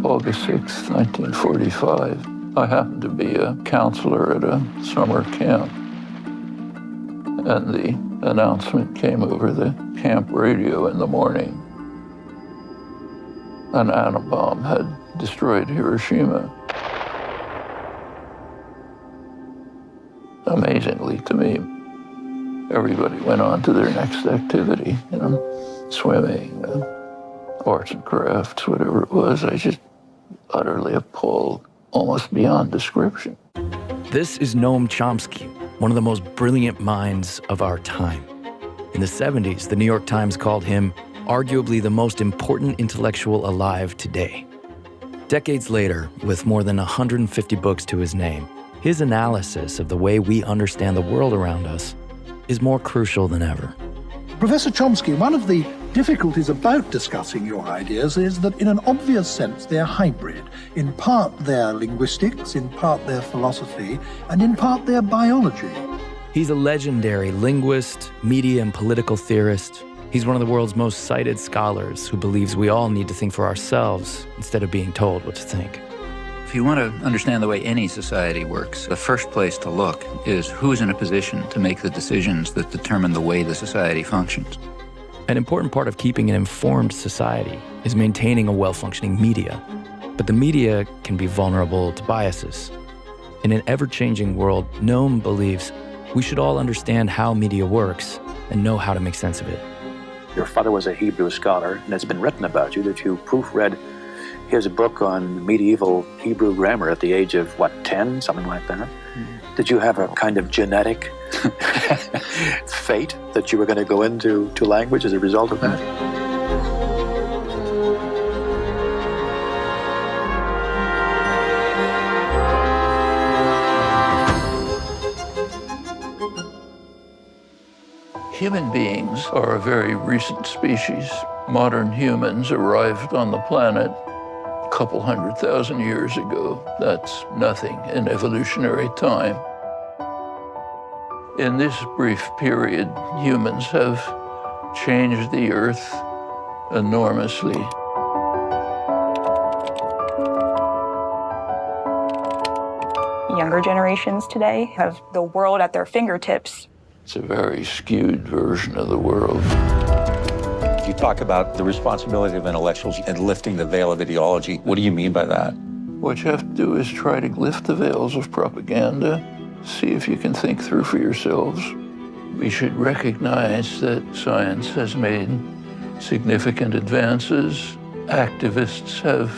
August 6, 1945. I happened to be a counselor at a summer camp, and the announcement came over the camp radio in the morning. An atom bomb had destroyed Hiroshima. Amazingly to me, everybody went on to their next activity, swimming, arts and crafts, whatever it was. I just utterly appalled, almost beyond description. This is Noam Chomsky, one of the most brilliant minds of our time. In the 70s, the New York Times called him arguably the most important intellectual alive today. Decades later, with more than 150 books to his name, his analysis of the way we understand the world around us is more crucial than ever. Professor Chomsky, one of the difficulties about discussing your ideas is that in an obvious sense they're hybrid. In part they're linguistics, in part they're philosophy, and in part they're biology. He's a legendary linguist, media and political theorist. He's one of the world's most cited scholars who believes we all need to think for ourselves instead of being told what to think. If you want to understand the way any society works, the first place to look is who's in a position to make the decisions that determine the way the society functions. An important part of keeping an informed society is maintaining a well-functioning media. But the media can be vulnerable to biases. In an ever-changing world, Noam believes we should all understand how media works and know how to make sense of it. Your father was a Hebrew scholar, and it's been written about you that you proofread his book on medieval Hebrew grammar at the age of, 10, something like that? Mm-hmm. Did you have a kind of genetic fate that you were going to go into language as a result of that? Human beings are a very recent species. Modern humans arrived on the planet a couple 100,000 years ago. That's nothing in evolutionary time. In this brief period, humans have changed the Earth enormously. Younger generations today have the world at their fingertips. It's a very skewed version of the world. You talk about the responsibility of intellectuals and lifting the veil of ideology. What do you mean by that? What you have to do is try to lift the veils of propaganda, see if you can think through for yourselves. We should recognize that science has made significant advances. Activists have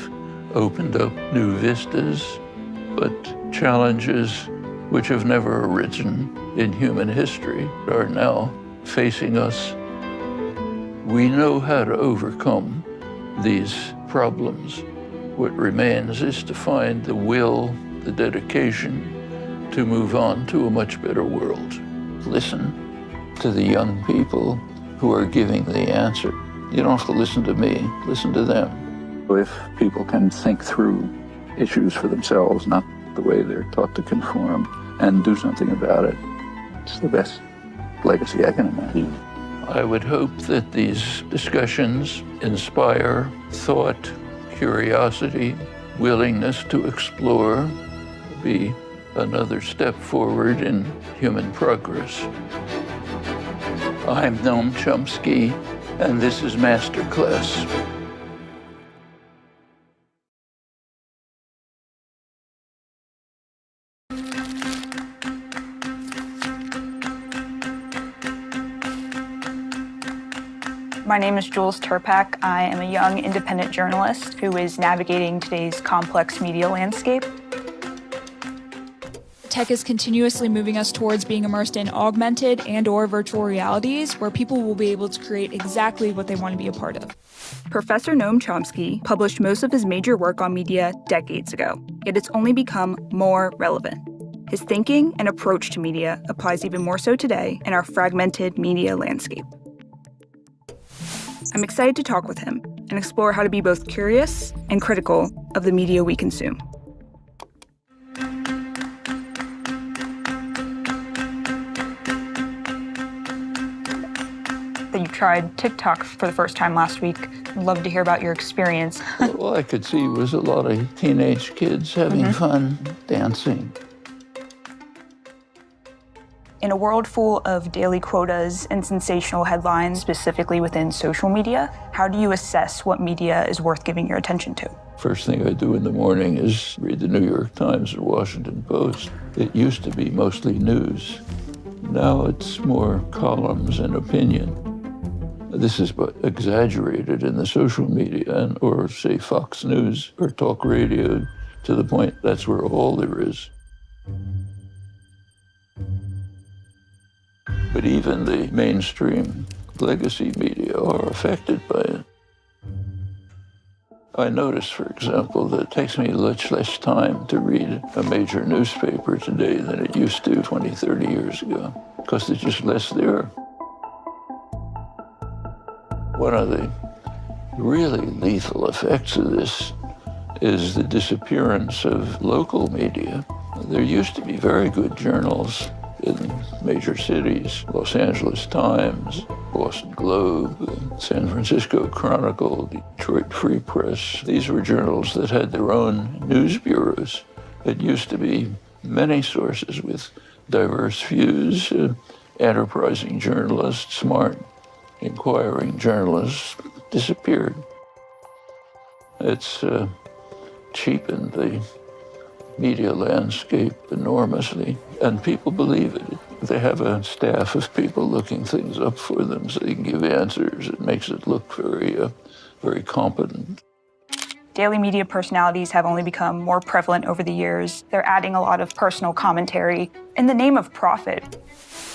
opened up new vistas, but challenges which have never arisen in human history are now facing us. We know how to overcome these problems. What remains is to find the will, the dedication to move on to a much better world. Listen to the young people who are giving the answer. You don't have to listen to me, listen to them. If people can think through issues for themselves, not the way they're taught to conform, and do something about it, it's the best legacy I can imagine. I would hope that these discussions inspire thought, curiosity, willingness to explore, be another step forward in human progress. I'm Noam Chomsky, and this is Masterclass. My name is Jules Turpak. I am a young independent journalist who is navigating today's complex media landscape. Tech is continuously moving us towards being immersed in augmented and/or virtual realities where people will be able to create exactly what they want to be a part of. Professor Noam Chomsky published most of his major work on media decades ago, yet it's only become more relevant. His thinking and approach to media applies even more so today in our fragmented media landscape. I'm excited to talk with him and explore how to be both curious and critical of the media we consume. The tried TikTok for the first time last week. I'd love to hear about your experience. All I could see was a lot of teenage kids having fun dancing. In a world full of daily quotas and sensational headlines, specifically within social media, how do you assess what media is worth giving your attention to? First thing I do in the morning is read the New York Times or Washington Post. It used to be mostly news. Now it's more columns and opinion. This is exaggerated in the social media or say Fox News or talk radio to the point that's where all there is. But even the mainstream legacy media are affected by it. I notice, for example, that it takes me much less time to read a major newspaper today than it used to 20, 30 years ago, because there's just less there. One of the really lethal effects of this is the disappearance of local media. There used to be very good journals in major cities, Los Angeles Times, Boston Globe, San Francisco Chronicle, Detroit Free Press. These were journals that had their own news bureaus. It used to be many sources with diverse views, enterprising journalists, smart, inquiring journalists disappeared. It's cheapened the media landscape enormously, and people believe it. They have a staff of people looking things up for them so they can give answers. It makes it look very competent. Daily media personalities have only become more prevalent over the years. They're adding a lot of personal commentary in the name of profit.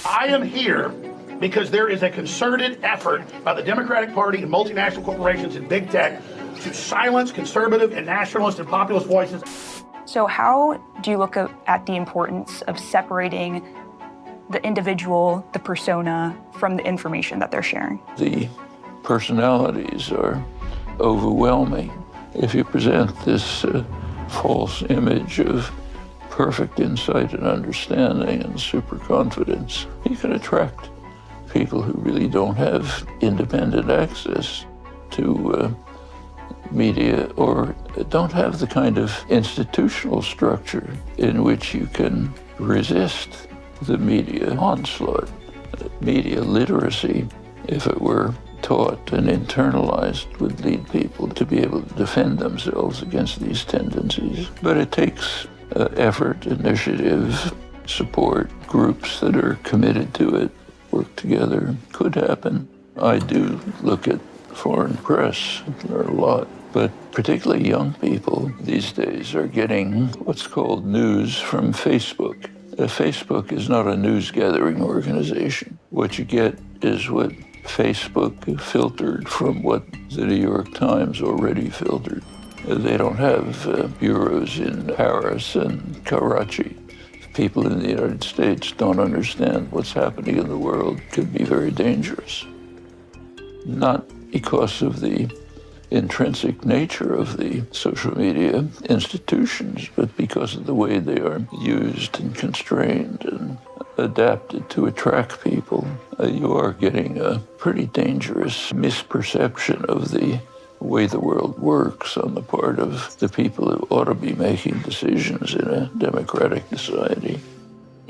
I am here because there is a concerted effort by the Democratic Party and multinational corporations and big tech to silence conservative and nationalist and populist voices. So how do you look at the importance of separating the individual, the persona, from the information that they're sharing? The personalities are overwhelming. If you present this false image of perfect insight and understanding and super confidence, you can attract people who really don't have independent access to media or don't have the kind of institutional structure in which you can resist the media onslaught. Media literacy, if it were taught and internalized, would lead people to be able to defend themselves against these tendencies. But it takes effort, initiative, support, groups that are committed to it, work together. Could happen. I do look at foreign press, learn a lot. But particularly young people these days are getting what's called news from Facebook. Facebook is not a news-gathering organization. What you get is what Facebook filtered from what the New York Times already filtered. They don't have bureaus in Paris and Karachi. People in the United States don't understand what's happening in the world. It could be very dangerous. Not because of the intrinsic nature of the social media institutions, but because of the way they are used and constrained and adapted to attract people. You are getting a pretty dangerous misperception of the way the world works on the part of the people who ought to be making decisions in a democratic society.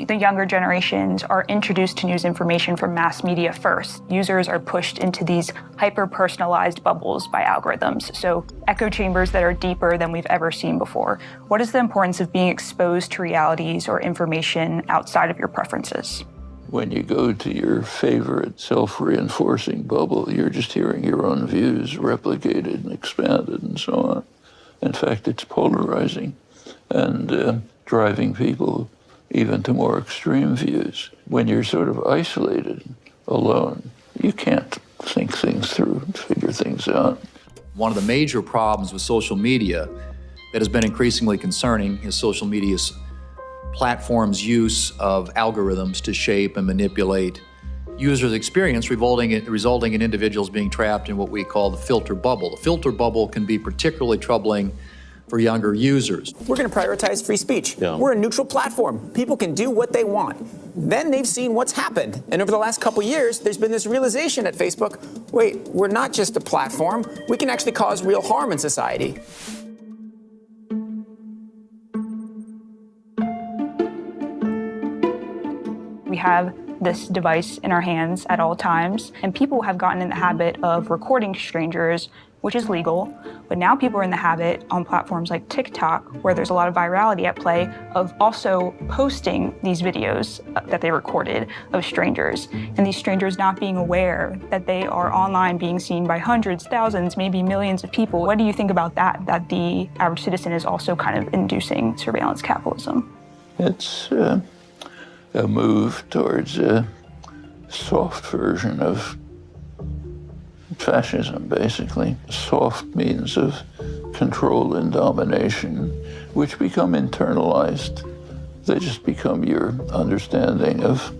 The younger generations are introduced to news information from mass media first. Users are pushed into these hyper-personalized bubbles by algorithms, so echo chambers that are deeper than we've ever seen before. What is the importance of being exposed to realities or information outside of your preferences? When you go to your favorite self-reinforcing bubble, you're just hearing your own views replicated and expanded and so on. In fact, it's polarizing and driving people even to more extreme views. When you're sort of isolated, alone, you can't think things through, figure things out. One of the major problems with social media that has been increasingly concerning is social media's platforms' use of algorithms to shape and manipulate users' experience, resulting in individuals being trapped in what we call the filter bubble. The filter bubble can be particularly troubling for younger users. We're going to prioritize free speech. Yeah. We're a neutral platform. People can do what they want. then they've seen what's happened. And over the last couple years, there's been this realization at Facebook, wait, we're not just a platform, we can actually cause real harm in society. We have this device in our hands at all times, and people have gotten in the habit of recording strangers, which is legal, but now people are in the habit on platforms like TikTok, where there's a lot of virality at play, of also posting these videos that they recorded of strangers, and these strangers not being aware that they are online being seen by hundreds, thousands, maybe millions of people. What do you think about that the average citizen is also kind of inducing surveillance capitalism? It's a move towards a soft version of fascism, basically. Soft means of control and domination, which become internalized. They just become your understanding of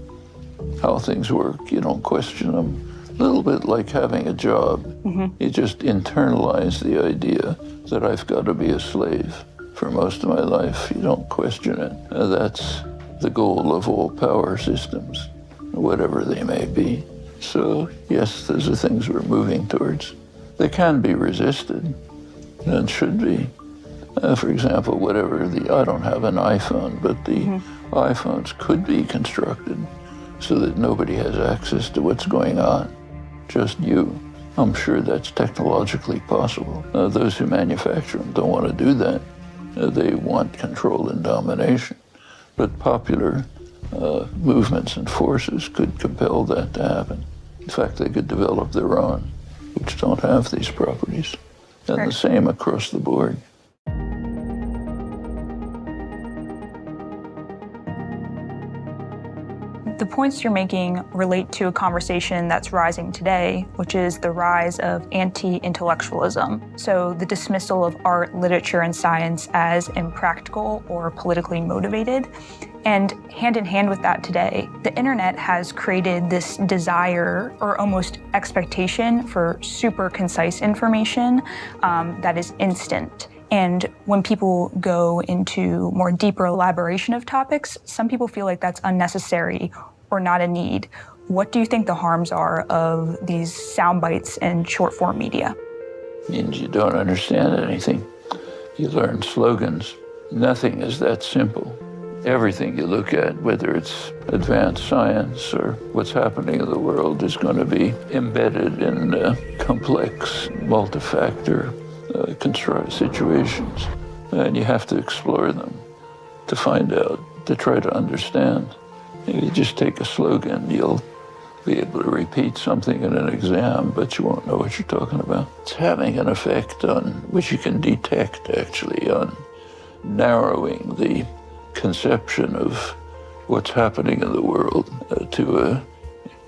how things work. You don't question them. A little bit like having a job. You just internalize the idea that I've got to be a slave for most of my life. You don't question it. That's the goal of all power systems, whatever they may be. So, yes, those are things we're moving towards. They can be resisted, and should be. For example, I don't have an iPhone, but the iPhones could be constructed so that nobody has access to what's going on, just you. I'm sure that's technologically possible. Those who manufacture them don't want to do that. They want control and domination. But popular movements and forces could compel that to happen. In fact, they could develop their own, which don't have these properties. And the same across the board. The points you're making relate to a conversation that's rising today, which is the rise of anti-intellectualism. So the dismissal of art, literature, and science as impractical or politically motivated. And hand in hand with that today, the internet has created this desire or almost expectation for super concise information that is instant. And when people go into more deeper elaboration of topics, some people feel like that's unnecessary or not a need. What do you think the harms are of these sound bites and short form media? Means you don't understand anything. You learn slogans. Nothing is that simple. Everything you look at, whether it's advanced science or what's happening in the world, is going to be embedded in complex, multi-factor situations. And you have to explore them to find out, to try to understand. If you just take a slogan, you'll be able to repeat something in an exam, but you won't know what you're talking about. It's having an effect on, which you can detect actually, on narrowing the conception of what's happening in the world to a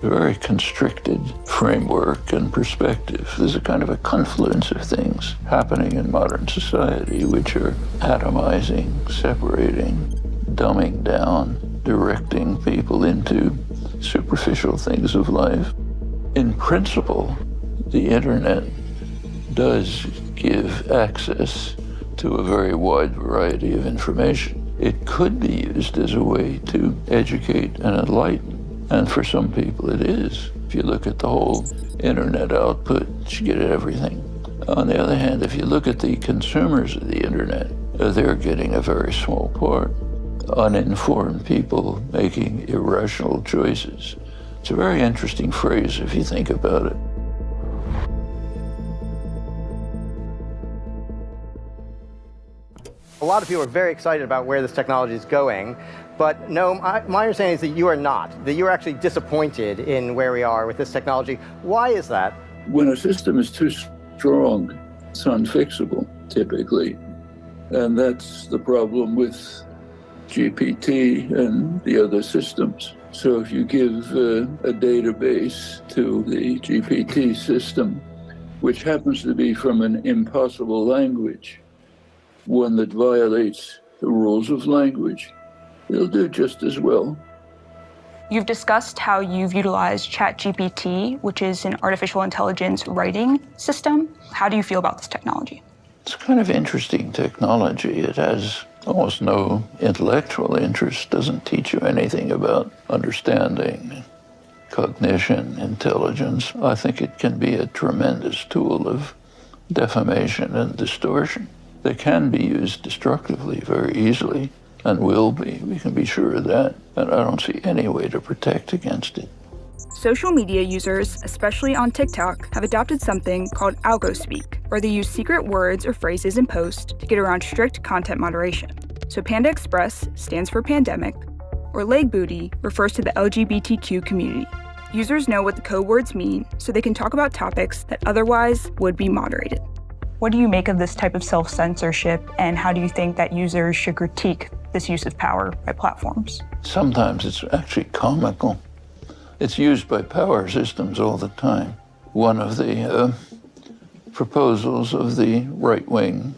very constricted framework and perspective. There's a kind of a confluence of things happening in modern society which are atomizing, separating, dumbing down, directing people into superficial things of life. In principle, the internet does give access to a very wide variety of information. It could be used as a way to educate and enlighten. And for some people it is. If you look at the whole internet output, you get everything. On the other hand, if you look at the consumers of the internet, they're getting a very small part. Uninformed people making irrational choices. It's a very interesting phrase if you think about it. A lot of people are very excited about where this technology is going, but no, my understanding is that you are not, that you're actually disappointed in where we are with this technology. Why is that? When a system is too strong, it's unfixable, typically. And that's the problem with GPT and the other systems. So if you give a database to the GPT system, which happens to be from an impossible language, one that violates the rules of language, it'll do just as well. You've discussed how you've utilized ChatGPT, which is an artificial intelligence writing system. How do you feel about this technology? It's kind of interesting technology. It has Almost no intellectual interest doesn't teach you anything about understanding, cognition, intelligence. I think it can be a tremendous tool of defamation and distortion. They can be used destructively very easily, and will be. We can be sure of that. And I don't see any way to protect against it. Social media users, especially on TikTok, have adopted something called algospeak, where they use secret words or phrases in posts to get around strict content moderation. So Panda Express stands for pandemic, or leg booty refers to the LGBTQ community. Users know what the code words mean, so they can talk about topics that otherwise would be moderated. What do you make of this type of self-censorship, and how do you think that users should critique this use of power by platforms? Sometimes it's actually comical. It's used by power systems all the time. One of the proposals of the right wing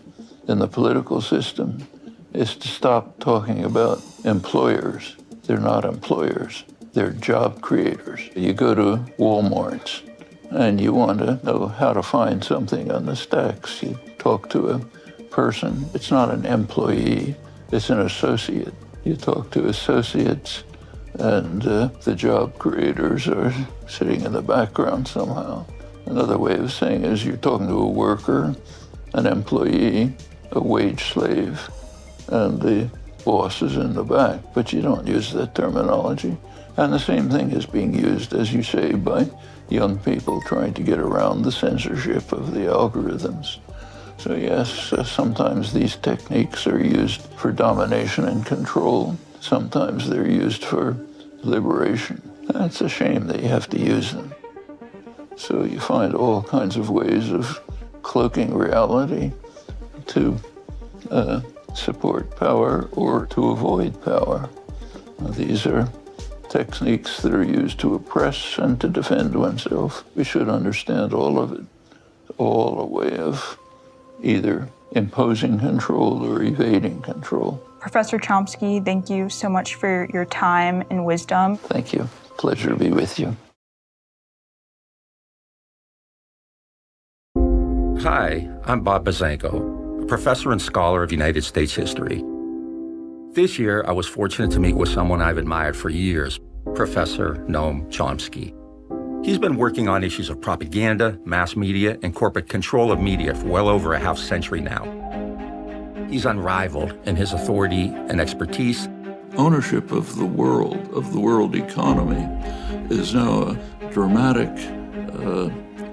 in the political system is to stop talking about employers. They're not employers, they're job creators. You go to Walmart's and you want to know how to find something on the stacks. You talk to a person. It's not an employee, it's an associate. You talk to associates, and the job creators are sitting in the background somehow. Another way of saying it is you're talking to a worker, an employee, a wage slave, and the boss is in the back, but you don't use that terminology. And the same thing is being used, as you say, by young people trying to get around the censorship of the algorithms. So yes, sometimes these techniques are used for domination and control. Sometimes they're used for liberation. And it's a shame that you have to use them. So you find all kinds of ways of cloaking reality to support power or to avoid power. These are techniques that are used to oppress and to defend oneself. We should understand all of it, all a way of either imposing control or evading control. Professor Chomsky, thank you so much for your time and wisdom. Thank you. Pleasure to be with you. Hi, I'm Bob Bazanko, a professor and scholar of United States history. This year, I was fortunate to meet with someone I've admired for years, Professor Noam Chomsky. He's been working on issues of propaganda, mass media, and corporate control of media for well over a half-century now. He's unrivaled in his authority and expertise. Ownership of the world economy, is now a dramatic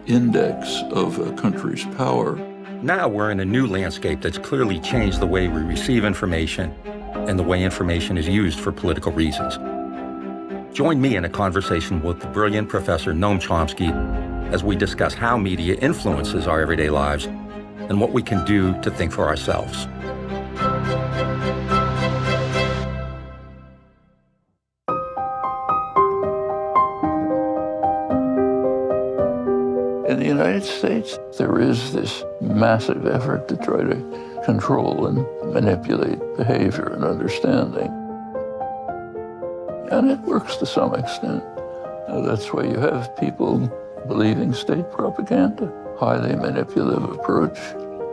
index of a country's power. Now we're in a new landscape that's clearly changed the way we receive information and the way information is used for political reasons. Join me in a conversation with the brilliant Professor Noam Chomsky as we discuss how media influences our everyday lives and what we can do to think for ourselves. In the United States, there is this massive effort to try to control and manipulate behavior and understanding. And it works to some extent. That's why you have people believing state propaganda, highly manipulative approach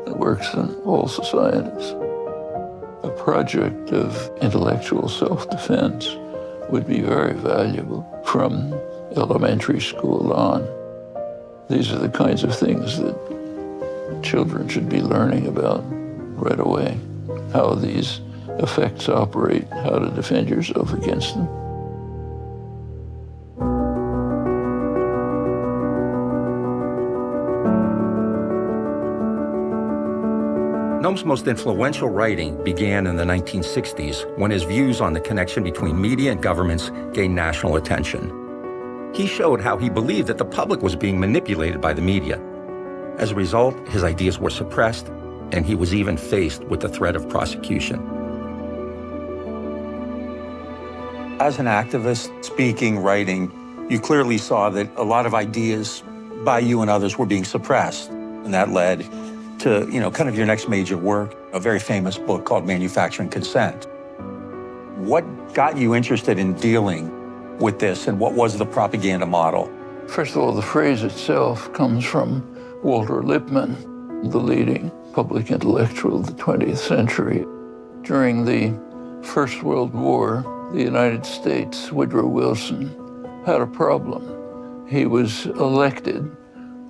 that works in all societies. A project of intellectual self-defense would be very valuable from elementary school on. These are the kinds of things that children should be learning about right away, how these effects operate, how to defend yourself against them. Noam's most influential writing began in the 1960s when his views on the connection between media and governments gained national attention. He showed how he believed that the public was being manipulated by the media. As a result, his ideas were suppressed, and he was even faced with the threat of prosecution. As an activist, speaking, writing, you clearly saw that a lot of ideas by you and others were being suppressed, and that led to, kind of your next major work, a very famous book called Manufacturing Consent. What got you interested in dealing with this, and what was the propaganda model? First of all, the phrase itself comes from Walter Lippmann, the leading public intellectual of the 20th century. During the First World War, the United States, Woodrow Wilson, had a problem. He was elected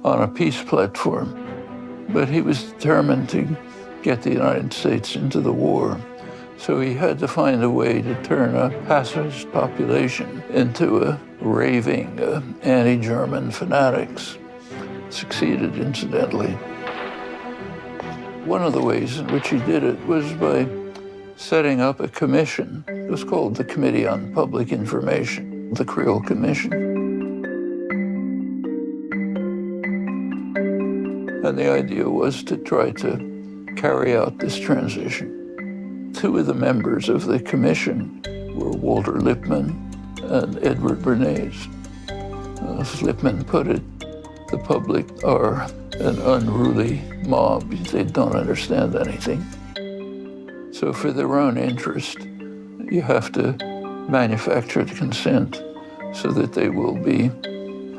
on a peace platform, but he was determined to get the United States into the war. So he had to find a way to turn a pacifist population into a raving anti-German fanatics. Succeeded, incidentally. One of the ways in which he did it was by setting up a commission. It was called the Committee on Public Information, the Creel Commission. And the idea was to try to carry out this transition. Two of the members of the commission were Walter Lippmann and Edward Bernays. As Lippmann put it, the public are an unruly mob. They don't understand anything. So for their own interest, you have to manufacture the consent so that they will be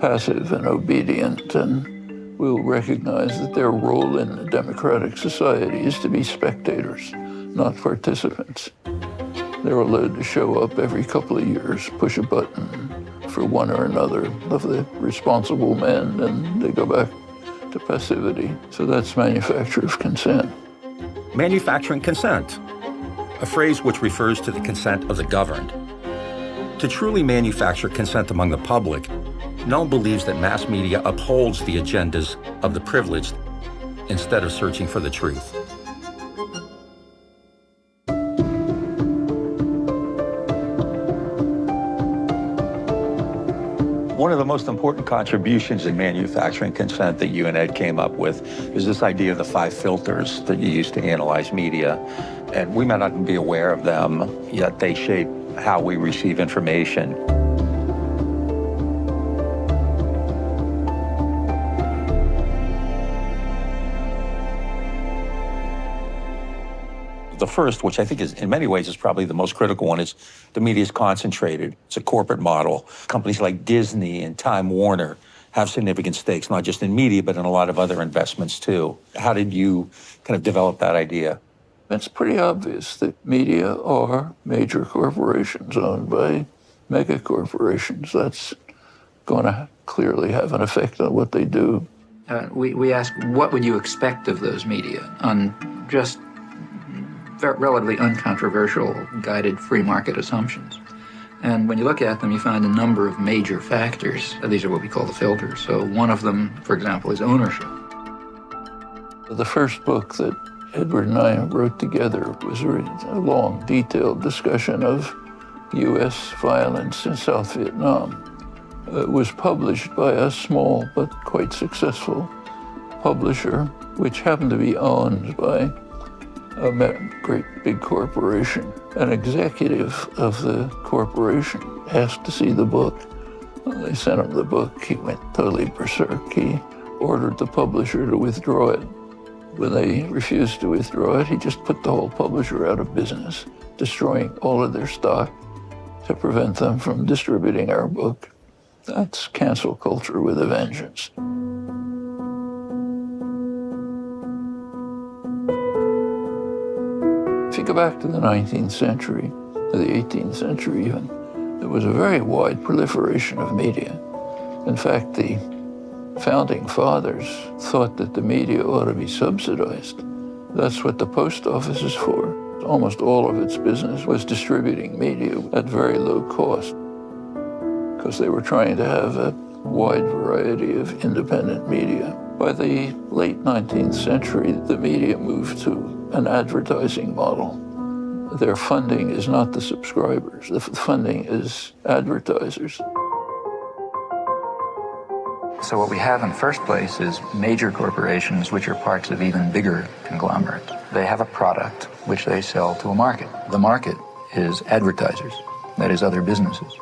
passive and obedient and will recognize that their role in a democratic society is to be spectators, not participants. They're allowed to show up every couple of years, push a button for one or another of the responsible men, and they go back to passivity. So that's manufacture of consent. Manufacturing consent, a phrase which refers to the consent of the governed. To truly manufacture consent among the public, Noam believes that mass media upholds the agendas of the privileged instead of searching for the truth. One of the most important contributions in manufacturing consent that you and Ed came up with is this idea of the 5 filters that you use to analyze media. And we might not even be aware of them, yet they shape how we receive information. The first, which I think is in many ways is probably the most critical one, is the media is concentrated. It's a corporate model. Companies like Disney and Time Warner have significant stakes, not just in media, but in a lot of other investments too. How did you kind of develop that idea? It's pretty obvious that media are major corporations owned by mega corporations. That's going to clearly have an effect on what they do. We ask, what would you expect of those media on just relatively uncontroversial, guided free market assumptions? And when you look at them, you find a number of major factors. These are what we call the filters. So one of them, for example, is ownership. The first book that Edward and I wrote together was a long, detailed discussion of U.S. violence in South Vietnam. It was published by a small but quite successful publisher, which happened to be owned by a great big corporation. An executive of the corporation asked to see the book. They sent him the book. He went totally berserk. He ordered the publisher to withdraw it. When they refused to withdraw it, he just put the whole publisher out of business, destroying all of their stock to prevent them from distributing our book. That's cancel culture with a vengeance. If you go back to the 19th century, to the 18th century even, there was a very wide proliferation of media. In fact, the founding fathers thought that the media ought to be subsidized. That's what the post office is for. Almost all of its business was distributing media at very low cost because they were trying to have a wide variety of independent media. By the late 19th century, the media moved to an advertising model. Their funding is not the subscribers. The funding is advertisers. So what we have in the first place is major corporations, which are parts of even bigger conglomerates. They have a product which they sell to a market. The market is advertisers, that is other businesses.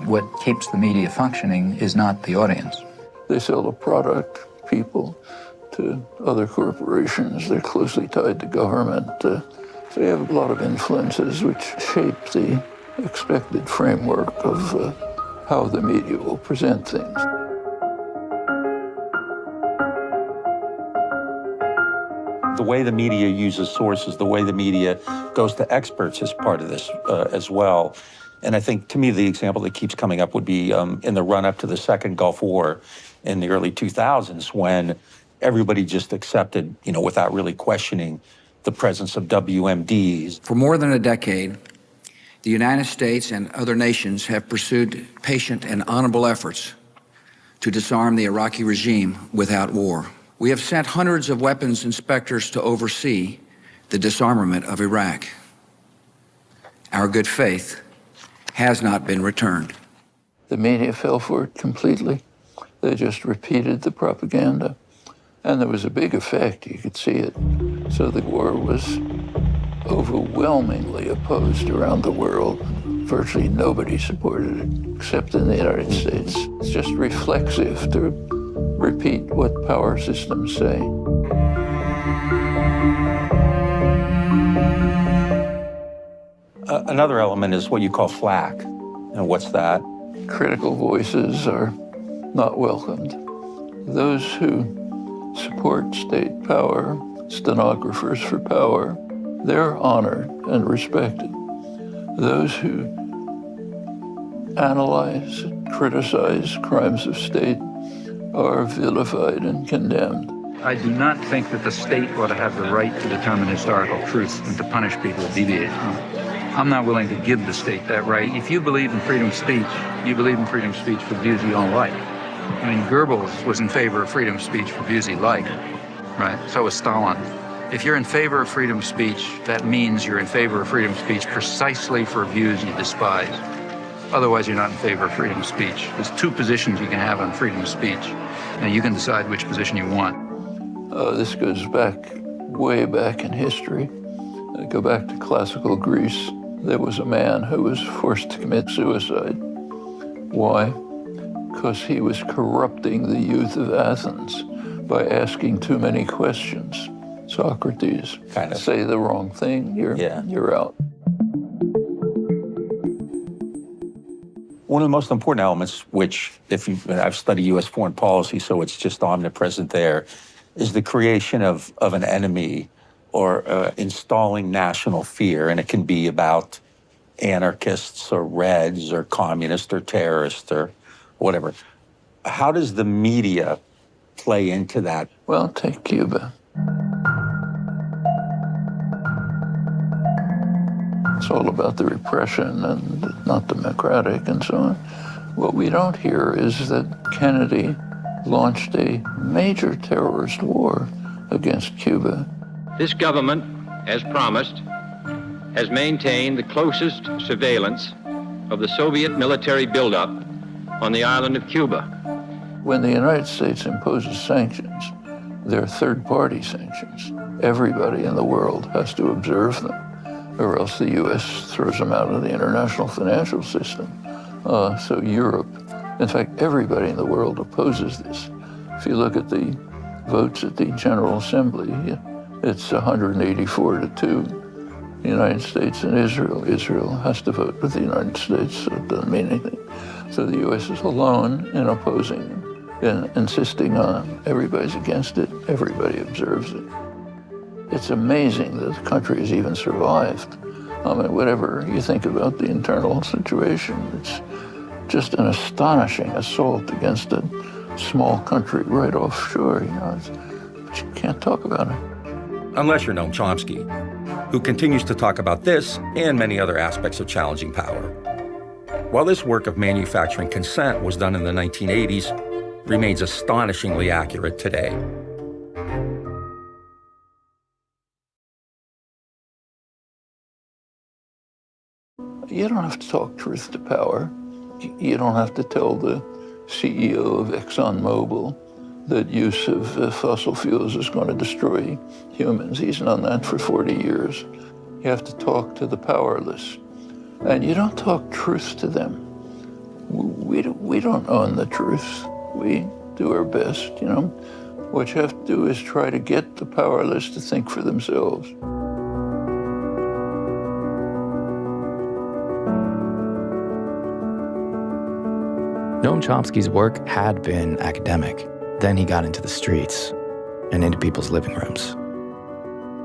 What keeps the media functioning is not the audience. They sell a product, people, to other corporations. They're closely tied to government. So they have a lot of influences which shape the expected framework of how the media will present things. The way the media uses sources, the way the media goes to experts is part of this as well. And I think, to me, the example that keeps coming up would be in the run-up to the Second Gulf War in the early 2000s, when everybody just accepted, without really questioning, the presence of WMDs. For more than a decade, the United States and other nations have pursued patient and honorable efforts to disarm the Iraqi regime without war. We have sent hundreds of weapons inspectors to oversee the disarmament of Iraq. Our good faith has not been returned. The media fell for it completely. They just repeated the propaganda. And there was a big effect, you could see it. So the war was overwhelmingly opposed around the world. Virtually nobody supported it, except in the United States. It's just reflexive to repeat what power systems say. Another element is what you call flack. And what's that? Critical voices are not welcomed. Those who support state power, stenographers for power, they're honored and respected. Those who analyze, criticize crimes of state are vilified and condemned. I do not think that the state ought to have the right to determine historical truth and to punish people who deviate from it. I'm not willing to give the state that right. If you believe in freedom of speech, you believe in freedom of speech for views you don't like. I mean, Goebbels was in favor of freedom of speech for views he liked, right? So was Stalin. If you're in favor of freedom of speech, that means you're in favor of freedom of speech precisely for views you despise. Otherwise, you're not in favor of freedom of speech. There's two positions you can have on freedom of speech, and you can decide which position you want. This goes back, way back in history. Go back to classical Greece. There was a man who was forced to commit suicide. Why? Because he was corrupting the youth of Athens by asking too many questions. Socrates, kind of say the wrong thing, you're out. One of the most important elements, which I've studied U.S. foreign policy, so it's just omnipresent there, is the creation of an enemy or installing national fear. And it can be about anarchists or Reds or communists or terrorists or whatever. How does the media play into that? Well, take Cuba. It's all about the repression and not democratic and so on. What we don't hear is that Kennedy launched a major terrorist war against Cuba. This government, as promised, has maintained the closest surveillance of the Soviet military buildup on the island of Cuba. When the United States imposes sanctions, they're third-party sanctions. Everybody in the world has to observe them, or else the U.S. throws them out of the international financial system. So Europe, in fact, everybody in the world opposes this. If you look at the votes at the General Assembly, it's 184 to 2. The United States and Israel. Israel has to vote with the United States, so it doesn't mean anything. So the U.S. is alone in opposing them, and insisting on everybody's against it, everybody observes it. It's amazing that the country has even survived. I mean, whatever you think about the internal situation, it's just an astonishing assault against a small country right offshore, but you can't talk about it. Unless you're Noam Chomsky, who continues to talk about this and many other aspects of challenging power. While this work of manufacturing consent was done in the 1980s, remains astonishingly accurate today. You don't have to talk truth to power. You don't have to tell the CEO of ExxonMobil that use of fossil fuels is going to destroy humans. He's done that for 40 years. You have to talk to the powerless. And you don't talk truth to them. We don't own the truth. We do our best, What you have to do is try to get the powerless to think for themselves. Noam Chomsky's work had been academic. Then he got into the streets and into people's living rooms.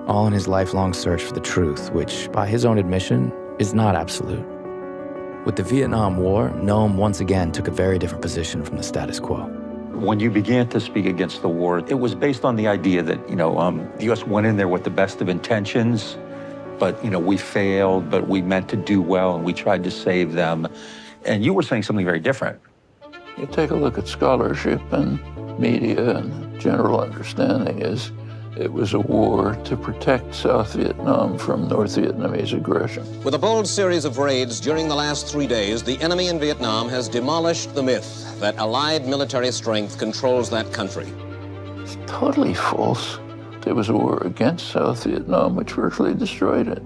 all in his lifelong search for the truth, which, by his own admission, is not absolute. With the Vietnam War, Noam once again took a very different position from the status quo. When you began to speak against the war, it was based on the idea that, the U.S. went in there with the best of intentions, but, we failed, but we meant to do well, and we tried to save them. And you were saying something very different. You take a look at scholarship and media, and general understanding is it was a war to protect South Vietnam from North Vietnamese aggression. With a bold series of raids during the last 3 days, the enemy in Vietnam has demolished the myth that Allied military strength controls that country. It's totally false. There was a war against South Vietnam which virtually destroyed it.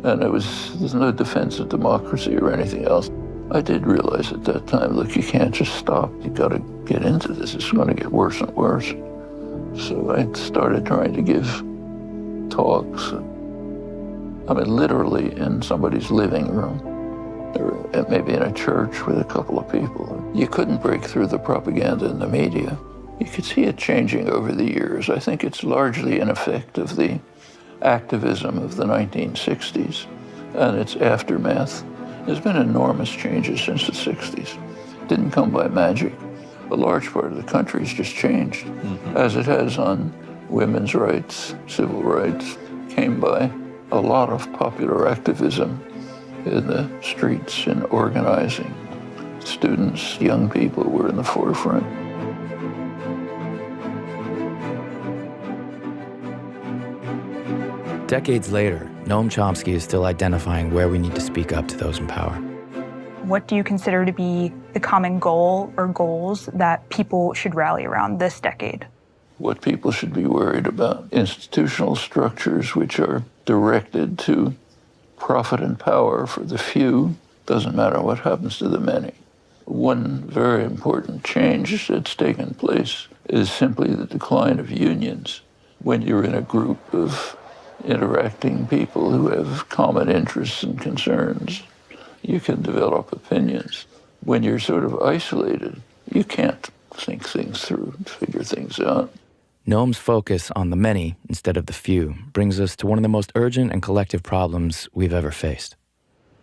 And there's no defense of democracy or anything else. I did realize at that time, look, you can't just stop. You got to get into this. It's going to get worse and worse. So I started trying to give talks, literally in somebody's living room, or maybe in a church with a couple of people. You couldn't break through the propaganda in the media. You could see it changing over the years. I think it's largely an effect of the activism of the 1960s and its aftermath. There's been enormous changes since the 60s. It didn't come by magic. A large part of the country has just changed, as it has on women's rights, civil rights, came by a lot of popular activism in the streets and organizing. Students, young people were in the forefront. Decades later, Noam Chomsky is still identifying where we need to speak up to those in power. What do you consider to be the common goal or goals that people should rally around this decade? What people should be worried about, institutional structures which are directed to profit and power for the few, doesn't matter what happens to the many. One very important change that's taken place is simply the decline of unions. When you're in a group of interacting people who have common interests and concerns, you can develop opinions. When you're sort of isolated, you can't think things through, figure things out. Noam's focus on the many instead of the few brings us to one of the most urgent and collective problems we've ever faced.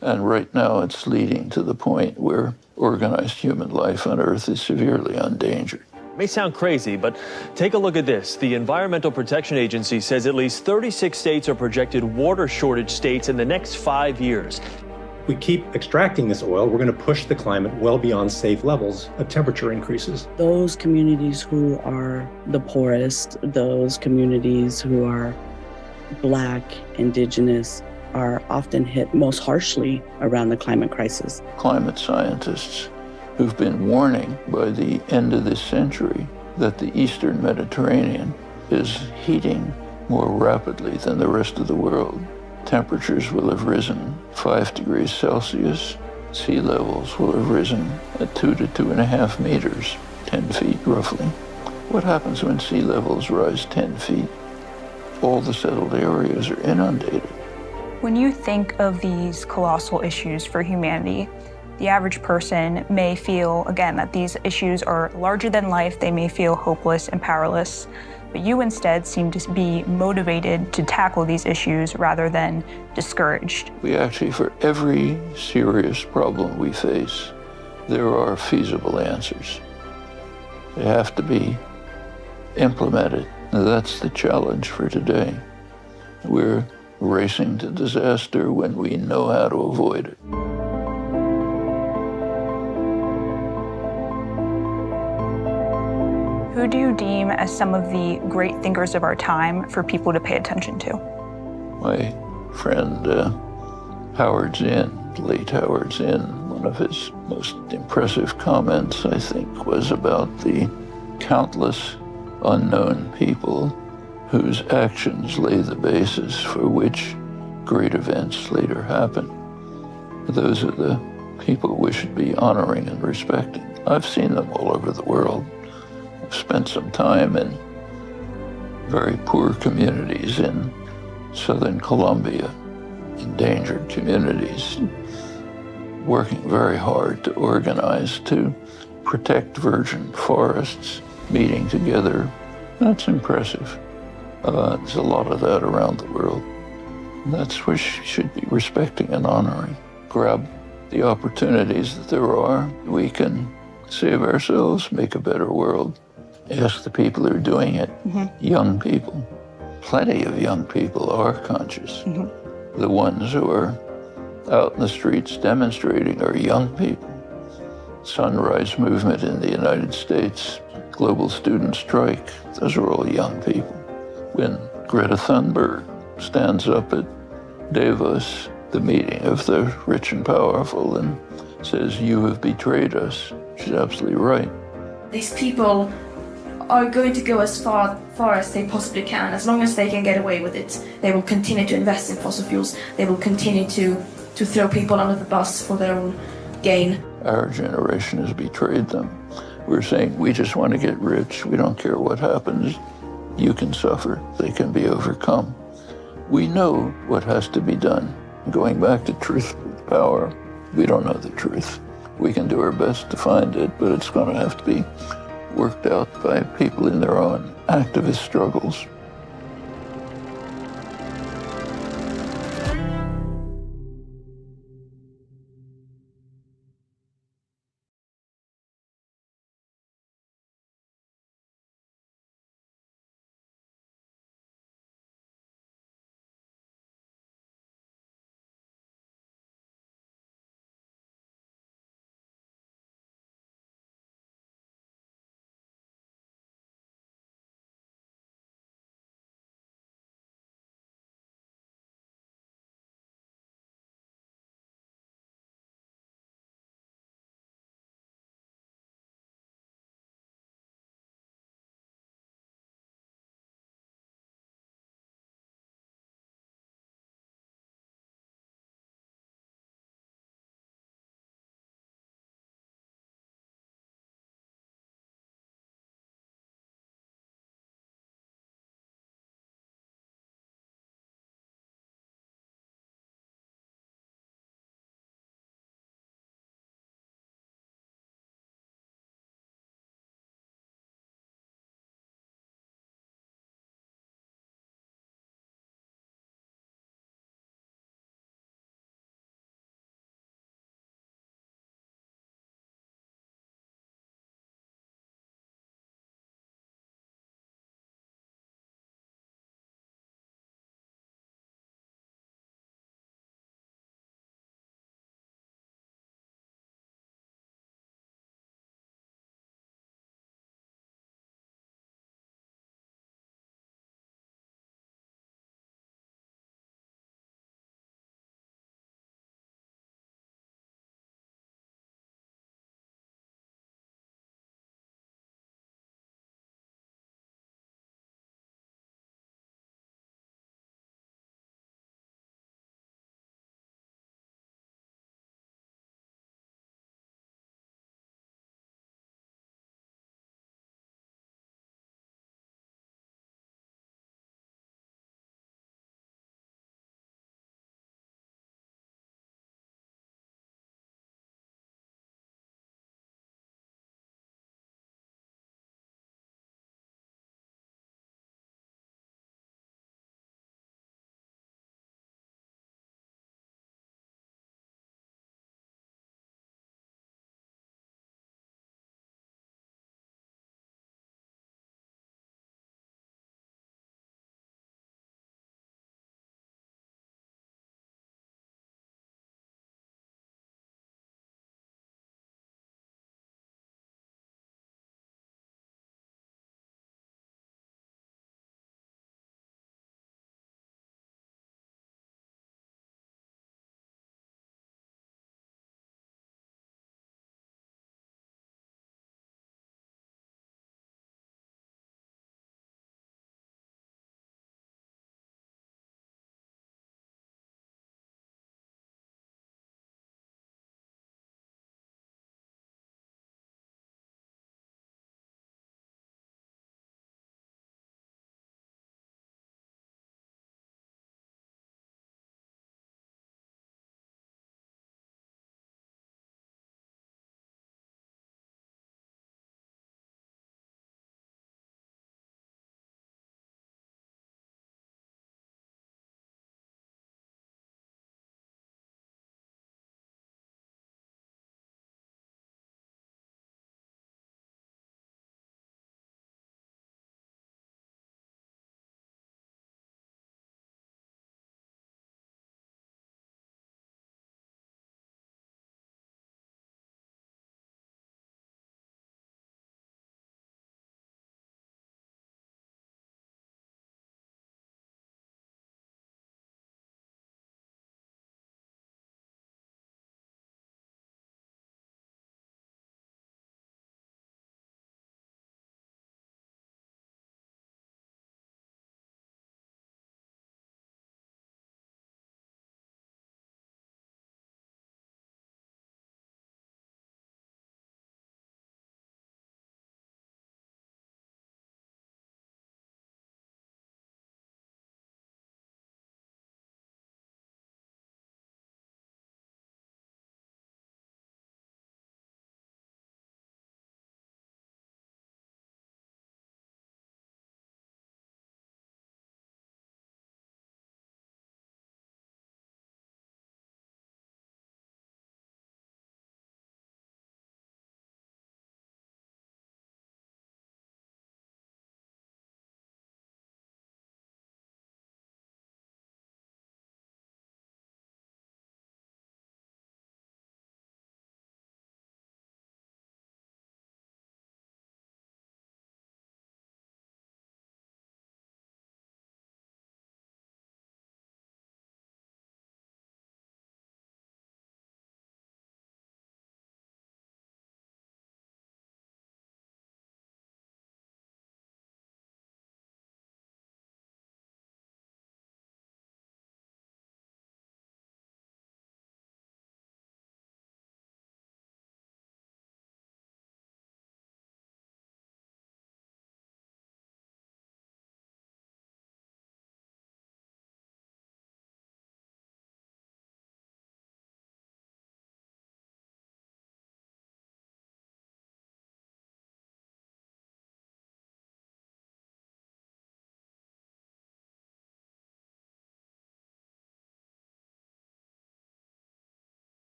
And right now it's leading to the point where organized human life on Earth is severely endangered. It may sound crazy, but take a look at this. The Environmental Protection Agency says at least 36 states are projected water shortage states in the next 5 years. We keep extracting this oil, we're going to push the climate well beyond safe levels of temperature increases. Those communities who are the poorest, those communities who are Black, Indigenous, are often hit most harshly around the climate crisis. Climate scientists who've been warning by the end of this century that the Eastern Mediterranean is heating more rapidly than the rest of the world. Temperatures will have risen 5 degrees Celsius. Sea levels will have risen at 2 to 2.5 meters, 10 feet roughly. What happens when sea levels rise 10 feet? All the settled areas are inundated. When you think of these colossal issues for humanity, the average person may feel, again, that these issues are larger than life. They may feel hopeless and powerless. But you instead seem to be motivated to tackle these issues rather than discouraged. We actually, for every serious problem we face, there are feasible answers. They have to be implemented. Now, that's the challenge for today. We're racing to disaster when we know how to avoid it. Who do you deem as some of the great thinkers of our time for people to pay attention to? My friend Howard Zinn, late Howard Zinn, one of his most impressive comments, I think, was about the countless unknown people whose actions lay the basis for which great events later happen. Those are the people we should be honoring and respecting. I've seen them all over the world. I've spent some time in very poor communities in southern Colombia, endangered communities, working very hard to organize to protect virgin forests, meeting together. That's impressive. There's a lot of that around the world. And that's what we should be respecting and honoring. Grab the opportunities that there are. We can save ourselves, make a better world. Ask the people who are doing it, young people. Plenty of young people are conscious. The ones who are out in the streets demonstrating are young people. Sunrise Movement in the United States, global student strike, those are all young people. When Greta Thunberg stands up at Davos, the meeting of the rich and powerful, and says, "You have betrayed us," she's absolutely right. These people are going to go as far as they possibly can. As long as they can get away with it, they will continue to invest in fossil fuels. They will continue to throw people under the bus for their own gain. Our generation has betrayed them. We're saying, we just want to get rich. We don't care what happens. You can suffer. They can be overcome. We know what has to be done. Going back to truth with power, we don't know the truth. We can do our best to find it, but it's going to have to be worked out by people in their own activist struggles.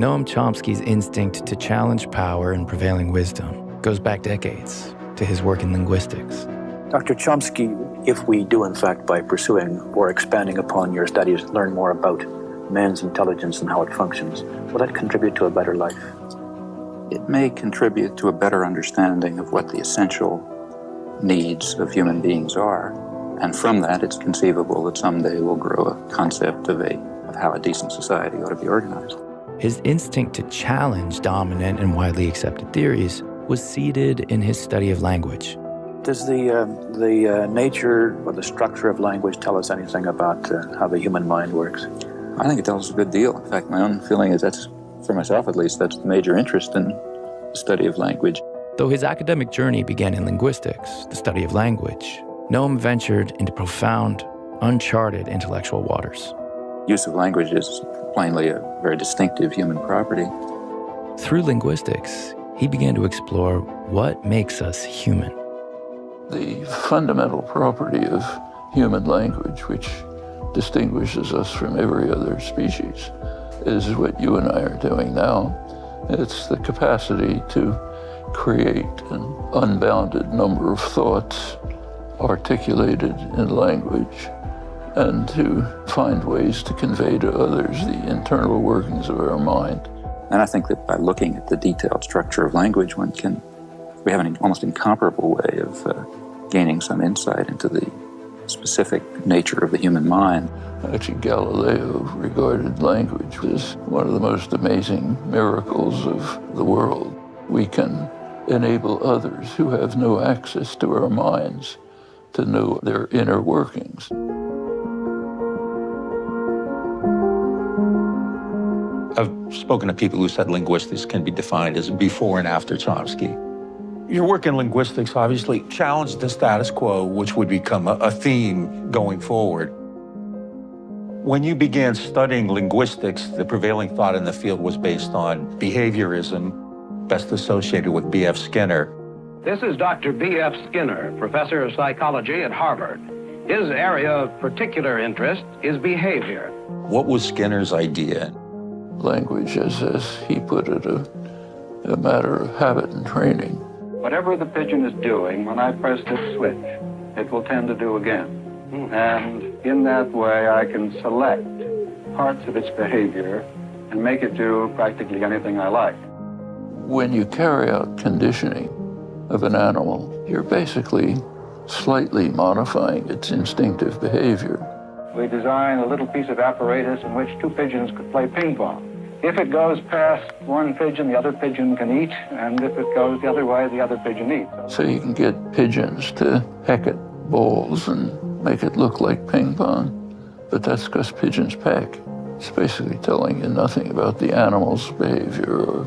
Noam Chomsky's instinct to challenge power and prevailing wisdom goes back decades to his work in linguistics. Dr. Chomsky, if we do, in fact, by pursuing or expanding upon your studies, learn more about man's intelligence and how it functions, will that contribute to a better life? It may contribute to a better understanding of what the essential needs of human beings are. And from that, it's conceivable that someday we'll grow a concept of how a decent society ought to be organized. His instinct to challenge dominant and widely accepted theories was seeded in his study of language. Does the nature or the structure of language tell us anything about how the human mind works? I think it tells us a good deal. In fact, my own feeling is that's, for myself at least, that's the major interest in the study of language. Though his academic journey began in linguistics, the study of language, Noam ventured into profound, uncharted intellectual waters. Use of language is plainly a very distinctive human property. Through linguistics, he began to explore what makes us human. The fundamental property of human language, which distinguishes us from every other species, is what you and I are doing now. It's the capacity to create an unbounded number of thoughts articulated in language and to find ways to convey to others the internal workings of our mind. And I think that by looking at the detailed structure of language, we have an almost incomparable way of gaining some insight into the specific nature of the human mind. Actually, Galileo regarded language as one of the most amazing miracles of the world. We can enable others who have no access to our minds to know their inner workings. I've spoken to people who said linguistics can be defined as before and after Chomsky. Your work in linguistics obviously challenged the status quo, which would become a theme going forward. When you began studying linguistics, the prevailing thought in the field was based on behaviorism, best associated with B.F. Skinner. This is Dr. B.F. Skinner, professor of psychology at Harvard. His area of particular interest is behavior. What was Skinner's idea? Language is, as he put it, a matter of habit and training. Whatever the pigeon is doing, when I press this switch, it will tend to do again. And in that way, I can select parts of its behavior and make it do practically anything I like. When you carry out conditioning of an animal, you're basically slightly modifying its instinctive behavior. We designed a little piece of apparatus in which two pigeons could play ping pong. If it goes past one pigeon, the other pigeon can eat, and if it goes the other way, the other pigeon eats. So you can get pigeons to peck at balls and make it look like ping pong, but that's because pigeons peck. It's basically telling you nothing about the animal's behavior or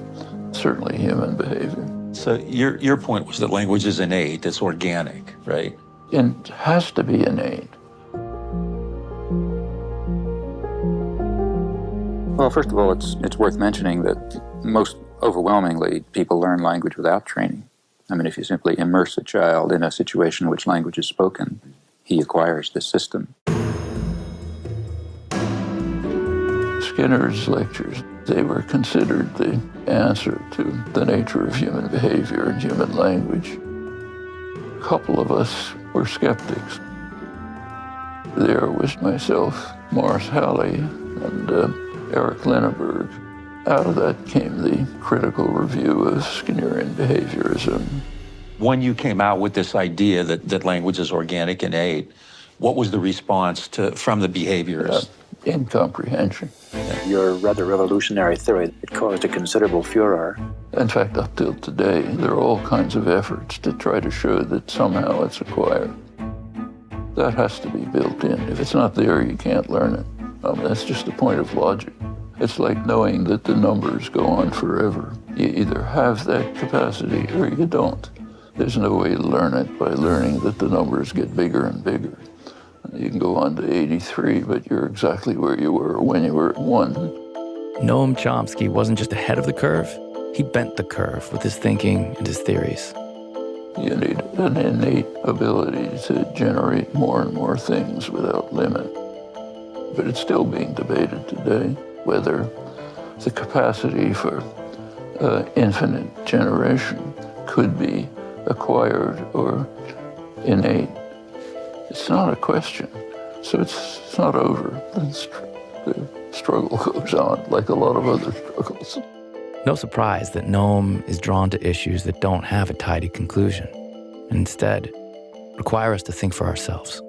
certainly human behavior. So your point was that language is innate, it's organic, right? It has to be innate. Well, first of all, it's worth mentioning that most overwhelmingly people learn language without training. I mean, if you simply immerse a child in a situation in which language is spoken, he acquires this system. Skinner's lectures, they were considered the answer to the nature of human behavior and human language. A couple of us were skeptics. There was myself, Morris Halley, and Eric Linneberg. Out of that came the critical review of Skinnerian behaviorism. When you came out with this idea that language is organic and innate, what was the response from the behaviorists? Incomprehension. Your rather revolutionary theory, it caused a considerable furor. In fact, up till today, there are all kinds of efforts to try to show that somehow it's acquired. That has to be built in. If it's not there, you can't learn it. That's just a point of logic. It's like knowing that the numbers go on forever. You either have that capacity or you don't. There's no way to learn it by learning that the numbers get bigger and bigger. You can go on to 83, but you're exactly where you were when you were at 1. Noam Chomsky wasn't just ahead of the curve, he bent the curve with his thinking and his theories. You need an innate ability to generate more and more things without limit. But it's still being debated today whether the capacity for infinite generation could be acquired or innate. It's not a question. So it's not over. The struggle goes on like a lot of other struggles. No surprise that Noam is drawn to issues that don't have a tidy conclusion, and instead require us to think for ourselves.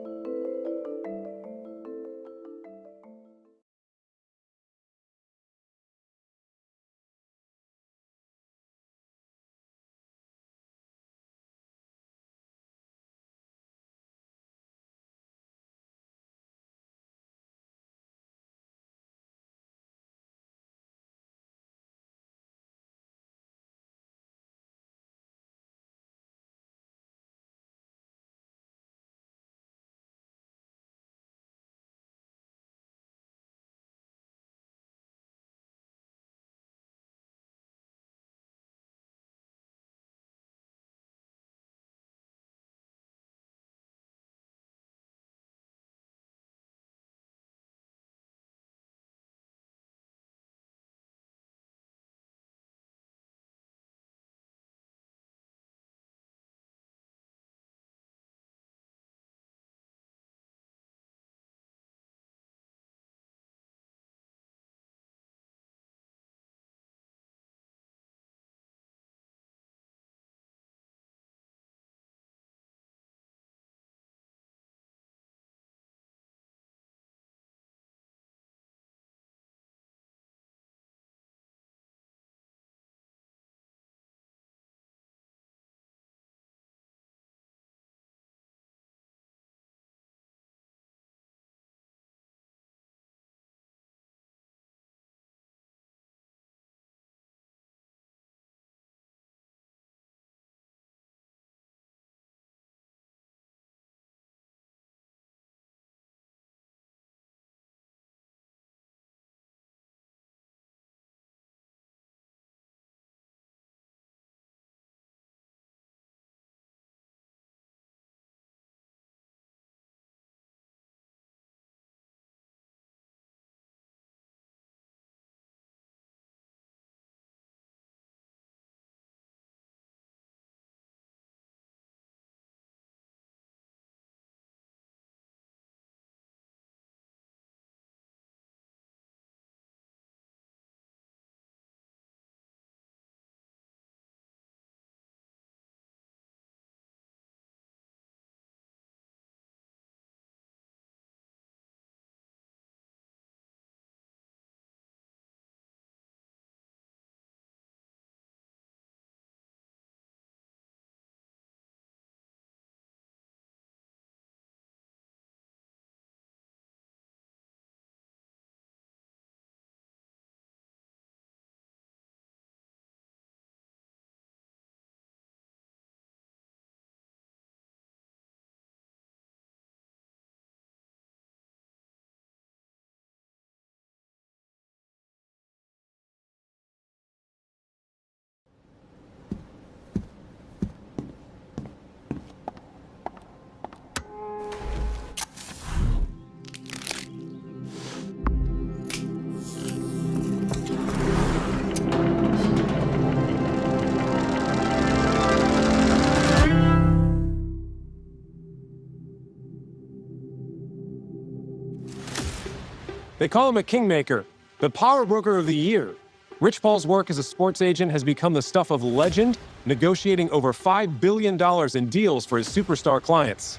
They call him a kingmaker, the power broker of the year. Rich Paul's work as a sports agent has become the stuff of legend, negotiating over $5 billion in deals for his superstar clients.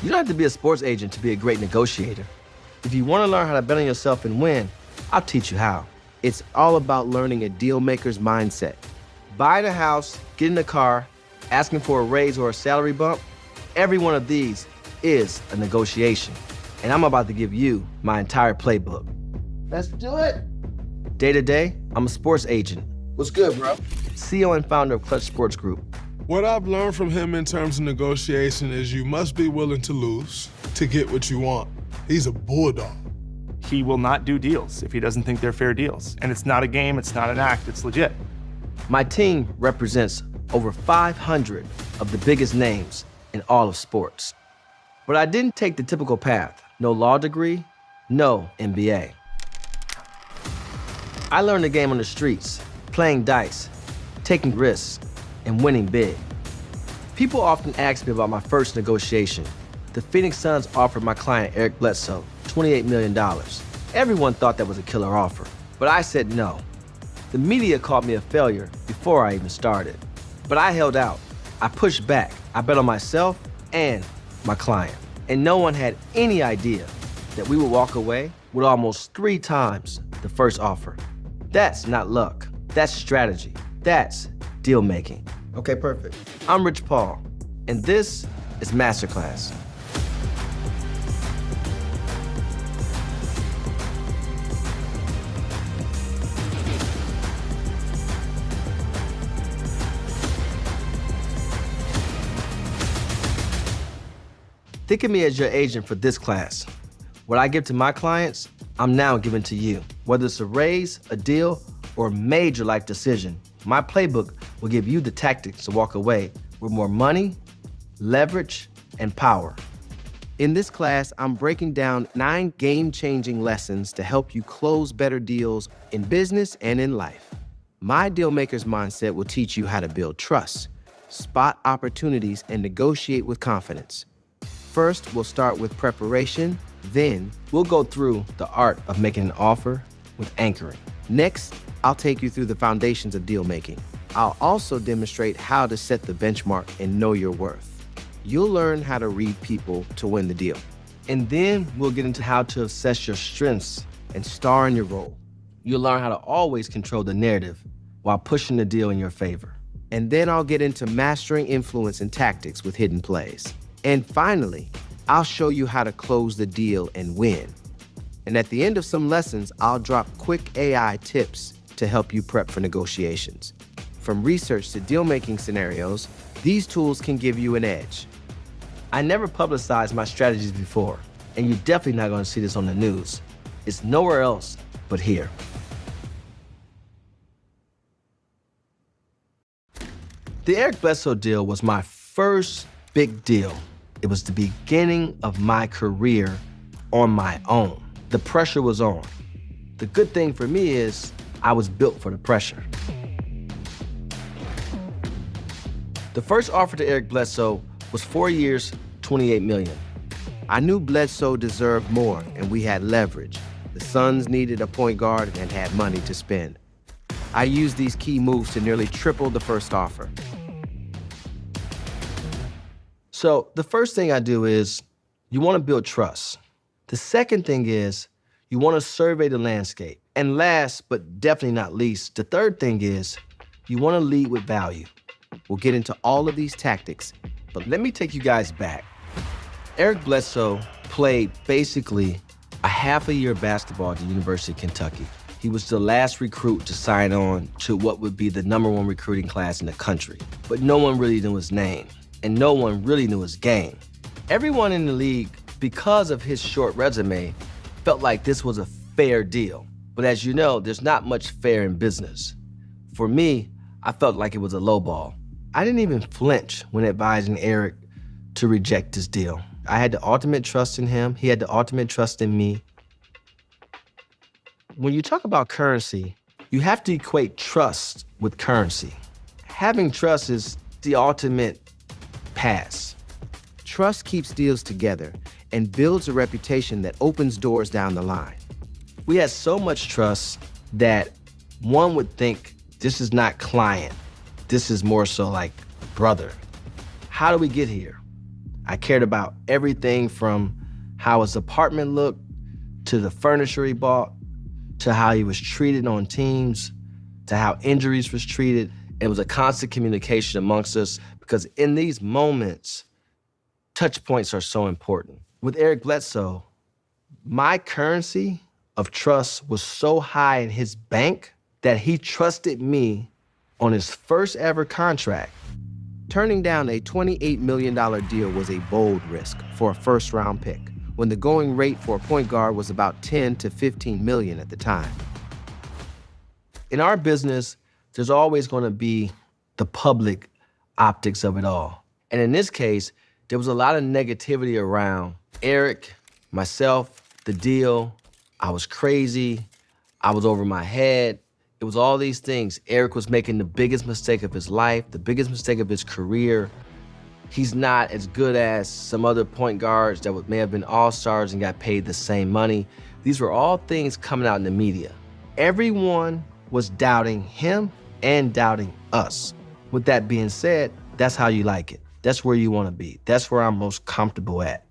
You don't have to be a sports agent to be a great negotiator. If you want to learn how to bet on yourself and win, I'll teach you how. It's all about learning a deal maker's mindset. Buying a house, getting a car, asking for a raise or a salary bump, every one of these is a negotiation. And I'm about to give you my entire playbook. Let's do it. Day to day, I'm a sports agent. What's good, bro? CEO and founder of Clutch Sports Group. What I've learned from him in terms of negotiation is you must be willing to lose to get what you want. He's a bulldog. He will not do deals if he doesn't think they're fair deals. And it's not a game, it's not an act, it's legit. My team represents over 500 of the biggest names in all of sports. But I didn't take the typical path. No law degree, no MBA. I learned the game on the streets, playing dice, taking risks, and winning big. People often ask me about my first negotiation. The Phoenix Suns offered my client, Eric Bledsoe, $28 million. Everyone thought that was a killer offer, but I said no. The media called me a failure before I even started. But I held out. I pushed back. I bet on myself and my client. And no one had any idea that we would walk away with almost 3 times the first offer. That's not luck. That's strategy. That's deal making. Okay, perfect. I'm Rich Paul, and this is Masterclass. Think of me as your agent for this class. What I give to my clients, I'm now giving to you. Whether it's a raise, a deal, or a major life decision, my playbook will give you the tactics to walk away with more money, leverage, and power. In this class, I'm breaking down 9 game-changing lessons to help you close better deals in business and in life. My Dealmaker's Mindset will teach you how to build trust, spot opportunities, and negotiate with confidence. First, we'll start with preparation. Then, we'll go through the art of making an offer with anchoring. Next, I'll take you through the foundations of deal making. I'll also demonstrate how to set the benchmark and know your worth. You'll learn how to read people to win the deal. And then we'll get into how to assess your strengths and star in your role. You'll learn how to always control the narrative while pushing the deal in your favor. And then I'll get into mastering influence and tactics with hidden plays. And finally, I'll show you how to close the deal and win. And at the end of some lessons, I'll drop quick AI tips to help you prep for negotiations. From research to deal-making scenarios, these tools can give you an edge. I never publicized my strategies before, and you're definitely not going to see this on the news. It's nowhere else but here. The Eric Bledsoe deal was my first big deal. It was the beginning of my career on my own. The pressure was on. The good thing for me is I was built for the pressure. The first offer to Eric Bledsoe was 4 years, $28 million. I knew Bledsoe deserved more, and we had leverage. The Suns needed a point guard and had money to spend. I used these key moves to nearly triple the first offer. So the first thing I do is you want to build trust. The second thing is you want to survey the landscape. And last, but definitely not least, the third thing is you want to lead with value. We'll get into all of these tactics, but let me take you guys back. Eric Bledsoe played basically a half-a-year basketball at the University of Kentucky. He was the last recruit to sign on to what would be the #1 recruiting class in the country, but no one really knew his name, and no one really knew his game. Everyone in the league, because of his short resume, felt like this was a fair deal. But as you know, there's not much fair in business. For me, I felt like it was a lowball. I didn't even flinch when advising Eric to reject this deal. I had the ultimate trust in him. He had the ultimate trust in me. When you talk about currency, you have to equate trust with currency. Having trust is the ultimate pass. Trust keeps deals together and builds a reputation that opens doors down the line. We had so much trust that one would think this is not client. This is more so like brother. How do we get here? I cared about everything from how his apartment looked, to the furniture he bought, to how he was treated on teams, to how injuries was treated. It was a constant communication amongst us because in these moments, touch points are so important. With Eric Bledsoe, my currency of trust was so high in his bank that he trusted me on his first ever contract. Turning down a $28 million deal was a bold risk for a first-round pick, when the going rate for a point guard was about 10 to 15 million at the time. In our business, there's always going to be the public optics of it all. And in this case, There was a lot of negativity around Eric, myself, the deal. I was crazy. I was over my head. It was all these things. Eric was making the biggest mistake of his life, the biggest mistake of his career. He's not as good as some other point guards that may have been all-stars and got paid the same money. These were all things coming out in the media. Everyone was doubting him and doubting us. With that being said, that's how you like it. That's where you want to be. That's where I'm most comfortable at.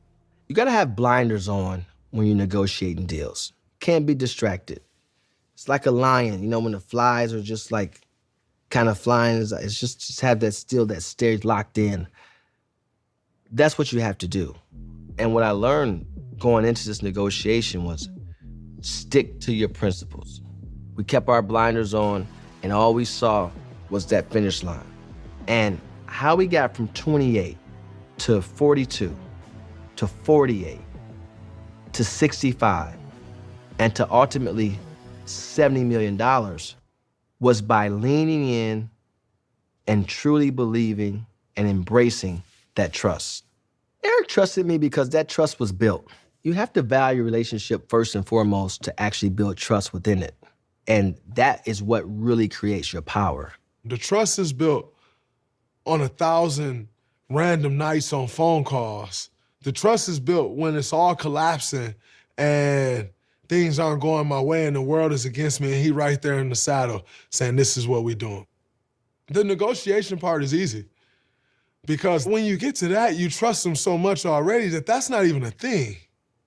You got to have blinders on when you're negotiating deals. Can't be distracted. It's like a lion, you know, when the flies are just like kind of flying, it's just have that still, that stare locked in. That's what you have to do. And what I learned going into this negotiation was stick to your principles. We kept our blinders on and all we saw was that finish line. And how we got from 28 to 42 to 48 to 65 and to ultimately $70 million was by leaning in and truly believing and embracing that trust. Eric trusted me because that trust was built. You have to value a relationship first and foremost to actually build trust within it. And that is what really creates your power. The trust is built on 1,000 random nights on phone calls. The trust is built when it's all collapsing and things aren't going my way and the world is against me and he right there in the saddle saying, this is what we're doing. The negotiation part is easy because when you get to that, you trust him so much already that that's not even a thing.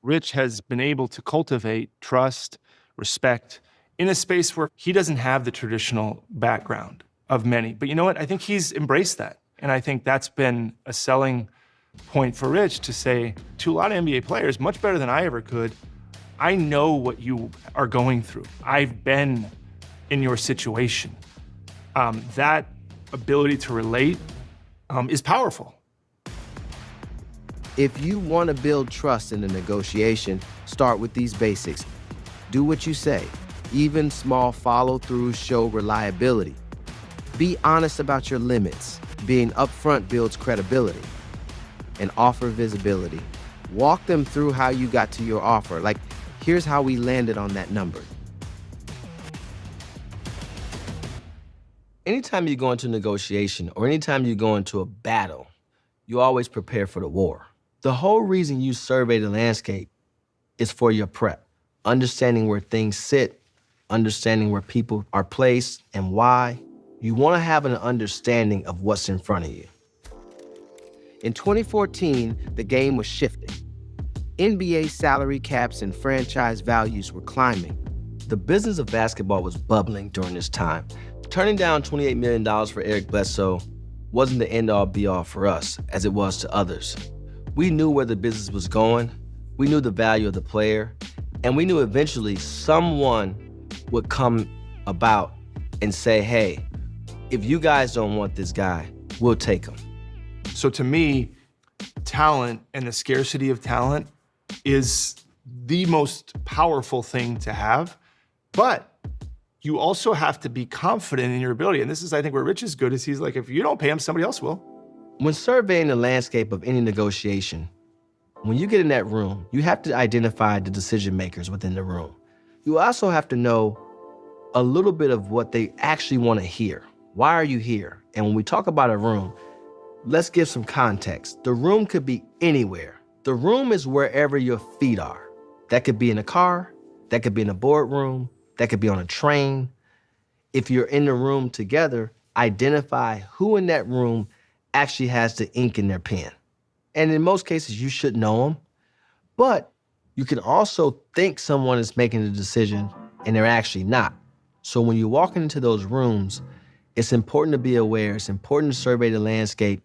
Rich has been able to cultivate trust, respect, in a space where he doesn't have the traditional background of many. But you know what? I think he's embraced that. And I think that's been a selling point for Rich to say to a lot of NBA players, much better than I ever could, I know what you are going through. I've been in your situation. That ability to relate is powerful. If you want to build trust in a negotiation, start with these basics. Do what you say. Even small follow-throughs show reliability. Be honest about your limits. Being upfront builds credibility. And offer visibility. Walk them through how you got to your offer. Like, here's how we landed on that number. Anytime you go into a negotiation or anytime you go into a battle, you always prepare for the war. The whole reason you survey the landscape is for your prep. Understanding where things sit, understanding where people are placed and why. You want to have an understanding of what's in front of you. In 2014, the game was shifting. NBA salary caps and franchise values were climbing. The business of basketball was bubbling during this time. Turning down $28 million for Eric Bledsoe wasn't the end-all be-all for us, as it was to others. We knew where the business was going, we knew the value of the player, and we knew eventually someone would come about and say, hey, if you guys don't want this guy, we'll take him. So to me, talent and the scarcity of talent is the most powerful thing to have, but you also have to be confident in your ability. And this is, I think, where Rich is good, is he's like, if you don't pay him, somebody else will. When surveying the landscape of any negotiation, when you get in that room, you have to identify the decision makers within the room. You also have to know a little bit of what they actually want to hear. Why are you here? And when we talk about a room, let's give some context. The room could be anywhere. The room is wherever your feet are. That could be in a car, that could be in a boardroom, that could be on a train. If you're in the room together, identify who in that room actually has the ink in their pen. And in most cases, you should know them, but you can also think someone is making the decision and they're actually not. So when you're walking into those rooms, it's important to be aware. It's important to survey the landscape.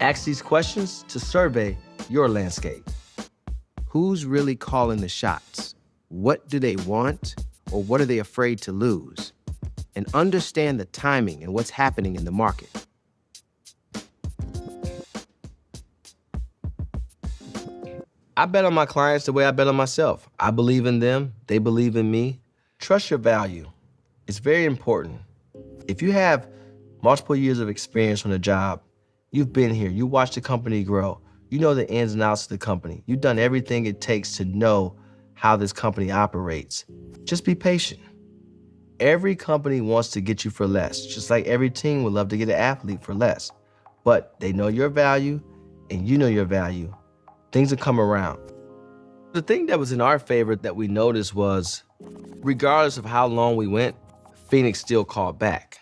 Ask these questions to survey your landscape. Who's really calling the shots? What do they want, or what are they afraid to lose? And understand the timing and what's happening in the market. I bet on my clients the way I bet on myself. I believe in them, they believe in me. Trust your value. It's very important. If you have multiple years of experience on a job You've been here. You watched the company grow. You know the ins and outs of the company. You've done everything it takes to know how this company operates. Just be patient. Every company wants to get you for less, just like every team would love to get an athlete for less. But they know your value, and you know your value. Things will come around. The thing that was in our favor that we noticed was, regardless of how long we went, Phoenix still called back.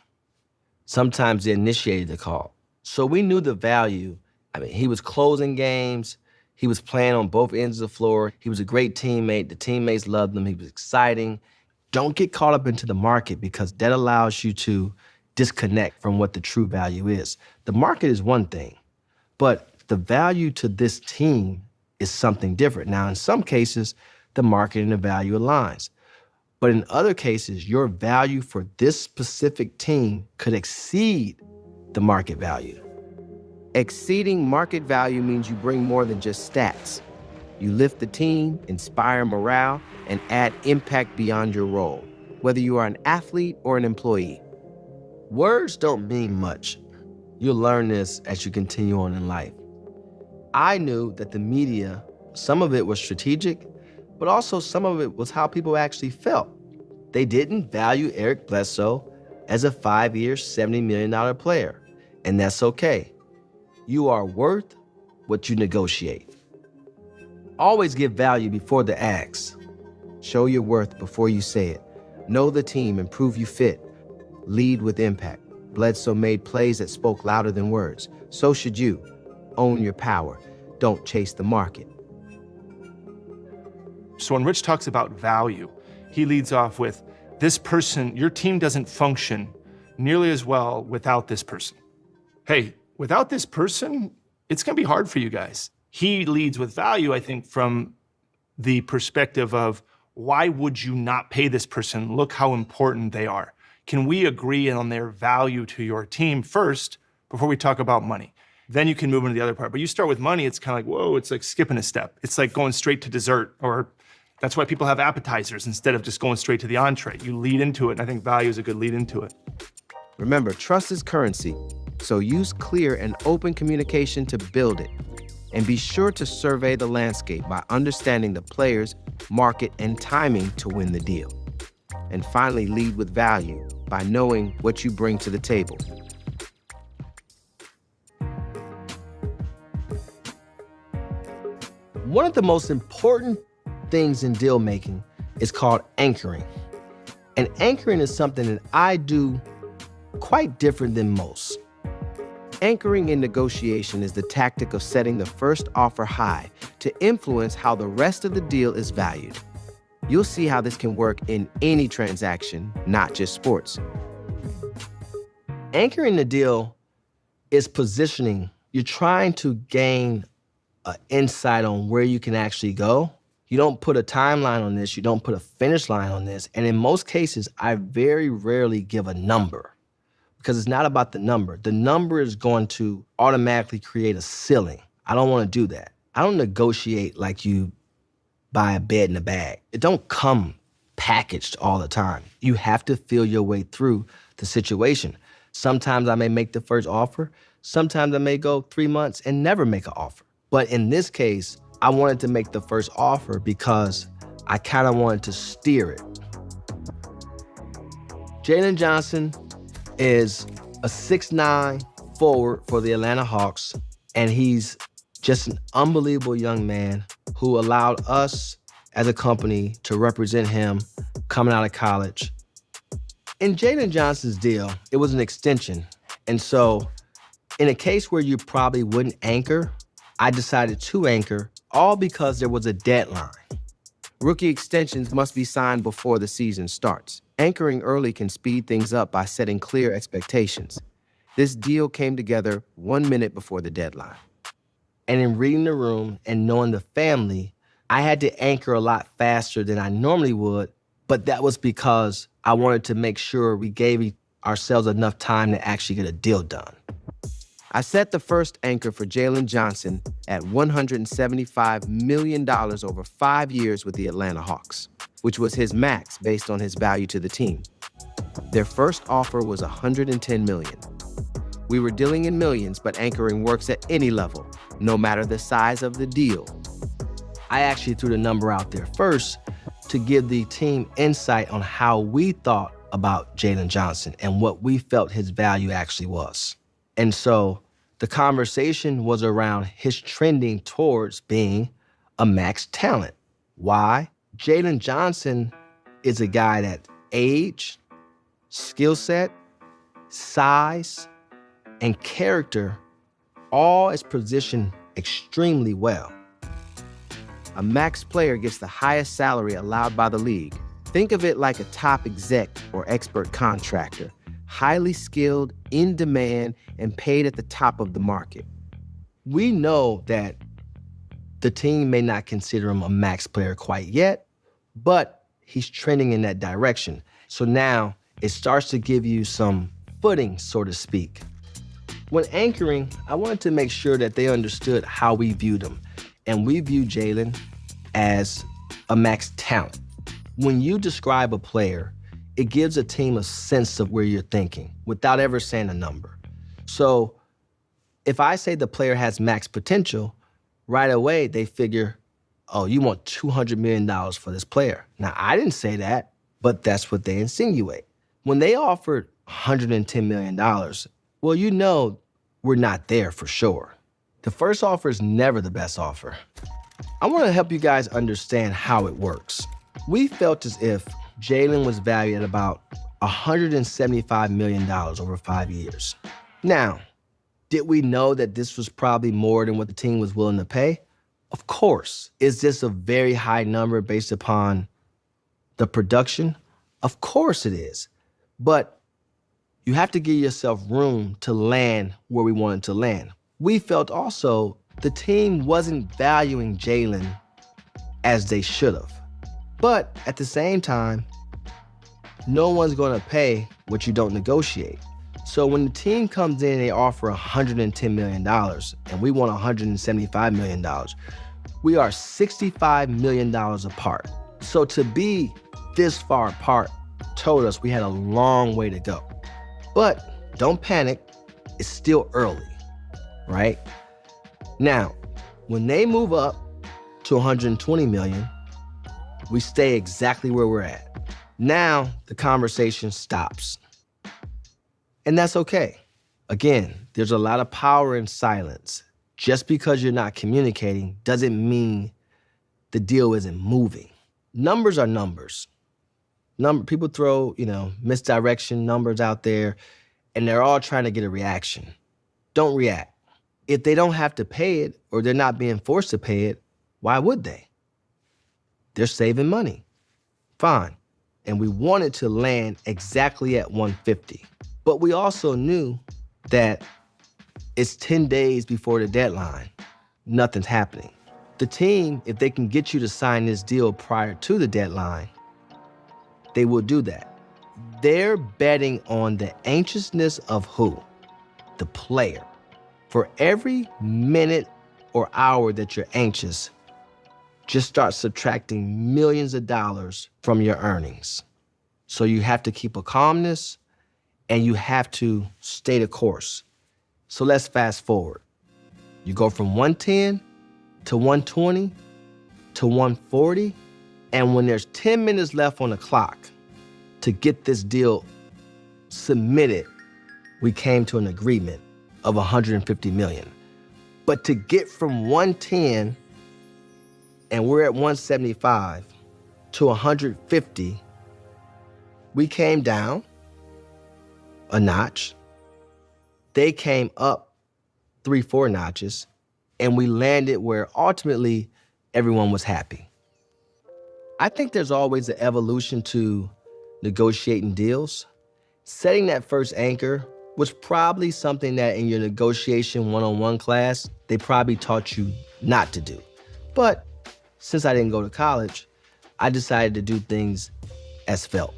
Sometimes they initiated the call. So we knew the value. I mean, he was closing games. He was playing on both ends of the floor. He was a great teammate. The teammates loved him. He was exciting. Don't get caught up into the market because that allows you to disconnect from what the true value is. The market is one thing, but the value to this team is something different. Now, in some cases, the market and the value aligns. But in other cases, your value for this specific team could exceed the market value. Exceeding market value means you bring more than just stats. You lift the team, inspire morale, and add impact beyond your role, whether you are an athlete or an employee. Words don't mean much. You'll learn this as you continue on in life. I knew that the media, some of it was strategic, but also some of it was how people actually felt. They didn't value Eric Bledsoe as a 5-year, $70 million player, and that's okay. You are worth what you negotiate. Always give value before the ask. Show your worth before you say it. Know the team and prove you fit. Lead with impact. Bledsoe made plays that spoke louder than words. So should you. Own your power. Don't chase the market. So when Rich talks about value, he leads off with, this person, your team doesn't function nearly as well without this person. Hey, without this person, it's gonna be hard for you guys. He leads with value, I think, from the perspective of, why would you not pay this person? Look how important they are. Can we agree on their value to your team first before we talk about money? Then you can move into the other part. But you start with money, it's kind of like, whoa, it's like skipping a step. It's like going straight to dessert, or that's why people have appetizers instead of just going straight to the entree. You lead into it, and I think value is a good lead into it. Remember, trust is currency, so use clear and open communication to build it. And be sure to survey the landscape by understanding the players, market, and timing to win the deal. And finally, lead with value by knowing what you bring to the table. One of the most important things in deal making is called anchoring. And anchoring is something that I do quite different than most. Anchoring in negotiation is the tactic of setting the first offer high to influence how the rest of the deal is valued. You'll see how this can work in any transaction, not just sports. Anchoring the deal is positioning. You're trying to gain an insight on where you can actually go. You don't put a timeline on this, you don't put a finish line on this, and in most cases, I very rarely give a number. Because it's not about the number. The number is going to automatically create a ceiling. I don't want to do that. I don't negotiate like you buy a bed in a bag. It don't come packaged all the time. You have to feel your way through the situation. Sometimes I may make the first offer. Sometimes I may go 3 months and never make an offer. But in this case, I wanted to make the first offer because I kind of wanted to steer it. Jalen Johnson is a 6'9" forward for the Atlanta Hawks, and he's just an unbelievable young man who allowed us as a company to represent him coming out of college. In Jalen Johnson's deal, it was an extension. And so in a case where you probably wouldn't anchor, I decided to anchor, all because there was a deadline. Rookie extensions must be signed before the season starts. Anchoring early can speed things up by setting clear expectations. This deal came together 1 minute before the deadline. And in reading the room and knowing the family, I had to anchor a lot faster than I normally would, but that was because I wanted to make sure we gave ourselves enough time to actually get a deal done. I set the first anchor for Jalen Johnson at $175 million over 5 years with the Atlanta Hawks, which was his max based on his value to the team. Their first offer was $110 million. We were dealing in millions, but anchoring works at any level, no matter the size of the deal. I actually threw the number out there first to give the team insight on how we thought about Jalen Johnson and what we felt his value actually was. And so the conversation was around his trending towards being a max talent. Why? Jalen Johnson is a guy that age, skill set, size, and character all is positioned extremely well. A max player gets the highest salary allowed by the league. Think of it like a top exec or expert contractor, highly skilled, in demand, and paid at the top of the market. We know that the team may not consider him a max player quite yet, but he's trending in that direction. So now it starts to give you some footing, so to speak. When anchoring, I wanted to make sure that they understood how we viewed him. And we view Jalen as a max talent. When you describe a player, it gives a team a sense of where you're thinking without ever saying a number. So if I say the player has max potential, right away they figure, oh, you want $200 million for this player. Now, I didn't say that, but that's what they insinuate. When they offered $110 million, well, you know we're not there for sure. The first offer is never the best offer. I want to help you guys understand how it works. We felt as if Jalen was valued at about $175 million over 5 years. Now, did we know that this was probably more than what the team was willing to pay? Of course. Is this a very high number based upon the production? Of course it is. But you have to give yourself room to land where we wanted to land. We felt also the team wasn't valuing Jalen as they should have. But at the same time, no one's going to pay what you don't negotiate. So when the team comes in and they offer $110 million and we want $175 million, we are $65 million apart. So to be this far apart told us we had a long way to go. But don't panic, it's still early, right? Now, when they move up to $120 million, we stay exactly where we're at. Now, the conversation stops. And that's okay. Again, there's a lot of power in silence. Just because you're not communicating doesn't mean the deal isn't moving. Numbers are numbers. People throw, misdirection numbers out there, and they're all trying to get a reaction. Don't react. If they don't have to pay it or they're not being forced to pay it, why would they? They're saving money. Fine. And we wanted to land exactly at 150. But we also knew that it's 10 days before the deadline. Nothing's happening. The team, if they can get you to sign this deal prior to the deadline, they will do that. They're betting on the anxiousness of who? The player. For every minute or hour that you're anxious, just start subtracting millions of dollars from your earnings. So you have to keep a calmness and you have to stay the course. So let's fast forward. You go from 110 to 120 to 140, and when there's 10 minutes left on the clock to get this deal submitted, we came to an agreement of $150 million. But to get from 110, and we're at 175, to 150, we came down a notch. They came up 3-4 notches, and we landed where ultimately everyone was happy. I think there's always an evolution to negotiating deals. Setting that first anchor was probably something that in your negotiation one-on-one class, they probably taught you not to do. But since I didn't go to college, I decided to do things as felt.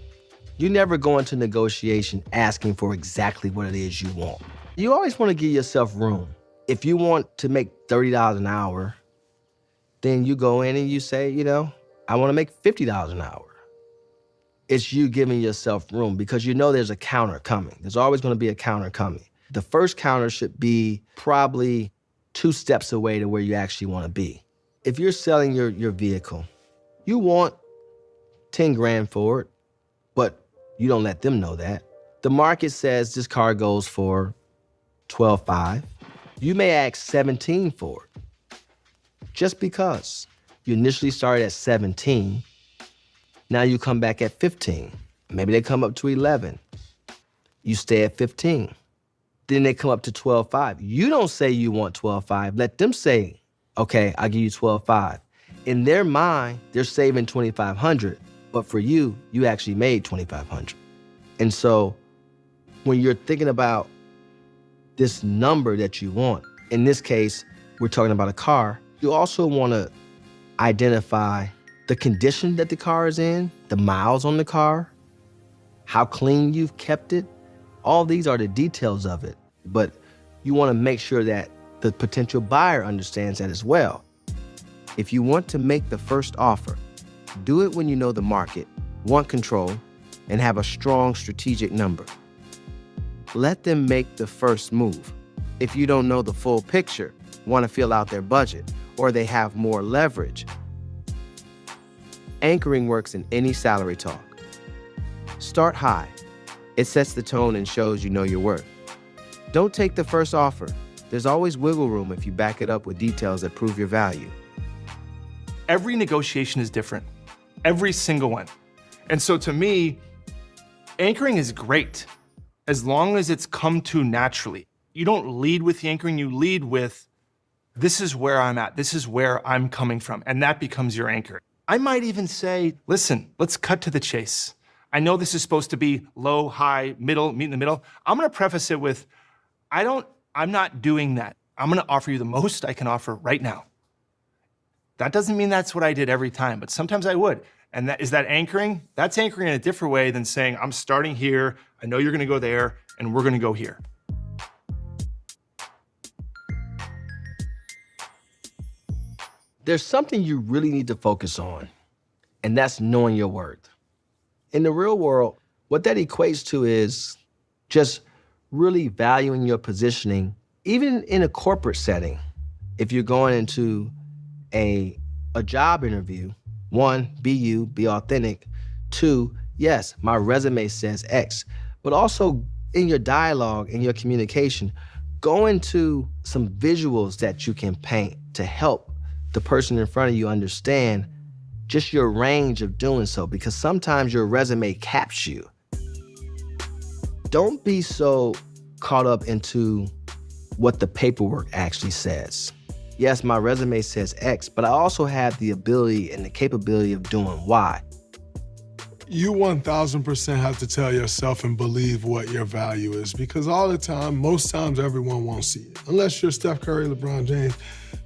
You never go into negotiation asking for exactly what it is you want. You always want to give yourself room. If you want to make $30 an hour, then you go in and you say, I want to make $50 an hour. It's you giving yourself room because you know there's a counter coming. There's always going to be a counter coming. The first counter should be probably 2 steps away to where you actually want to be. If you're selling your vehicle, you want 10 grand for it, but you don't let them know that. The market says this car goes for 12.5. You may ask 17 for it. Just because you initially started at 17, now you come back at 15. Maybe they come up to 11. You stay at 15. Then they come up to 12.5. You don't say you want 12.5. Let them say, okay, I'll give you 12.5. In their mind, they're saving 2,500, but for you, you actually made 2,500. And so when you're thinking about this number that you want, in this case, we're talking about a car, you also want to identify the condition that the car is in, the miles on the car, how clean you've kept it. All these are the details of it, but you want to make sure that the potential buyer understands that as well. If you want to make the first offer, do it when you know the market, want control, and have a strong strategic number. Let them make the first move. If you don't know the full picture, want to fill out their budget, or they have more leverage, anchoring works in any salary talk. Start high. It sets the tone and shows you know your worth. Don't take the first offer. There's always wiggle room if you back it up with details that prove your value. Every negotiation is different, every single one. And so to me, anchoring is great as long as it's come to naturally. You don't lead with the anchoring, you lead with, this is where I'm at, this is where I'm coming from, and that becomes your anchor. I might even say, listen, let's cut to the chase. I know this is supposed to be low, high, middle, meet in the middle. I'm gonna preface it with, I'm not doing that. I'm gonna offer you the most I can offer right now. That doesn't mean that's what I did every time, but sometimes I would. And is that anchoring? That's anchoring in a different way than saying, I'm starting here, I know you're gonna go there, and we're gonna go here. There's something you really need to focus on, and that's knowing your worth. In the real world, what that equates to is just really valuing your positioning, even in a corporate setting. If you're going into a job interview, 1, be you, be authentic. 2, yes, my resume says X, but also in your dialogue, in your communication, go into some visuals that you can paint to help the person in front of you understand just your range of doing so, because sometimes your resume caps you. Don't be so caught up into what the paperwork actually says. Yes, my resume says X, but I also have the ability and the capability of doing Y. You 1,000% have to tell yourself and believe what your value is, because all the time, most times everyone won't see it. Unless you're Steph Curry, LeBron James,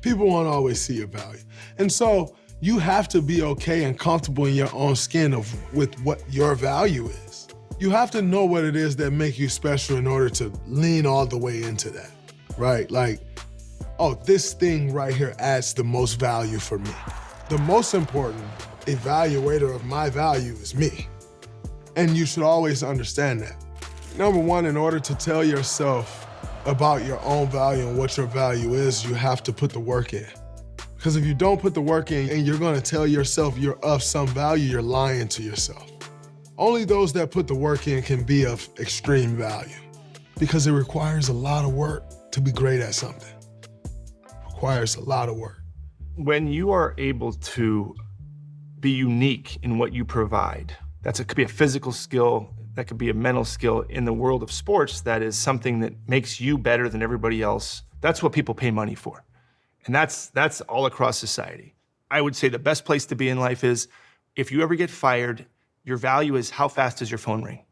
people won't always see your value. And so you have to be okay and comfortable in your own skin with what your value is. You have to know what it is that makes you special in order to lean all the way into that, right? Like, oh, this thing right here adds the most value for me. The most important evaluator of my value is me. And you should always understand that. Number one, in order to tell yourself about your own value and what your value is, you have to put the work in. Because if you don't put the work in and you're gonna tell yourself you're of some value, you're lying to yourself. Only those that put the work in can be of extreme value, because it requires a lot of work to be great at something. It requires a lot of work. When you are able to be unique in what you provide, it could be a physical skill, that could be a mental skill in the world of sports, that is something that makes you better than everybody else. That's what people pay money for. And that's all across society. I would say the best place to be in life is, if you ever get fired, your value is how fast does your phone ring?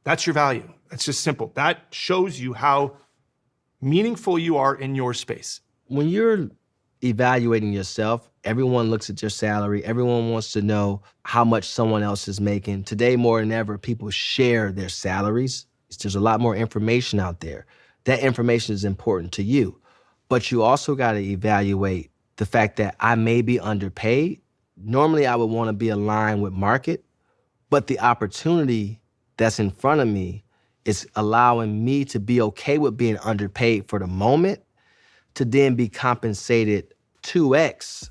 That's your value. That's just simple. That shows you how meaningful you are in your space. When you're evaluating yourself, everyone looks at your salary. Everyone wants to know how much someone else is making. Today, more than ever, people share their salaries. There's a lot more information out there. That information is important to you. But you also got to evaluate the fact that I may be underpaid. Normally, I would want to be aligned with market, but the opportunity that's in front of me It's allowing me to be okay with being underpaid for the moment to then be compensated 2x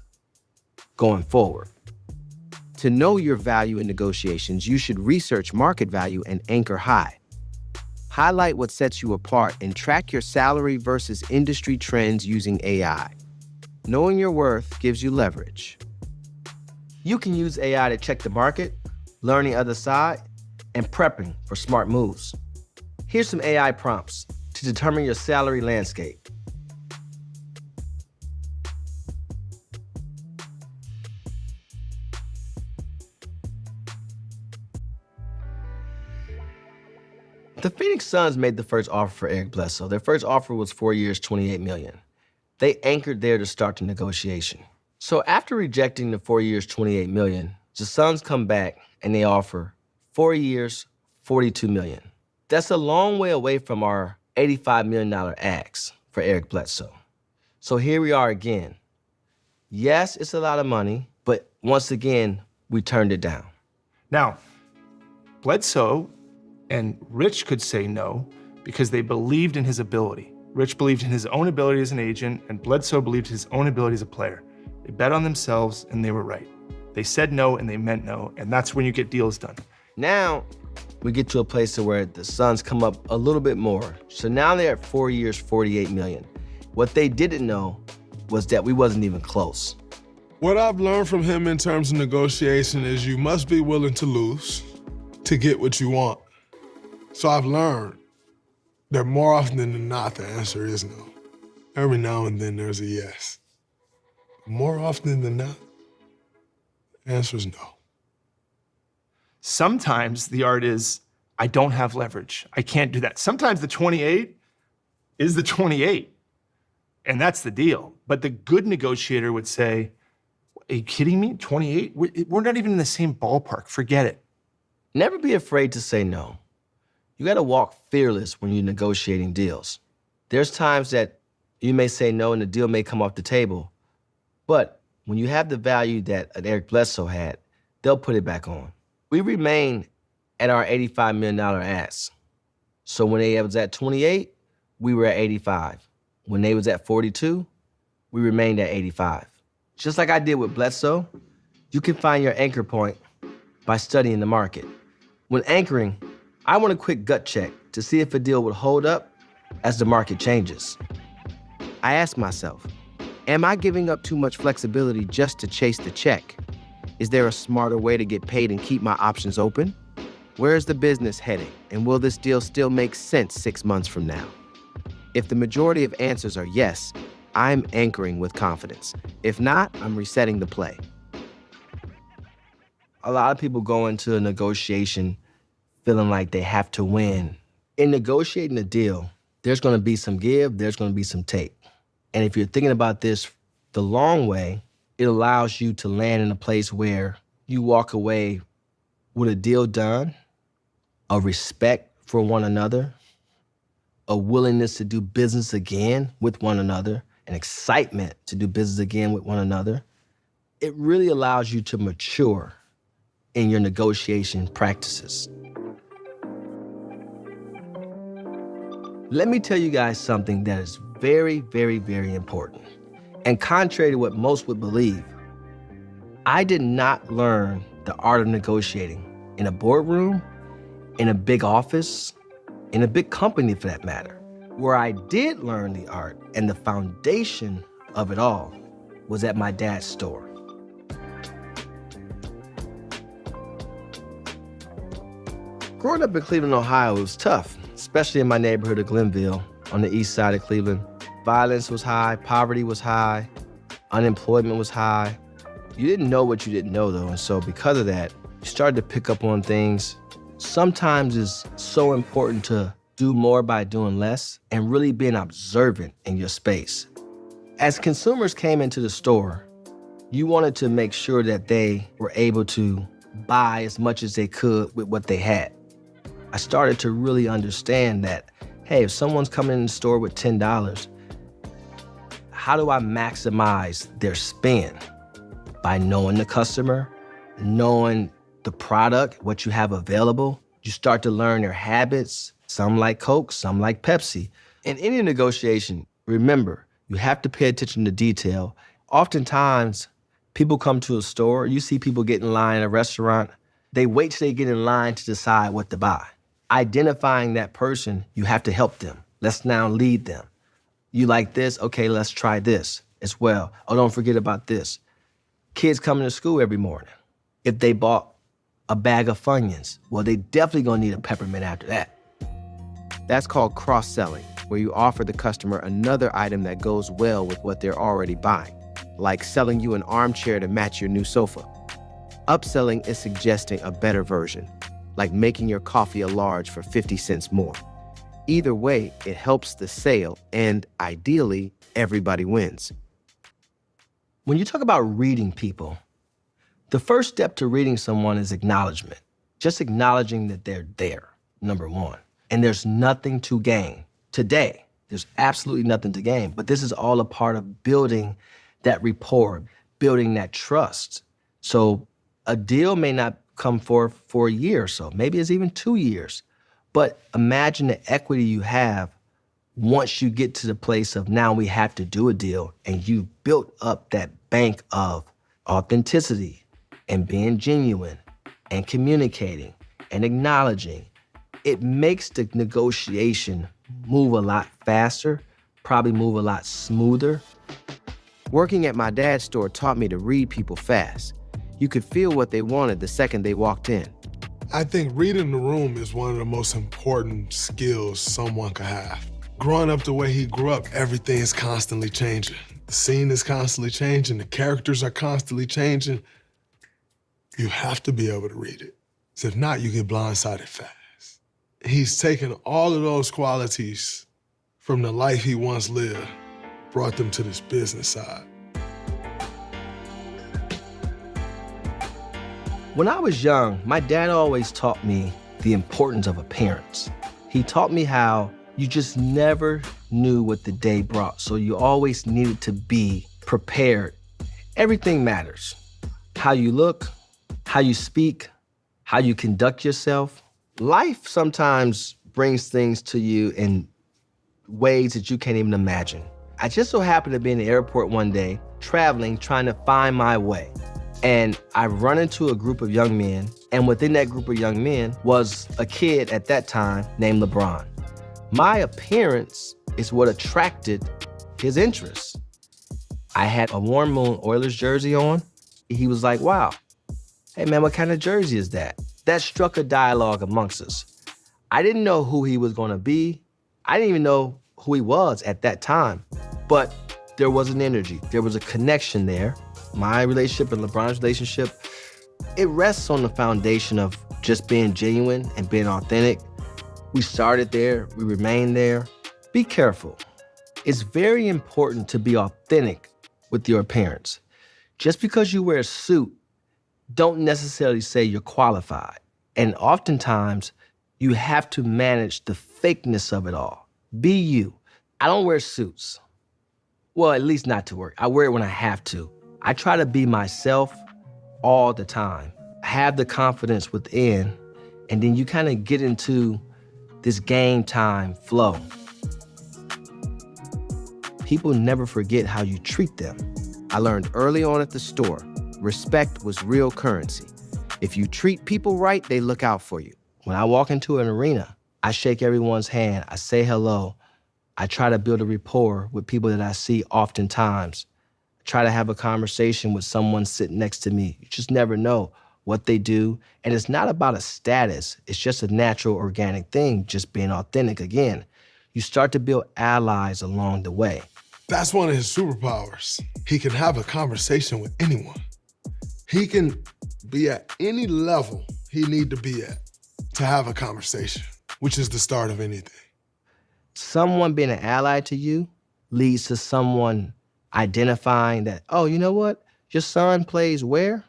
going forward. To know your value in negotiations, you should research market value and anchor high. Highlight what sets you apart and track your salary versus industry trends using AI. Knowing your worth gives you leverage. You can use AI to check the market, learn the other side, and prepping for smart moves. Here's some AI prompts to determine your salary landscape. The Phoenix Suns made the first offer for Eric Bledsoe. Their first offer was 4 years, $28 million. They anchored there to start the negotiation. So after rejecting the 4 years, $28 million, the Suns come back and they offer 4 years, $42 million. That's a long way away from our $85 million ask for Eric Bledsoe. So here we are again. Yes, it's a lot of money, but once again, we turned it down. Now, Bledsoe and Rich could say no because they believed in his ability. Rich believed in his own ability as an agent, and Bledsoe believed in his own ability as a player. They bet on themselves, and they were right. They said no, and they meant no, and that's when you get deals done. Now, we get to a place where the Suns come up a little bit more. So now they're at 4 years, $48 million. What they didn't know was that we wasn't even close. What I've learned from him in terms of negotiation is you must be willing to lose to get what you want. So I've learned that more often than not, the answer is no. Every now and then there's a yes. More often than not, the answer is no. Sometimes the art is, I don't have leverage. I can't do that. Sometimes the 28 is the 28, and that's the deal. But the good negotiator would say, are you kidding me? 28? We're not even in the same ballpark. Forget it. Never be afraid to say no. You gotta walk fearless when you're negotiating deals. There's times that you may say no and the deal may come off the table, but when you have the value that an Eric Bledsoe had, they'll put it back on. We remain at our $85 million ask. So when they was at 28, we were at 85. When they was at 42, we remained at 85. Just like I did with Bledsoe, you can find your anchor point by studying the market. When anchoring, I want a quick gut check to see if a deal would hold up as the market changes. I ask myself, am I giving up too much flexibility just to chase the check? Is there a smarter way to get paid and keep my options open? Where is the business heading, and will this deal still make sense 6 months from now? If the majority of answers are yes, I'm anchoring with confidence. If not, I'm resetting the play. A lot of people go into a negotiation feeling like they have to win. In negotiating a deal, there's gonna be some give, there's gonna be some take. And if you're thinking about this the long way, it allows you to land in a place where you walk away with a deal done, a respect for one another, a willingness to do business again with one another, an excitement to do business again with one another. It really allows you to mature in your negotiation practices. Let me tell you guys something that is very, very, very important. And contrary to what most would believe, I did not learn the art of negotiating in a boardroom, in a big office, in a big company for that matter. Where I did learn the art and the foundation of it all was at my dad's store. Growing up in Cleveland, Ohio, it was tough, especially in my neighborhood of Glenville on the east side of Cleveland. Violence was high, poverty was high, unemployment was high. You didn't know what you didn't know, though, and so because of that, you started to pick up on things. Sometimes it's so important to do more by doing less and really being observant in your space. As consumers came into the store, you wanted to make sure that they were able to buy as much as they could with what they had. I started to really understand that, hey, if someone's coming in the store with $10, how do I maximize their spend? By knowing the customer, knowing the product, what you have available. You start to learn their habits, Some like Coke, some like Pepsi. In any negotiation, remember, you have to pay attention to detail. Oftentimes, people come to a store, you see people get in line at a restaurant, they wait till they get in line to decide what to buy. Identifying that person, you have to help them. Let's now lead them. You like this? Okay, let's try this as well. Oh, don't forget about this. Kids coming to school every morning. If they bought a bag of Funyuns, well, they definitely gonna need a peppermint after that. That's called cross-selling, where you offer the customer another item that goes well with what they're already buying, like selling you an armchair to match your new sofa. Upselling is suggesting a better version, like making your coffee a large for 50 cents more. Either way, it helps the sale, and ideally, everybody wins. When you talk about reading people, the first step to reading someone is acknowledgement. Just acknowledging that they're there, number one. And there's nothing to gain. Today, there's absolutely nothing to gain, but this is all a part of building that rapport, building that trust. So a deal may not come for a year or so, maybe it's even 2 years. But imagine the equity you have once you get to the place of now we have to do a deal, and you've built up that bank of authenticity and being genuine and communicating and acknowledging. It makes the negotiation move a lot faster, probably move a lot smoother. Working at my dad's store taught me to read people fast. You could feel what they wanted the second they walked in. I think reading the room is one of the most important skills someone could have. Growing up the way he grew up, everything is constantly changing. The scene is constantly changing, the characters are constantly changing. You have to be able to read it. 'Cause if not, you get blindsided fast. He's taken all of those qualities from the life he once lived, brought them to this business side. When I was young, my dad always taught me the importance of appearance. He taught me how you just never knew what the day brought, so you always needed to be prepared. Everything matters. How you look, how you speak, how you conduct yourself. Life sometimes brings things to you in ways that you can't even imagine. I just so happened to be in the airport one day, traveling, trying to find my way. And I run into a group of young men, and within that group of young men was a kid at that time named LeBron. My appearance is what attracted his interest. I had a Warren Moon Oilers jersey on. He was like, wow, hey man, what kind of jersey is that? That struck a dialogue amongst us. I didn't know who he was gonna be. I didn't even know who he was at that time, but there was an energy, there was a connection there. My relationship and LeBron's relationship, it rests on the foundation of just being genuine and being authentic. We started there, we remain there. Be careful. It's very important to be authentic with your appearance. Just because you wear a suit, don't necessarily say you're qualified. And oftentimes, you have to manage the fakeness of it all. Be you. I don't wear suits. Well, at least not to work. I wear it when I have to. I try to be myself all the time. Have the confidence within, and then you kind of get into this game time flow. People never forget how you treat them. I learned early on at the store, respect was real currency. If you treat people right, they look out for you. When I walk into an arena, I shake everyone's hand, I say hello. I try to build a rapport with people that I see oftentimes. I try to have a conversation with someone sitting next to me. You just never know what they do. And it's not about a status. It's just a natural, organic thing, just being authentic again. You start to build allies along the way. That's one of his superpowers. He can have a conversation with anyone. He can be at any level he need to be at to have a conversation, which is the start of anything. Someone being an ally to you leads to someone identifying that, oh, you know what? Your son plays where?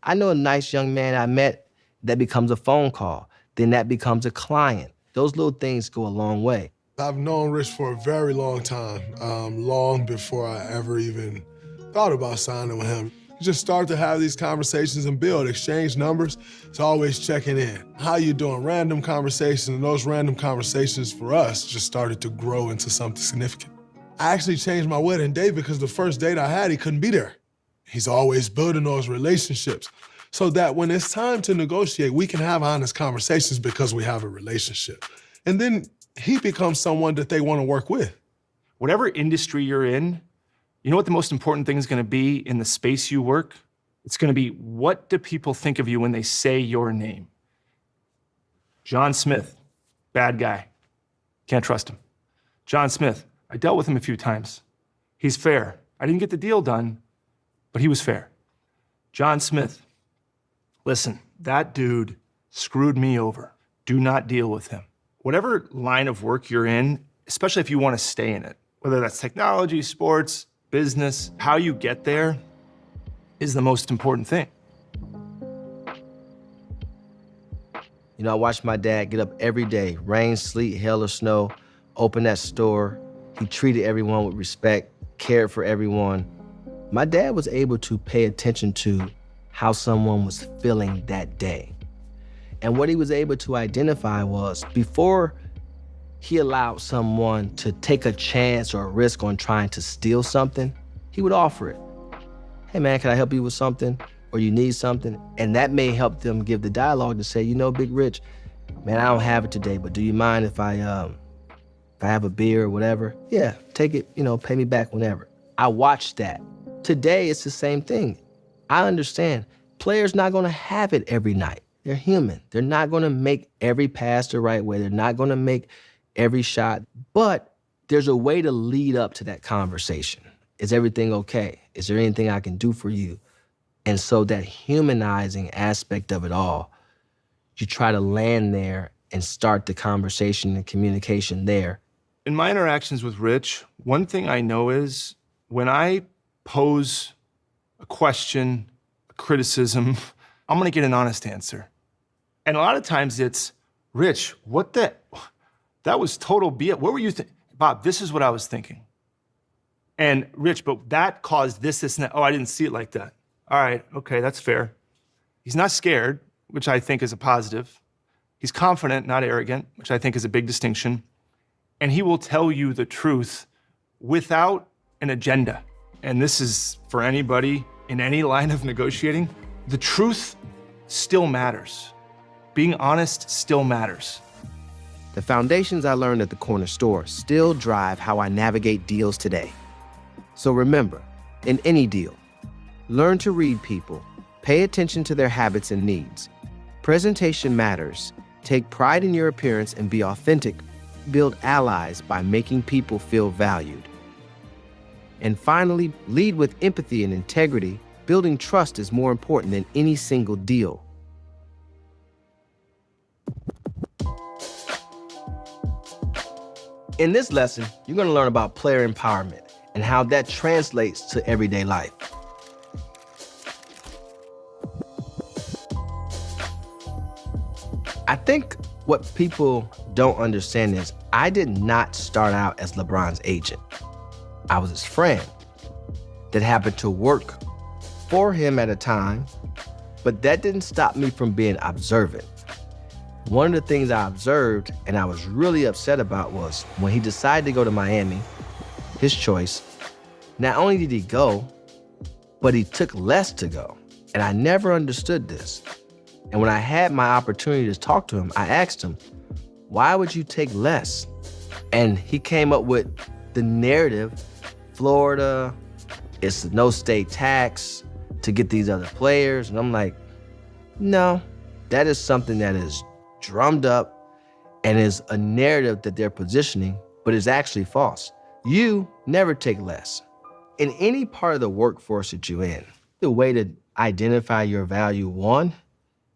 I know a nice young man I met that becomes a phone call. Then that becomes a client. Those little things go a long way. I've known Rich for a very long time, long before I ever even thought about signing with him. Just start to have these conversations and build, exchange numbers. It's always checking in. How you doing? Random conversations, and those random conversations for us just started to grow into something significant. I actually changed my wedding date because the first date I had, he couldn't be there. He's always building those relationships so that when it's time to negotiate, we can have honest conversations because we have a relationship. And then he becomes someone that they want to work with. Whatever industry you're in, you know what the most important thing is going to be in the space you work? It's going to be, what do people think of you when they say your name? John Smith, bad guy. Can't trust him. John Smith, I dealt with him a few times. He's fair. I didn't get the deal done, but he was fair. John Smith, listen, that dude screwed me over. Do not deal with him. Whatever line of work you're in, especially if you want to stay in it, whether that's technology, sports, business, how you get there is the most important thing. You know, I watched my dad get up every day, rain, sleet, hail, or snow, open that store. He treated everyone with respect, cared for everyone. My dad was able to pay attention to how someone was feeling that day. And what he was able to identify was, before he allowed someone to take a chance or a risk on trying to steal something, he would offer it. Hey man, can I help you with something? Or you need something? And that may help them give the dialogue to say, you know, Big Rich, man, I don't have it today, but do you mind if I have a beer or whatever? Yeah, take it, you know, pay me back whenever. I watched that. Today, it's the same thing. I understand players not gonna have it every night. They're human. They're not gonna make every pass the right way. They're not gonna make every shot, but there's a way to lead up to that conversation. Is everything okay? Is there anything I can do for you? And so that humanizing aspect of it all, you try to land there and start the conversation and communication there. In my interactions with Rich, one thing I know is when I pose a question, a criticism, I'm gonna get an honest answer. And a lot of times it's, Rich, that was total BS. What were you thinking? Bob, this is what I was thinking. And Rich, but that caused this, and that. Oh, I didn't see it like that. All right, okay, that's fair. He's not scared, which I think is a positive. He's confident, not arrogant, which I think is a big distinction. And he will tell you the truth without an agenda. And this is for anybody in any line of negotiating. The truth still matters. Being honest still matters. The foundations I learned at the corner store still drive how I navigate deals today. So remember, in any deal, learn to read people, pay attention to their habits and needs. Presentation matters. Take pride in your appearance and be authentic. Build allies by making people feel valued. And finally, lead with empathy and integrity. Building trust is more important than any single deal. In this lesson, you're going to learn about player empowerment and how that translates to everyday life. I think what people don't understand is I did not start out as LeBron's agent. I was his friend that happened to work for him at a time, but that didn't stop me from being observant. One of the things I observed and I was really upset about was when he decided to go to Miami, his choice, not only did he go, but he took less to go. And I never understood this. And when I had my opportunity to talk to him, I asked him, why would you take less? And he came up with the narrative, Florida, it's no state tax to get these other players. And I'm like, no, that is something that is drummed up and is a narrative that they're positioning, but is actually false. You never take less. In any part of the workforce that you're in, the way to identify your value, one,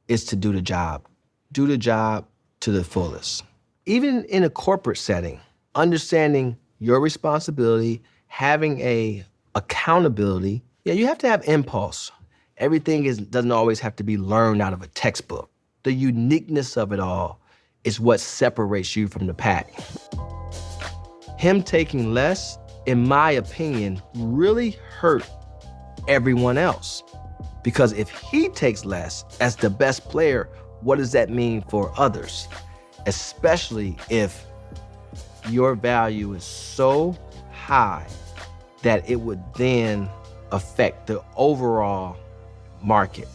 is to do the job. Do the job to the fullest. Even in a corporate setting, understanding your responsibility, having a accountability, yeah, you have to have impulse. Everything doesn't always have to be learned out of a textbook. The uniqueness of it all is what separates you from the pack. Him taking less, in my opinion, really hurt everyone else. Because if he takes less as the best player, what does that mean for others? Especially if your value is so high that it would then affect the overall market.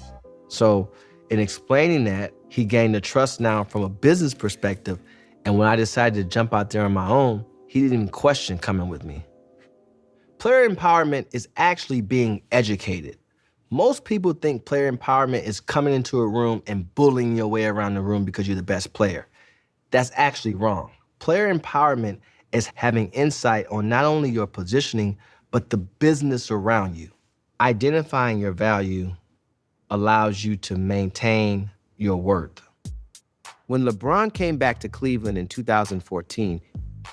So in explaining that, he gained the trust now from a business perspective. And when I decided to jump out there on my own, he didn't even question coming with me. Player empowerment is actually being educated. Most people think player empowerment is coming into a room and bullying your way around the room because you're the best player. That's actually wrong. Player empowerment is having insight on not only your positioning, but the business around you. Identifying your value allows you to maintain your worth. When LeBron came back to Cleveland in 2014,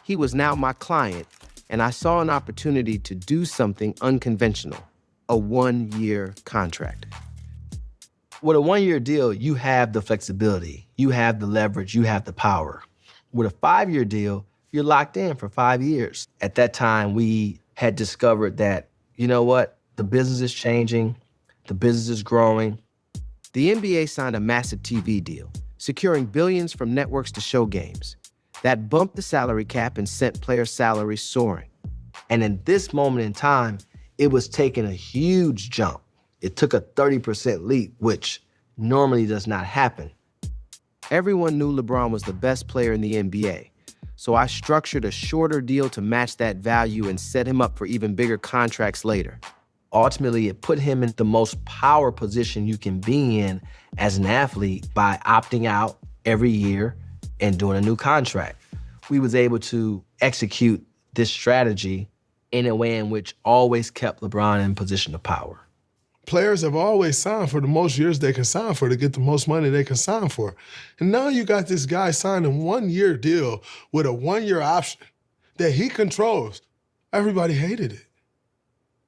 he was now my client, and I saw an opportunity to do something unconventional, a one-year contract. With a one-year deal, you have the flexibility, you have the leverage, you have the power. With a 5-year deal, you're locked in for 5 years. At that time, we had discovered that, you know what? The business is changing, the business is growing. The NBA signed a massive TV deal, securing billions from networks to show games. That bumped the salary cap and sent player salaries soaring. And in this moment in time, it was taking a huge jump. It took a 30% leap, which normally does not happen. Everyone knew LeBron was the best player in the NBA, so I structured a shorter deal to match that value and set him up for even bigger contracts later. Ultimately, it put him in the most power position you can be in as an athlete by opting out every year and doing a new contract. We was able to execute this strategy in a way in which always kept LeBron in position of power. Players have always signed for the most years they can sign for to get the most money they can sign for. And now you got this guy signing a one-year deal with a one-year option that he controls. Everybody hated it.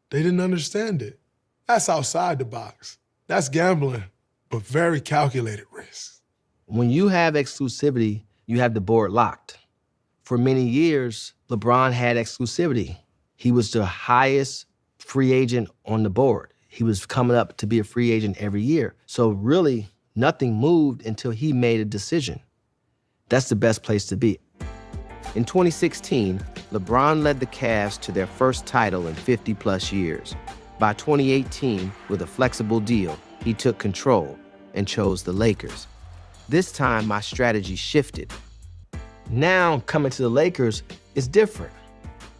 They didn't understand it. That's outside the box. That's gambling, but very calculated risk. When you have exclusivity, you have the board locked. For many years, LeBron had exclusivity. He was the highest free agent on the board. He was coming up to be a free agent every year. So really, nothing moved until he made a decision. That's the best place to be. In 2016, LeBron led the Cavs to their first title in 50-plus years. By 2018, with a flexible deal, he took control and chose the Lakers. This time, my strategy shifted. Now, coming to the Lakers is different.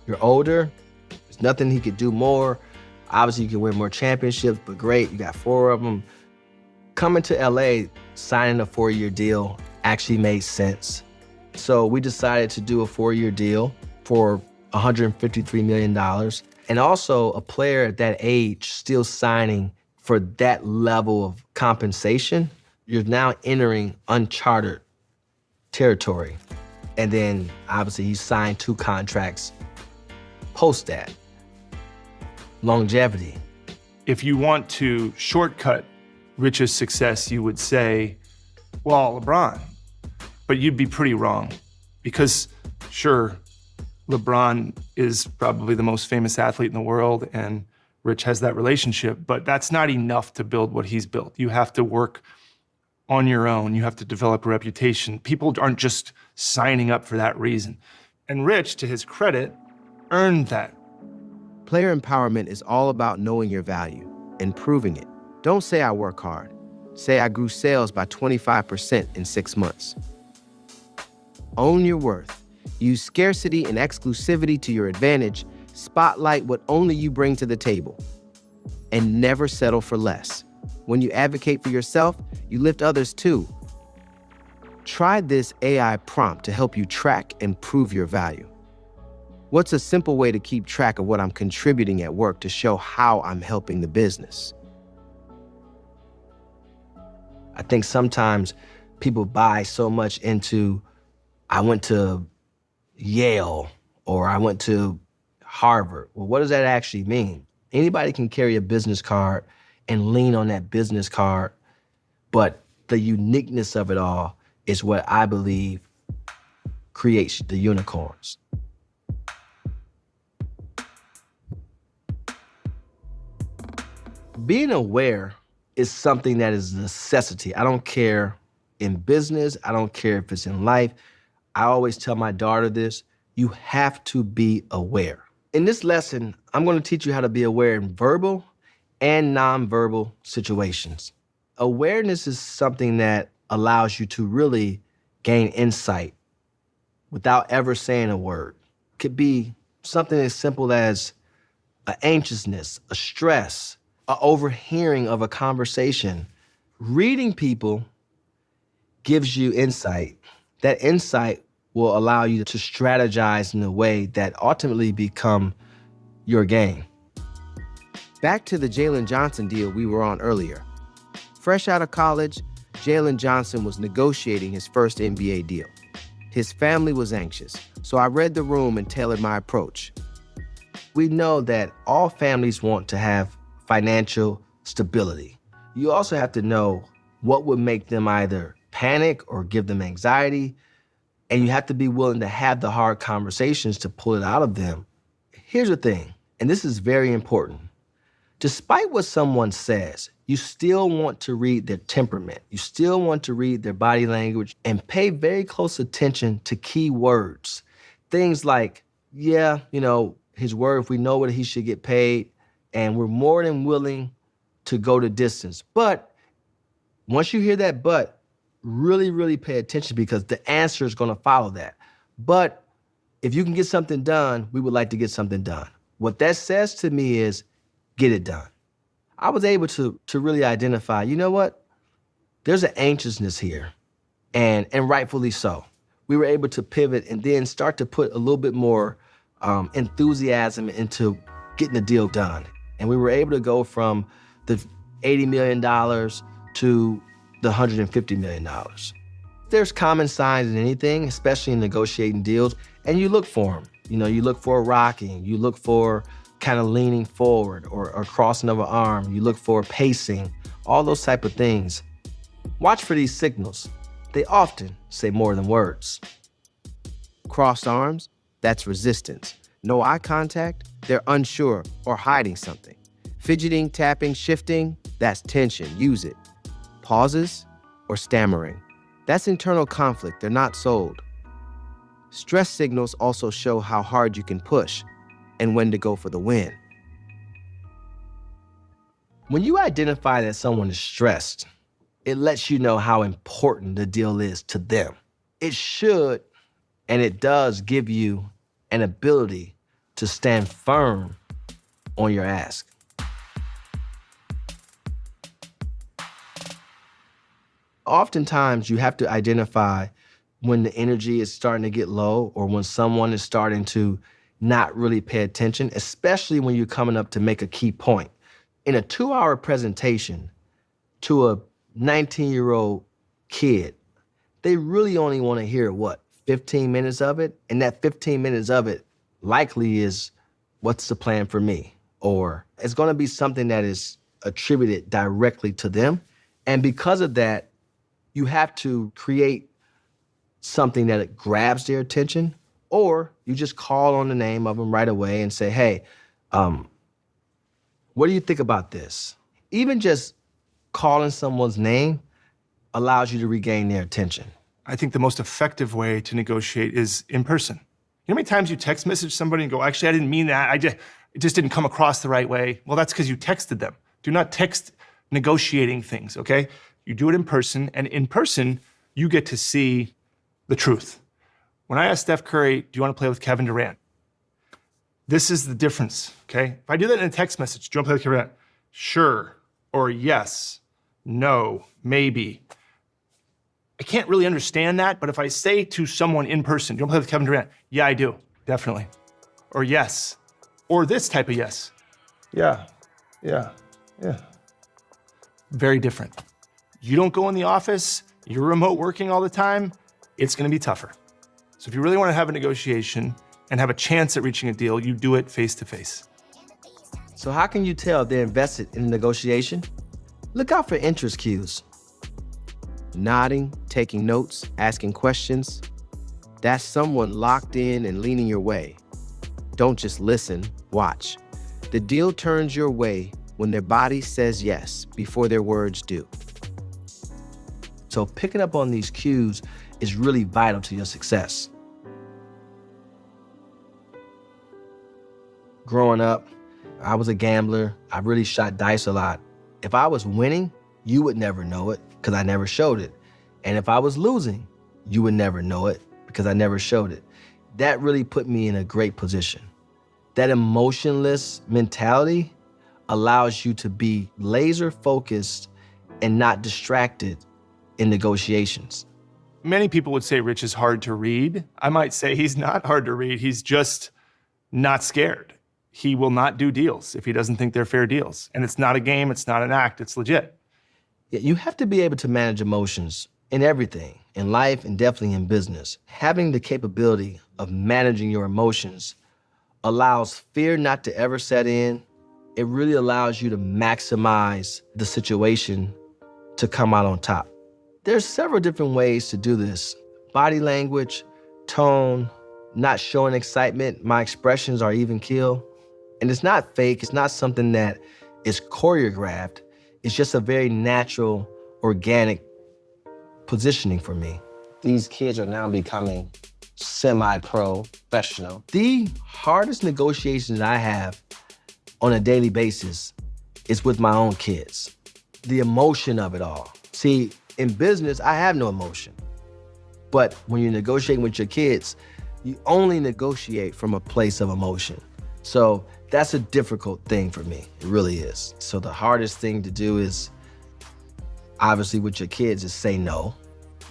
You're older, there's nothing he could do more. Obviously, you can win more championships, but great, you got 4 of them. Coming to LA, signing a 4-year deal actually made sense. So we decided to do a 4-year deal for $153 million. And also a player at that age still signing for that level of compensation, you're now entering uncharted territory. And then obviously he signed 2 contracts post that. Longevity. If you want to shortcut Rich's success, you would say, well, LeBron. But you'd be pretty wrong. Because sure, LeBron is probably the most famous athlete in the world and Rich has that relationship, but that's not enough to build what he's built. You have to work on your own. You have to develop a reputation. People aren't just signing up for that reason. And Rich, to his credit, earned that. Player empowerment is all about knowing your value and proving it. Don't say I work hard. Say I grew sales by 25% in 6 months. Own your worth. Use scarcity and exclusivity to your advantage. Spotlight what only you bring to the table. And never settle for less. When you advocate for yourself, you lift others too. Try this AI prompt to help you track and prove your value. What's a simple way to keep track of what I'm contributing at work to show how I'm helping the business? I think sometimes people buy so much into, I went to Yale or I went to Harvard. Well, what does that actually mean? Anybody can carry a business card and lean on that business card, but the uniqueness of it all is what I believe creates the unicorns. Being aware is something that is a necessity. I don't care in business, I don't care if it's in life. I always tell my daughter this, you have to be aware. In this lesson, I'm going to teach you how to be aware in verbal and nonverbal situations. Awareness is something that allows you to really gain insight without ever saying a word. It could be something as simple as an anxiousness, a stress, an overhearing of a conversation. Reading people gives you insight. That insight will allow you to strategize in a way that ultimately become your game. Back to the Jalen Johnson deal we were on earlier. Fresh out of college, Jalen Johnson was negotiating his first NBA deal. His family was anxious, so I read the room and tailored my approach. We know that all families want to have financial stability. You also have to know what would make them either panic or give them anxiety, and you have to be willing to have the hard conversations to pull it out of them. Here's the thing, and this is very important. Despite what someone says, you still want to read their temperament. You still want to read their body language and pay very close attention to key words. Things like, yeah, his word, if we know what he should get paid, and we're more than willing to go the distance. But once you hear that but, really, really pay attention because the answer is going to follow that. But if you can get something done, we would like to get something done. What that says to me is, get it done. I was able to really identify, you know what? There's an anxiousness here, and rightfully so. We were able to pivot and then start to put a little bit more enthusiasm into getting the deal done. And we were able to go from the $80 million to the $150 million. There's common signs in anything, especially in negotiating deals, and you look for them. You look for a rocking, you look for kind of leaning forward or crossing of an arm, you look for pacing, all those type of things. Watch for these signals. They often say more than words. Crossed arms, that's resistance. No eye contact, they're unsure or hiding something. Fidgeting, tapping, shifting, that's tension, use it. Pauses or stammering, that's internal conflict, they're not sold. Stress signals also show how hard you can push and when to go for the win. When you identify that someone is stressed, it lets you know how important the deal is to them. It should, and it does give you an ability to stand firm on your ask. Oftentimes, you have to identify when the energy is starting to get low or when someone is starting to not really pay attention, especially when you're coming up to make a key point. In a 2-hour presentation to a 19-year-old kid, they really only want to hear, 15 minutes of it? And that 15 minutes of it likely is, what's the plan for me? Or it's going to be something that is attributed directly to them. And because of that, you have to create something that grabs their attention, or you just call on the name of them right away and say, hey, what do you think about this? Even just calling someone's name allows you to regain their attention. I think the most effective way to negotiate is in person. You know how many times you text message somebody and go, actually, I didn't mean that. It just didn't come across the right way. Well, that's because you texted them. Do not text negotiating things, okay? You do it in person, and in person, you get to see the truth. When I asked Steph Curry, do you want to play with Kevin Durant? This is the difference, okay? If I do that in a text message, do you want to play with Kevin Durant? Sure, or yes, no, maybe. I can't really understand that, but if I say to someone in person, do you want to play with Kevin Durant? Yeah, I do, definitely. Or yes, or this type of yes. Yeah. Very different. You don't go in the office, you're remote working all the time, it's gonna be tougher. So if you really wanna have a negotiation and have a chance at reaching a deal, you do it face to face. So how can you tell they're invested in a negotiation? Look out for interest cues. Nodding, taking notes, asking questions. That's someone locked in and leaning your way. Don't just listen, watch. The deal turns your way when their body says yes before their words do. So picking up on these cues is really vital to your success. Growing up, I was a gambler. I really shot dice a lot. If I was winning, you would never know it because I never showed it. And if I was losing, you would never know it because I never showed it. That really put me in a great position. That emotionless mentality allows you to be laser focused and not distracted in negotiations. Many people would say Rich is hard to read. I might say he's not hard to read. He's just not scared. He will not do deals if he doesn't think they're fair deals. And it's not a game, it's not an act, it's legit. Yeah, you have to be able to manage emotions in everything, in life and definitely in business. Having the capability of managing your emotions allows fear not to ever set in. It really allows you to maximize the situation to come out on top. There's several different ways to do this. Body language, tone, not showing excitement, my expressions are even keel. And it's not fake, it's not something that is choreographed. It's just a very natural, organic positioning for me. These kids are now becoming semi-pro, professional. The hardest negotiations I have on a daily basis is with my own kids. The emotion of it all. See, in business, I have no emotion. But when you're negotiating with your kids, you only negotiate from a place of emotion. So that's a difficult thing for me. It really is. So the hardest thing to do is, obviously with your kids, is say no.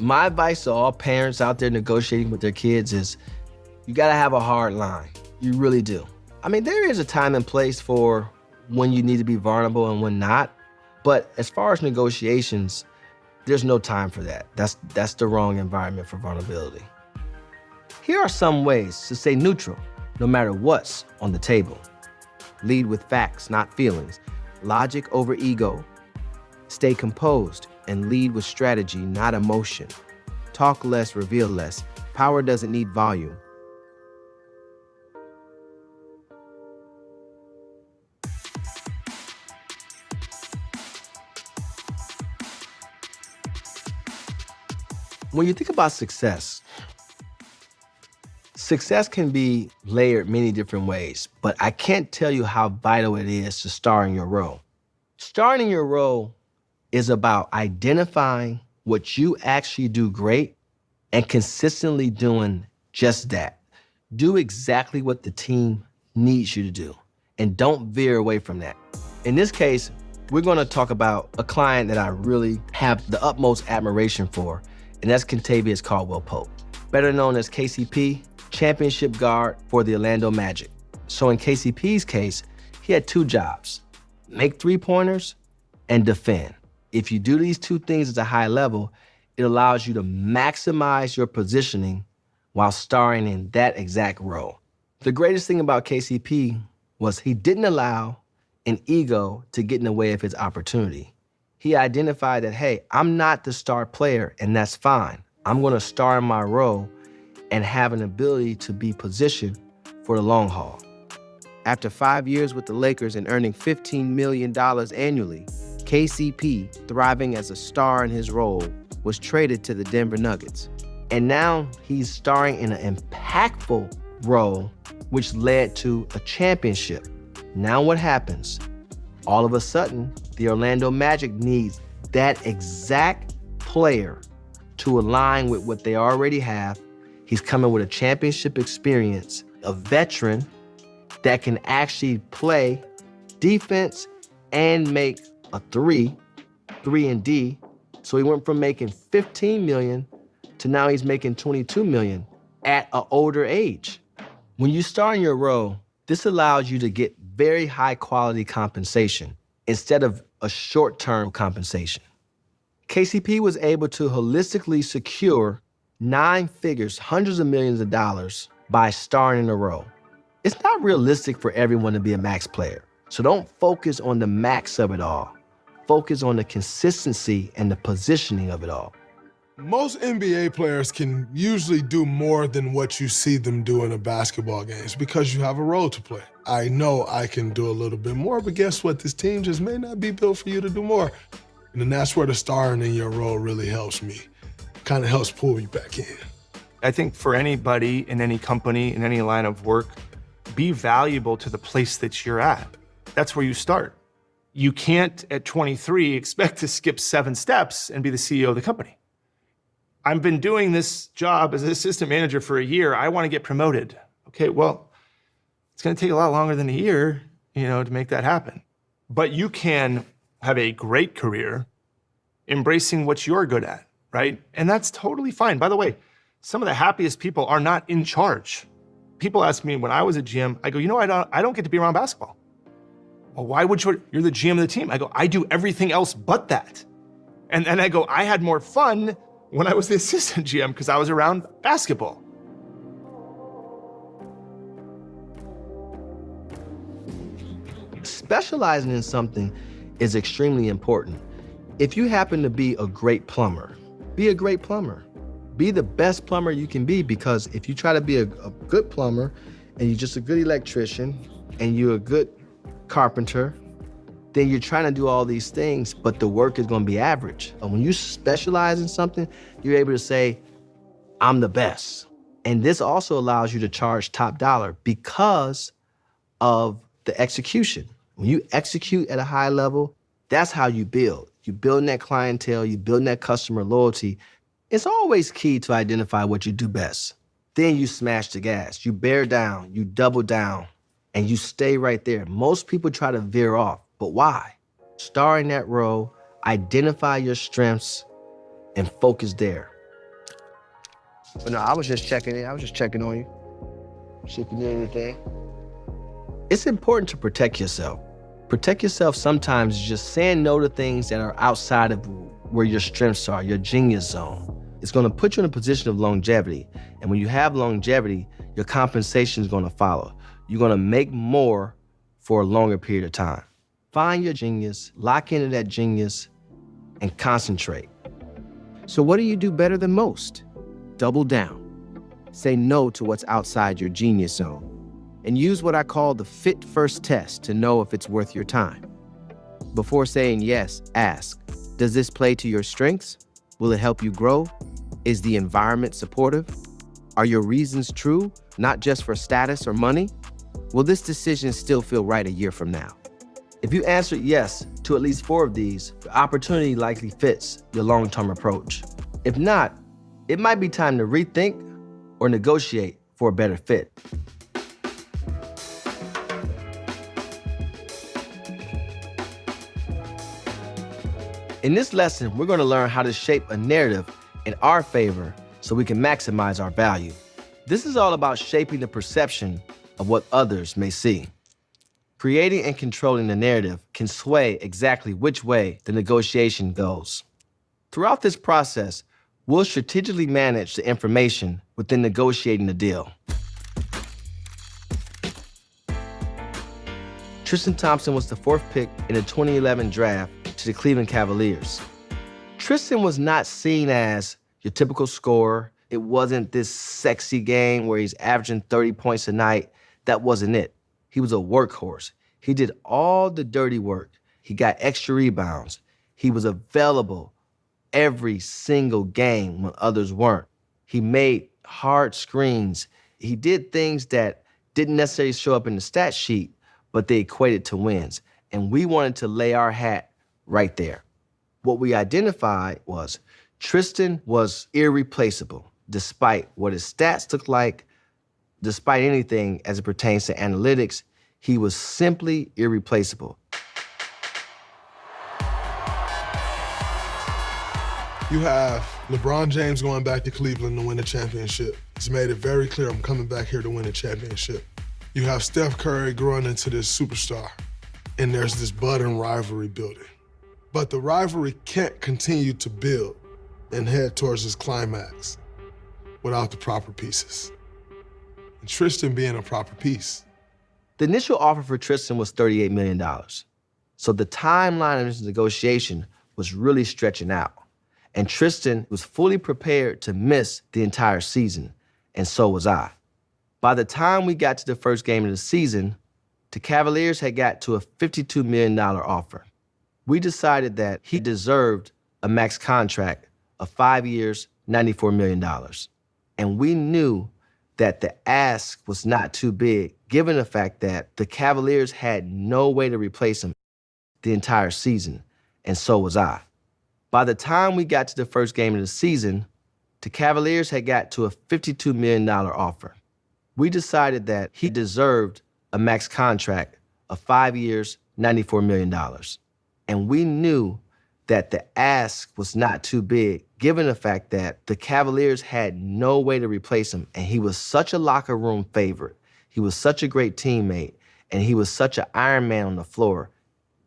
My advice to all parents out there negotiating with their kids is, you gotta have a hard line. You really do. I mean, there is a time and place for when you need to be vulnerable and when not. But as far as negotiations, there's no time for that. That's the wrong environment for vulnerability. Here are some ways to stay neutral, no matter what's on the table. Lead with facts, not feelings. Logic over ego. Stay composed and lead with strategy, not emotion. Talk less, reveal less. Power doesn't need volume. When you think about success, success can be layered many different ways, but I can't tell you how vital it is to star in your role. Starring in your role is about identifying what you actually do great and consistently doing just that. Do exactly what the team needs you to do, and don't veer away from that. In this case, we're gonna talk about a client that I really have the utmost admiration for, and that's Kentavious Caldwell-Pope, better known as KCP, championship guard for the Orlando Magic. So in KCP's case, he had two jobs: make three-pointers and defend. If you do these two things at a high level, it allows you to maximize your positioning while starring in that exact role. The greatest thing about KCP was he didn't allow an ego to get in the way of his opportunity. He identified that, hey, I'm not the star player, and that's fine. I'm gonna star in my role and have an ability to be positioned for the long haul. After 5 years with the Lakers and earning $15 million annually, KCP, thriving as a star in his role, was traded to the Denver Nuggets. And now he's starring in an impactful role, which led to a championship. Now what happens? All of a sudden, the Orlando Magic needs that exact player to align with what they already have. He's coming with a championship experience, a veteran that can actually play defense and make a 3 and D. So he went from making $15 million to now he's making $22 million at an older age. When you start in your role, this allows you to get very high quality compensation instead of a short-term compensation. KCP was able to holistically secure 9 figures, hundreds of millions of dollars by starring in a role. It's not realistic for everyone to be a max player. So don't focus on the max of it all. Focus on the consistency and the positioning of it all. Most NBA players can usually do more than what you see them do in a basketball game. It's because you have a role to play. I know I can do a little bit more, but guess what? This team just may not be built for you to do more. And then that's where the starring in your role really helps me. Kind of helps pull you back in. I think for anybody in any company, in any line of work, be valuable to the place that you're at. That's where you start. You can't, at 23, expect to skip 7 steps and be the CEO of the company. I've been doing this job as an assistant manager for a year. I want to get promoted. Okay, well, it's going to take a lot longer than a year, to make that happen. But you can have a great career embracing what you're good at, right? And that's totally fine. By the way, some of the happiest people are not in charge. People ask me when I was a GM, I go, I don't get to be around basketball. Well, why would you? You're the GM of the team. I go, I do everything else but that. And then I go, I had more fun when I was the assistant GM because I was around basketball. Specializing in something is extremely important. If you happen to be a great plumber, be a great plumber. Be the best plumber you can be, because if you try to be a good plumber and you're just a good electrician and you're a good carpenter, then you're trying to do all these things, but the work is going to be average. And when you specialize in something, you're able to say, I'm the best. And this also allows you to charge top dollar because of the execution. When you execute at a high level, that's how you build. You build that clientele, you build that customer loyalty. It's always key to identify what you do best. Then you smash the gas, you bear down, you double down, and you stay right there. Most people try to veer off, but why? Star in that role, identify your strengths, and focus there. But no, I was just checking in. I was just checking on you. See if you need anything. It's important to protect yourself. Protect yourself sometimes is just saying no to things that are outside of where your strengths are, your genius zone. It's gonna put you in a position of longevity. And when you have longevity, your compensation is gonna follow. You're gonna make more for a longer period of time. Find your genius, lock into that genius, and concentrate. So what do you do better than most? Double down. Say no to what's outside your genius zone. And use what I call the fit first test to know if it's worth your time. Before saying yes, ask, does this play to your strengths? Will it help you grow? Is the environment supportive? Are your reasons true, not just for status or money? Will this decision still feel right a year from now? If you answered yes to at least 4 of these, the opportunity likely fits your long-term approach. If not, it might be time to rethink or negotiate for a better fit. In this lesson, we're going to learn how to shape a narrative in our favor so we can maximize our value. This is all about shaping the perception of what others may see. Creating and controlling the narrative can sway exactly which way the negotiation goes. Throughout this process, we'll strategically manage the information within negotiating the deal. Tristan Thompson was the 4th pick in the 2011 draft to the Cleveland Cavaliers. Tristan was not seen as your typical scorer. It wasn't this sexy game where he's averaging 30 points a night. That wasn't it. He was a workhorse. He did all the dirty work. He got extra rebounds. He was available every single game when others weren't. He made hard screens. He did things that didn't necessarily show up in the stat sheet, but they equated to wins. And we wanted to lay our hat right there. What we identified was Tristan was irreplaceable, despite what his stats looked like, despite anything as it pertains to analytics. He was simply irreplaceable. You have LeBron James going back to Cleveland to win a championship. He's made it very clear, I'm coming back here to win a championship. You have Steph Curry growing into this superstar, and there's this budding rivalry building. But the rivalry can't continue to build and head towards its climax without the proper pieces. And Tristan being a proper piece. The initial offer for Tristan was $38 million. So the timeline of this negotiation was really stretching out. And Tristan was fully prepared to miss the entire season, and so was I. By the time we got to the first game of the season, the Cavaliers had got to a $52 million offer. We decided that he deserved a max contract of 5 years, $94 million. And we knew that the ask was not too big, given the fact that the Cavaliers had no way to replace him the entire season, and so was I. By the time we got to the first game of the season, the Cavaliers had got to a $52 million offer. We decided that he deserved a max contract of 5 years, $94 million. And we knew that the ask was not too big, given the fact that the Cavaliers had no way to replace him, and he was such a locker room favorite. He was such a great teammate, and he was such an Iron Man on the floor.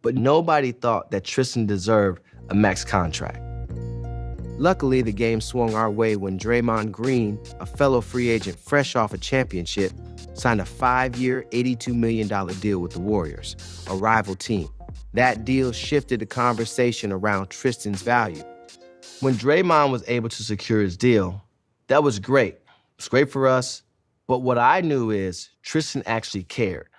But nobody thought that Tristan deserved a max contract. Luckily, the game swung our way when Draymond Green, a fellow free agent fresh off a championship, signed a 5-year, $82 million deal with the Warriors, a rival team. That deal shifted the conversation around Tristan's value. When Draymond was able to secure his deal, that was great. It was great for us. But what I knew is Tristan actually cared.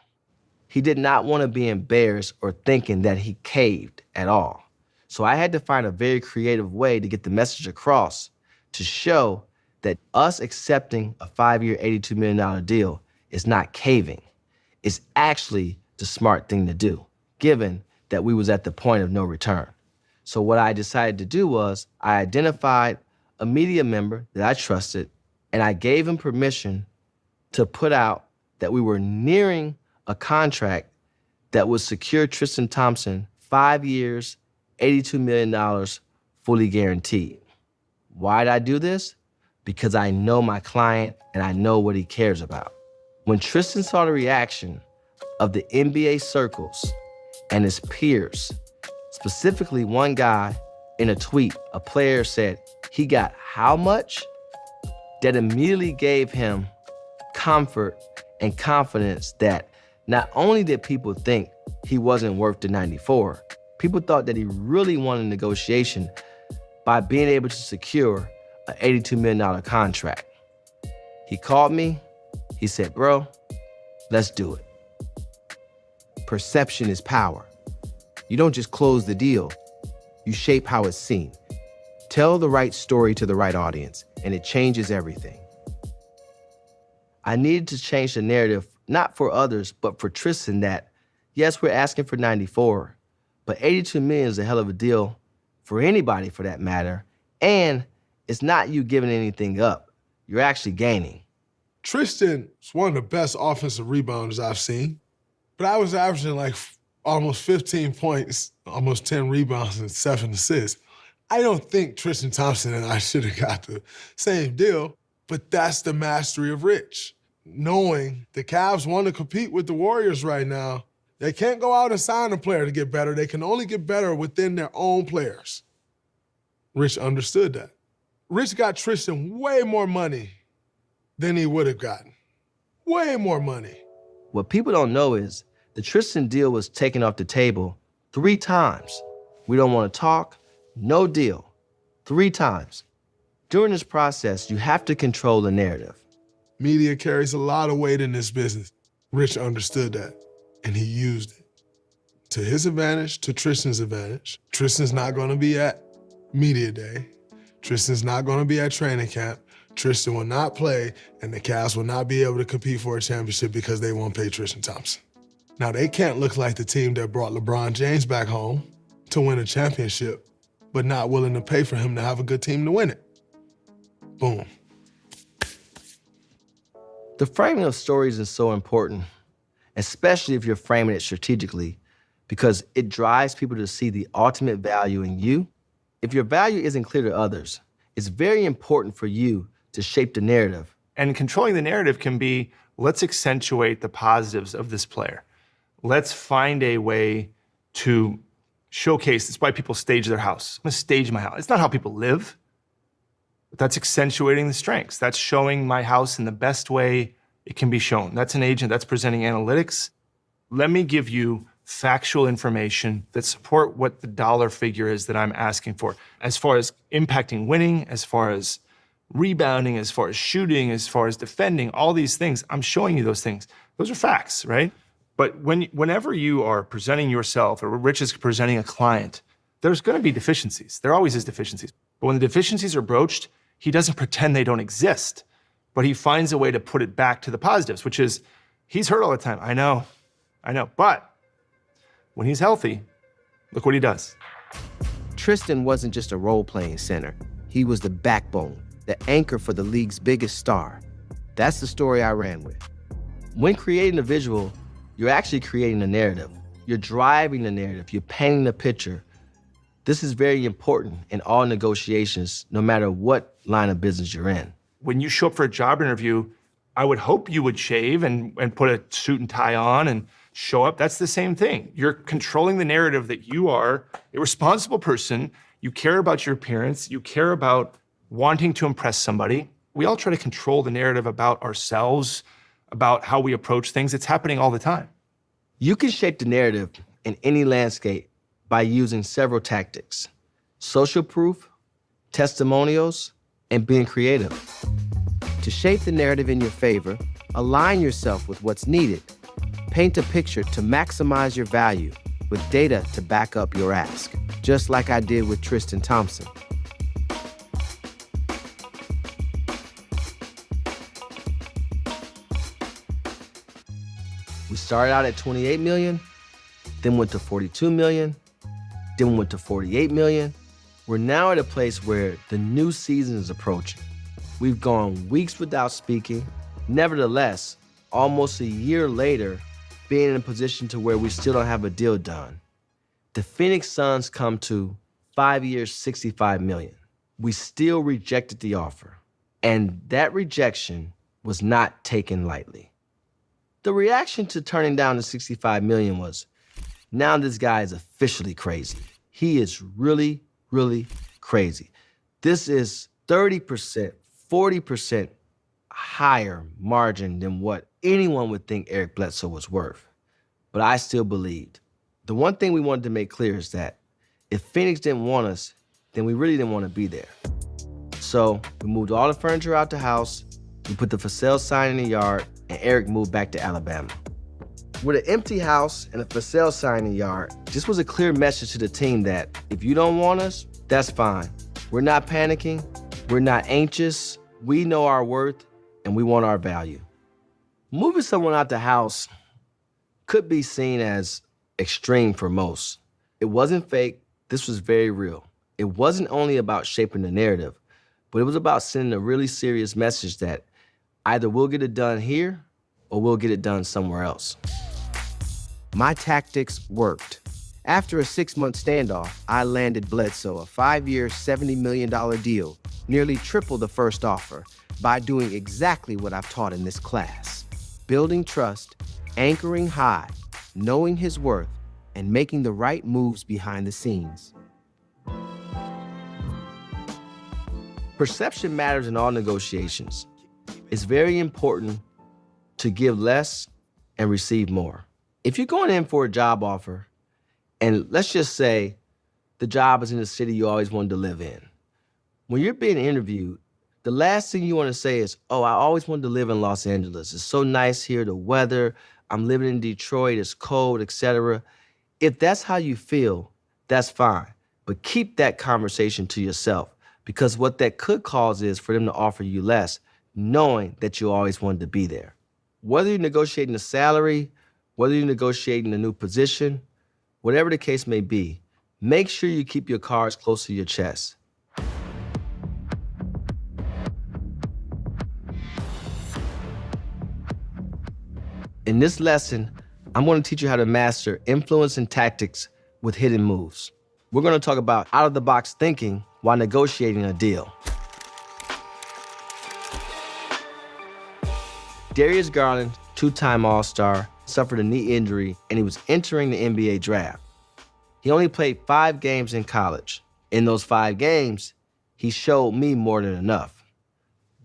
He did not want to be embarrassed or thinking that he caved at all. So I had to find a very creative way to get the message across to show that us accepting a 5-year, $82 million deal is not caving. It's actually the smart thing to do, given that we was at the point of no return. So what I decided to do was I identified a media member that I trusted, and I gave him permission to put out that we were nearing a contract that would secure Tristan Thompson 5 years, $82 million, fully guaranteed. Why did I do this? Because I know my client and I know what he cares about. When Tristan saw the reaction of the NBA circles and his peers, specifically one guy in a tweet, a player said, "He got how much?" That immediately gave him comfort and confidence that not only did people think he wasn't worth the 94, people thought that he really won a negotiation by being able to secure an $82 million contract. He called me, he said, "Bro, let's do it." Perception is power. You don't just close the deal, you shape how it's seen. Tell the right story to the right audience, and it changes everything. I needed to change the narrative, not for others, but for Tristan, that yes, we're asking for 94, but 82 million is a hell of a deal for anybody for that matter. And it's not you giving anything up. You're actually gaining. Tristan is one of the best offensive rebounders I've seen, but I was averaging like almost 15 points, almost 10 rebounds, and 7 assists. I don't think Tristan Thompson and I should have got the same deal, but that's the mastery of Rich. Knowing the Cavs want to compete with the Warriors right now, they can't go out and sign a player to get better. They can only get better within their own players. Rich understood that. Rich got Tristan way more money than he would have gotten. Way more money. What people don't know is the Tristan deal was taken off the table 3 times. We don't want to talk, no deal. 3 times. During this process, you have to control the narrative. Media carries a lot of weight in this business. Rich understood that, and he used it. To his advantage, to Tristan's advantage. Tristan's not going to be at Media Day. Tristan's not going to be at training camp. Tristan will not play, and the Cavs will not be able to compete for a championship because they won't pay Tristan Thompson. Now, they can't look like the team that brought LeBron James back home to win a championship, but not willing to pay for him to have a good team to win it. Boom. The framing of stories is so important, especially if you're framing it strategically, because it drives people to see the ultimate value in you. If your value isn't clear to others, it's very important for you to shape the narrative. And controlling the narrative can be, let's accentuate the positives of this player. Let's find a way to showcase. That's why people stage their house. I'm gonna stage my house. It's not how people live. But that's accentuating the strengths. That's showing my house in the best way it can be shown. That's an agent, that's presenting analytics. Let me give you factual information that support what the dollar figure is that I'm asking for. As far as impacting winning, as far as rebounding, as far as shooting, as far as defending, all these things, I'm showing you those things. Those are facts, right? But whenever you are presenting yourself, or Rich is presenting a client, there's going to be deficiencies. There always is deficiencies. But when the deficiencies are broached, he doesn't pretend they don't exist, but he finds a way to put it back to the positives, which is, he's hurt all the time. I know. But when he's healthy, look what he does. Tristan wasn't just a role-playing center. He was the backbone, the anchor for the league's biggest star. That's the story I ran with. When creating a visual, you're actually creating a narrative. You're driving the narrative. You're painting the picture. This is very important in all negotiations, no matter what line of business you're in. When you show up for a job interview, I would hope you would shave and put a suit and tie on and show up. That's the same thing. You're controlling the narrative that you are a responsible person. You care about your appearance. You care about wanting to impress somebody. We all try to control the narrative about ourselves, about how we approach things. It's happening all the time. You can shape the narrative in any landscape by using several tactics: social proof, testimonials, and being creative. To shape the narrative in your favor, align yourself with what's needed. Paint a picture to maximize your value with data to back up your ask, just like I did with Tristan Thompson. We started out at 28 million, then went to 42 million, then went to 48 million. We're now at a place where the new season is approaching. We've gone weeks without speaking. Nevertheless, almost a year later, being in a position to where we still don't have a deal done. The Phoenix Suns come to 5 years, $65 million. We still rejected the offer, and that rejection was not taken lightly. The reaction to turning down the $65 million was, now this guy is officially crazy. He is really, really crazy. This is 30%, 40% higher margin than what anyone would think Eric Bledsoe was worth. But I still believed. The one thing we wanted to make clear is that if Phoenix didn't want us, then we really didn't want to be there. So we moved all the furniture out the house, we put the for sale sign in the yard, and Eric moved back to Alabama. With an empty house and a for sale sign in the yard, this was a clear message to the team that if you don't want us, that's fine. We're not panicking, we're not anxious, we know our worth, and we want our value. Moving someone out the house could be seen as extreme for most. It wasn't fake, this was very real. It wasn't only about shaping the narrative, but it was about sending a really serious message that either we'll get it done here or we'll get it done somewhere else. My tactics worked. After a 6-month standoff, I landed Bledsoe a 5-year, $70 million deal, nearly triple the first offer, by doing exactly what I've taught in this class: building trust, anchoring high, knowing his worth, and making the right moves behind the scenes. Perception matters in all negotiations. It's very important to give less and receive more. If you're going in for a job offer, and let's just say the job is in the city you always wanted to live in, when you're being interviewed, the last thing you want to say is, oh, I always wanted to live in Los Angeles. It's so nice here, the weather, I'm living in Detroit, it's cold, etc. If that's how you feel, that's fine. But keep that conversation to yourself, because what that could cause is for them to offer you less, knowing that you always wanted to be there. Whether you're negotiating a salary, whether you're negotiating a new position, whatever the case may be, make sure you keep your cards close to your chest. In this lesson, I'm going to teach you how to master influence and tactics with hidden moves. We're going to talk about out-of-the-box thinking while negotiating a deal. Darius Garland, 2-time All-Star, suffered a knee injury, and he was entering the NBA draft. He only played 5 games in college. In those 5 games, he showed me more than enough.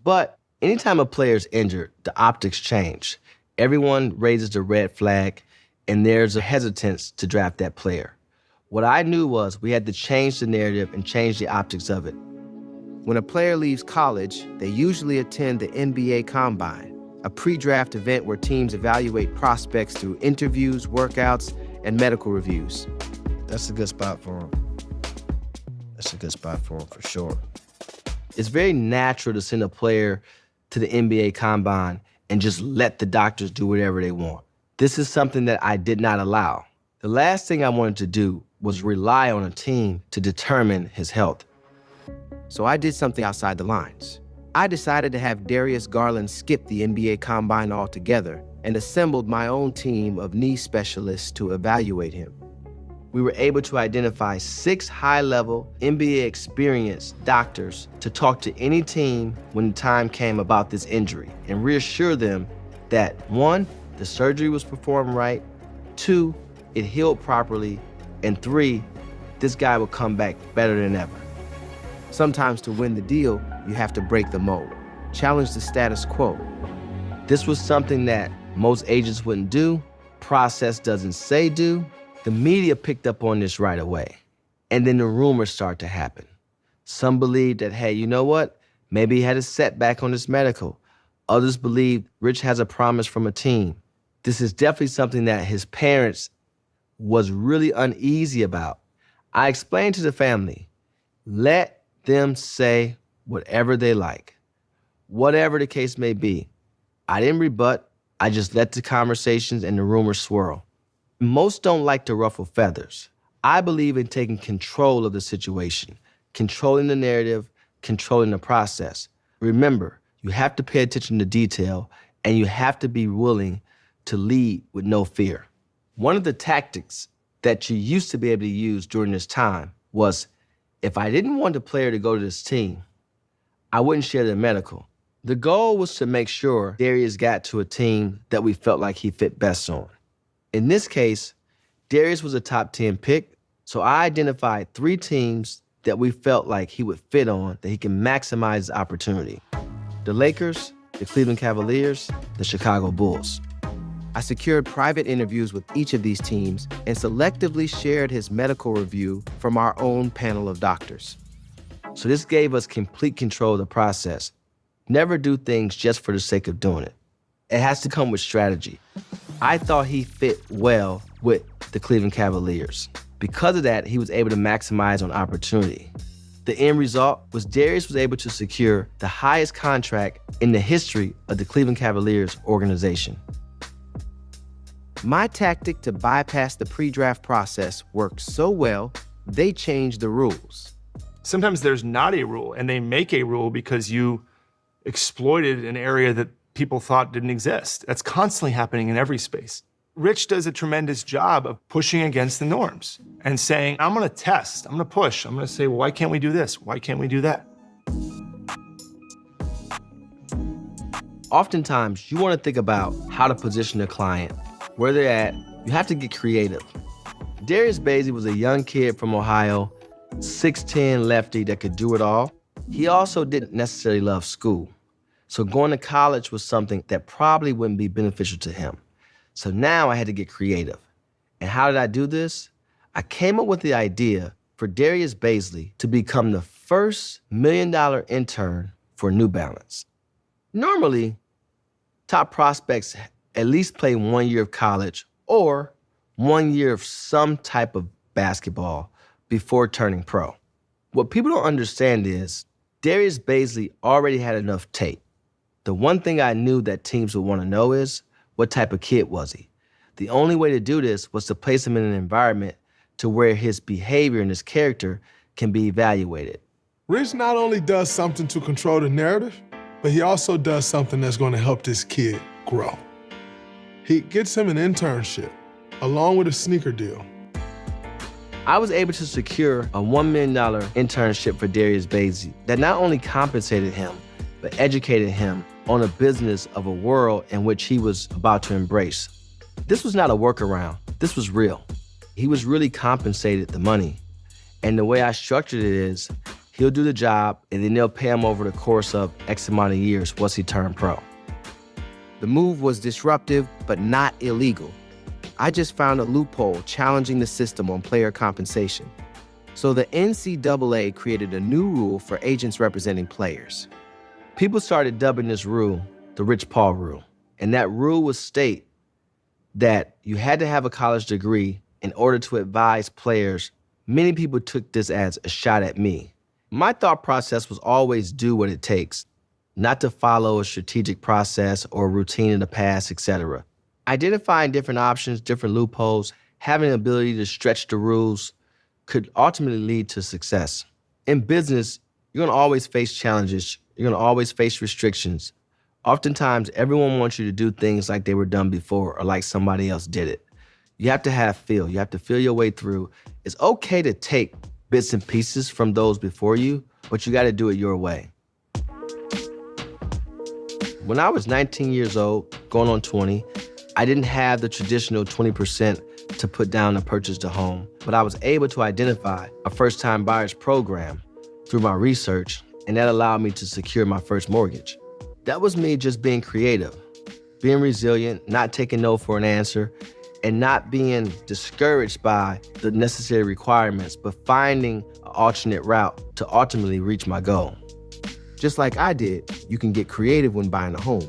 But anytime a player's injured, the optics change. Everyone raises the red flag, and there's a hesitance to draft that player. What I knew was we had to change the narrative and change the optics of it. When a player leaves college, they usually attend the NBA Combine, a pre-draft event where teams evaluate prospects through interviews, workouts, and medical reviews. That's a good spot for him. That's a good spot for him, for sure. It's very natural to send a player to the NBA Combine and just let the doctors do whatever they want. This is something that I did not allow. The last thing I wanted to do was rely on a team to determine his health. So I did something outside the lines. I decided to have Darius Garland skip the NBA Combine altogether and assembled my own team of knee specialists to evaluate him. We were able to identify 6 high-level, NBA-experienced doctors to talk to any team when the time came about this injury and reassure them that 1, the surgery was performed right, 2, it healed properly, and 3, this guy will come back better than ever. Sometimes to win the deal, you have to break the mold, challenge the status quo. This was something that most agents wouldn't do, process doesn't say do. The media picked up on this right away, and then the rumors start to happen. Some believed that, hey, you know what? Maybe he had a setback on his medical. Others believed Rich has a promise from a team. This is definitely something that his parents was really uneasy about. I explained to the family, let them say whatever they like, whatever the case may be. I didn't rebut, I just let the conversations and the rumors swirl. Most don't like to ruffle feathers. I believe in taking control of the situation, controlling the narrative, controlling the process. Remember, you have to pay attention to detail, and you have to be willing to lead with no fear. One of the tactics that you used to be able to use during this time was, if I didn't want the player to go to this team, I wouldn't share their medical. The goal was to make sure Darius got to a team that we felt like he fit best on. In this case, Darius was a top 10 pick, so I identified 3 teams that we felt like he would fit on, that he can maximize his opportunity. The Lakers, the Cleveland Cavaliers, the Chicago Bulls. I secured private interviews with each of these teams and selectively shared his medical review from our own panel of doctors. So this gave us complete control of the process. Never do things just for the sake of doing it. It has to come with strategy. I thought he fit well with the Cleveland Cavaliers. Because of that, he was able to maximize on opportunity. The end result was Darius was able to secure the highest contract in the history of the Cleveland Cavaliers organization. My tactic to bypass the pre-draft process worked so well, they changed the rules. Sometimes there's not a rule, and they make a rule because you exploited an area that people thought didn't exist. That's constantly happening in every space. Rich does a tremendous job of pushing against the norms and saying, I'm gonna test, I'm gonna push, I'm gonna say, well, why can't we do this? Why can't we do that? Oftentimes, you wanna think about how to position a client, where they're at. You have to get creative. Darius Bazley was a young kid from Ohio, 6'10" lefty that could do it all. He also didn't necessarily love school. So going to college was something that probably wouldn't be beneficial to him. So now I had to get creative. And how did I do this? I came up with the idea for Darius Bazley to become the first $1 million intern for New Balance. Normally, top prospects at least play 1 year of college or 1 year of some type of basketball before turning pro. What people don't understand is Darius Bazley already had enough tape. The one thing I knew that teams would want to know is, what type of kid was he? The only way to do this was to place him in an environment to where his behavior and his character can be evaluated. Rich not only does something to control the narrative, but he also does something that's going to help this kid grow. He gets him an internship, along with a sneaker deal. I was able to secure a $1 million internship for Darius Bazley that not only compensated him, but educated him on a business of a world in which he was about to embrace. This was not a workaround. This was real. He was really compensated the money. And the way I structured it is, he'll do the job, and then they'll pay him over the course of X amount of years once he turned pro. The move was disruptive, but not illegal. I just found a loophole challenging the system on player compensation. So the NCAA created a new rule for agents representing players. People started dubbing this rule the Rich Paul rule. And that rule would state that you had to have a college degree in order to advise players. Many people took this as a shot at me. My thought process was always do what it takes, not to follow a strategic process or a routine in the past, etc. Identifying different options, different loopholes, having the ability to stretch the rules could ultimately lead to success. In business, you're gonna always face challenges. You're gonna always face restrictions. Oftentimes, everyone wants you to do things like they were done before or like somebody else did it. You have to have feel. You have to feel your way through. It's okay to take bits and pieces from those before you, but you gotta do it your way. When I was 19 years old, going on 20, I didn't have the traditional 20% to put down to purchase the home, but I was able to identify a first-time buyer's program through my research, and that allowed me to secure my first mortgage. That was me just being creative, being resilient, not taking no for an answer, and not being discouraged by the necessary requirements, but finding an alternate route to ultimately reach my goal. Just like I did, you can get creative when buying a home.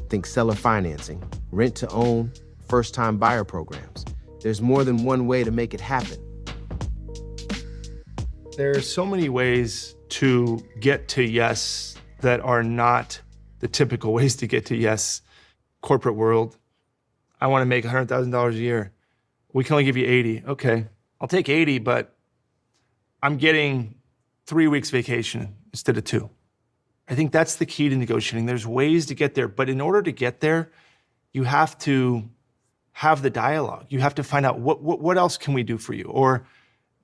Think seller financing, rent to own, first-time buyer programs. There's more than one way to make it happen. There are so many ways to get to yes that are not the typical ways to get to yes. Corporate world, I want to make $100,000 a year. We can only give you 80. Okay, I'll take 80, but I'm getting 3 weeks vacation instead of 2. I think that's the key to negotiating. There's ways to get there, but in order to get there, you have to have the dialogue. You have to find out what else can we do for you? Or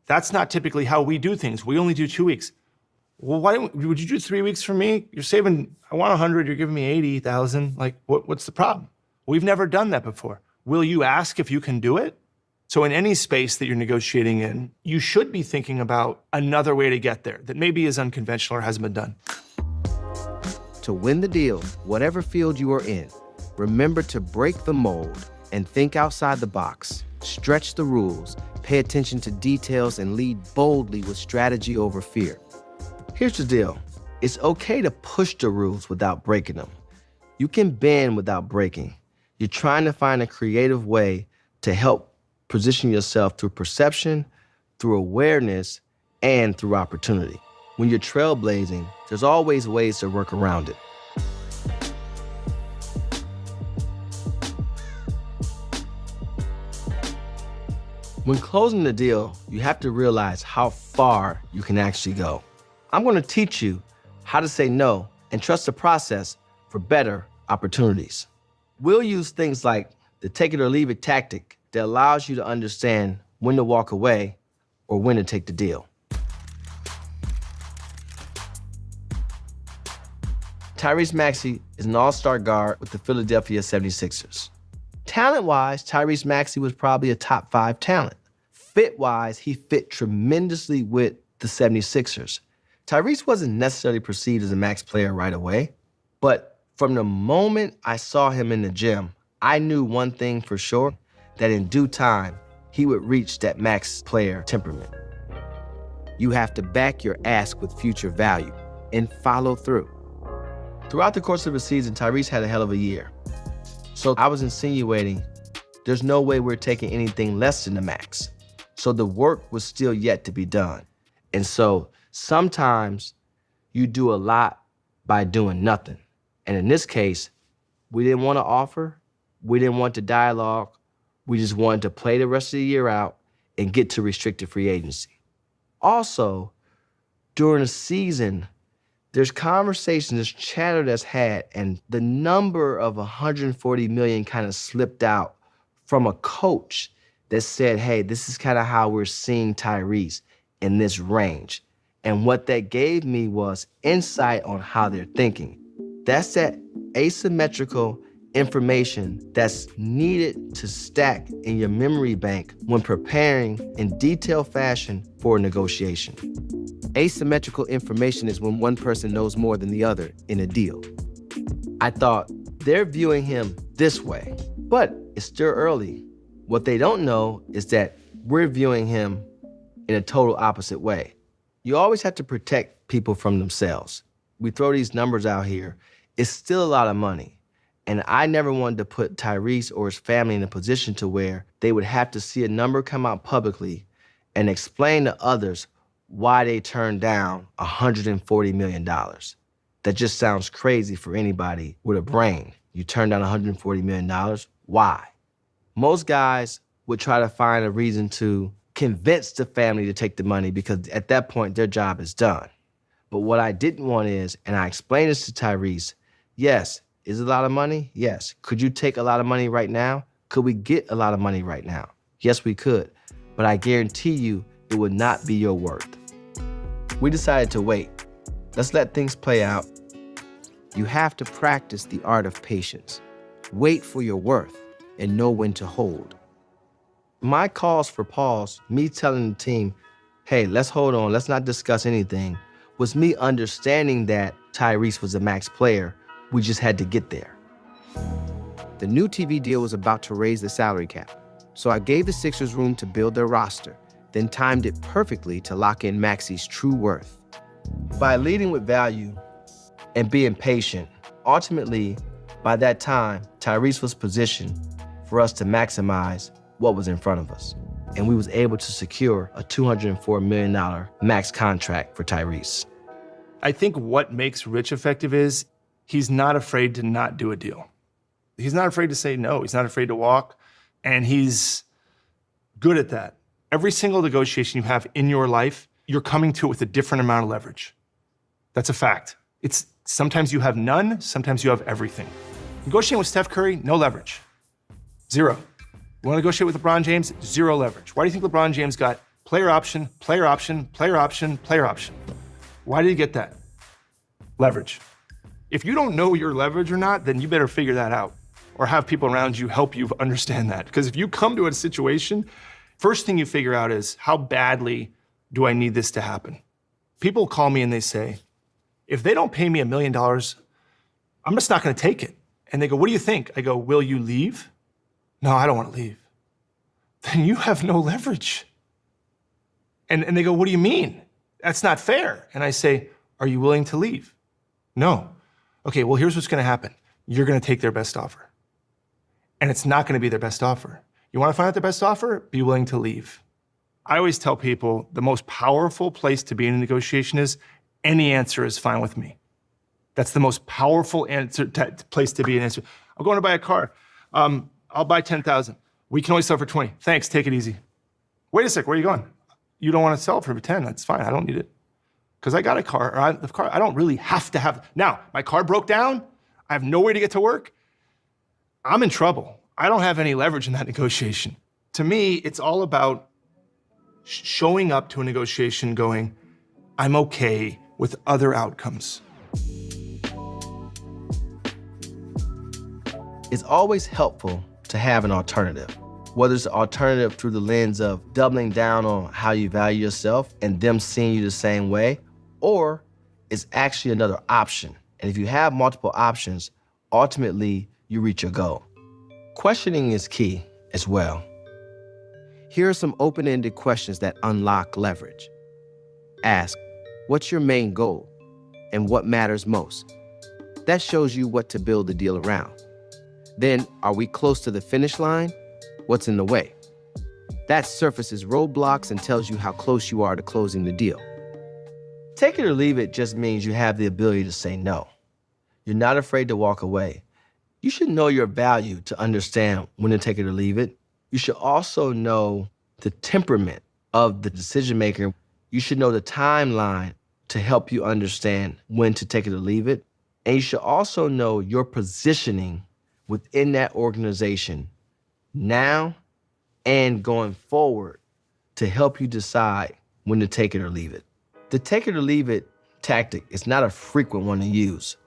that's not typically how we do things. We only do 2 weeks. Well, would you do 3 weeks for me? You're saving, I want 100, you're giving me 80,000. Like, what's the problem? We've never done that before. Will you ask if you can do it? So in any space that you're negotiating in, you should be thinking about another way to get there that maybe is unconventional or hasn't been done. To win the deal, whatever field you are in, remember to break the mold and think outside the box. Stretch the rules, pay attention to details, and lead boldly with strategy over fear. Here's the deal. It's okay to push the rules without breaking them. You can bend without breaking. You're trying to find a creative way to help position yourself through perception, through awareness, and through opportunity. When you're trailblazing, there's always ways to work around it. When closing the deal, you have to realize how far you can actually go. I'm going to teach you how to say no and trust the process for better opportunities. We'll use things like the take it or leave it tactic that allows you to understand when to walk away or when to take the deal. Tyrese Maxey is an all-star guard with the Philadelphia 76ers. Talent-wise, Tyrese Maxey was probably a top 5 talent. Fit-wise, he fit tremendously with the 76ers. Tyrese wasn't necessarily perceived as a max player right away, but from the moment I saw him in the gym, I knew one thing for sure, that in due time, he would reach that max player temperament. You have to back your ask with future value and follow through. Throughout the course of the season, Tyrese had a hell of a year. So I was insinuating there's no way we're taking anything less than the max. So the work was still yet to be done. And so sometimes you do a lot by doing nothing. And in this case, we didn't want to offer, we didn't want to dialogue, we just wanted to play the rest of the year out and get to restricted free agency. Also, during the season, there's conversation, there's chatter that's had, and the number of 140 million kind of slipped out from a coach that said, hey, this is kind of how we're seeing Tyrese in this range. And what that gave me was insight on how they're thinking. That's that asymmetrical information that's needed to stack in your memory bank when preparing in detailed fashion for a negotiation. Asymmetrical information is when one person knows more than the other in a deal. I thought, they're viewing him this way, but it's still early. What they don't know is that we're viewing him in a total opposite way. You always have to protect people from themselves. We throw these numbers out here. It's still a lot of money. And I never wanted to put Tyrese or his family in a position to where they would have to see a number come out publicly and explain to others why they turned down $140 million. That just sounds crazy for anybody with a brain. You turned down $140 million, why? Most guys would try to find a reason to convince the family to take the money because at that point, their job is done. But what I didn't want is, and I explained this to Tyrese, yes, is it a lot of money? Yes. Could you take a lot of money right now? Could we get a lot of money right now? Yes, we could. But I guarantee you, it would not be your worth. We decided to wait. Let's let things play out. You have to practice the art of patience. Wait for your worth and know when to hold. My cause for pause, me telling the team, hey, let's hold on, let's not discuss anything, was me understanding that Tyrese was a max player. We just had to get there. The new TV deal was about to raise the salary cap, so I gave the Sixers room to build their roster, then timed it perfectly to lock in Maxey's true worth. By leading with value and being patient, ultimately, by that time, Tyrese was positioned for us to maximize what was in front of us. And we was able to secure a $204 million max contract for Tyrese. I think what makes Rich effective is he's not afraid to not do a deal. He's not afraid to say no. He's not afraid to walk. And he's good at that. Every single negotiation you have in your life, you're coming to it with a different amount of leverage. That's a fact. It's sometimes you have none, sometimes you have everything. Negotiating with Steph Curry, no leverage. Zero. You want to negotiate with LeBron James? Zero leverage. Why do you think LeBron James got player option, player option, player option, player option? Why did he get that? Leverage. If you don't know your leverage or not, then you better figure that out or have people around you help you understand that. Because if you come to a situation, first thing you figure out is how badly do I need this to happen? People call me and they say, if they don't pay me $1 million, I'm just not going to take it. And they go, what do you think? I go, will you leave? No, I don't want to leave. Then you have no leverage. And they go, what do you mean? That's not fair. And I say, are you willing to leave? No. Okay, well, here's what's going to happen. You're going to take their best offer. And it's not going to be their best offer. You want to find out their best offer? Be willing to leave. I always tell people the most powerful place to be in a negotiation is any answer is fine with me. That's the most powerful place to be in. I'm going to buy a car. I'll buy 10,000. We can only sell for 20. Thanks, take it easy. Wait a sec, where are you going? You don't want to sell it for 10, that's fine, I don't need it. Because I got a car, or I don't really have to have. Now, my car broke down, I have nowhere to get to work, I'm in trouble. I don't have any leverage in that negotiation. To me, it's all about showing up to a negotiation going, I'm okay with other outcomes. It's always helpful to have an alternative, whether it's an alternative through the lens of doubling down on how you value yourself and them seeing you the same way, or it's actually another option. And if you have multiple options, ultimately you reach your goal. Questioning is key as well. Here are some open-ended questions that unlock leverage. Ask, what's your main goal and what matters most? That shows you what to build the deal around. Then, are we close to the finish line? What's in the way? That surfaces roadblocks and tells you how close you are to closing the deal. Take it or leave it just means you have the ability to say no. You're not afraid to walk away. You should know your value to understand when to take it or leave it. You should also know the temperament of the decision maker. You should know the timeline to help you understand when to take it or leave it. And you should also know your positioning within that organization now and going forward to help you decide when to take it or leave it. The take it or leave it tactic is not a frequent one to use.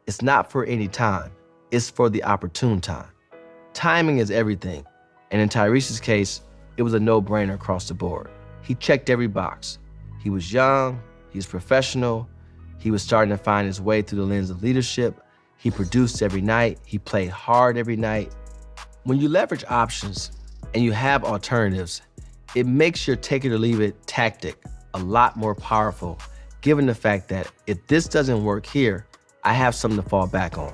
It's not for any time. It's for the opportune time. Timing is everything. And in Tyrese's case, it was a no-brainer across the board. He checked every box. He was young, he was professional, he was starting to find his way through the lens of leadership. He produced every night, he played hard every night. When you leverage options, and you have alternatives, it makes your take it or leave it tactic a lot more powerful, given the fact that if this doesn't work here, I have something to fall back on.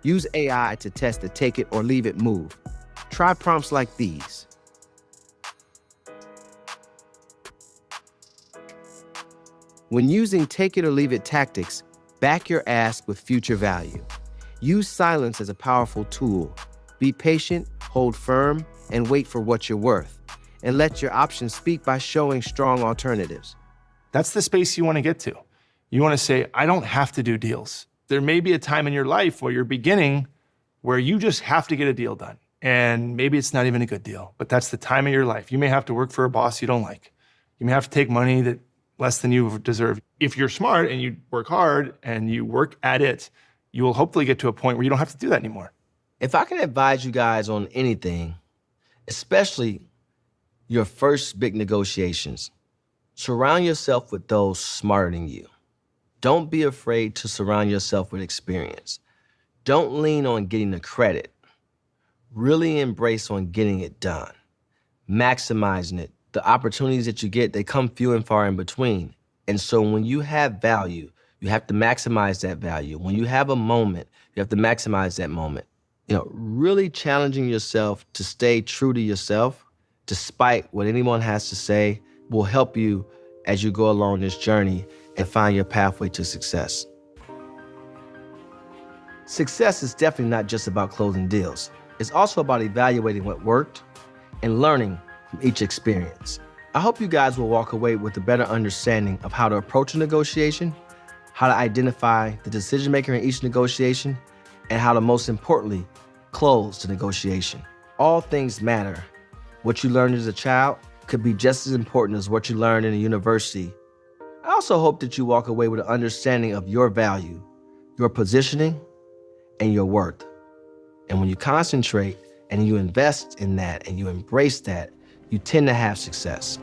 Use AI to test the take it or leave it move. Try prompts like these. When using take it or leave it tactics, back your ask with future value. Use silence as a powerful tool. Be patient, hold firm, and wait for what you're worth. And let your options speak by showing strong alternatives. That's the space you want to get to. You want to say, I don't have to do deals. There may be a time in your life where you're beginning where you just have to get a deal done. And maybe it's not even a good deal, but that's the time of your life. You may have to work for a boss you don't like. You may have to take money that less than you deserve. If you're smart and you work hard and you work at it, you will hopefully get to a point where you don't have to do that anymore. If I can advise you guys on anything, especially your first big negotiations, surround yourself with those smarter than you. Don't be afraid to surround yourself with experience. Don't lean on getting the credit. Really embrace on getting it done, maximizing it. The opportunities that you get, they come few and far in between. And so when you have value, you have to maximize that value. When you have a moment, you have to maximize that moment. You know, really challenging yourself to stay true to yourself, despite what anyone has to say, will help you as you go along this journey and find your pathway to success. Success is definitely not just about closing deals. It's also about evaluating what worked and learning from each experience. I hope you guys will walk away with a better understanding of how to approach a negotiation, how to identify the decision maker in each negotiation, and how to, most importantly, close the negotiation. All things matter. What you learned as a child could be just as important as what you learned in a university. I also hope that you walk away with an understanding of your value, your positioning, and your worth. And when you concentrate and you invest in that and you embrace that, you tend to have success.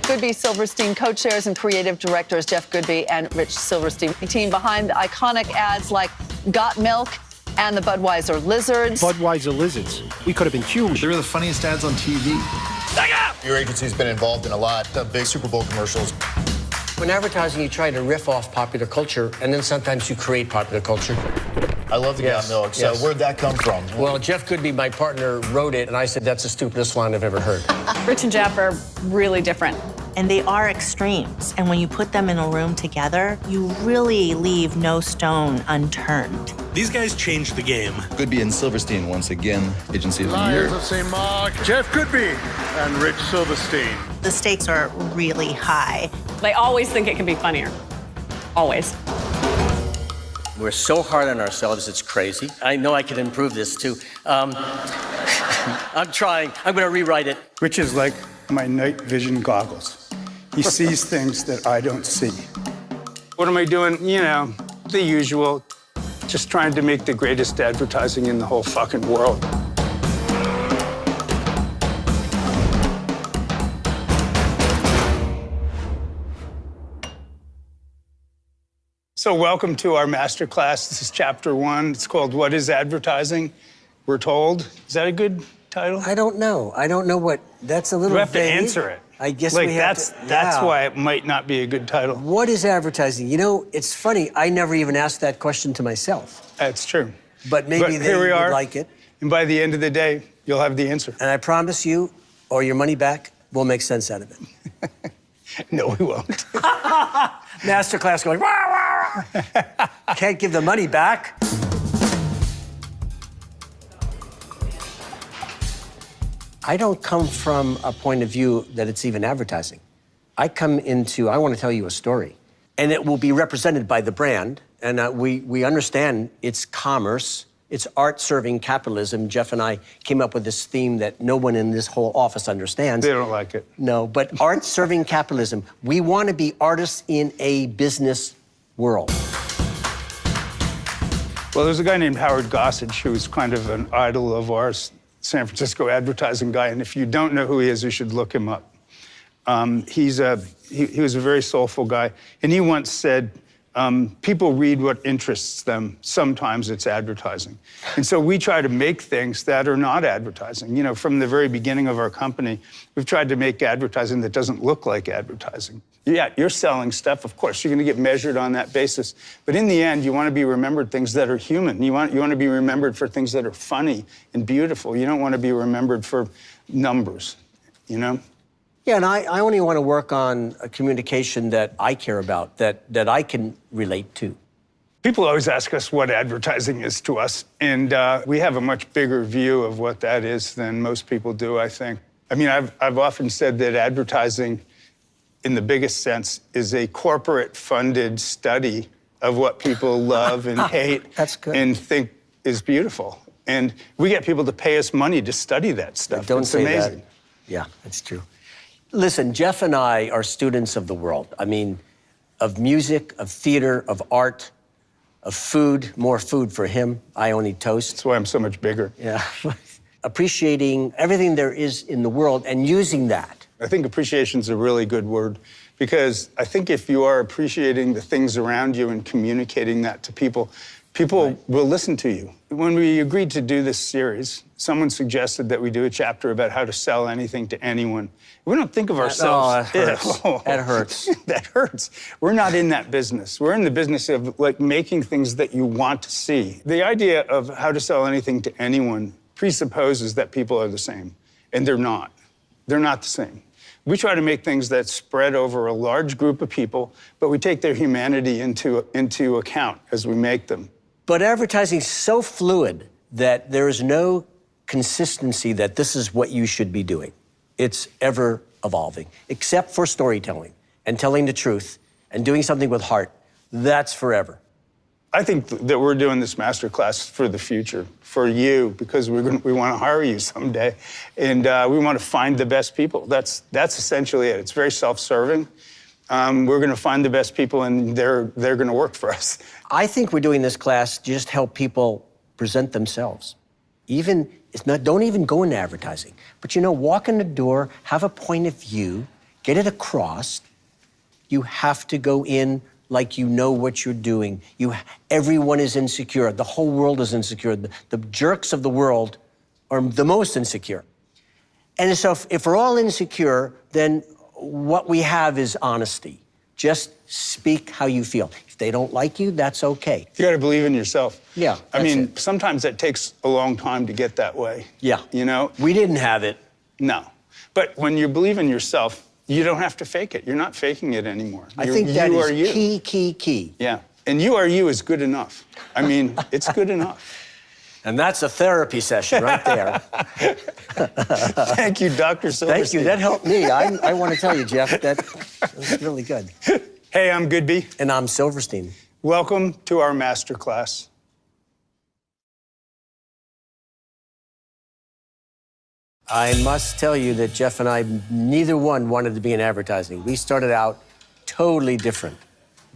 Goodby Silverstein co-chairs and creative directors Jeff Goodby and Rich Silverstein. The team behind the iconic ads like Got Milk and the Budweiser Lizards. Budweiser Lizards. We could have been huge. They were the funniest ads on TV. Your agency's been involved in a lot of big Super Bowl commercials. When advertising, you try to riff off popular culture, and then sometimes you create popular culture. I love the Got Milk. So where'd that come from? Well, Jeff Goodby, my partner, wrote it, and I said, that's the stupidest line I've ever heard. Rich and Jeff are really different. And they are extremes. And when you put them in a room together, you really leave no stone unturned. These guys changed the game. Goodby and Silverstein, once again, Agency of the Lions Year. of St. Mark, Jeff Goodby and Rich Silverstein. The stakes are really high. They always think it can be funnier. Always. We're so hard on ourselves, it's crazy. I know I can improve this, too. I'm trying. I'm going to rewrite it. Rich is like my night vision goggles. He sees things that I don't see. What am I doing? You know, the usual. Just trying to make the greatest advertising in the whole fucking world. So welcome to our masterclass. This is chapter 1. It's called What is Advertising? We're told. Is that a good title? I don't know. I don't know what. That's a little You have to vague. answer it. I guess like we have that's to. that's yeah. why it might not be a good title. What is advertising? You know, it's funny. I never even asked that question to myself. That's true. But maybe they here we would are, like it. And by the end of the day, you'll have the answer. And I promise you, or your money back, we'll make sense out of it. No, we won't. Masterclass going, rah, rah, rah. Can't give the money back. I don't come from a point of view that it's even advertising. I want to tell you a story. And it will be represented by the brand. And we understand it's commerce. It's art-serving capitalism. Jeff and I came up with this theme that no one in this whole office understands. They don't like it. No, but art-serving capitalism. We want to be artists in a business world. Well, there's a guy named Howard Gossage who was kind of an idol of ours, San Francisco advertising guy. And if you don't know who he is, you should look him up. He was a very soulful guy. And he once said, people read what interests them. Sometimes it's advertising. And so we try to make things that are not advertising. You know, from the very beginning of our company, we've tried to make advertising that doesn't look like advertising. Yeah, you're selling stuff, of course. You're going to get measured on that basis. But in the end, you want to be remembered things that are human. You want to be remembered for things that are funny and beautiful. You don't want to be remembered for numbers, you know? Yeah, and I only want to work on a communication that I care about, that I can relate to. People always ask us what advertising is to us, and we have a much bigger view of what that is than most people do, I think. I mean, I've often said that advertising, in the biggest sense, is a corporate-funded study of what people love and hate That's good. and think is beautiful. And we get people to pay us money to study that stuff. Don't it's say amazing. that. Yeah, that's true. Listen, Jeff and I are students of the world. I mean, of music, of theater, of art, of food. More food for him. I only toast. That's why I'm so much bigger. Yeah. Appreciating everything there is in the world and using that. I think appreciation is a really good word, because I think if you are appreciating the things around you and communicating that to people, people will listen to you. When we agreed to do this series, someone suggested that we do a chapter about how to sell anything to anyone. We don't think of ourselves. Oh, that hurts. That hurts. That hurts. We're not in that business. We're in the business of like making things that you want to see. The idea of how to sell anything to anyone presupposes that people are the same, and they're not. They're not the same. We try to make things that spread over a large group of people, but we take their humanity into account as we make them. But advertising is so fluid that there is no consistency that this is what you should be doing. It's ever evolving, except for storytelling and telling the truth and doing something with heart. That's forever. I think that we're doing this masterclass for the future, for you, because we want to hire you someday, and we want to find the best people. That's essentially it. It's very self-serving. We're going to find the best people, and they're going to work for us. I think we're doing this class to just help people present themselves. Don't even go into advertising, but walk in the door, have a point of view, get it across, you have to go in like you know what you're doing. Everyone is insecure. The whole world is insecure. The jerks of the world are the most insecure. And so if we're all insecure, then what we have is honesty. Just speak how you feel. If they don't like you, that's okay. You got to believe in yourself. Yeah. I mean, sometimes that takes a long time to get that way. Yeah. You know? We didn't have it. No. But when you believe in yourself, you don't have to fake it. You're not faking it anymore. I think that you are is you. key. Yeah. And you are you is good enough. I mean, it's good enough. And that's a therapy session right there. Thank you, Dr. Silverstein. Thank you. That helped me. I want to tell you, Jeff, that was really good. Hey, I'm Goodby. And I'm Silverstein. Welcome to our masterclass. I must tell you that Jeff and I, neither one wanted to be in advertising. We started out totally different.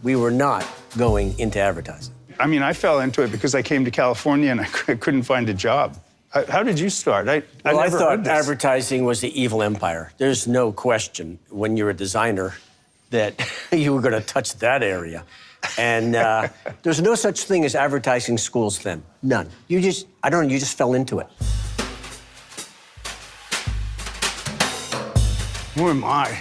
We were not going into advertising. I mean, I fell into it because I came to California and I couldn't find a job. How did you start? I thought advertising was the evil empire. There's no question when you're a designer that you were going to touch that area. And there's no such thing as advertising schools then. None. You just fell into it. Who am I?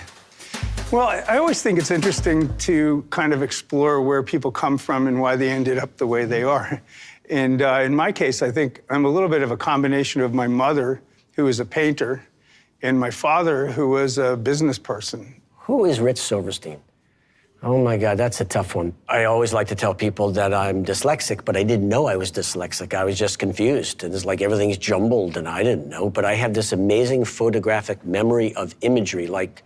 Well, I always think it's interesting to kind of explore where people come from and why they ended up the way they are. And in my case, I think I'm a little bit of a combination of my mother, who was a painter, and my father, who was a business person. Who is Rich Silverstein? Oh my God, that's a tough one. I always like to tell people that I'm dyslexic, but I didn't know I was dyslexic. I was just confused. And it's like everything's jumbled and I didn't know. But I have this amazing photographic memory of imagery. Like,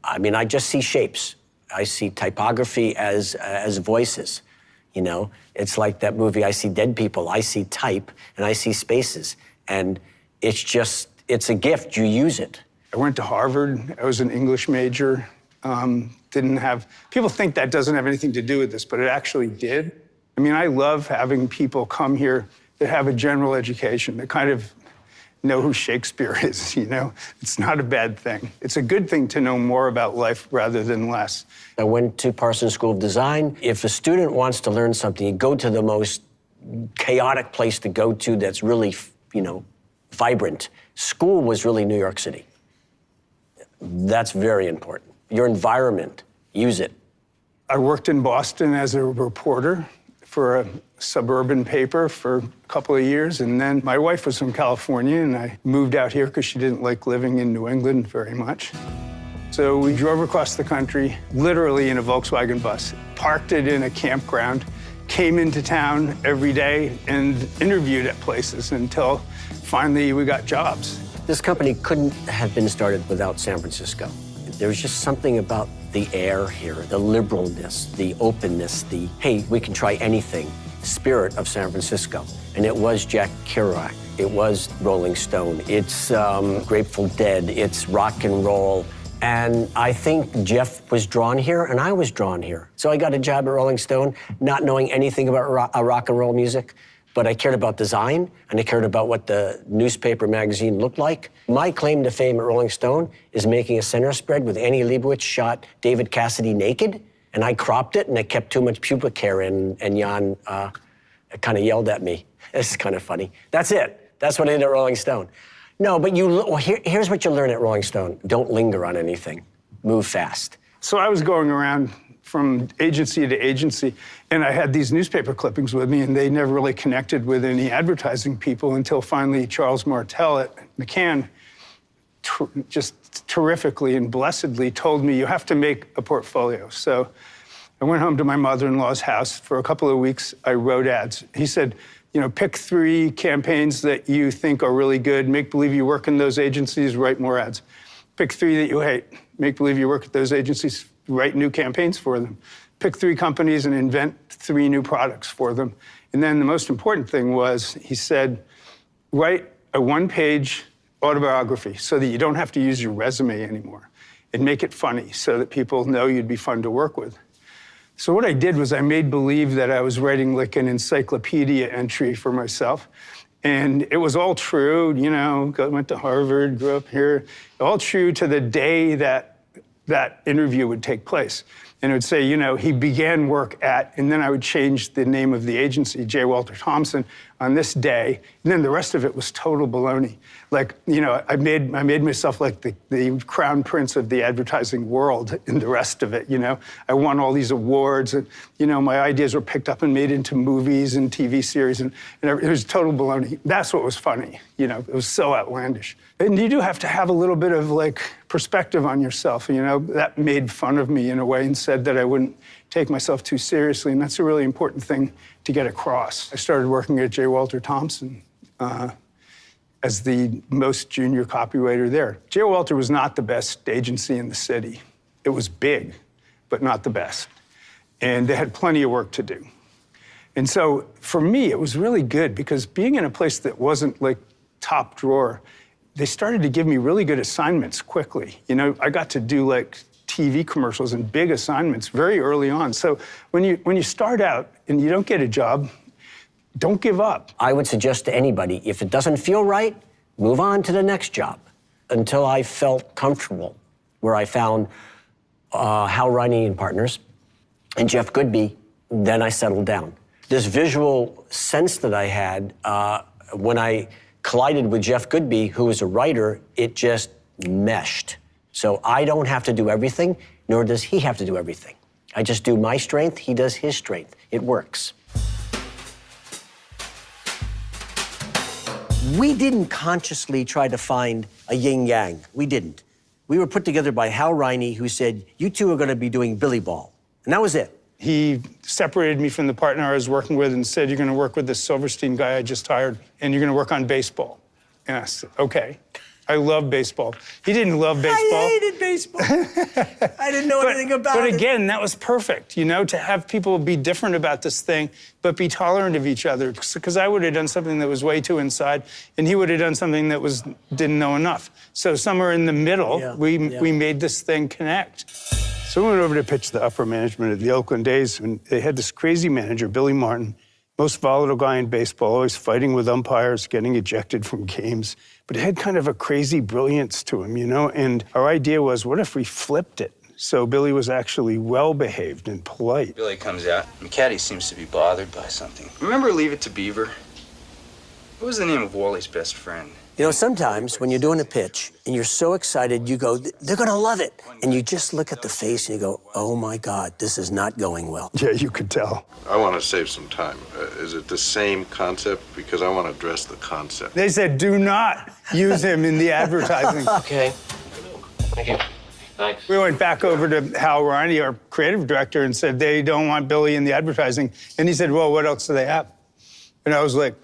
I mean, I just see shapes. I see typography as voices, you know? It's like that movie, I See Dead People. I see type and I see spaces. And it's a gift, you use it. I went to Harvard, I was an English major. People think that doesn't have anything to do with this, but it actually did. I mean, I love having people come here that have a general education, that kind of know who Shakespeare is, you know? It's not a bad thing. It's a good thing to know more about life rather than less. I went to Parsons School of Design. If a student wants to learn something, you go to the most chaotic place to go to that's really, you know, vibrant. School was really New York City. That's very important. Your environment, use it. I worked in Boston as a reporter for a suburban paper for a couple of years, and then my wife was from California, and I moved out here because she didn't like living in New England very much. So we drove across the country, literally in a Volkswagen bus, parked it in a campground, came into town every day and interviewed at places until finally we got jobs. This company couldn't have been started without San Francisco. There was just something about the air here, the liberalness, the openness, the, hey, we can try anything, spirit of San Francisco. And it was Jack Kerouac, it was Rolling Stone, it's Grateful Dead, it's rock and roll. And I think Jeff was drawn here and I was drawn here. So I got a job at Rolling Stone, not knowing anything about rock and roll music. But I cared about design, and I cared about what the newspaper magazine looked like. My claim to fame at Rolling Stone is making a center spread with Annie Leibovitz shot David Cassidy naked, and I cropped it, and I kept too much pubic hair in, and Jan kind of yelled at me. It's kind of funny. That's it. That's what I did at Rolling Stone. No, but here's what you learn at Rolling Stone. Don't linger on anything. Move fast. So I was going around from agency to agency, and I had these newspaper clippings with me, and they never really connected with any advertising people until finally Charles Martel at McCann just terrifically and blessedly told me, you have to make a portfolio. So I went home to my mother-in-law's house. For a couple of weeks, I wrote ads. He said, you know, pick 3 campaigns that you think are really good, make believe you work in those agencies, write more ads. Pick 3 that you hate, make believe you work at those agencies, write new campaigns for them. Pick 3 companies and invent 3 new products for them. And then the most important thing was, he said, write a 1-page autobiography so that you don't have to use your resume anymore, and make it funny so that people know you'd be fun to work with. So what I did was I made believe that I was writing like an encyclopedia entry for myself. And it was all true, you know, went to Harvard, grew up here, all true to the day that that interview would take place. And it would say, you know, he began work at, and then I would change the name of the agency, J. Walter Thompson, on this day. And then the rest of it was total baloney. Like, you know, I made myself like the crown prince of the advertising world in the rest of it, you know. I won all these awards, and, you know, my ideas were picked up and made into movies and TV series, and it was total baloney. That's what was funny, you know. It was so outlandish. And you do have to have a little bit of, like, perspective on yourself, you know. That made fun of me in a way and said that I wouldn't take myself too seriously, and that's a really important thing to get across. I started working at J. Walter Thompson as the most junior copywriter there. J. Walter was not the best agency in the city. It was big, but not the best. And they had plenty of work to do. And so for me, it was really good because being in a place that wasn't like top drawer, they started to give me really good assignments quickly. You know, I got to do like TV commercials and big assignments very early on. So when you start out and you don't get a job, don't give up. I would suggest to anybody, if it doesn't feel right, move on to the next job. Until I felt comfortable, where I found Hal Riney and Partners and Jeff Goodby, then I settled down. This visual sense that I had when I collided with Jeff Goodby, who was a writer, it just meshed. So I don't have to do everything, nor does he have to do everything. I just do my strength, he does his strength. It works. We didn't consciously try to find a yin-yang. We didn't. We were put together by Hal Riney, who said, you two are going to be doing Billy Ball. And that was it. He separated me from the partner I was working with and said, you're going to work with this Silverstein guy I just hired, and you're going to work on baseball. And I said, okay. I love baseball. He didn't love baseball. I hated baseball. I didn't know anything about it. But again, that was perfect, you know, to have people be different about this thing, but be tolerant of each other. Because I would have done something that was way too inside, and he would have done something that didn't know enough. So somewhere in the middle, we made this thing connect. So we went over to pitch the upper management of the Oakland A's, and they had this crazy manager, Billy Martin, most volatile guy in baseball, always fighting with umpires, getting ejected from games. But it had kind of a crazy brilliance to him, you know? And our idea was, what if we flipped it? So Billy was actually well-behaved and polite. Billy comes out, and Caddy seems to be bothered by something. Remember Leave It to Beaver? What was the name of Wally's best friend? You know, sometimes when you're doing a pitch and you're so excited, you go, they're going to love it. And you just look at the face and you go, oh my God, this is not going well. Yeah, you could tell. I want to save some time. Is it the same concept? Because I want to address the concept. They said, do not use him in the advertising. Okay. Thank you. Thanks. We went back over to Hal Riney, our creative director, and said, they don't want Billy in the advertising. And he said, well, what else do they have? And I was like,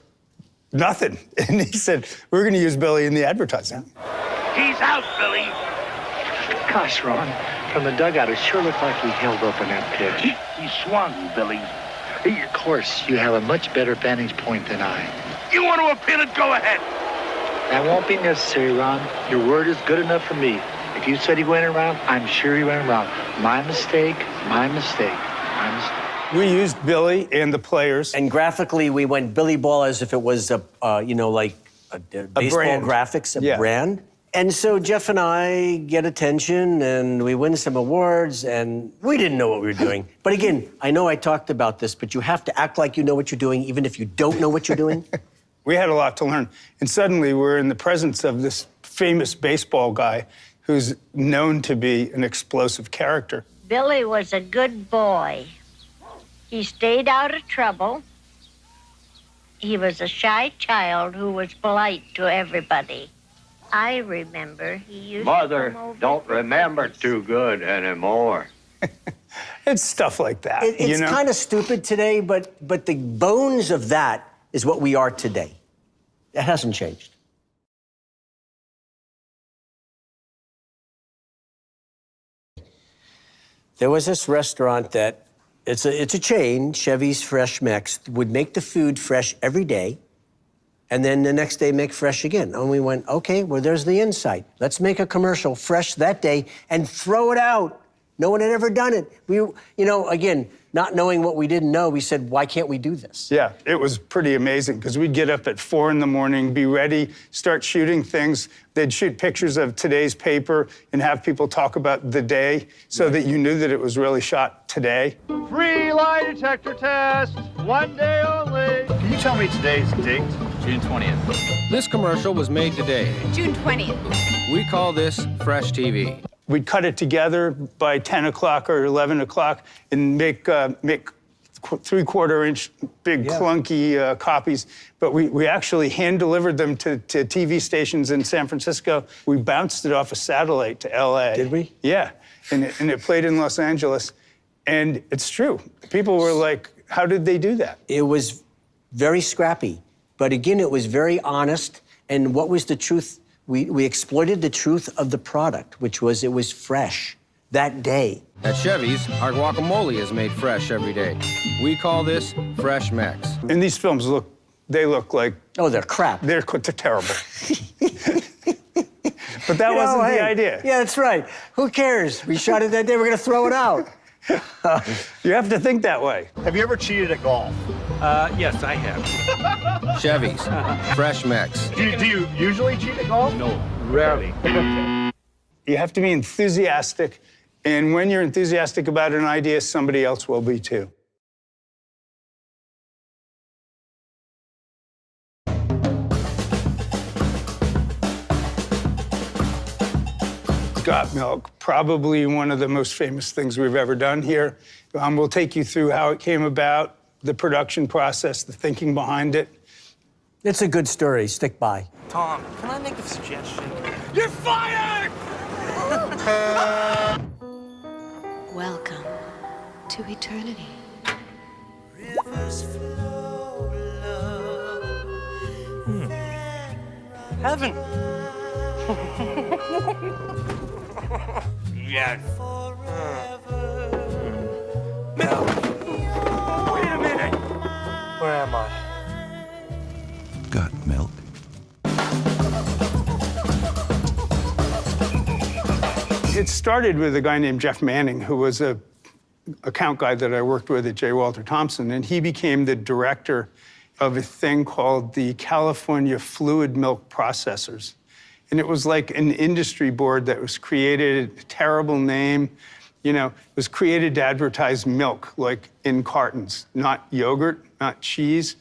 nothing. And he said, we're going to use Billy in the advertising. He's out, Billy. Gosh, Ron, from the dugout, it sure looked like he held up in that pitch. He swung, Billy. Of course, you have a much better vantage point than I. You want to appeal it? Go ahead. That won't be necessary, Ron. Your word is good enough for me. If you said he went around, I'm sure he went around. My mistake, my mistake, my mistake. We used Billy and the players. And graphically, we went Billy Ball as if it was you know, like a baseball brand. graphics, a brand. And so Jeff and I get attention, and we win some awards, and we didn't know what we were doing. But again, I know I talked about this, but you have to act like you know what you're doing, even if you don't know what you're doing. We had a lot to learn. And suddenly, we're in the presence of this famous baseball guy who's known to be an explosive character. Billy was a good boy. He stayed out of trouble. He was a shy child who was polite to everybody. I remember he used Mother, to come over don't remember too good anymore. It's stuff like that, It's you know? kind of stupid today, but the bones of that is what we are today. It hasn't changed. There was this restaurant that, it's a chain, Chevy's Fresh Mex, would make the food fresh every day, and then the next day make fresh again. And we went, okay, well, there's the insight. Let's make a commercial fresh that day and throw it out No one had ever done it. We, you know, again, not knowing what we didn't know, we said, why can't we do this? Yeah, it was pretty amazing because we'd get up at 4 a.m, be ready, start shooting things. They'd shoot pictures of today's paper and have people talk about the day so that you knew that it was really shot today. Free lie detector test. 1 day only. Can you tell me today's date? June 20th. This commercial was made today. June 20th. We call this Fresh TV. We'd cut it together by 10 o'clock or 11 o'clock and make 3/4-inch big clunky copies. But we actually hand-delivered them to TV stations in San Francisco. We bounced it off a satellite to LA. Did we? Yeah, and it played in Los Angeles. And it's true. People were like, how did they do that? It was very scrappy, but again, it was very honest. And what was the truth? We exploited the truth of the product, which was it was fresh that day. At Chevy's, our guacamole is made fresh every day. We call this Fresh Max. And these films look like... Oh, they're crap. They're terrible. But that wasn't the idea. Yeah, that's right. Who cares? We shot it that day, we're gonna throw it out. You have to think that way. Have you ever cheated at golf? Yes, I have. Chevy's, Fresh Max. Do you usually cheat at golf? No, rarely. You have to be enthusiastic, and when you're enthusiastic about an idea, somebody else will be too. Got Milk, probably one of the most famous things we've ever done here. We'll take you through how it came about, the production process, the thinking behind it. It's a good story. Stick by. Tom, can I make a suggestion? You're fired! Welcome to eternity. Heaven. Yeah. Wait a minute. Where am I? Got Milk? It started with a guy named Jeff Manning, who was a account guy that I worked with at J. Walter Thompson, and he became the director of a thing called the California Fluid Milk Processors. And it was like an industry board that was created, a terrible name, you know, it was created to advertise milk, like in cartons, not yogurt, not cheese,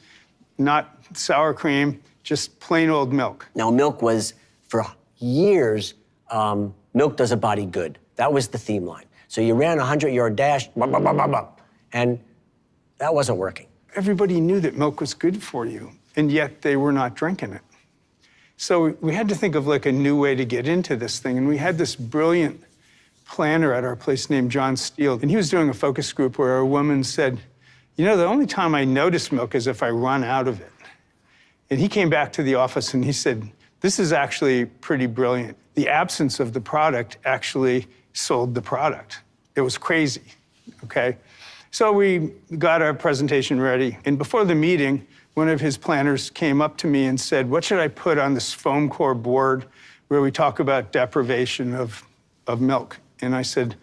not sour cream, just plain old milk. Now, milk was, for years, milk does a body good. That was the theme line. So you ran a 100-yard dash, blah, blah, blah, blah, blah, and that wasn't working. Everybody knew that milk was good for you, and yet they were not drinking it. So we had to think of like a new way to get into this thing, and we had this brilliant planner at our place named John Steele, and he was doing a focus group where a woman said, you know, the only time I notice milk is if I run out of it. And he came back to the office and he said, this is actually pretty brilliant. The absence of the product actually sold the product. It was crazy, okay? So we got our presentation ready, and before the meeting, one of his planners came up to me and said, what should I put on this foam core board where we talk about deprivation of milk? And I said,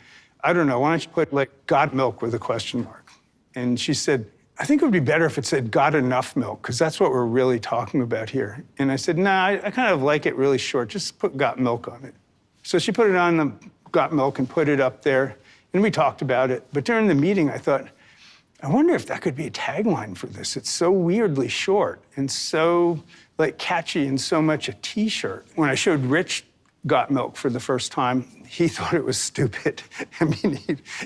I don't know, why don't you put like, got milk with a question mark? And she said, I think it would be better if it said got enough milk, because that's what we're really talking about here. And I said, nah, I kind of like it really short, just put got milk on it. So she put it on the got milk and put it up there, and we talked about it. But during the meeting, I thought, I wonder if that could be a tagline for this. It's so weirdly short and so like catchy and so much a t-shirt. When I showed Rich Got Milk for the first time, he thought it was stupid. I mean,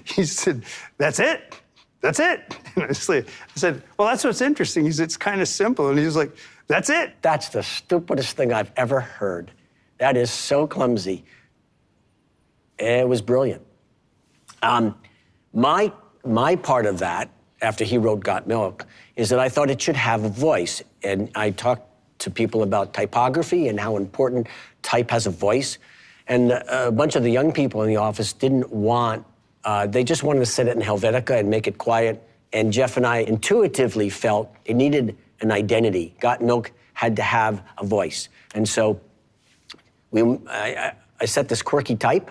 he said, that's it. That's it. And I said, well, that's what's interesting. He said, it's kind of simple. And he was like, that's it. That's the stupidest thing I've ever heard. That is so clumsy. It was brilliant. My part of that, after he wrote Got Milk, is that I thought it should have a voice. And I talked to people about typography and how important type has a voice. And a bunch of the young people in the office didn't want, they just wanted to set it in Helvetica and make it quiet. And Jeff and I intuitively felt it needed an identity. Got Milk had to have a voice. And so I set this quirky type.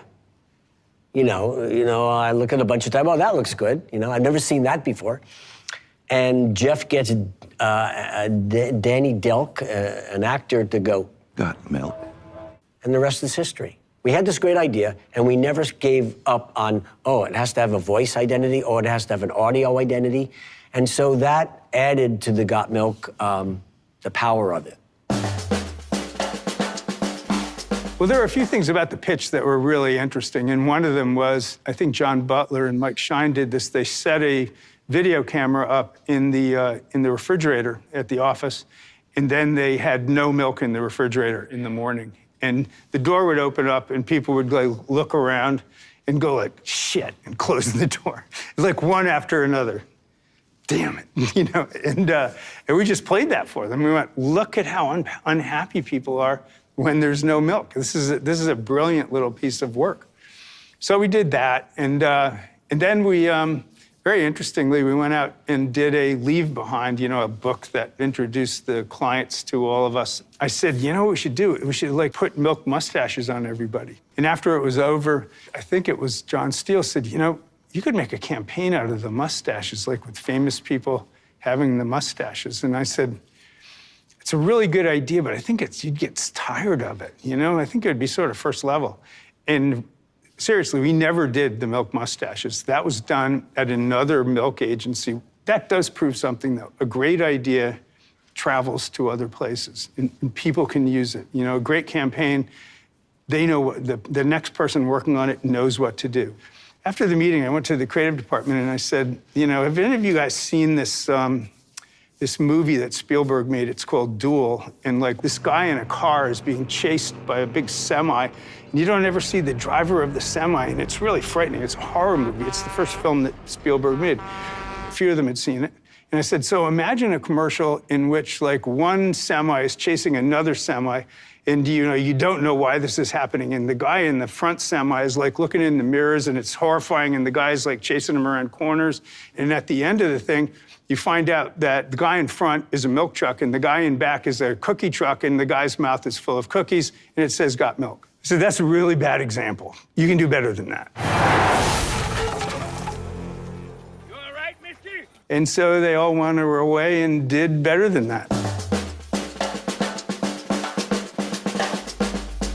I look at a bunch of time. Oh, that looks good. I've never seen that before. And Jeff gets Danny Delk, an actor, to go, Got milk. and the rest is history. We had this great idea, and we never gave up on, it has to have a voice identity, it has to have an audio identity. And so that added to the Got Milk, the power of it. Well, there were a few things about the pitch that were really interesting, and one of them was, I think John Butler and Mike Shine did this. They set a video camera up in the refrigerator at the office, and then they had no milk in the refrigerator in the morning. And the door would open up, and people would look around and go like, shit, and close the door. It's like one after another. Damn it, and we just played that for them. We went, look at how unhappy people are when there's no milk. This is a brilliant little piece of work. So we did that, and then we, very interestingly, we went out and did a Leave Behind, a book that introduced the clients to all of us. I said, what we should do? We should put milk mustaches on everybody. And after it was over, I think it was John Steele said, you could make a campaign out of the mustaches, with famous people having the mustaches. And I said, it's a really good idea, but I think you'd get tired of it, I think it would be sort of first level. And seriously, we never did the milk mustaches. That was done at another milk agency. That does prove something, though. A great idea travels to other places, and people can use it. A great campaign, they know the next person working on it knows what to do. After the meeting, I went to the creative department and I said, have any of you guys seen this this movie that Spielberg made? It's called Duel, and this guy in a car is being chased by a big semi, and you don't ever see the driver of the semi, and it's really frightening. It's a horror movie. It's the first film that Spielberg made. A few of them had seen it. And I said, so imagine a commercial in which one semi is chasing another semi, and you don't know why this is happening, and the guy in the front semi is looking in the mirrors, and it's horrifying, and the guy's chasing him around corners, and at the end of the thing, you find out that the guy in front is a milk truck, and the guy in back is a cookie truck, and the guy's mouth is full of cookies, and it says, Got Milk. So that's a really bad example. You can do better than that. You all right, mister? And so they all went away and did better than that.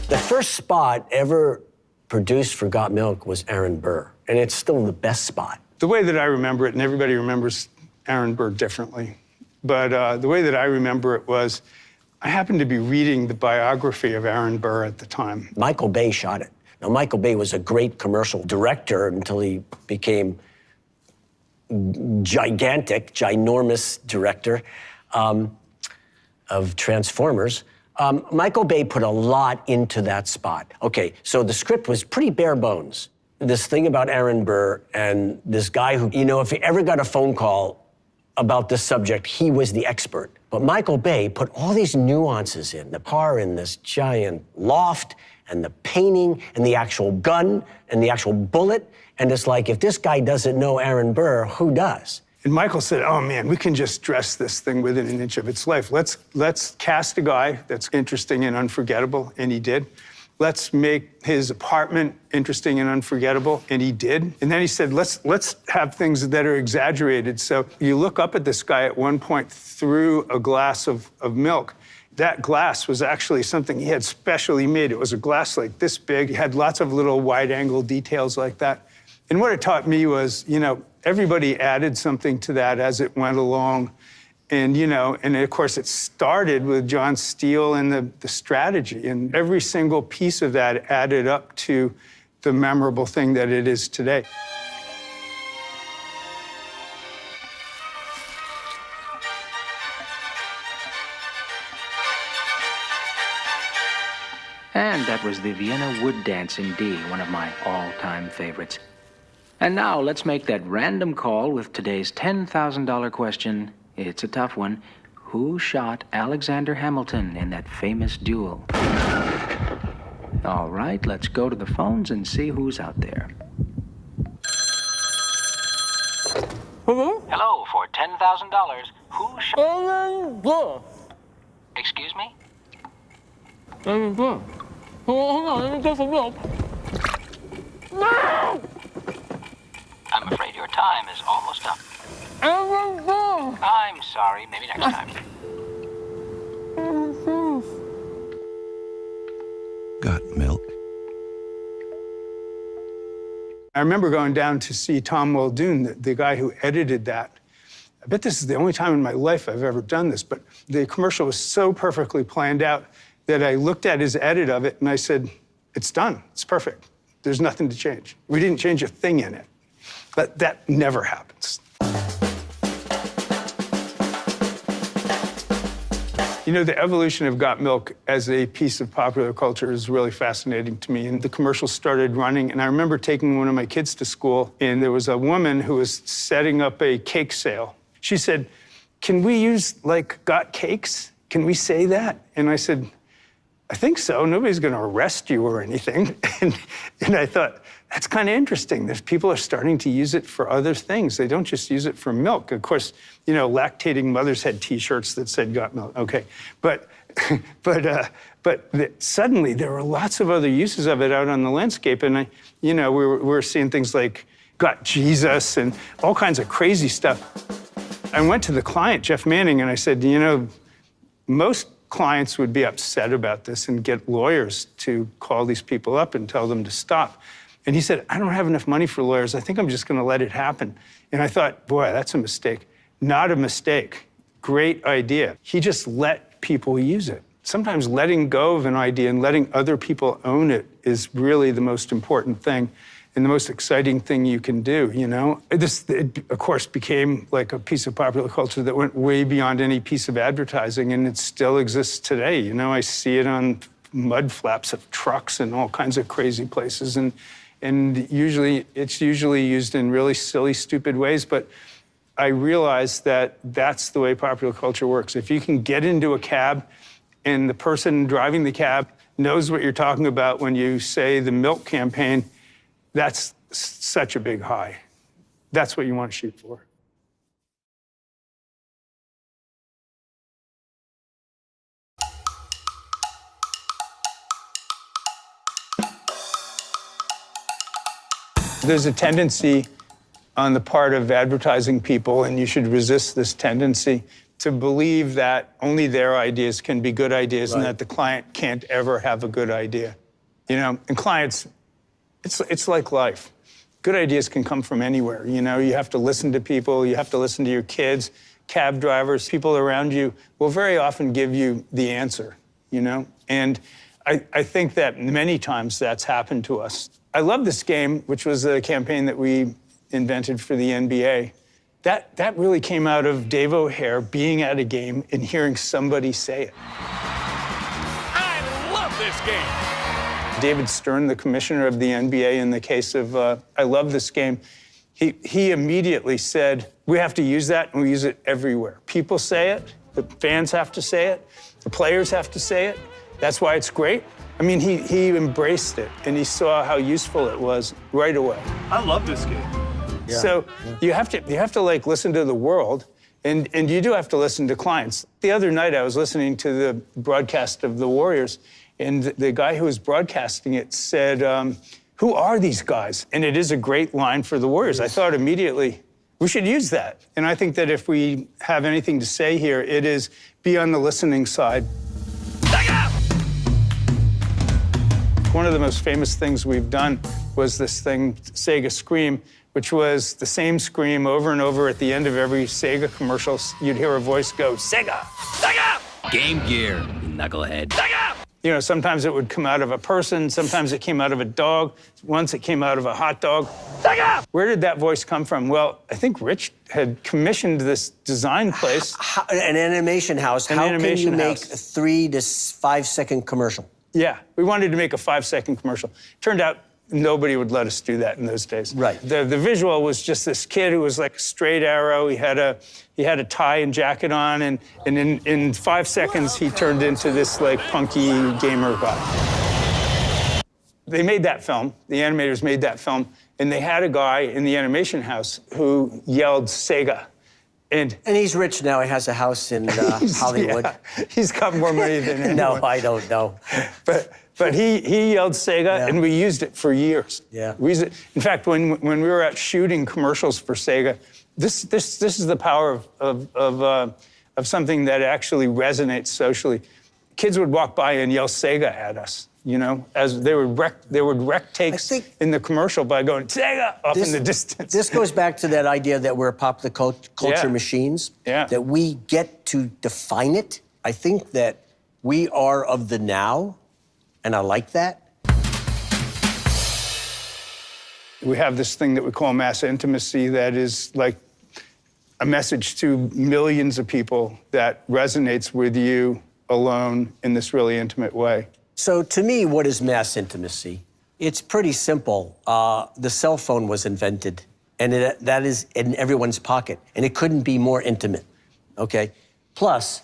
The first spot ever produced for Got Milk was Aaron Burr, and it's still the best spot. The way that I remember it, and everybody remembers Aaron Burr differently, but the way that I remember it was, I happened to be reading the biography of Aaron Burr at the time. Michael Bay shot it. Now, Michael Bay was a great commercial director until he became ginormous director of Transformers. Michael Bay put a lot into that spot. Okay, so the script was pretty bare bones. This thing about Aaron Burr and this guy who, if he ever got a phone call about this subject, he was the expert. But Michael Bay put all these nuances in, the car in this giant loft, and the painting, and the actual gun, and the actual bullet. And it's if this guy doesn't know Aaron Burr, who does? And Michael said, oh man, we can just dress this thing within an inch of its life. Let's cast a guy that's interesting and unforgettable, and he did. Let's make his apartment interesting and unforgettable, and he did. And then he said, let's have things that are exaggerated. So you look up at this guy at one point through a glass of milk. That glass was actually something he had specially made. It was a glass this big. It had lots of little wide-angle details like that. And what it taught me was, everybody added something to that as it went along. And, and of course, it started with John Steele and the strategy. And every single piece of that added up to the memorable thing that it is today. And that was the Vienna Wood Dance in D, one of my all-time favorites. And now let's make that random call with today's $10,000 question. It's a tough one. Who shot Alexander Hamilton in that famous duel? All right, let's go to the phones and see who's out there. Hello? Hello, for $10,000, who shot... Excuse me? Hold on, let me get some milk. No! is almost up. I'm sorry. Maybe next time. Got milk? I remember going down to see Tom Muldoon, the guy who edited that. I bet this is the only time in my life I've ever done this, but the commercial was so perfectly planned out that I looked at his edit of it and I said, it's done, it's perfect. There's nothing to change. We didn't change a thing in it. But that never happens. You know, the evolution of Got Milk as a piece of popular culture is really fascinating to me. And the commercial started running, and I remember taking one of my kids to school, and there was a woman who was setting up a cake sale. She said, can we use, like, Got Cakes? Can we say that? And I said, I think so. Nobody's going to arrest you or anything. And I thought, that's kind of interesting. There's people are starting to use it for other things. They don't just use it for milk. Of course, you know, lactating mothers had T-shirts that said "Got Milk." Okay, but suddenly there were lots of other uses of it out on the landscape, and we were seeing things like "Got Jesus" and all kinds of crazy stuff. I went to the client, Jeff Manning, and I said, you know, most clients would be upset about this and get lawyers to call these people up and tell them to stop. And he said, I don't have enough money for lawyers. I think I'm just going to let it happen. And I thought, boy, that's a mistake. Not a mistake. Great idea. He just let people use it. Sometimes letting go of an idea and letting other people own it is really the most important thing and the most exciting thing you can do, you know? It, of course, became like a piece of popular culture that went way beyond any piece of advertising, and it still exists today. You know, I see it on mud flaps of trucks and all kinds of crazy places, and it's usually used in really silly, stupid ways, but I realize that that's the way popular culture works. If you can get into a cab and the person driving the cab knows what you're talking about when you say the milk campaign, that's such a big high. That's what you want to shoot for. There's a tendency on the part of advertising people, and you should resist this tendency, to believe that only their ideas can be good ideas, right, and that the client can't ever have a good idea. You know, and clients, it's like life. Good ideas can come from anywhere. You know, you have to listen to people, you have to listen to your kids, cab drivers, people around you will very often give you the answer, you know? And I think that many times that's happened to us. I love this game, which was a campaign that we invented for the NBA. That really came out of Dave O'Hare being at a game and hearing somebody say it. I love this game. David Stern, the commissioner of the NBA, in the case of I love this game, he immediately said, we have to use that, and we use it everywhere. People say it, the fans have to say it, the players have to say it. That's why it's great. I mean, he embraced it, and he saw how useful it was right away. I love this game. Yeah. So you have to like listen to the world, and you do have to listen to clients. The other night I was listening to the broadcast of the Warriors, and the guy who was broadcasting it said, who are these guys? And it is a great line for the Warriors. I thought immediately, we should use that. And I think that if we have anything to say here, it is be on the listening side. One of the most famous things we've done was this thing, Sega Scream, which was the same scream over and over at the end of every Sega commercial. You'd hear a voice go, Sega! Sega! Game Gear, you knucklehead. Sega! You know, sometimes it would come out of a person, sometimes it came out of a dog, once it came out of a hot dog. Sega! Where did that voice come from? Well, I think Rich had commissioned this design place. An animation house. How can you make a 3 to 5 second commercial? Yeah, we wanted to make a 5-second commercial. Turned out nobody would let us do that in those days. Right. The visual was just this kid who was like a straight arrow. He had a tie and jacket on, and in 5 seconds he turned into this like punky gamer guy. They made that film. The animators made that film, and they had a guy in the animation house who yelled Sega. And he's rich now. He has a house in Hollywood. Yeah, he's got more money than anyone. No, I don't know. But But he yelled Sega, and we used it for years. Yeah. We used it. In fact, when we were out shooting commercials for Sega, this is the power of something that actually resonates socially. Kids would walk by and yell Sega at us, you know, as they would wreck takes in the commercial by going Sega off in the distance. This goes back to that idea that we're popular culture machines, that we get to define it. I think that we are of the now, and I like that. We have this thing that we call mass intimacy that is like a message to millions of people that resonates with you alone in this really intimate way. So to me, what is mass intimacy? It's pretty simple. The cell phone was invented, and that is in everyone's pocket, and it couldn't be more intimate, okay? Plus,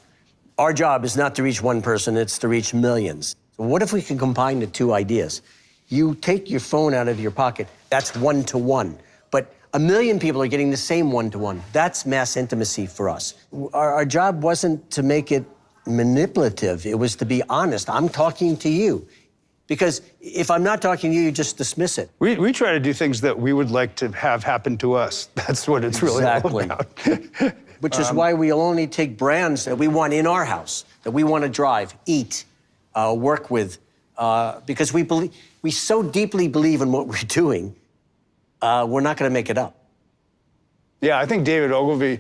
our job is not to reach one person, it's to reach millions. So what if we can combine the two ideas? You take your phone out of your pocket, that's one-to-one. But 1 million people are getting the same one-to-one. That's mass intimacy for us. Our job wasn't to make it manipulative. It was to be honest. I'm talking to you. Because if I'm not talking to you, you just dismiss it. We try to do things that we would like to have happen to us. That's what it's really all about. Which is why we'll only take brands that we want in our house, that we want to drive, eat, work with, because we so deeply believe in what we're doing, we're not going to make it up. Yeah, I think David Ogilvy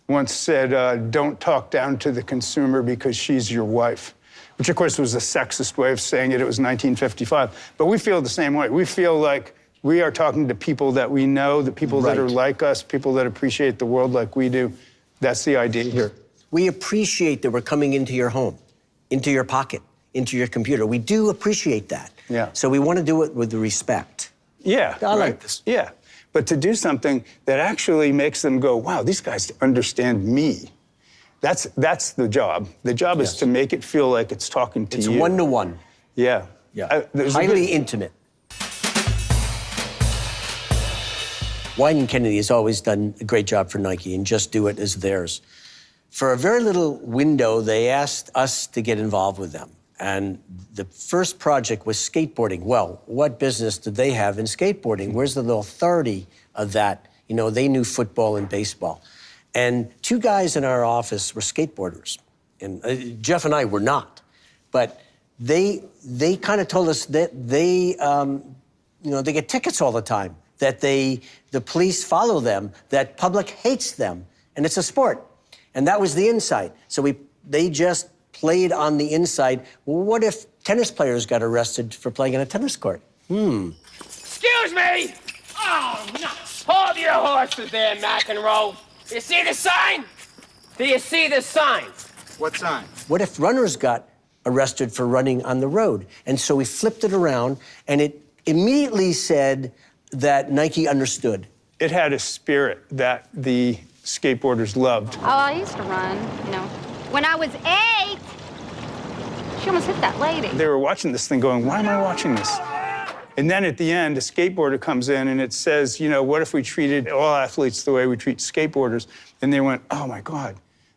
once said, don't talk down to the consumer because she's your wife, which of course was a sexist way of saying it. It was 1955. But we feel the same way. We feel like we are talking to people that we know, the people that are like us, people that appreciate the world like we do. That's the idea here. We appreciate that we're coming into your home, into your pocket, into your computer. We do appreciate that. Yeah. So we want to do it with respect. Yeah. I like this. Yeah. But to do something that actually makes them go, wow, these guys understand me. That's the job. The job is to make it feel like it's talking to you. It's one-to-one. Yeah. Yeah. Highly intimate. Wieden Kennedy has always done a great job for Nike, and Just Do It is theirs. For a very little window, they asked us to get involved with them. And the first project was skateboarding. Well, what business did they have in skateboarding? Where's the authority of that? You know, they knew football and baseball. And two guys in our office were skateboarders. And Jeff and I were not. But they kind of told us that they get tickets all the time, that the police follow them, that public hates them, and it's a sport. And that was the insight. So they just played on the inside. Well, what if tennis players got arrested for playing on a tennis court? Excuse me! Oh, nuts! Hold your horses there, McEnroe. You see the sign? Do you see the sign? What sign? What if runners got arrested for running on the road? And so we flipped it around, and it immediately said that Nike understood. It had a spirit that the skateboarders loved. Oh, I used to run, you know. When I was 8, she almost hit that lady. They were watching this thing going, why am I watching this? And then at the end, a skateboarder comes in and it says, you know, what if we treated all athletes the way we treat skateboarders? And they went, oh my God.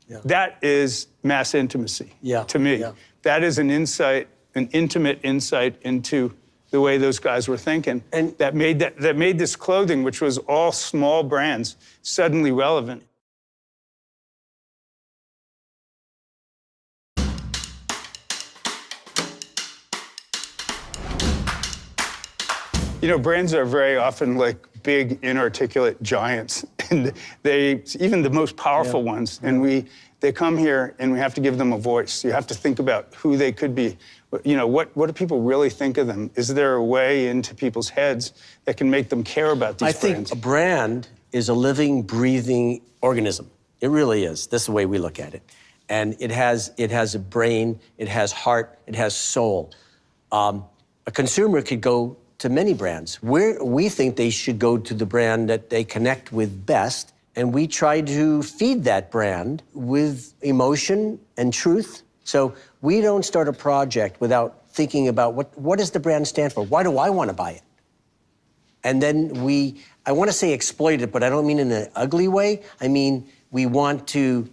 Yeah. That is mass intimacy to me. Yeah. That is an insight, an intimate insight into the way those guys were thinking. And that made this clothing, which was all small brands, suddenly relevant. You know, brands are very often like big, inarticulate giants, and even the most powerful ones, and they come here and we have to give them a voice. You have to think about who they could be. You know, what do people really think of them? Is there a way into people's heads that can make them care about these brands? I think a brand is a living, breathing organism. It really is. That's the way we look at it. And it has a brain, it has heart, it has soul. A consumer could go to many brands. We think they should go to the brand that they connect with best, and we try to feed that brand with emotion and truth. So we don't start a project without thinking about what does the brand stand for? Why do I want to buy it? And then I want to say exploit it, but I don't mean in an ugly way. I mean, we want to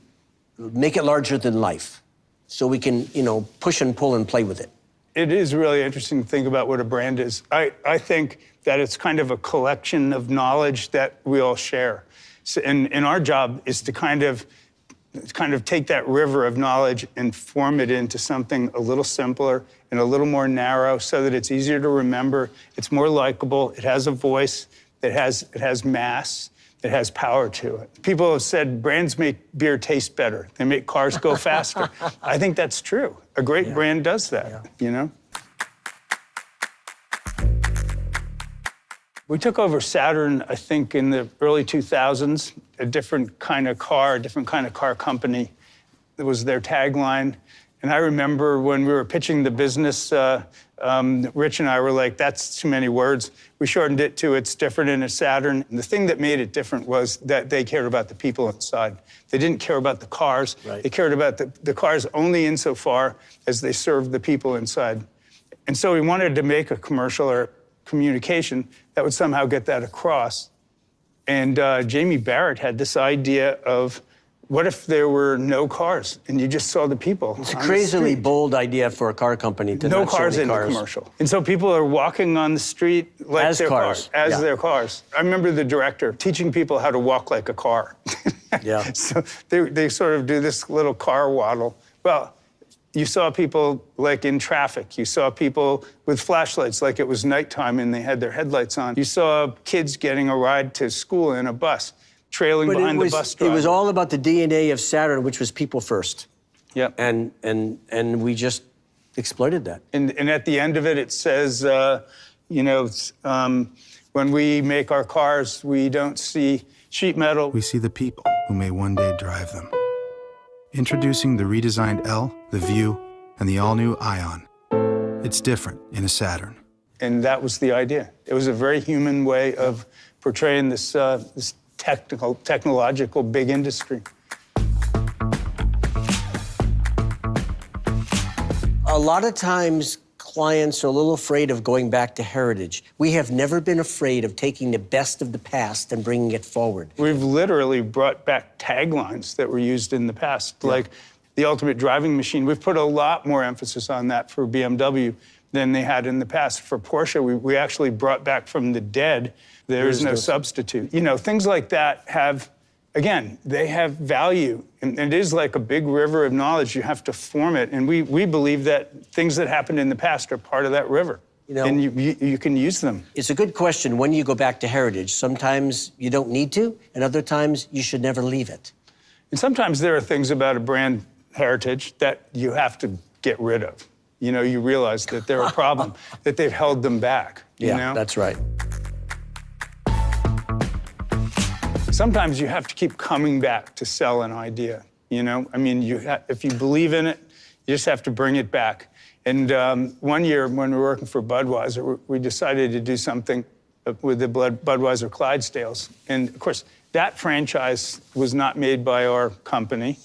make it larger than life so we can, you know, push and pull and play with it. It is really interesting to think about what a brand is. I think that it's kind of a collection of knowledge that we all share. So, and our job is to kind of take that river of knowledge and form it into something a little simpler and a little more narrow so that it's easier to remember, it's more likable, it has a voice, it has mass, it has power to it. People have said brands make beer taste better. They make cars go faster. I think that's true. A great brand does that, you know? We took over Saturn, I think, in the early 2000s, a different kind of car company. That was their tagline. And I remember when we were pitching the business, Rich and I were like, that's too many words. We shortened it to it's different in a Saturn. And the thing that made it different was that they cared about the people inside. They didn't care about the cars. Right. They cared about the cars only insofar as they served the people inside. And so we wanted to make a commercial or communication that would somehow get that across. And Jamie Barrett had this idea of, what if there were no cars and you just saw the people? It's a crazily bold idea for a car company to no not show cars the in the commercial. And so people are walking on the street like as their cars. Their cars. I remember the director teaching people how to walk like a car. Yeah. So they sort of do this little car waddle. Well, you saw people like in traffic. You saw people with flashlights like it was nighttime and they had their headlights on. You saw kids getting a ride to school in a bus, trailing behind the bus driver. It was all about the DNA of Saturn, which was people first. Yep. And we just exploited that. And at the end of it, it says, when we make our cars, we don't see sheet metal. We see the people who may one day drive them. Introducing the redesigned L, the View, and the all-new Ion. It's different in a Saturn. And that was the idea. It was a very human way of portraying this technological big industry. A lot of times, clients are a little afraid of going back to heritage. We have never been afraid of taking the best of the past and bringing it forward. We've literally brought back taglines that were used in the past, like the ultimate driving machine. We've put a lot more emphasis on that for BMW than they had in the past. For Porsche, we actually brought back from the dead, there is no substitute. You know, things like that have, again, they have value. And it is like a big river of knowledge. You have to form it. And we believe that things that happened in the past are part of that river. You know, and you can use them. It's a good question when you go back to heritage. Sometimes you don't need to, and other times you should never leave it. And sometimes there are things about a brand heritage that you have to get rid of. You know, you realize that they're a problem, that they've held them back. You know? That's right. Sometimes you have to keep coming back to sell an idea, you know? I mean, if you believe in it, you just have to bring it back. And one year when we were working for Budweiser, we decided to do something with the Budweiser Clydesdales. And of course, that franchise was not made by our company.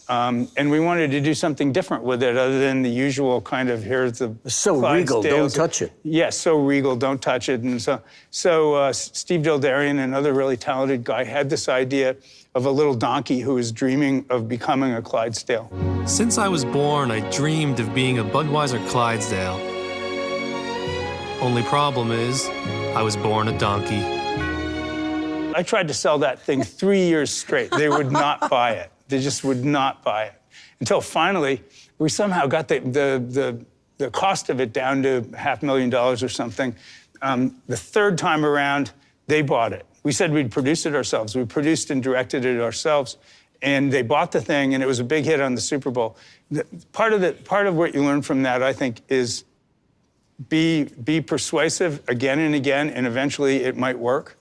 And we wanted to do something different with it other than the usual kind of, here's the so regal, don't touch it. Yes, so regal, don't touch it. And so Steve Dildarian, another really talented guy, had this idea of a little donkey who was dreaming of becoming a Clydesdale. Since I was born, I dreamed of being a Budweiser Clydesdale. Only problem is, I was born a donkey. I tried to sell that thing 3 years straight. They would not buy it. They just would not buy it. Until finally, we somehow got the cost of it down to $500,000 or something. The third time around, they bought it. We said we'd produce it ourselves. We produced and directed it ourselves. And they bought the thing, and it was a big hit on the Super Bowl. Part of what you learn from that, I think, is be persuasive again and again, and eventually it might work.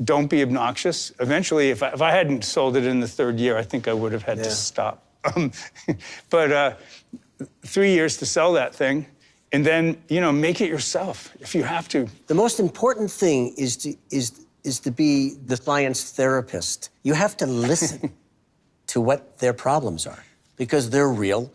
Don't be obnoxious. Eventually, if I hadn't sold it in the third year, I think I would have had to stop. But 3 years to sell that thing, and then, you know, make it yourself if you have to. The most important thing is to be the client's therapist. You have to listen to what their problems are, because they're real,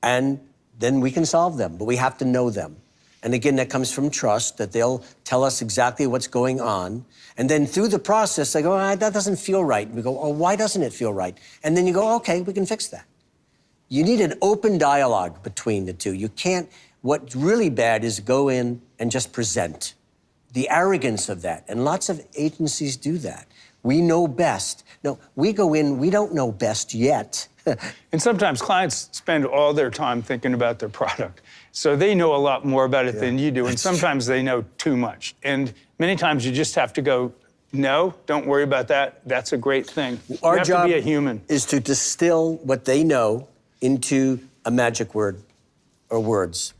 and then we can solve them, but we have to know them. And again, that comes from trust, that they'll tell us exactly what's going on. And then through the process, they go, that doesn't feel right. And we go, oh, why doesn't it feel right? And then you go, okay, we can fix that. You need an open dialogue between the two. You can't, What's really bad is go in and just present. The arrogance of that, and lots of agencies do that. We know best. No, we go in, we don't know best yet. And sometimes clients spend all their time thinking about their product. So they know a lot more about it than you do, and sometimes they know too much. And many times you just have to go, no, don't worry about that. That's a great thing. Our you have job to be a human. is to distill what they know into a magic word or words.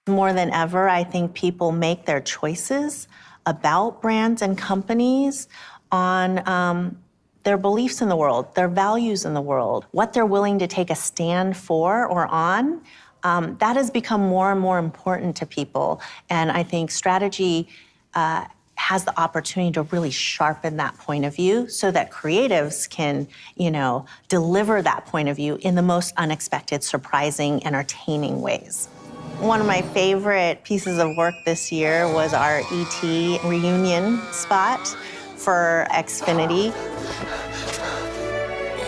More than ever, I think people make their choices about brands and companies on their beliefs in the world, their values in the world, what they're willing to take a stand for or on. That has become more and more important to people. And I think strategy has the opportunity to really sharpen that point of view so that creatives can, deliver that point of view in the most unexpected, surprising, entertaining ways. One of my favorite pieces of work this year was our ET reunion spot for Xfinity.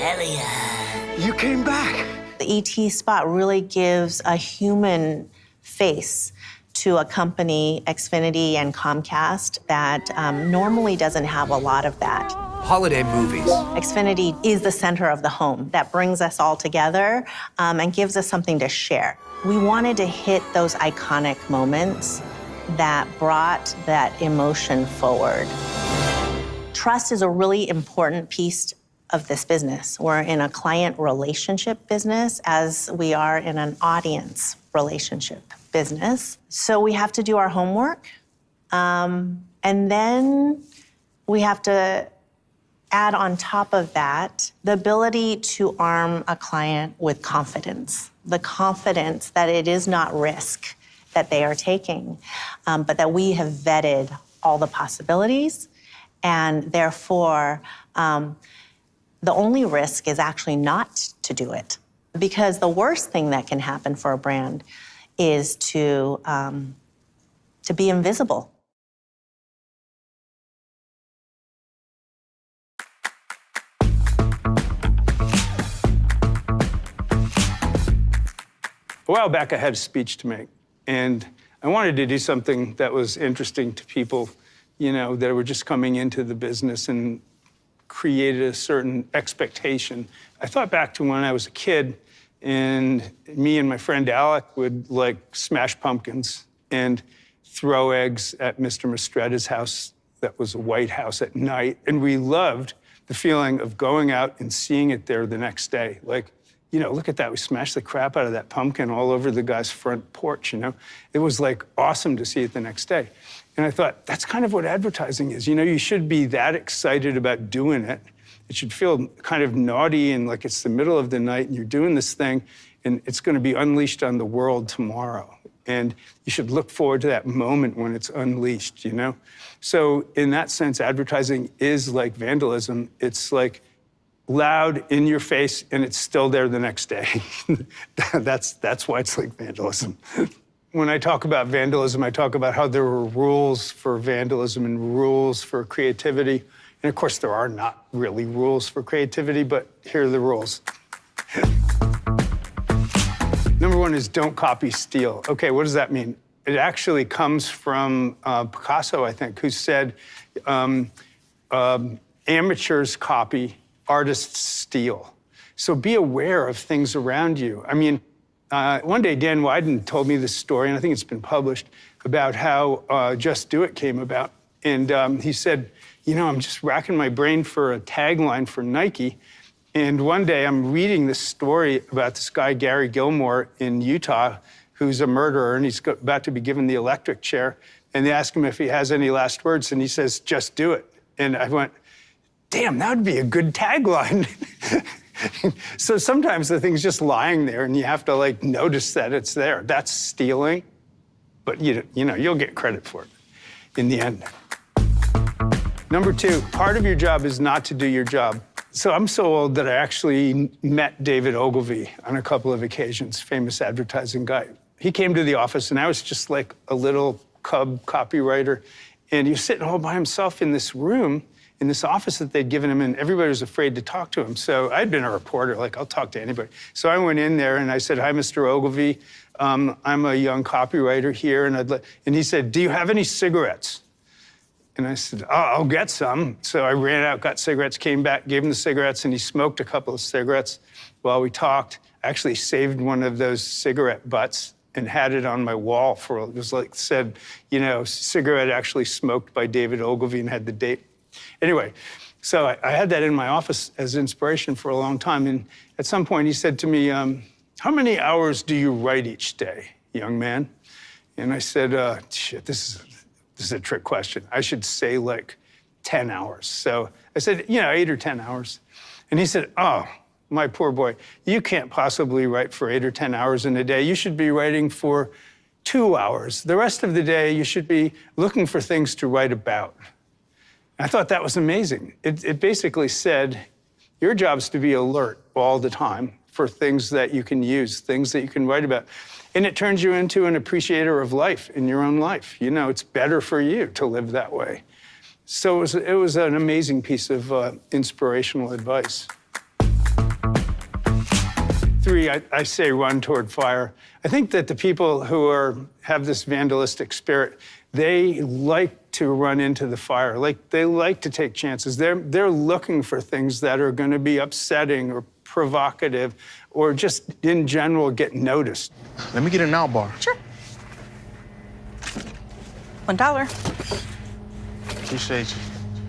Elliot, you came back. The ET spot really gives a human face to a company, Xfinity and Comcast, that normally doesn't have a lot of that. Holiday movies. Xfinity is the center of the home that brings us all together and gives us something to share. We wanted to hit those iconic moments that brought that emotion forward. Trust is a really important piece of this business. We're in a client relationship business as we are in an audience relationship business. So we have to do our homework. And then we have to add on top of that the ability to arm a client with confidence, the confidence that it is not risk that they are taking, but that we have vetted all the possibilities, and therefore the only risk is actually not to do it. Because the worst thing that can happen for a brand is to be invisible. A while back, I had a speech to make, and I wanted to do something that was interesting to people, that were just coming into the business and created a certain expectation. I thought back to when I was a kid, and me and my friend Alec would smash pumpkins and throw eggs at Mr. Mastretta's house that was a White House at night, and we loved the feeling of going out and seeing it there the next day. Look at that, we smashed the crap out of that pumpkin all over the guy's front porch, It was awesome to see it the next day. And I thought, that's kind of what advertising is. You should be that excited about doing it. It should feel kind of naughty and like it's the middle of the night and you're doing this thing and it's gonna be unleashed on the world tomorrow. And you should look forward to that moment when it's unleashed, So in that sense, advertising is like vandalism. It's loud in your face, and it's still there the next day. That's why it's like vandalism. When I talk about vandalism, I talk about how there are rules for vandalism and rules for creativity. And of course, there are not really rules for creativity, but here are the rules. Number one is don't copy, steal. Okay, what does that mean? It actually comes from Picasso, I think, who said, amateurs copy, artists steal. So be aware of things around you. One day Dan Wieden told me this story, and I think it's been published, about how Just Do It came about. And he said, I'm just racking my brain for a tagline for Nike. And one day I'm reading this story about this guy, Gary Gilmore, in Utah, who's a murderer, and he's about to be given the electric chair. And they ask him if he has any last words, and he says, just do it. And I went, damn, that would be a good tagline. So sometimes the thing's just lying there and you have to notice that it's there. That's stealing, but you'll get credit for it in the end. Number two, part of your job is not to do your job. So I'm so old that I actually met David Ogilvy on a couple of occasions, famous advertising guy. He came to the office and I was just like a little cub copywriter, and he was sitting all by himself in this room. in this office that they'd given him, and everybody was afraid to talk to him. So I'd been a reporter, like, I'll talk to anybody. So I went in there and I said, "Hi, Mr. Ogilvy. I'm a young copywriter here, and he said, "Do you have any cigarettes?" And I said, "Oh, I'll get some." So I ran out, got cigarettes, came back, gave him the cigarettes, and he smoked a couple of cigarettes while we talked. I actually saved one of those cigarette butts and had it on my wall it was like, said, you know, cigarette actually smoked by David Ogilvy, and had the date. Anyway, so I had that in my office as inspiration for a long time. And at some point he said to me, "How many hours do you write each day, young man?" And I said, shit, this is a trick question. I should say like 10 hours. So I said, 8 or 10 hours. And he said, "Oh, my poor boy, you can't possibly write for 8 or 10 hours in a day. You should be writing for 2 hours. The rest of the day, you should be looking for things to write about." I thought that was amazing. It basically said, your job's to be alert all the time for things that you can use, things that you can write about. And it turns you into an appreciator of life in your own life. It's better for you to live that way. So it was an amazing piece of inspirational advice. 3, I say run toward fire. I think that the people who have this vandalistic spirit, they like to run into the fire. Like, they like to take chances. They're looking for things that are going to be upsetting or provocative or just in general get noticed. Let me get an out bar. Sure. $1. Appreciate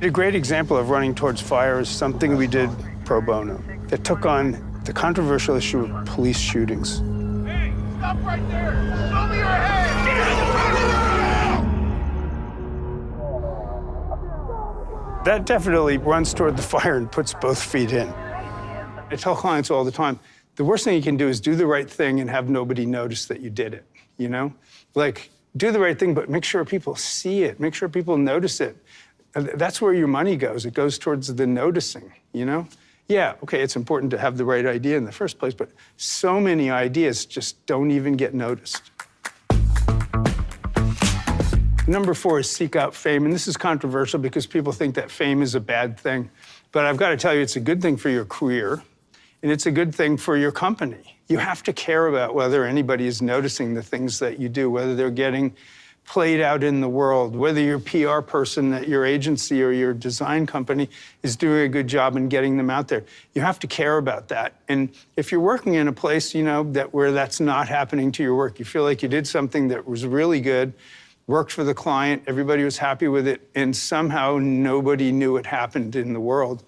you. A great example of running towards fire is something we did pro bono that took on the controversial issue of police shootings. Hey, stop right there! Show me your hand! Get out of That definitely runs toward the fire and puts both feet in. I tell clients all the time, the worst thing you can do is do the right thing and have nobody notice that you did it, Like, do the right thing, but make sure people see it. Make sure people notice it. That's where your money goes. It goes towards the noticing, Yeah, okay, it's important to have the right idea in the first place, but so many ideas just don't even get noticed. Number 4 is seek out fame, and this is controversial because people think that fame is a bad thing. But I've got to tell you, it's a good thing for your career, and it's a good thing for your company. You have to care about whether anybody is noticing the things that you do, whether they're getting played out in the world, whether your PR person at your agency or your design company is doing a good job in getting them out there. You have to care about that. And if you're working in a place, where that's not happening to your work, you feel like you did something that was really good, worked for the client, everybody was happy with it, and somehow nobody knew it happened in the world,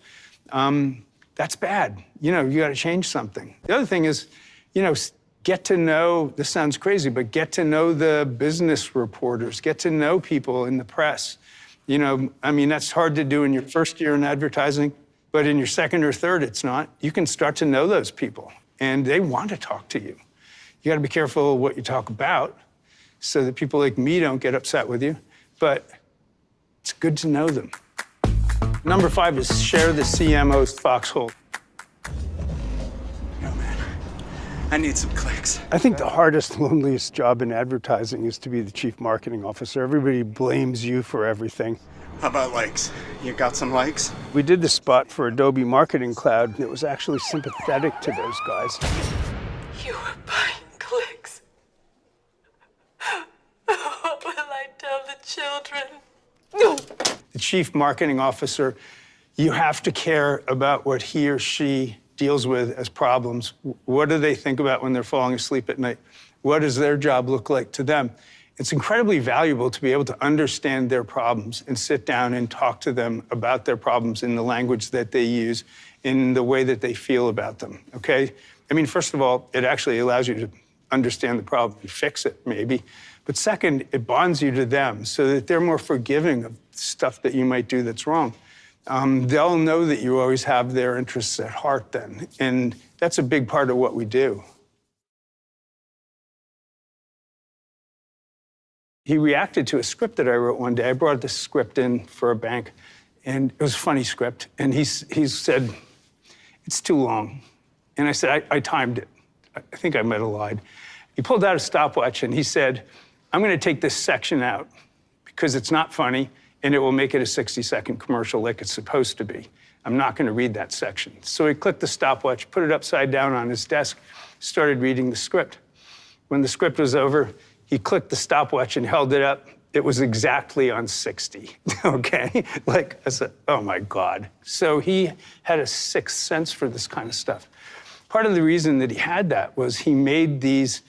that's bad. You got to change something. The other thing is, get to know, this sounds crazy, but get to know the business reporters, get to know people in the press. That's hard to do in your first year in advertising, but in your second or third, it's not. You can start to know those people, and they want to talk to you. You got to be careful what you talk about so that people like me don't get upset with you, but it's good to know them. Number 5 is share the CMO's foxhole. I need some clicks. I think the hardest, loneliest job in advertising is to be the chief marketing officer. Everybody blames you for everything. How about likes? You got some likes? We did the spot for Adobe Marketing Cloud, and it was actually sympathetic to those guys. You were buying clicks. What will I tell the children? The chief marketing officer, you have to care about what he or she deals with as problems. What do they think about when they're falling asleep at night? What does their job look like to them? It's incredibly valuable to be able to understand their problems and sit down and talk to them about their problems in the language that they use, in the way that they feel about them, okay? First of all, it actually allows you to understand the problem and fix it, maybe. But second, it bonds you to them so that they're more forgiving of stuff that you might do that's wrong. They'll know that you always have their interests at heart then, and that's a big part of what we do. He reacted to a script that I wrote one day. I brought this script in for a bank, and it was a funny script, and he said, "It's too long." And I said, I timed it. I think I might have lied. He pulled out a stopwatch, and he said, "I'm going to take this section out because it's not funny, and it will make it a 60-second commercial like it's supposed to be. I'm not going to read that section. So he clicked the stopwatch, put it upside down on his desk, started reading the script. When the script was over, he clicked the stopwatch and held it up. It was exactly on 60, okay? Like, I said, oh my God. So he had a sixth sense for this kind of stuff. Part of the reason that he had that was he made these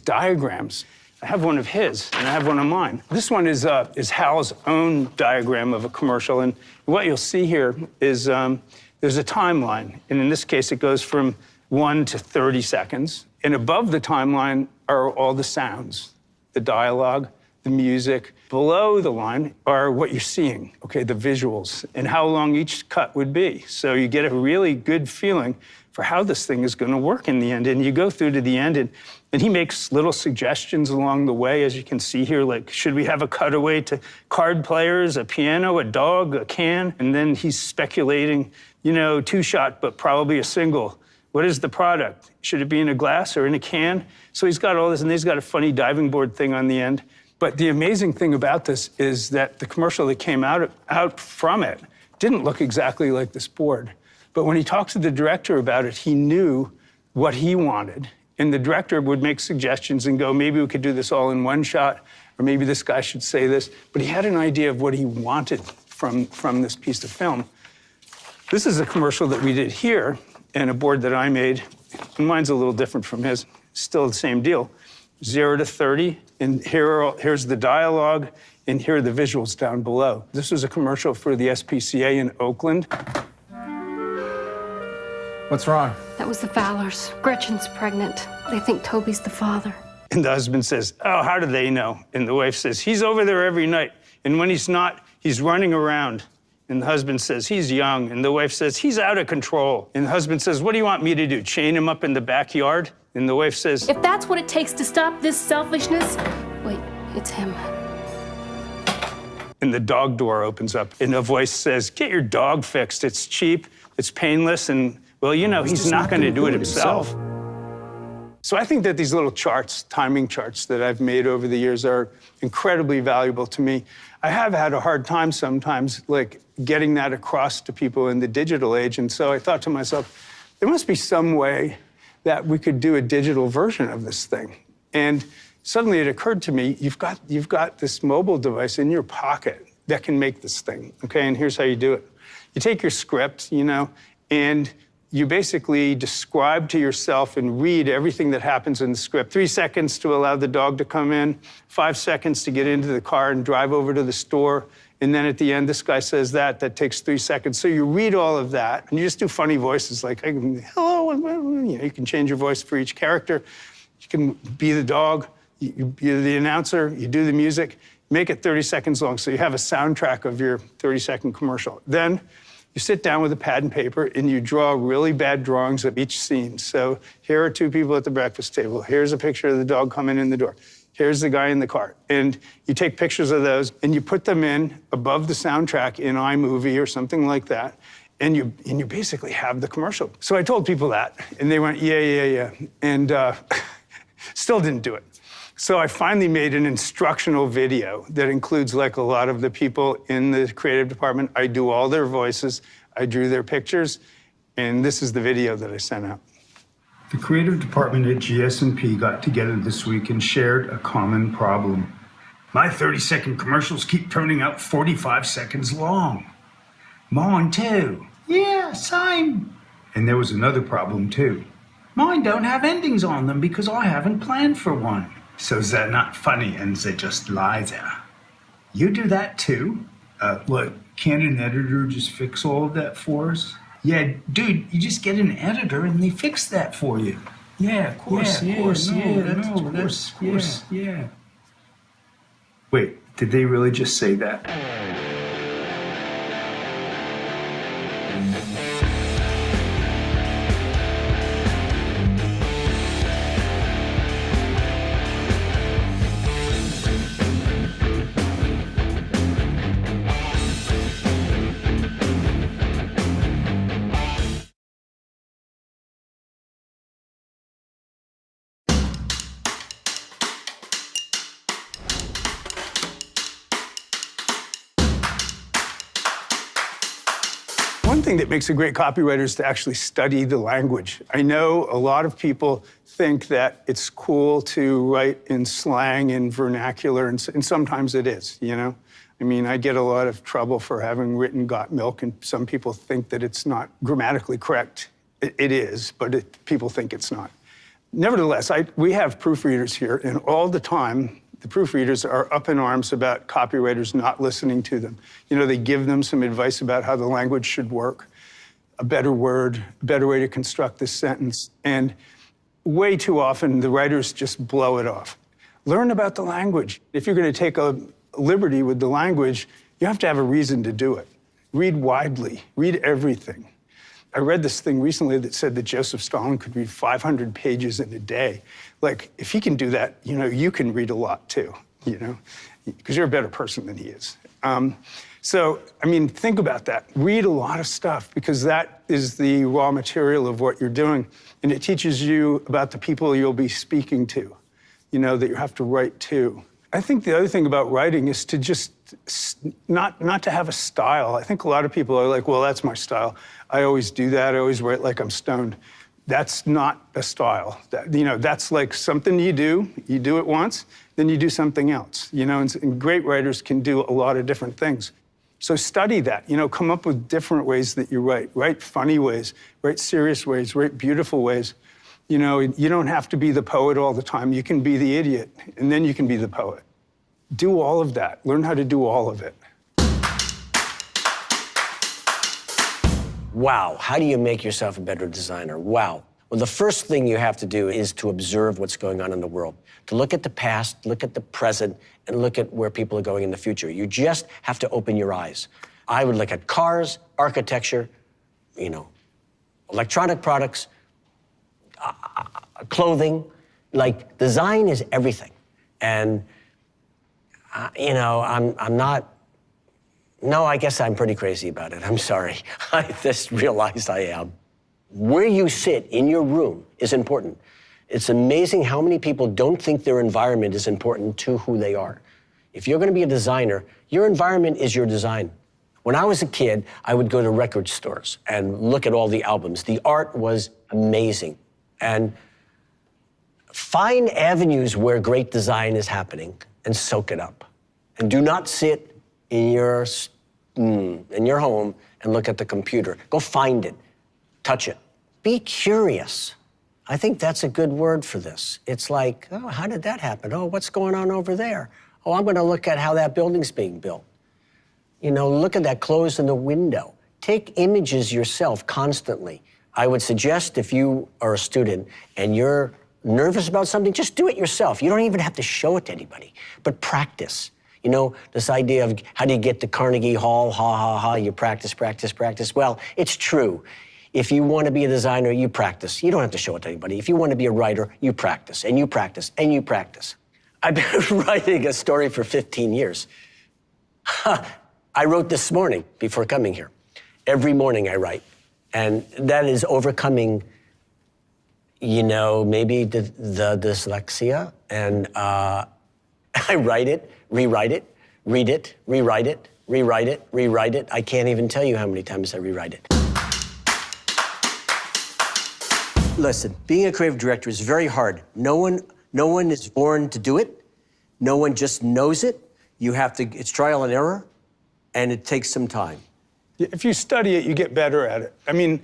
diagrams. I have one of his, and I have one of mine. This one is Hal's own diagram of a commercial, and what you'll see here is there's a timeline, and in this case, it goes from 1 to 30 seconds, and above the timeline are all the sounds, the dialogue, the music. Below the line are what you're seeing, okay, the visuals, and how long each cut would be. So you get a really good feeling for how this thing is gonna work in the end. And you go through to the end, and he makes little suggestions along the way, as you can see here, like, should we have a cutaway to card players, a piano, a dog, a can? And then he's speculating, you know, two-shot, but probably a single. What is the product? Should it be in a glass or in a can? So he's got all this, and he's got a funny diving board thing on the end. But the amazing thing about this is that the commercial that came out from it didn't look exactly like this board. But when he talked to the director about it, he knew what he wanted. And the director would make suggestions and go, maybe we could do this all in one shot, or maybe this guy should say this. But he had an idea of what he wanted from this piece of film. This is a commercial that we did here, and a board that I made. And mine's a little different from his, still the same deal. 0 to 30, and here's the dialogue, and here are the visuals down below. This was a commercial for the SPCA in Oakland. What's wrong? That was the Fowlers. Gretchen's pregnant. They think Toby's the father. And the husband says, oh, how do they know? And the wife says, he's over there every night, and when he's not, he's running around. And the husband says, he's young, and the wife says, he's out of control. And the husband says, what do you want me to do, chain him up in the backyard? And the wife says, If that's what it takes to stop this selfishness, wait, it's him. And the dog door opens up, and a voice says, get your dog fixed. It's cheap, it's painless, and, well, you know, he's not going to do it himself. So I think that these little charts, timing charts that I've made over the years are incredibly valuable to me. I have had a hard time sometimes, like, getting that across to people in the digital age, and so I thought to myself, there must be some way that we could do a digital version of this thing. And suddenly it occurred to me, you've got this mobile device in your pocket that can make this thing, okay? And here's how you do it. You take your script, you know, and you basically describe to yourself and read everything that happens in the script. 3 seconds to allow the dog to come in, 5 seconds to get into the car and drive over to the store, and then at the end, this guy says that takes 3 seconds. So you read all of that, and you just do funny voices like, hello, you know, you can change your voice for each character. You can be the dog, you're the announcer, you do the music, make it 30 seconds long, so you have a soundtrack of your 30-second commercial. Then you sit down with a pad and paper, and you draw really bad drawings of each scene. So here are 2 people at the breakfast table. Here's a picture of the dog coming in the door. Here's the guy in the car. And you take pictures of those, and you put them in above the soundtrack in iMovie or something like that, and you basically have the commercial. So I told people that, and they went, yeah, and still didn't do it. So I finally made an instructional video that includes, like, a lot of the people in the creative department. I do all their voices, I drew their pictures, and this is the video that I sent out. The creative department at GS&P got together this week and shared a common problem. My 30-second commercials keep turning out 45 seconds long. Mine too. Yeah, same. And there was another problem too. Mine don't have endings on them because I haven't planned for one. So is that not funny and they just lie there? You do that too? What, can't an editor just fix all of that for us? Yeah, dude, you just get an editor and they fix that for you. Yeah, of course, yeah. Wait, did they really just say that? One thing that makes a great copywriter is to actually study the language. I know a lot of people think that it's cool to write in slang and vernacular, and sometimes it is, you know? I mean, I get a lot of trouble for having written "got milk," and some people think that it's not grammatically correct. It is, but people think it's not. Nevertheless, we have proofreaders here, and all the time, the proofreaders are up in arms about copywriters not listening to them. You know, they give them some advice about how the language should work, a better word, a better way to construct this sentence. And way too often, the writers just blow it off. Learn about the language. If you're going to take a liberty with the language, you have to have a reason to do it. Read widely, read everything. I read this thing recently that said that Joseph Stalin could read 500 pages in a day. Like, if he can do that, you know, you can read a lot too, you know, because you're a better person than he is. So, I mean, think about that. Read a lot of stuff, because that is the raw material of what you're doing. And it teaches you about the people you'll be speaking to, you know, that you have to write to. I think the other thing about writing is to just not to have a style. I think a lot of people are like, well, that's my style. I always do that. I always write like I'm stoned. That's not a style. You know, that's like something you do it once, then you do something else. You know, and great writers can do a lot of different things. So study that, you know, come up with different ways that you write. Write funny ways, write serious ways, write beautiful ways. You know, you don't have to be the poet all the time. You can be the idiot, and then you can be the poet. Do all of that. Learn how to do all of it. Wow, how do you make yourself a better designer? Wow. Well, the first thing you have to do is to observe what's going on in the world, to look at the past, look at the present, and look at where people are going in the future. You just have to open your eyes. I would look at cars, architecture, you know, electronic products, clothing. Like, design is everything. And, you know, I'm not, no, I guess I'm pretty crazy about it. I'm sorry. I just realized I am. Where you sit in your room is important. It's amazing how many people don't think their environment is important to who they are. If you're going to be a designer, your environment is your design. When I was a kid, I would go to record stores and look at all the albums. The art was amazing. And find avenues where great design is happening and soak it up. And do not sit in your home and look at the computer. Go find it, touch it. Be curious. I think that's a good word for this. It's like, oh, how did that happen? Oh, what's going on over there? Oh, I'm going to look at how that building's being built. You know, look at that clothes in the window. Take images yourself constantly. I would suggest if you are a student and you're nervous about something, just do it yourself. You don't even have to show it to anybody, but practice. You know, this idea of how do you get to Carnegie Hall, you practice, practice, practice. Well, it's true. If you want to be a designer, you practice. You don't have to show it to anybody. If you want to be a writer, you practice, and you practice, and you practice. I've been writing a story for 15 years. I wrote this morning before coming here. Every morning I write. And that is overcoming, you know, maybe the dyslexia. And I write it, rewrite it, read it, rewrite it, rewrite it, rewrite it. I can't even tell you how many times I rewrite it. Listen, being a creative director is very hard. No one is born to do it. No one just knows it. You have to, it's trial and error, and it takes some time. If you study it, you get better at it. I mean,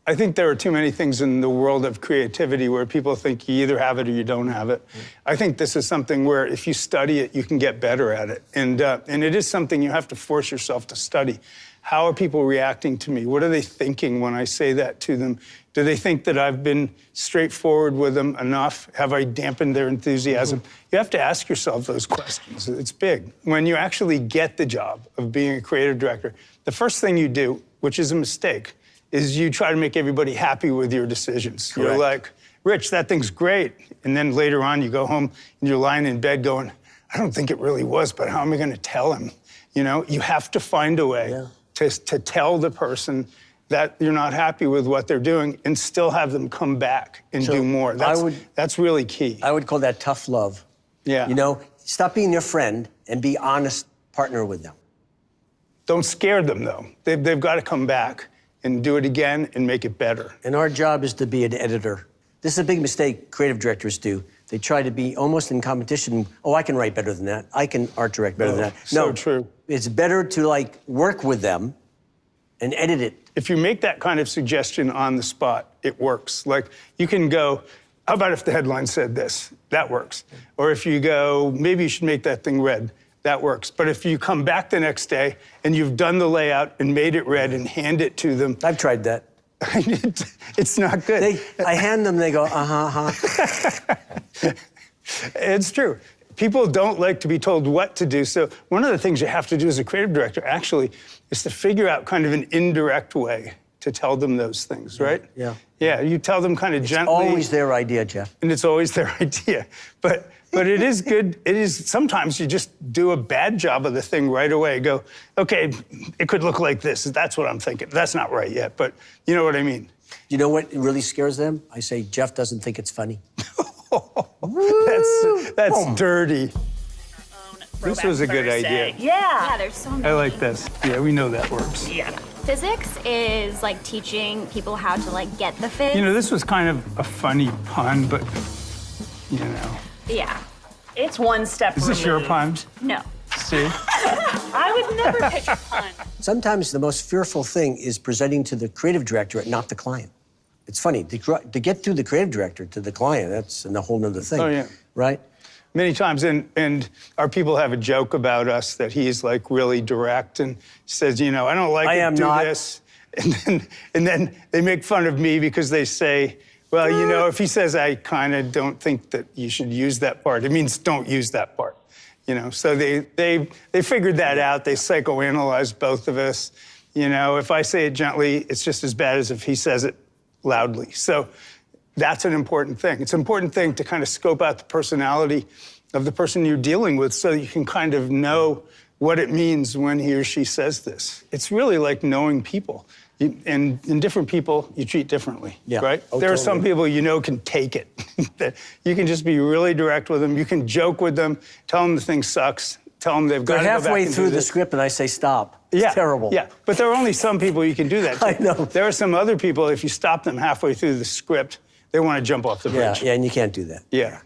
I think there are too many things in the world of creativity where people think you either have it or you don't have it. I think this is something where if you study it, you can get better at it. And it is something you have to force yourself to study. How are people reacting to me? What are they thinking when I say that to them? Do they think that I've been straightforward with them enough? Have I dampened their enthusiasm? You have to ask yourself those questions. It's big. When you actually get the job of being a creative director, the first thing you do, which is a mistake, is you try to make everybody happy with your decisions. Correct. You're like, Rich, that thing's great. And then later on, you go home and you're lying in bed going, I don't think it really was, but how am I going to tell him? You know, you have to find a way to tell the person that you're not happy with what they're doing and still have them come back and do more. That's really key. I would call that tough love. Yeah. You know, stop being their friend and be honest partner with them. Don't scare them, though. They've got to come back and do it again and make it better. And our job is to be an editor. This is a big mistake creative directors do. They try to be almost in competition. Oh, I can write better than that. I can art direct better than that. So true. It's better to like work with them and edit it. If you make that kind of suggestion on the spot, it works. Like, you can go, how about if the headline said this? That works. Or if you go, maybe you should make that thing red. That works. But if you come back the next day and you've done the layout and made it red and hand it to them. I've tried that. It's not good. I hand them, they go, It's true. People don't like to be told what to do. So one of the things you have to do as a creative director, actually, is to figure out kind of an indirect way to tell them those things, right? Yeah. Yeah, you tell them kind of gently. It's always their idea, Jeff. And it's always their idea. But it is good. It is, sometimes you just do a bad job of the thing right away. Go, okay, it could look like this. That's what I'm thinking. That's not right yet, but you know what I mean. You know what really scares them? I say, Jeff doesn't think it's funny. That's dirty. This was a good idea. Yeah, there's so many. I like this. Yeah, we know that works. Yeah. Physics is like teaching people how to like get the fizz. You know, this was kind of a funny pun, but, you know. Yeah. It's one step Is this your pun? No. See? I would never pitch a pun. Sometimes the most fearful thing is presenting to the creative director and not the client. It's funny, to get through the creative director to the client, that's a whole nother thing. Oh, yeah. Right? Many times, and our people have a joke about us that he's like really direct and says, you know, I don't like it, do this. And then they make fun of me because they say, well, you know, if he says, I kind of don't think that you should use that part, it means don't use that part. You know, so they figured that out. They psychoanalyzed both of us. You know, if I say it gently, it's just as bad as if he says it loudly. So that's an important thing. It's an important thing to kind of scope out the personality of the person you're dealing with so you can kind of know what it means when he or she says this. It's really like knowing people. And different people, you treat differently, right? Oh, there are some people you know can take it. That you can just be really direct with them. You can joke with them, tell them the thing sucks, tell them they've got to go back halfway and through do the this. script and I say stop. It's terrible. Yeah, but there are only some people you can do that to. I know. There are some other people, if you stop them halfway through the script, they want to jump off the bridge. Yeah, and you can't do that. Yeah.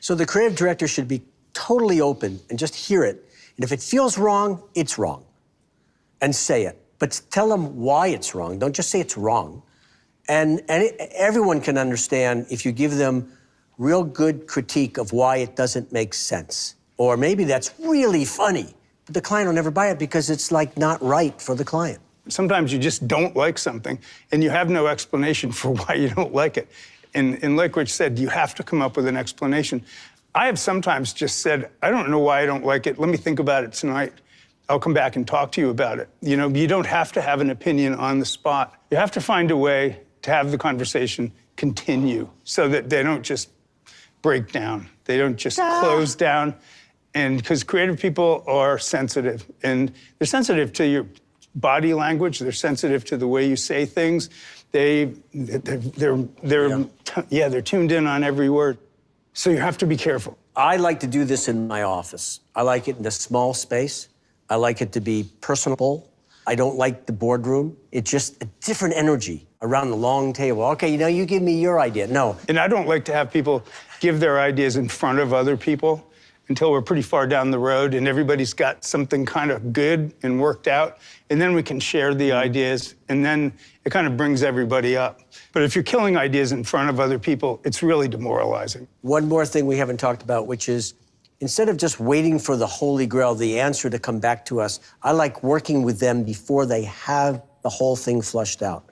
So the creative director should be totally open and just hear it. And if it feels wrong, it's wrong. And say it. But tell them why it's wrong. Don't just say it's wrong. And everyone can understand if you give them real good critique of why it doesn't make sense. Or maybe that's really funny, but the client will never buy it because it's like not right for the client. Sometimes you just don't like something and you have no explanation for why you don't like it. And like Rich said, you have to come up with an explanation. I have sometimes just said, I don't know why I don't like it. Let me think about it tonight. I'll come back and talk to you about it. You know, you don't have to have an opinion on the spot. You have to find a way to have the conversation continue so that they don't just break down. They don't just close down. And because creative people are sensitive, and they're sensitive to your body language. They're sensitive to the way you say things. They're tuned in on every word. So you have to be careful. I like to do this in my office. I like it in a small space. I like it to be personable. I don't like the boardroom. It's just a different energy around the long table. Okay, you know, you give me your idea. No. And I don't like to have people give their ideas in front of other people until we're pretty far down the road and everybody's got something kind of good and worked out. And then we can share the ideas and then it kind of brings everybody up. But if you're killing ideas in front of other people, it's really demoralizing. One more thing we haven't talked about, which is instead of just waiting for the Holy Grail, the answer to come back to us, I like working with them before they have the whole thing flushed out.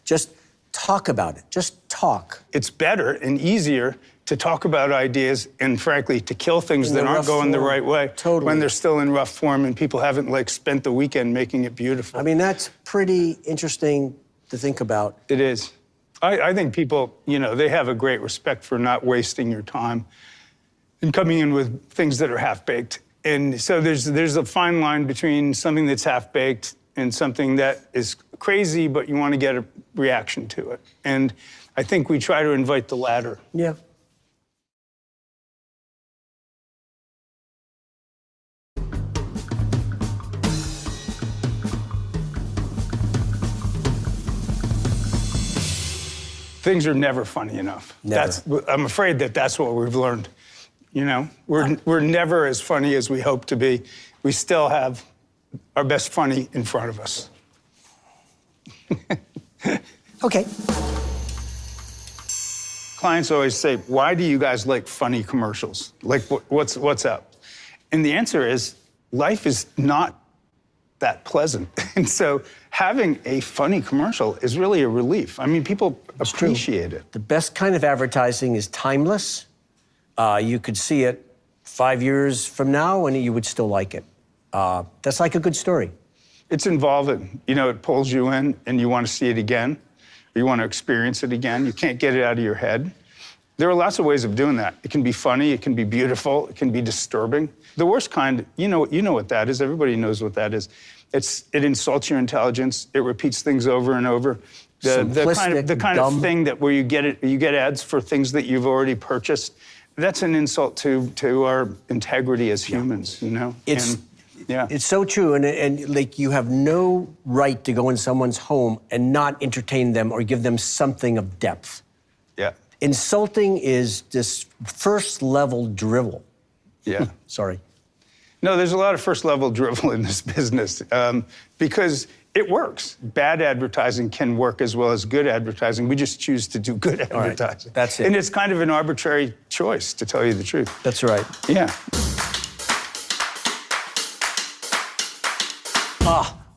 Just talk about it. Just talk. It's better and easier to talk about ideas and, frankly, to kill things that aren't going the right way when they're still in rough form and people haven't, like, spent the weekend making it beautiful. I mean, that's pretty interesting to think about. It is. I think people, you know, they have a great respect for not wasting your time and coming in with things that are half-baked. And so there's a fine line between something that's half-baked and something that is crazy, but you want to get a reaction to it. And I think we try to invite the latter. Yeah. Things are never funny enough. Never. I'm afraid that's what we've learned. You know, we're never as funny as we hope to be. We still have our best funny in front of us. Okay. Clients always say, why do you guys like funny commercials? Like, what's up? And the answer is, life is not that pleasant. And so having a funny commercial is really a relief. I mean, people appreciate it. The best kind of advertising is timeless. You could see it 5 years from now and you would still like it. That's like a good story. It's involving. You know, it pulls you in and you want to see it again. You want to experience it again. You can't get it out of your head. There are lots of ways of doing that. It can be funny, it can be beautiful, it can be disturbing. The worst kind, you know what that is. Everybody knows what that is. It insults your intelligence. It repeats things over and over. The kind of thing that where you get ads for things that you've already purchased. That's an insult to our integrity as humans. You know. It's so true, and like you have no right to go in someone's home and not entertain them or give them something of depth. Yeah. Insulting is this first-level drivel. Yeah. Sorry. No, there's a lot of first-level drivel in this business because it works. Bad advertising can work as well as good advertising. We just choose to do good advertising. Right. That's it. And it's kind of an arbitrary choice, to tell you the truth. That's right. Yeah.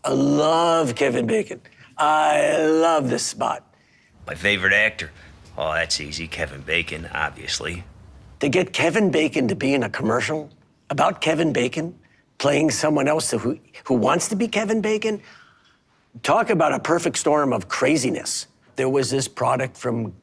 I love Kevin Bacon. I love this spot. My favorite actor? Oh, that's easy. Kevin Bacon, obviously. To get Kevin Bacon to be in a commercial about Kevin Bacon, playing someone else who wants to be Kevin Bacon, talk about a perfect storm of craziness. There was this product from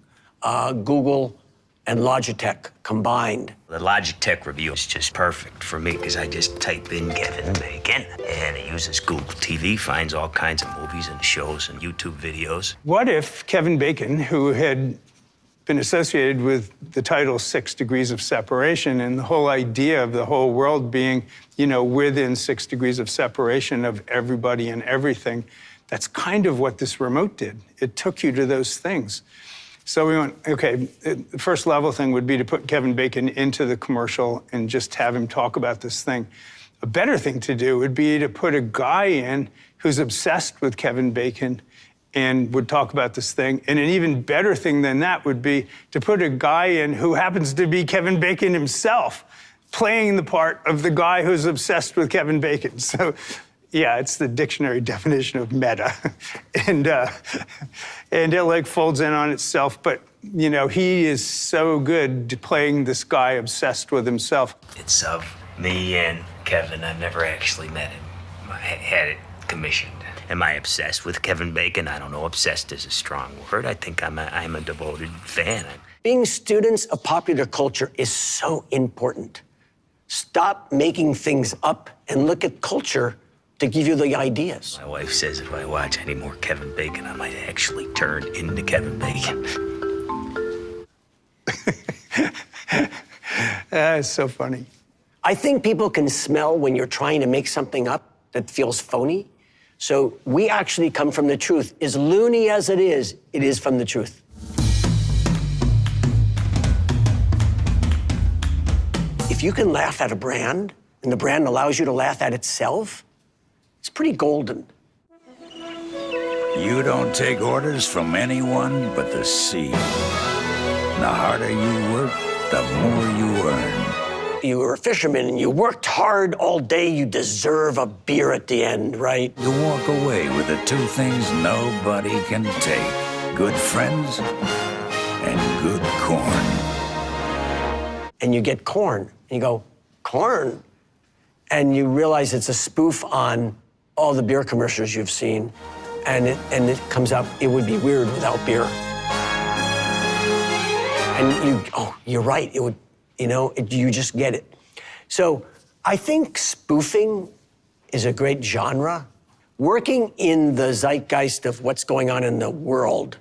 Google and Logitech combined. The Logitech review is just perfect for me because I just type in Kevin Bacon and it uses Google TV, finds all kinds of movies and shows and YouTube videos. What if Kevin Bacon, who had been associated with the title 6 Degrees of Separation and the whole idea of the whole world being, you know, within 6 degrees of separation of everybody and everything, that's kind of what this remote did. It took you to those things. So we went, okay, the first level thing would be to put Kevin Bacon into the commercial and just have him talk about this thing. A better thing to do would be to put a guy in who's obsessed with Kevin Bacon and would talk about this thing. And an even better thing than that would be to put a guy in who happens to be Kevin Bacon himself, playing the part of the guy who's obsessed with Kevin Bacon. So, yeah, it's the dictionary definition of meta. And it like folds in on itself. But, you know, he is so good at playing this guy obsessed with himself. It's of me and Kevin. I've never actually met him. I had it commissioned. Am I obsessed with Kevin Bacon? I don't know. Obsessed is a strong word. I think I'm a devoted fan. Being students of popular culture is so important. Stop making things up and look at culture to give you the ideas. My wife says if I watch any more Kevin Bacon, I might actually turn into Kevin Bacon. It's so funny. I think people can smell when you're trying to make something up that feels phony. So we actually come from the truth. As loony as it is from the truth. If you can laugh at a brand, and the brand allows you to laugh at itself, it's pretty golden. You don't take orders from anyone but the sea. The harder you work, the more you earn. You were a fisherman and you worked hard all day, you deserve a beer at the end, right? You walk away with the two things nobody can take. Good friends and good corn. And you get corn, and you go, corn? And you realize it's a spoof on all the beer commercials you've seen. And it comes up, it would be weird without beer. And you're right, it would, you just get it. So I think spoofing is a great genre. Working in the zeitgeist of what's going on in the world,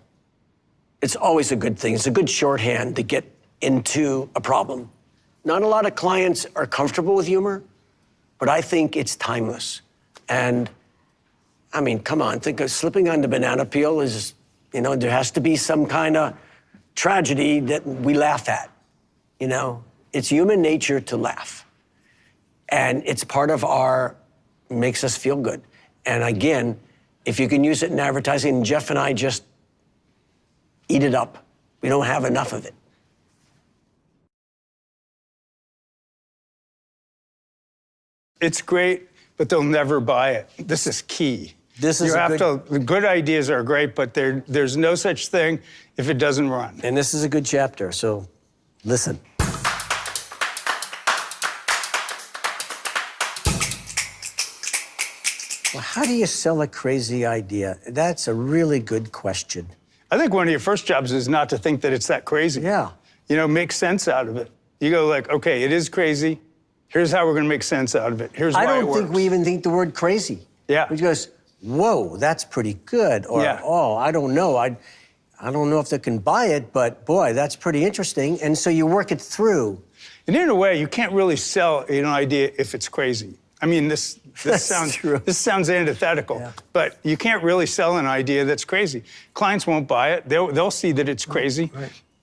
it's always a good thing. It's a good shorthand to get into a problem. Not a lot of clients are comfortable with humor, but I think it's timeless. And I mean, come on, think of slipping on the banana peel is, there has to be some kind of tragedy that we laugh at. You know, it's human nature to laugh. And it's part of makes us feel good. And again, if you can use it in advertising, Jeff and I just eat it up. We don't have enough of it. It's great, but they'll never buy it. This is key. Good ideas are great, but there's no such thing if it doesn't run. And this is a good chapter, so listen. Well, how do you sell a crazy idea? That's a really good question. I think one of your first jobs is not to think that it's that crazy. Yeah. You know, make sense out of it. You go like, okay, it is crazy. Here's how we're going to make sense out of it. Here's why it works. I don't think we even think the word crazy. Yeah. We goes, whoa, that's pretty good. Or, oh, I don't know. I don't know if they can buy it, but boy, that's pretty interesting. And so you work it through. And in a way, you can't really sell an idea if it's crazy. I mean, this sounds antithetical, but you can't really sell an idea that's crazy. Clients won't buy it. They'll see that it's crazy,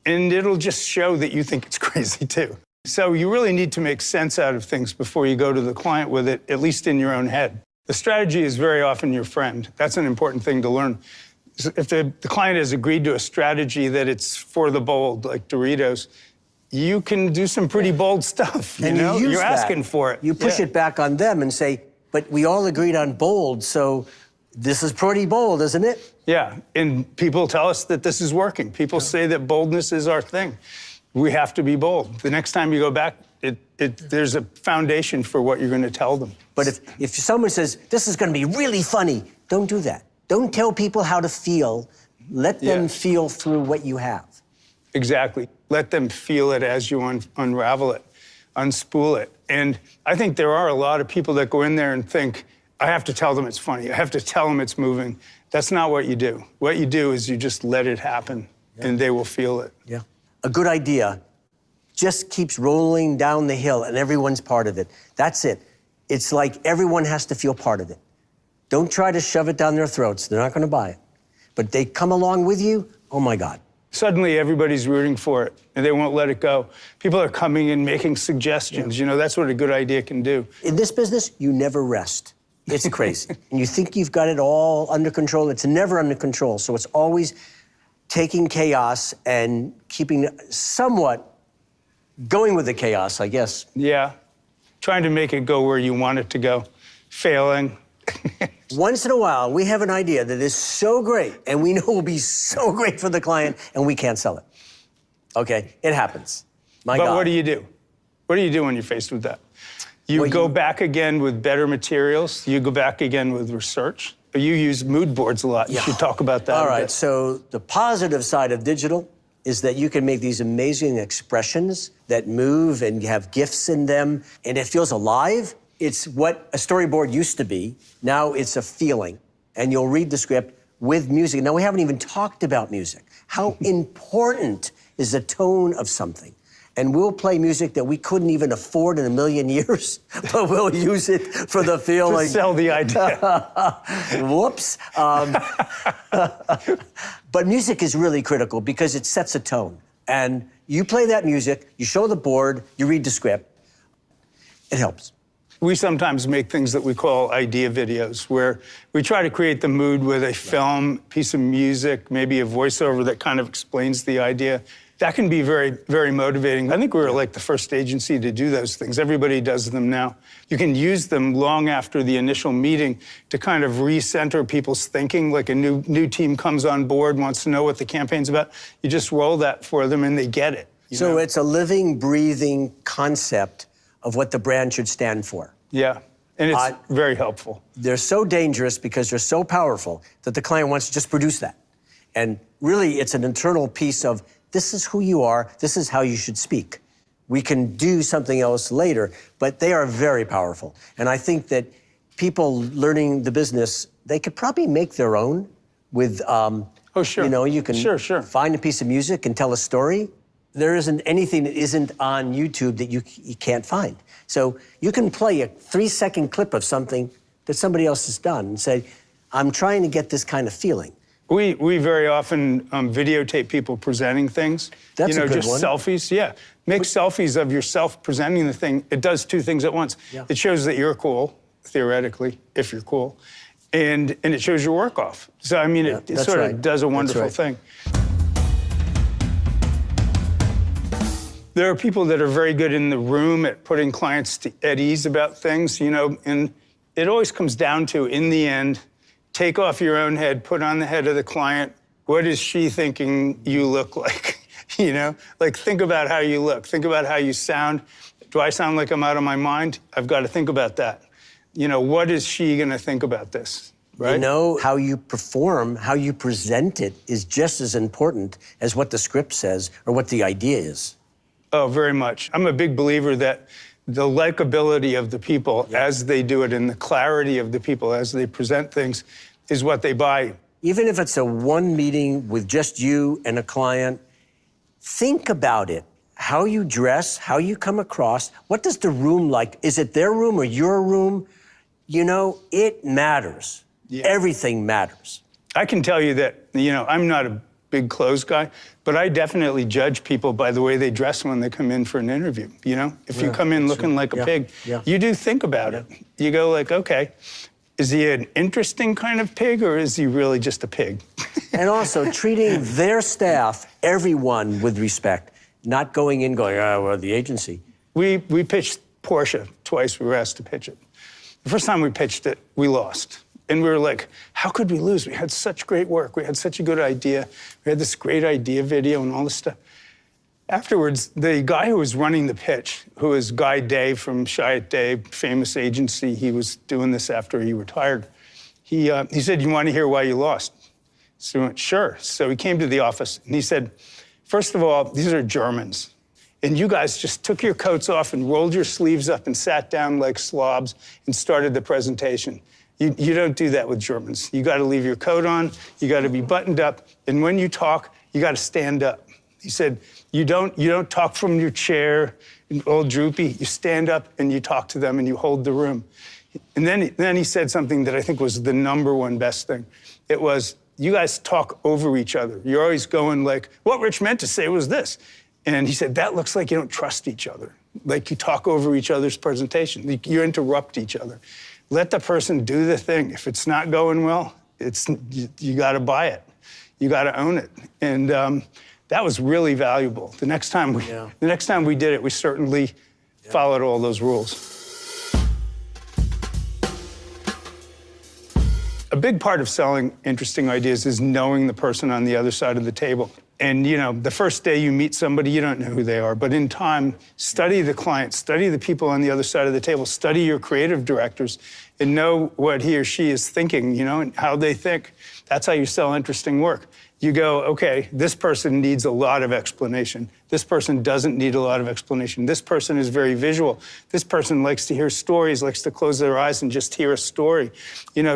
and it'll just show that you think it's crazy too. So you really need to make sense out of things before you go to the client with it, at least in your own head. The strategy is very often your friend. That's an important thing to learn. If the client has agreed to a strategy that it's for the bold, like Doritos, you can do some pretty bold stuff, you know? You're asking for it. You push it back on them and say, but we all agreed on bold, so this is pretty bold, isn't it? Yeah, and people tell us that this is working. People say that boldness is our thing. We have to be bold. The next time you go back, there's a foundation for what you're going to tell them. But if someone says, this is going to be really funny, don't do that. Don't tell people how to feel. Let them feel through what you have. Exactly. Let them feel it as you unravel it, unspool it. And I think there are a lot of people that go in there and think, I have to tell them it's funny. I have to tell them it's moving. That's not what you do. What you do is you just let it happen, and they will feel it. Yeah. A good idea just keeps rolling down the hill, and everyone's part of it. That's it. It's like everyone has to feel part of it. Don't try to shove it down their throats. They're not going to buy it. But they come along with you, oh my God. Suddenly everybody's rooting for it, and they won't let it go. People are coming and making suggestions. You know, that's what a good idea can do. In this business, you never rest. It's crazy. And you think you've got it all under control. It's never under control. So it's always taking chaos and keeping somewhat going with the chaos, I guess. Yeah. Trying to make it go where you want it to go. Failing. Once in a while, we have an idea that is so great, and we know will be so great for the client, and we can't sell it. Okay, it happens. My God. But what do you do? What do you do when you're faced with that? You go back again with better materials. You go back again with research. You use mood boards a lot. You should talk about that. All right, so the positive side of digital is that you can make these amazing expressions that move and have GIFs in them, and it feels alive. It's what a storyboard used to be. Now it's a feeling. And you'll read the script with music. Now, we haven't even talked about music. How important is the tone of something? And we'll play music that we couldn't even afford in a million years, but we'll use it for the feeling. To sell the idea. Whoops. But music is really critical because it sets a tone. And you play that music, you show the board, you read the script. It helps. We sometimes make things that we call idea videos, where we try to create the mood with a film, piece of music, maybe a voiceover that kind of explains the idea. That can be very, very motivating. I think we were like the first agency to do those things. Everybody does them now. You can use them long after the initial meeting to kind of recenter people's thinking, like a new team comes on board, wants to know what the campaign's about. You just roll that for them and they get it. So it's a living, breathing concept of what the brand should stand for. Yeah, and it's very helpful. They're so dangerous because they're so powerful that the client wants to just produce that. And really, it's an internal piece of, this is who you are, this is how you should speak. We can do something else later, but they are very powerful. And I think that people learning the business, they could probably make their own with, sure. You know, you can Sure. find a piece of music and tell a story. There isn't anything that isn't on YouTube that you can't find. So you can play a 3-second clip of something that somebody else has done and say, I'm trying to get this kind of feeling. We very often videotape people presenting things. That's a good just one. selfies. Yeah, make selfies of yourself presenting the thing. It does two things at once. Yeah. It shows that you're cool, theoretically, if you're cool, and it shows your work off. So I mean, it that's sort right. of does a wonderful That's thing. There are people that are very good in the room at putting clients at ease about things, and it always comes down to, in the end, take off your own head, put on the head of the client. What is she thinking you look like? Like, think about how you look. Think about how you sound. Do I sound like I'm out of my mind? I've got to think about that. What is she going to think about this? Right? How you perform, how you present it is just as important as what the script says or what the idea is. Oh, very much. I'm a big believer that the likability of the people as they do it and the clarity of the people as they present things is what they buy. Even if it's a one meeting with just you and a client, think about it. How you dress, how you come across. What does the room like? Is it their room or your room? It matters. Yeah. Everything matters. I can tell you that, I'm not a big clothes guy, but I definitely judge people by the way they dress when they come in for an interview. If you come in looking like a pig, you do think about it. You go like, okay, is he an interesting kind of pig or is he really just a pig? And also treating their staff, everyone, with respect, not going in going, well, the agency. We pitched Porsche twice. We were asked to pitch it. The first time we pitched it, we lost. And we were like, how could we lose? We had such great work. We had such a good idea. We had this great idea video and all this stuff. Afterwards, the guy who was running the pitch, who is Guy Day from Chiat Day, famous agency, he was doing this after he retired. He said, you want to hear why you lost? So we went, sure. So he came to the office and he said, first of all, these are Germans. And you guys just took your coats off and rolled your sleeves up and sat down like slobs and started the presentation. You don't do that with Germans. You got to leave your coat on. You got to be buttoned up. And when you talk, you got to stand up. He said, you don't talk from your chair, all droopy. You stand up and you talk to them and you hold the room. And then he said something that I think was the number one best thing. It was, you guys talk over each other. You're always going like, what Rich meant to say was this. And he said, that looks like you don't trust each other. Like you talk over each other's presentation. You interrupt each other. Let the person do the thing. If it's not going well, you got to buy it. You got to own it. And that was really valuable. The next time we did it, we certainly followed all those rules. A big part of selling interesting ideas is knowing the person on the other side of the table. And, the first day you meet somebody, you don't know who they are. But in time, study the client, study the people on the other side of the table, study your creative directors, and know what he or she is thinking, and how they think. That's how you sell interesting work. You go, okay, this person needs a lot of explanation. This person doesn't need a lot of explanation. This person is very visual. This person likes to hear stories, likes to close their eyes and just hear a story.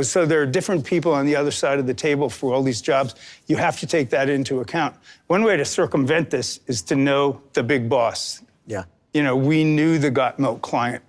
So there are different people on the other side of the table for all these jobs. You have to take that into account. One way to circumvent this is to know the big boss. Yeah. We knew the Got Milk client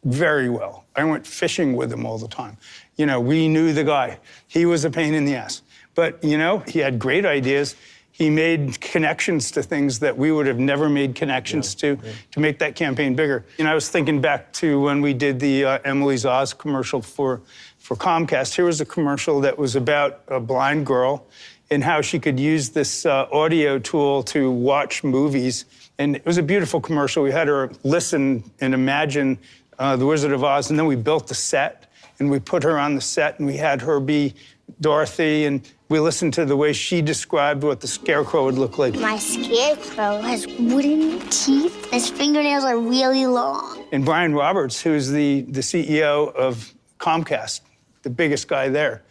very well. I went fishing with him all the time. We knew the guy. He was a pain in the ass. But, he had great ideas. He made connections to things that we would have never made connections to make that campaign bigger. I was thinking back to when we did the Emily's Oz commercial for Comcast. Here was a commercial that was about a blind girl and how she could use this audio tool to watch movies. And it was a beautiful commercial. We had her listen and imagine The Wizard of Oz, and then we built the set, and we put her on the set, and we had her be Dorothy, and we listened to the way she described what the scarecrow would look like. My scarecrow has wooden teeth. His fingernails are really long. And Brian Roberts, who's the CEO of Comcast, the biggest guy there,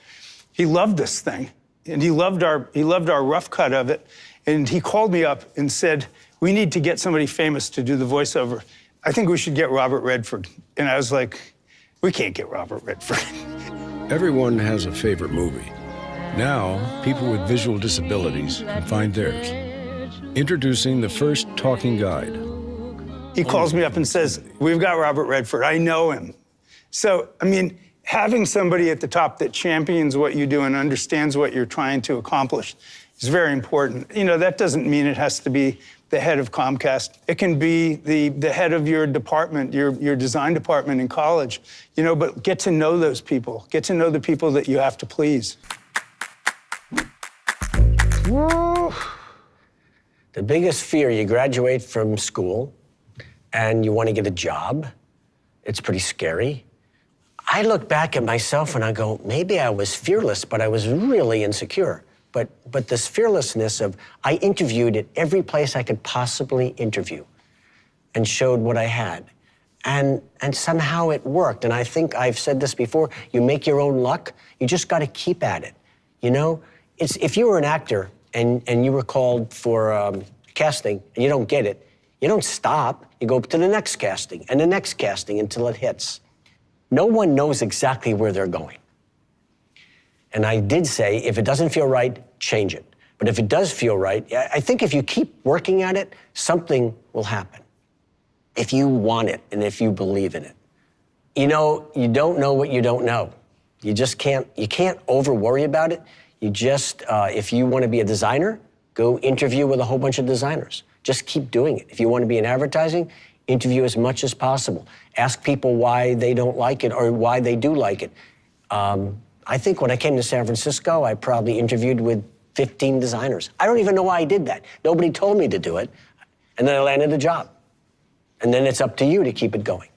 he loved this thing, and he loved our rough cut of it. And he called me up and said, we need to get somebody famous to do the voiceover. I think we should get Robert Redford. And I was like, we can't get Robert Redford. Everyone has a favorite movie. Now, people with visual disabilities can find theirs. Introducing the first talking guide. He calls me up and says, we've got Robert Redford. I know him. So, having somebody at the top that champions what you do and understands what you're trying to accomplish is very important. You know, that doesn't mean it has to be the head of Comcast. It can be the head of your department, your design department in college, you know, but get to know those people. Get to know the people that you have to please. Woo. The biggest fear, you graduate from school and you want to get a job. It's pretty scary. I look back at myself and I go, maybe I was fearless, but I was really insecure. But this fearlessness of, I interviewed at every place I could possibly interview and showed what I had. And somehow it worked. And I think I've said this before, you make your own luck, you just got to keep at it. You know, if you were an actor and you were called for casting and you don't get it, you don't stop, you go to the next casting and the next casting until it hits. No one knows exactly where they're going. And I did say, if it doesn't feel right, change it. But if it does feel right, I think if you keep working at it, something will happen. If you want it and if you believe in it. You know, you don't know what you don't know. You just can't over worry about it. You just, if you want to be a designer, go interview with a whole bunch of designers. Just keep doing it. If you want to be in advertising, interview as much as possible. Ask people why they don't like it or why they do like it. I think when I came to San Francisco, I probably interviewed with 15 designers. I don't even know why I did that. Nobody told me to do it. And then I landed a job. And then it's up to you to keep it going.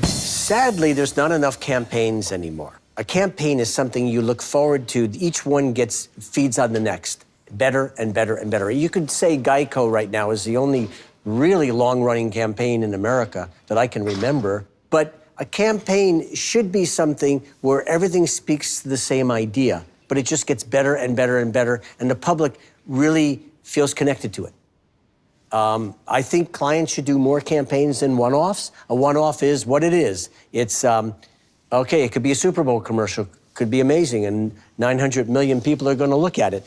Sadly, there's not enough campaigns anymore. A campaign is something you look forward to. Each one feeds on the next. Better and better and better. You could say Geico right now is the only really long-running campaign in America that I can remember. But a campaign should be something where everything speaks to the same idea, but it just gets better and better and better, and the public really feels connected to it. I think clients should do more campaigns than one-offs. A one-off is what it is. It's, okay, it could be a Super Bowl commercial, could be amazing, and 900 million people are going to look at it.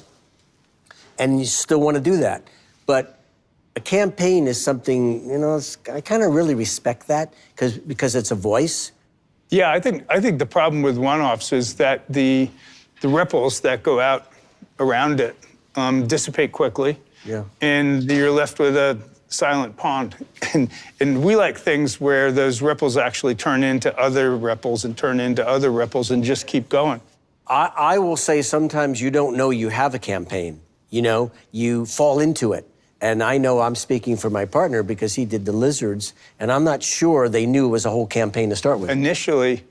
And you still want to do that. But a campaign is something, you know, I kind of really respect that because it's a voice. Yeah, I think the problem with one-offs is that the ripples that go out around it dissipate quickly. Yeah. And you're left with a silent pond. And we like things where those ripples actually turn into other ripples and turn into other ripples and just keep going. I will say sometimes you don't know you have a campaign. You know, you fall into it. And I know I'm speaking for my partner because he did the lizards, and I'm not sure they knew it was a whole campaign to start with. Initially,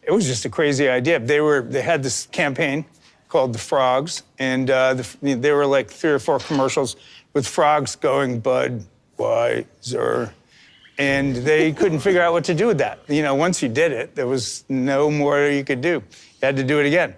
it was just a crazy idea. They had this campaign called The Frogs, and there were like 3 or 4 commercials with frogs going Budweiser, and they couldn't figure out what to do with that. You know, once you did it, there was no more you could do. You had to do it again.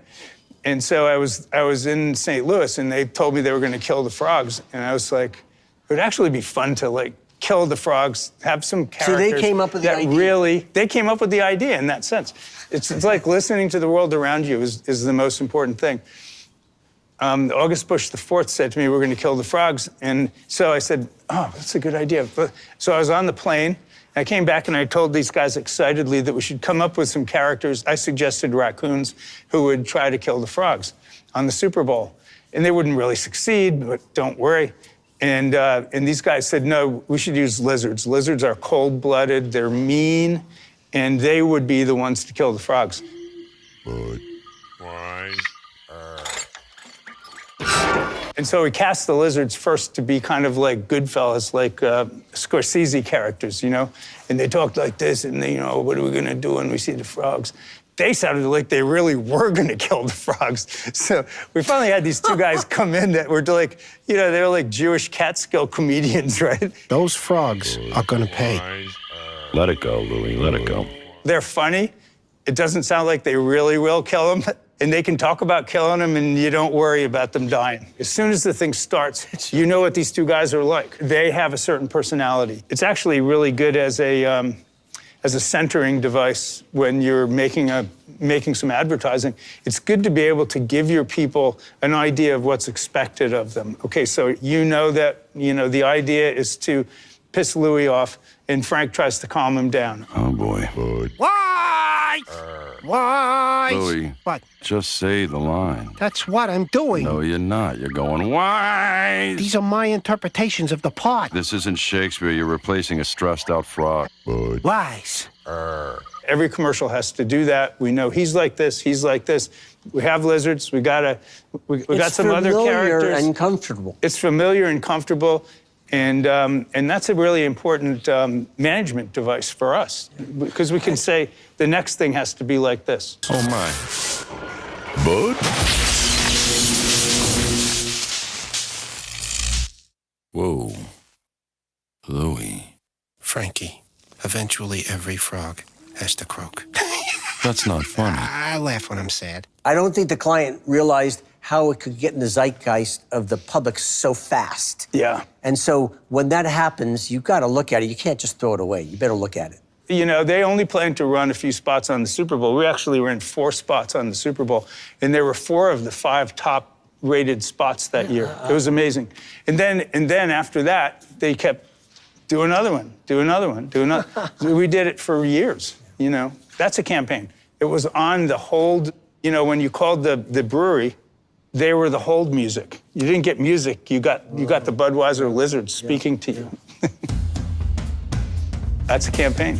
And so I was in St. Louis, and they told me they were going to kill the frogs, and I was like, it would actually be fun to like kill the frogs, have some characters. So they came up with the idea. They came up with the idea in that sense. It's like listening to the world around you is the most important thing. August Bush IV said to me, we're going to kill the frogs. And so I said, oh, that's a good idea. So I was on the plane. I came back and I told these guys excitedly that we should come up with some characters. I suggested raccoons who would try to kill the frogs on the Super Bowl. And they wouldn't really succeed, but don't worry. And these guys said, no, we should use lizards. Lizards are cold-blooded, they're mean, and they would be the ones to kill the frogs. And so we cast the lizards first to be kind of like Goodfellas, like Scorsese characters, you know? And they talked like this, and they, you know, what are we gonna do when we see the frogs? They sounded like they really were gonna kill the frogs. So we finally had these 2 guys come in that were like, you know, they were like Jewish Catskill comedians, right? Those frogs are gonna pay. Let it go, Louie, let it go. They're funny. It doesn't sound like they really will kill them. And they can talk about killing them, and you don't worry about them dying. As soon as the thing starts, you know what these 2 guys are like. They have a certain personality. It's actually really good as a as a centering device when you're making some advertising. It's good to be able to give your people an idea of what's expected of them. Okay, so you know that, the idea is to piss Louis off, and Frank tries to calm him down. Oh, boy. Why? Why? Louis, What? just say the line. That's what I'm doing. No, you're not. You're going, why? These are my interpretations of the part. This isn't Shakespeare. You're replacing a stressed-out frog. Bud. Lies. Every commercial has to do that. We know he's like this, he's like this. We have lizards. We got some other characters. It's familiar and comfortable. It's familiar and comfortable. And that's a really important management device for us, because we can say the next thing has to be like this. Oh, my. Bud? Whoa. Louis. Frankie, eventually every frog has to croak. That's not funny. I laugh when I'm sad. I don't think the client realized how it could get in the zeitgeist of the public so fast. Yeah. And so when that happens, you've got to look at it. You can't just throw it away. You better look at it. They only planned to run a few spots on the Super Bowl. We actually ran 4 spots on the Super Bowl, and there were 4 of the 5 top-rated spots that year. It was amazing. And then after that, they kept do another one, do another one, do another. We did it for years. That's a campaign. It was on the hold. When you called the brewery, they were the hold music. You didn't get music. You got the Budweiser lizards speaking to you. That's a campaign.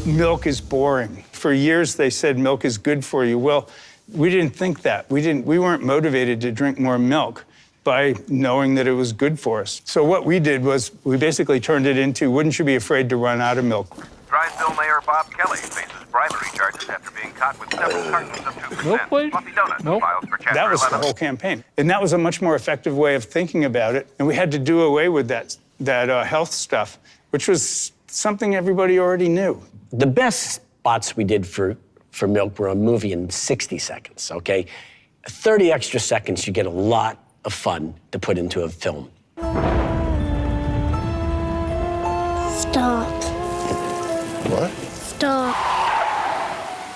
Milk is boring. For years, they said milk is good for you. Well, we didn't think that. We weren't motivated to drink more milk by knowing that it was good for us. So what we did was we basically turned it into, wouldn't you be afraid to run out of milk? Driveville Mayor Bob Kelly faces bribery charges after being caught with several cartons of 2%. Fluffy Donuts files for Chapter That was 11. the whole campaign. And that was a much more effective way of thinking about it. And we had to do away with that health stuff, which was something everybody already knew. The best spots we did for milk were a movie in 60 seconds, okay? 30 extra seconds, you get a lot of fun to put into a film. Stop. What? Stop.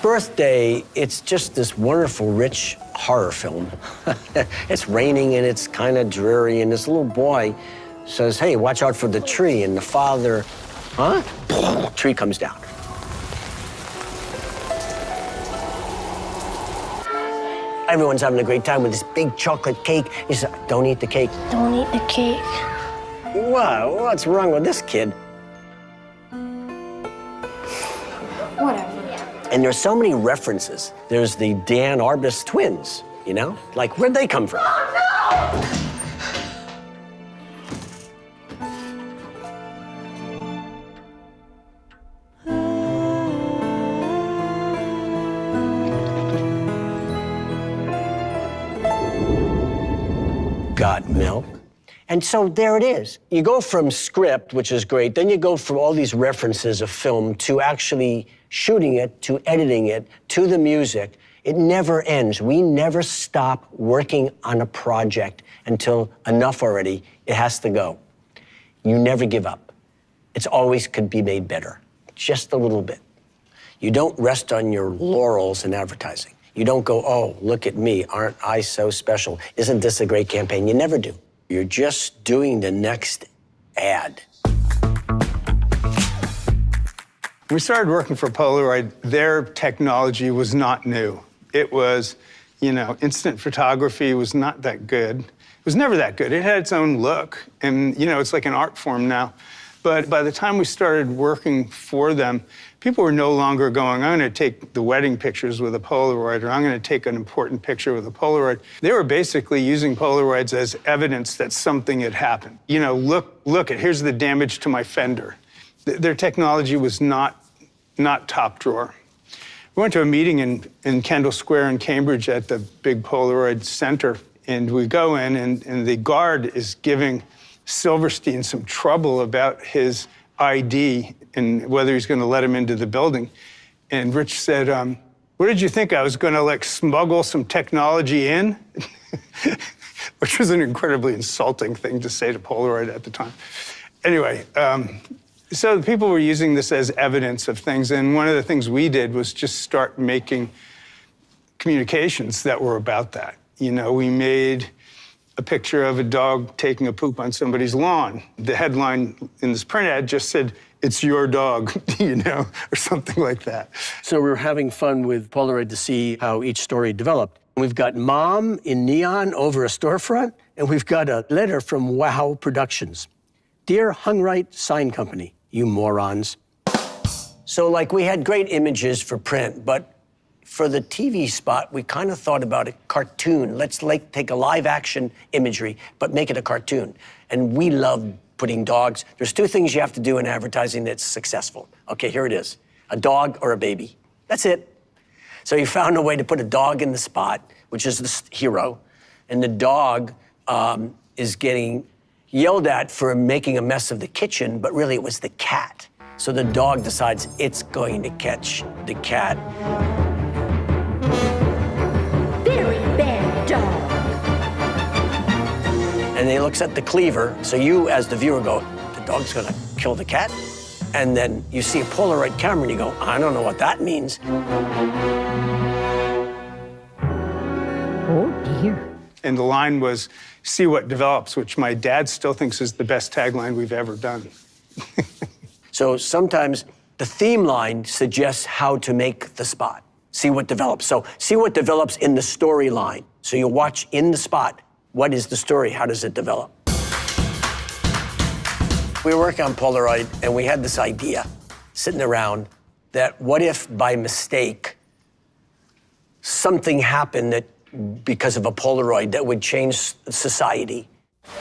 Birthday, it's just this wonderful, rich horror film. It's raining and it's kind of dreary, and this little boy says, hey, watch out for the tree, and the father, tree comes down. Everyone's having a great time with this big chocolate cake. He says, don't eat the cake. Don't eat the cake. Wow, what's wrong with this kid? Whatever. And there's so many references. There's the Dan Arbus twins, Like, where'd they come from? Got milk. And so there it is. You go from script, which is great, then you go from all these references of film to actually shooting it, to editing it, to the music. It never ends. We never stop working on a project until enough already, it has to go. You never give up. It's always could be made better, just a little bit. You don't rest on your laurels in advertising. You don't go, oh, look at me, aren't I so special? Isn't this a great campaign? You never do. You're just doing the next ad. When we started working for Polaroid, their technology was not new. It was, instant photography was not that good. It was never that good. It had its own look, and, it's like an art form now. But by the time we started working for them, people were no longer going, I'm going to take the wedding pictures with a Polaroid, or I'm going to take an important picture with a Polaroid. They were basically using Polaroids as evidence that something had happened. Look, here's the damage to my fender. Their technology was not top drawer. We went to a meeting in Kendall Square in Cambridge at the big Polaroid Center, and we go in, and the guard is giving Silverstein some trouble about his ID and whether he's going to let him into the building. And Rich said, what did you think? I was going to smuggle some technology in? which was an incredibly insulting thing to say to Polaroid at the time. Anyway, so people were using this as evidence of things, and one of the things we did was just start making communications that were about that. You know, we made a picture of a dog taking a poop on somebody's lawn. The headline in this print ad just said, "It's your dog," you know, or something like that. So we were having fun with Polaroid to see how each story developed. We've got Mom in neon over a storefront, and we've got a letter from Wow Productions. "Dear Hungright Sign Company, you morons." So, like, we had great images for print, but for the TV spot, we kind of thought about a cartoon. Let's, like, take a live-action imagery, but make it a cartoon. And we love putting dogs. There's two things you have to do in advertising that's successful. Okay, here it is. A dog or a baby. That's it. So you found a way to put a dog in the spot, which is the hero, and the dog is getting yelled at for making a mess of the kitchen, but really it was the cat. So the dog decides it's going to catch the cat. Very bad dog. And he looks at the cleaver, so you, as the viewer, go, the dog's gonna kill the cat? And then you see a Polaroid camera and you go, I don't know what that means. Oh, dear. And the line was, "See what develops," which my dad still thinks is the best tagline we've ever done. So sometimes the theme line suggests how to make the spot. See what develops. So see what develops in the storyline. So you watch in the spot, what is the story? How does it develop? We were working on Polaroid, and we had this idea sitting around that what if by mistake something happened that because of a Polaroid that would change society?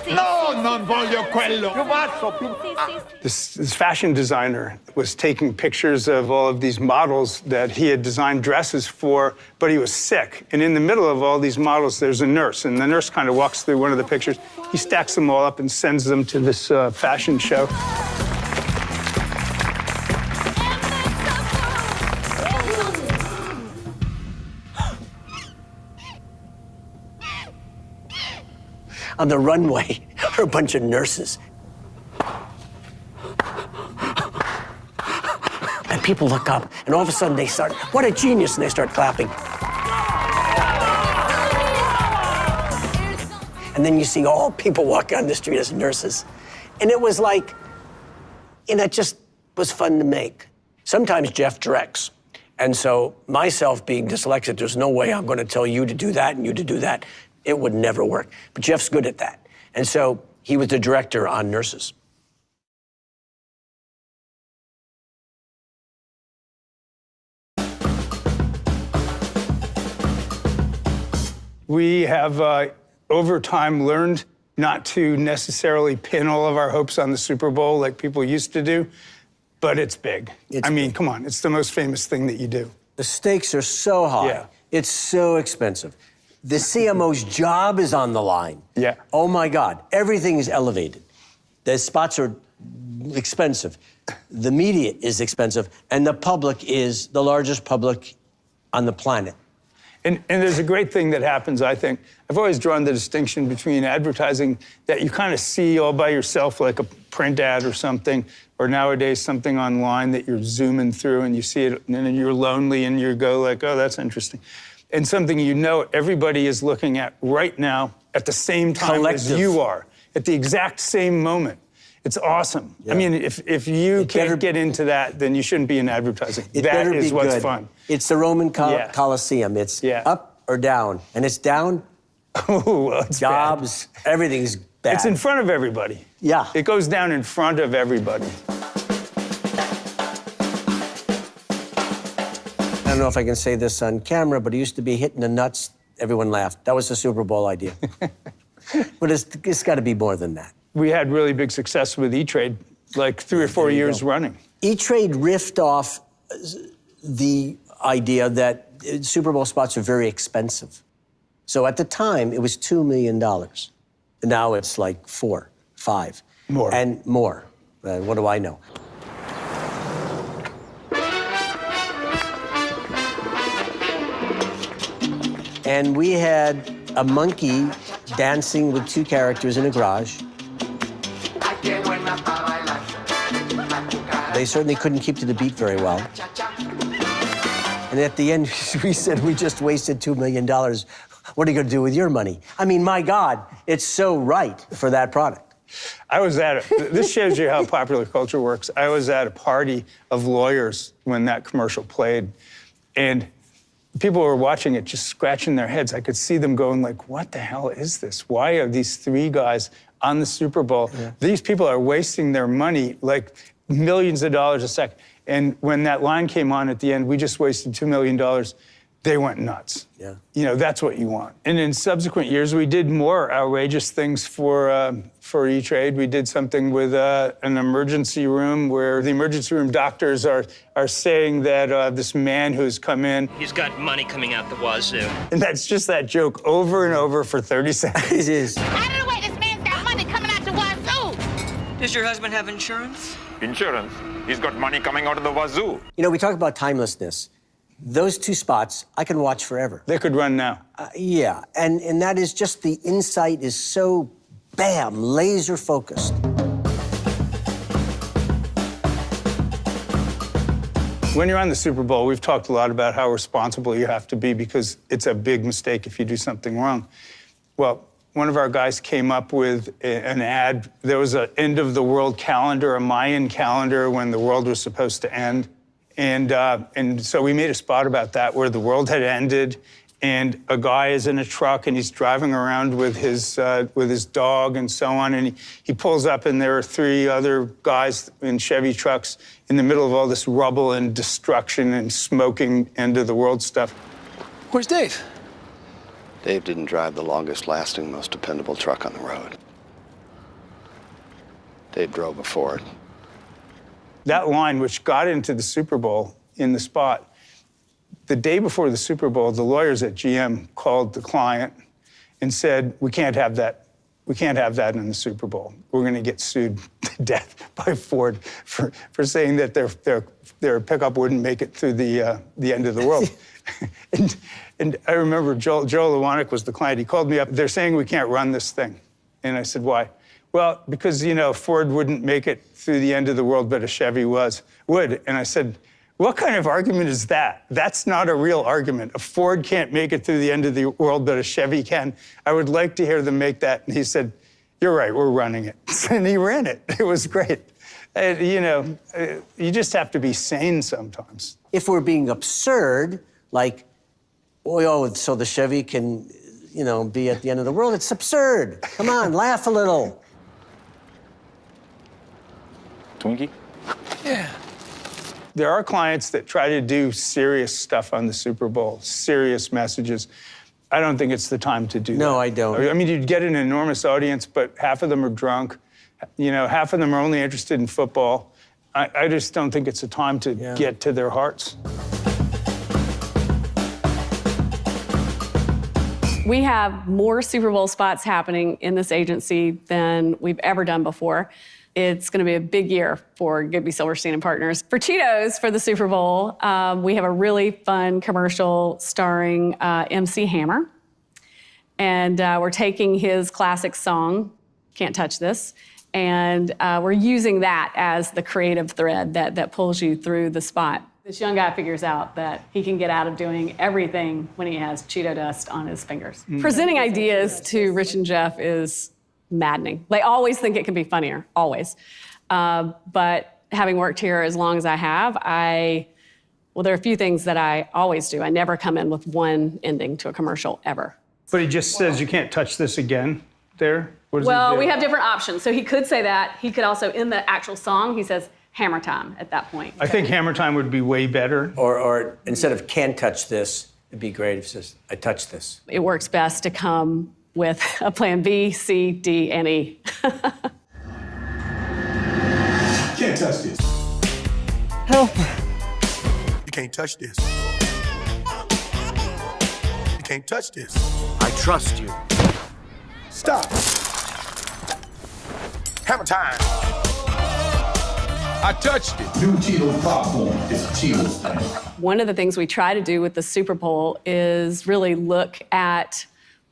No, non voglio quello. Più basso, più... This fashion designer was taking pictures of all of these models that he had designed dresses for, but he was sick. And in the middle of all these models, there's a nurse, and the nurse kind of walks through one of the pictures. He stacks them all up and sends them to this fashion show. On the runway are a bunch of nurses. And people look up, and all of a sudden they start, what a genius, and they start clapping. And then you see all people walking on the street as nurses. And it was like, and it just was fun to make. Sometimes Jeff directs. And so myself being dyslexic, there's no way I'm gonna tell you to do that and you to do that. It would never work. But Jeff's good at that. And so he was the director on Nurses. We have, over time, learned not to necessarily pin all of our hopes on the Super Bowl like people used to do, but it's big. I mean, come on, it's the most famous thing that you do. The stakes are so high. Yeah. It's so expensive. The CMO's job is on the line. Yeah. Oh my God, everything is elevated. The spots are expensive. The media is expensive, and the public is the largest public on the planet. And there's a great thing that happens, I think. I've always drawn the distinction between advertising that you kind of see all by yourself, like a print ad or something, or nowadays something online that you're zooming through and you see it, and then you're lonely and you go like, oh, that's interesting. And something you know everybody is looking at right now at the same time as you are, at the exact same moment. It's awesome. Yeah. I mean, if you can't get into that, then you shouldn't be in advertising. That is what's fun. It's the Roman Colosseum. It's up or down. And it's down, well, it's jobs, everything's bad. It's in front of everybody. Yeah. It goes down in front of everybody. I don't know if I can say this on camera, but it used to be hitting the nuts. Everyone laughed. That was the Super Bowl idea. But it's got to be more than that. We had really big success with E-Trade, like 3 or 4 years running. E-Trade riffed off the idea that Super Bowl spots are very expensive. So at the time, it was $2 million. Now it's like 4, 5. More. And more. What do I know? And we had a monkey dancing with two characters in a garage. They certainly couldn't keep to the beat very well. And at the end, we said, we just wasted $2 million. What are you going to do with your money? I mean, my God, it's so right for that product. I was this shows you how popular culture works. I was at a party of lawyers when that commercial played, and people were watching it just scratching their heads. I could see them going like, what the hell is this? Why are these three guys on the Super Bowl? Yeah. These people are wasting their money like millions of dollars a second. And when that line came on at the end, we just wasted $2 million. They went nuts. Yeah. You know, that's what you want. And in subsequent years, we did more outrageous things for E-Trade. We did something with an emergency room where the emergency room doctors are saying that this man who's come in... He's got money coming out the wazoo. And that's just that joke over and over for 30 seconds. It is. Out of the way, this man's got money coming out the wazoo. Does your husband have insurance? Insurance? He's got money coming out of the wazoo. You know, we talk about timelessness. Those two spots, I can watch forever. They could run now. Yeah, and that is just the insight is so, bam, laser focused. When you're on the Super Bowl, we've talked a lot about how responsible you have to be because it's a big mistake if you do something wrong. Well, one of our guys came up with an ad. There was an end of the world calendar, a Mayan calendar when the world was supposed to end. And so we made a spot about that where the world had ended and a guy is in a truck and he's driving around with his dog and so on. And he pulls up and there are three other guys in Chevy trucks in the middle of all this rubble and destruction and smoking end of the world stuff. Where's Dave? Dave didn't drive the longest-lasting, most dependable truck on the road. Dave drove a Ford. That line, which got into the Super Bowl in the spot, the day before the Super Bowl, the lawyers at GM called the client and said, we can't have that. We can't have that in the Super Bowl. We're going to get sued to death by Ford for saying that their pickup wouldn't make it through the end of the world. And I remember Joel Iwanek was the client. He called me up. They're saying we can't run this thing. And I said, why? Well, because, you know, Ford wouldn't make it through the end of the world, but a Chevy would. And I said, what kind of argument is that? That's not a real argument. A Ford can't make it through the end of the world, but a Chevy can. I would like to hear them make that. And he said, you're right, we're running it. And he ran it. It was great. You know, you just have to be sane sometimes. If we're being absurd, like, oh, so the Chevy can, you know, be at the end of the world, it's absurd. Come on, laugh a little. Twinkie? Yeah. There are clients that try to do serious stuff on the Super Bowl, serious messages. I don't think it's the time to do that. No, I don't. I mean, you'd get an enormous audience, but half of them are drunk. You know, half of them are only interested in football. I just don't think it's a time to get to their hearts. We have more Super Bowl spots happening in this agency than we've ever done before. It's going to be a big year for Goodby Silverstein and Partners. For Cheetos, for the Super Bowl, we have a really fun commercial starring MC Hammer. And we're taking his classic song, Can't Touch This, and we're using that as the creative thread that pulls you through the spot. This young guy figures out that he can get out of doing everything when he has Cheeto dust on his fingers. Presenting ideas to Rich and Jeff is maddening. They always think it can be funnier, always. But having worked here as long as I have, well, there are a few things that I always do. I never come in with one ending to a commercial, ever. But he just says you can't touch this again there? What does Well, he do? we have different options. So he could say that. He could also, in the actual song, he says, hammer time at that point. I think hammer time would be way better. Or instead of can't touch this, it'd be great if it says, I touch this. It works best to come with a plan B, C, D, and E. Can't touch this. Help. You can't touch this. You can't touch this. I trust you. Stop. Hammer time. I touched it. New Cheetos popcorn. It's a Cheetos thing. One of the things we try to do with the Super Bowl is really look at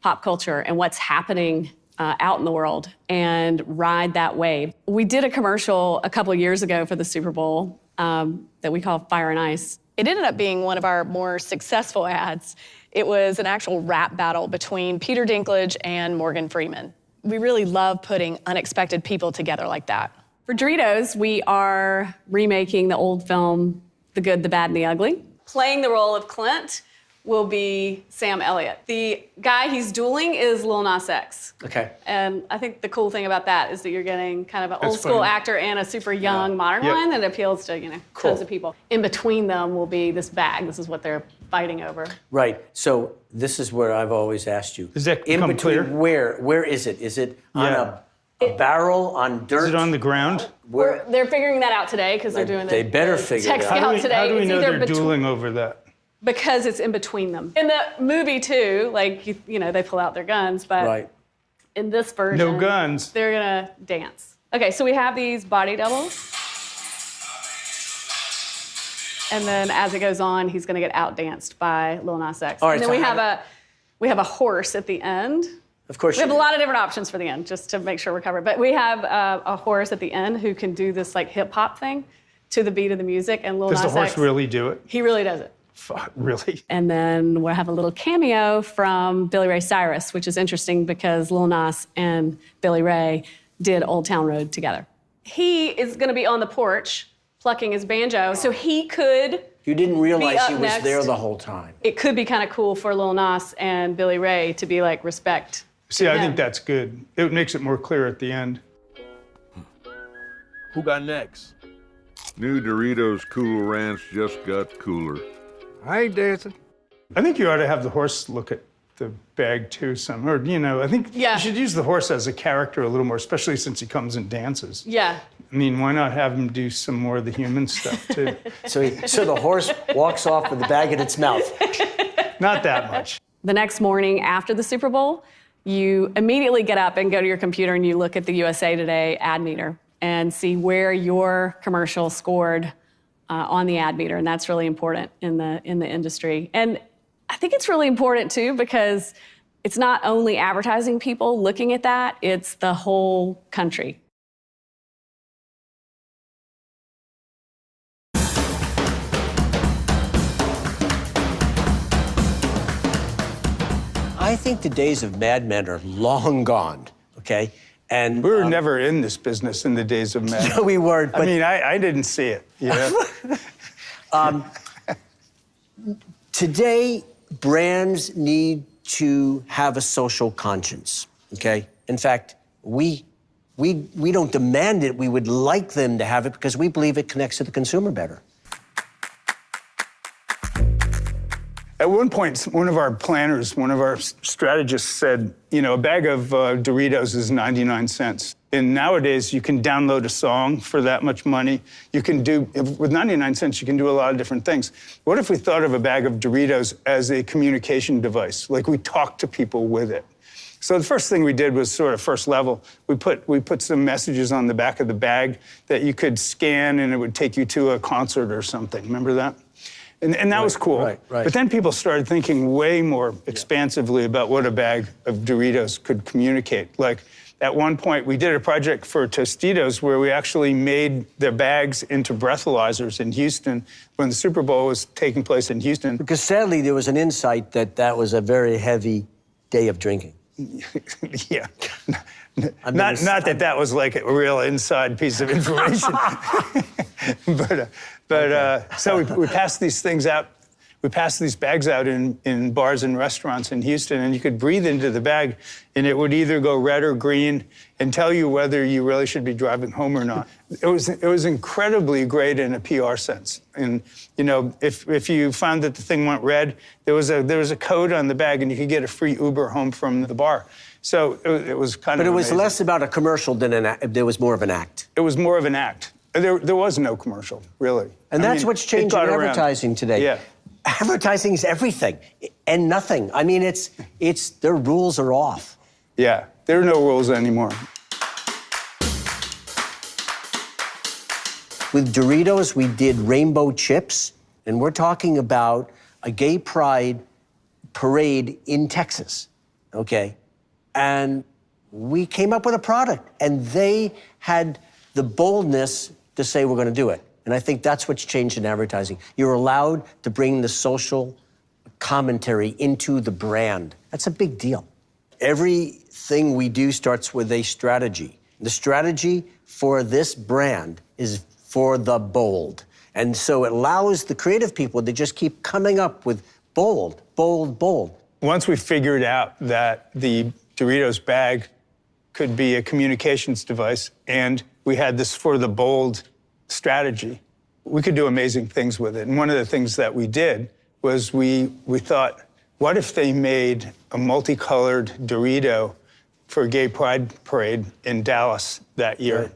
pop culture and what's happening out in the world and ride that wave. We did a commercial a couple of years ago for the Super Bowl that we call Fire and Ice. It ended up being one of our more successful ads. It was an actual rap battle between Peter Dinklage and Morgan Freeman. We really love putting unexpected people together like that. For Doritos, we are remaking the old film, The Good, the Bad, and the Ugly. Playing the role of Clint will be Sam Elliott. The guy he's dueling is Lil Nas X. Okay. And I think the cool thing about that is that you're getting kind of an That's old school funny. actor and a super young modern Yep. one that appeals to, Cool. tons of people. In between them will be this bag. This is what they're fighting over. Right. So this is where I've always asked you. Does that in become between, clear? Where is it? Is it on Yeah. a barrel, on dirt? Is it on the ground? Where? They're figuring that out today because they're doing They the better figure tech it out. scout today. How do we It's know either they're dueling over that? Because it's in between them. In the movie too, like you know, they pull out their guns, but Right. in this version, No guns. They're gonna dance. Okay, so we have these body doubles, and then as it goes on, he's gonna get outdanced by Lil Nas X. All right, and then so we have a horse at the end. Of course. We have a lot of different options for the end, just to make sure we're covered. But we have a horse at the end who can do this like hip hop thing to the beat of the music, and Lil Does Nas the horse X, really do it? he really does it. Fuck, really? And then we'll have a little cameo from Billy Ray Cyrus, which is interesting because Lil Nas and Billy Ray did Old Town Road together. He is going to be on the porch plucking his banjo, so he could. You didn't realize up he was next. there the whole time. It could be kind of cool for Lil Nas and Billy Ray to be like respect. See, I him. think that's good. It makes it more clear at the end. Who got next? New Doritos Cool Ranch just got cooler. I ain't dancing. I think you ought to have the horse look at the bag too, or I think Yeah. you should use the horse as a character a little more, especially since he comes and dances. Yeah. I mean, why not have him do some more of the human stuff too? So the horse walks off with the bag in its mouth. Not that much. The next morning after the Super Bowl, you immediately get up and go to your computer and you look at the USA Today ad meter and see where your commercial scored on the ad meter, and that's really important in the industry. And I think it's really important too because it's not only advertising people looking at that, it's the whole country. I think the days of Mad Men are long gone, okay? And we were never in this business in the days of Mad. No, we weren't. I mean, I didn't see it. You know? Today, brands need to have a social conscience, okay? In fact, we don't demand it. We would like them to have it because we believe it connects to the consumer better. At one point, one of our planners, one of our strategists said, a bag of Doritos is 99 cents. And nowadays, you can download a song for that much money. You can with 99 cents, you can do a lot of different things. What if we thought of a bag of Doritos as a communication device? Like we talk to people with it. So the first thing we did was sort of first level. We put some messages on the back of the bag that you could scan and it would take you to a concert or something. Remember that? And that was cool. Right. But then people started thinking way more expansively about what a bag of Doritos could communicate. Like at one point, we did a project for Tostitos where we actually made their bags into breathalyzers in Houston when the Super Bowl was taking place in Houston. Because sadly, there was an insight that was a very heavy day of drinking. Yeah. Not that was like a real inside piece of information. So we passed these things out. We passed these bags out in bars and restaurants in Houston, and you could breathe into the bag, and it would either go red or green and tell you whether you really should be driving home or not. It was incredibly great in a PR sense. And if you found that the thing went red, there was a code on the bag, and you could get a free Uber home from the bar. So it was kind of. But it was amazing. less about a commercial than there was more of an act. It was more of an act. There was no commercial, really. And that's what's changing in advertising today. Yeah. Advertising is everything and nothing. I mean, it's their rules are off. Yeah, there are no rules anymore. With Doritos, we did rainbow chips, and we're talking about a gay pride parade in Texas. okay? And we came up with a product, and they had the boldness to say, we're gonna do it. And I think that's what's changed in advertising. You're allowed to bring the social commentary into the brand. That's a big deal. Everything we do starts with a strategy. The strategy for this brand is for the bold. And so it allows the creative people to just keep coming up with bold, bold, bold. Once we figured out that the Doritos bag could be a communications device, and we had this for the bold strategy, we could do amazing things with it. And one of the things that we did was we thought, what if they made a multicolored Dorito for a gay pride parade in Dallas that year? Right.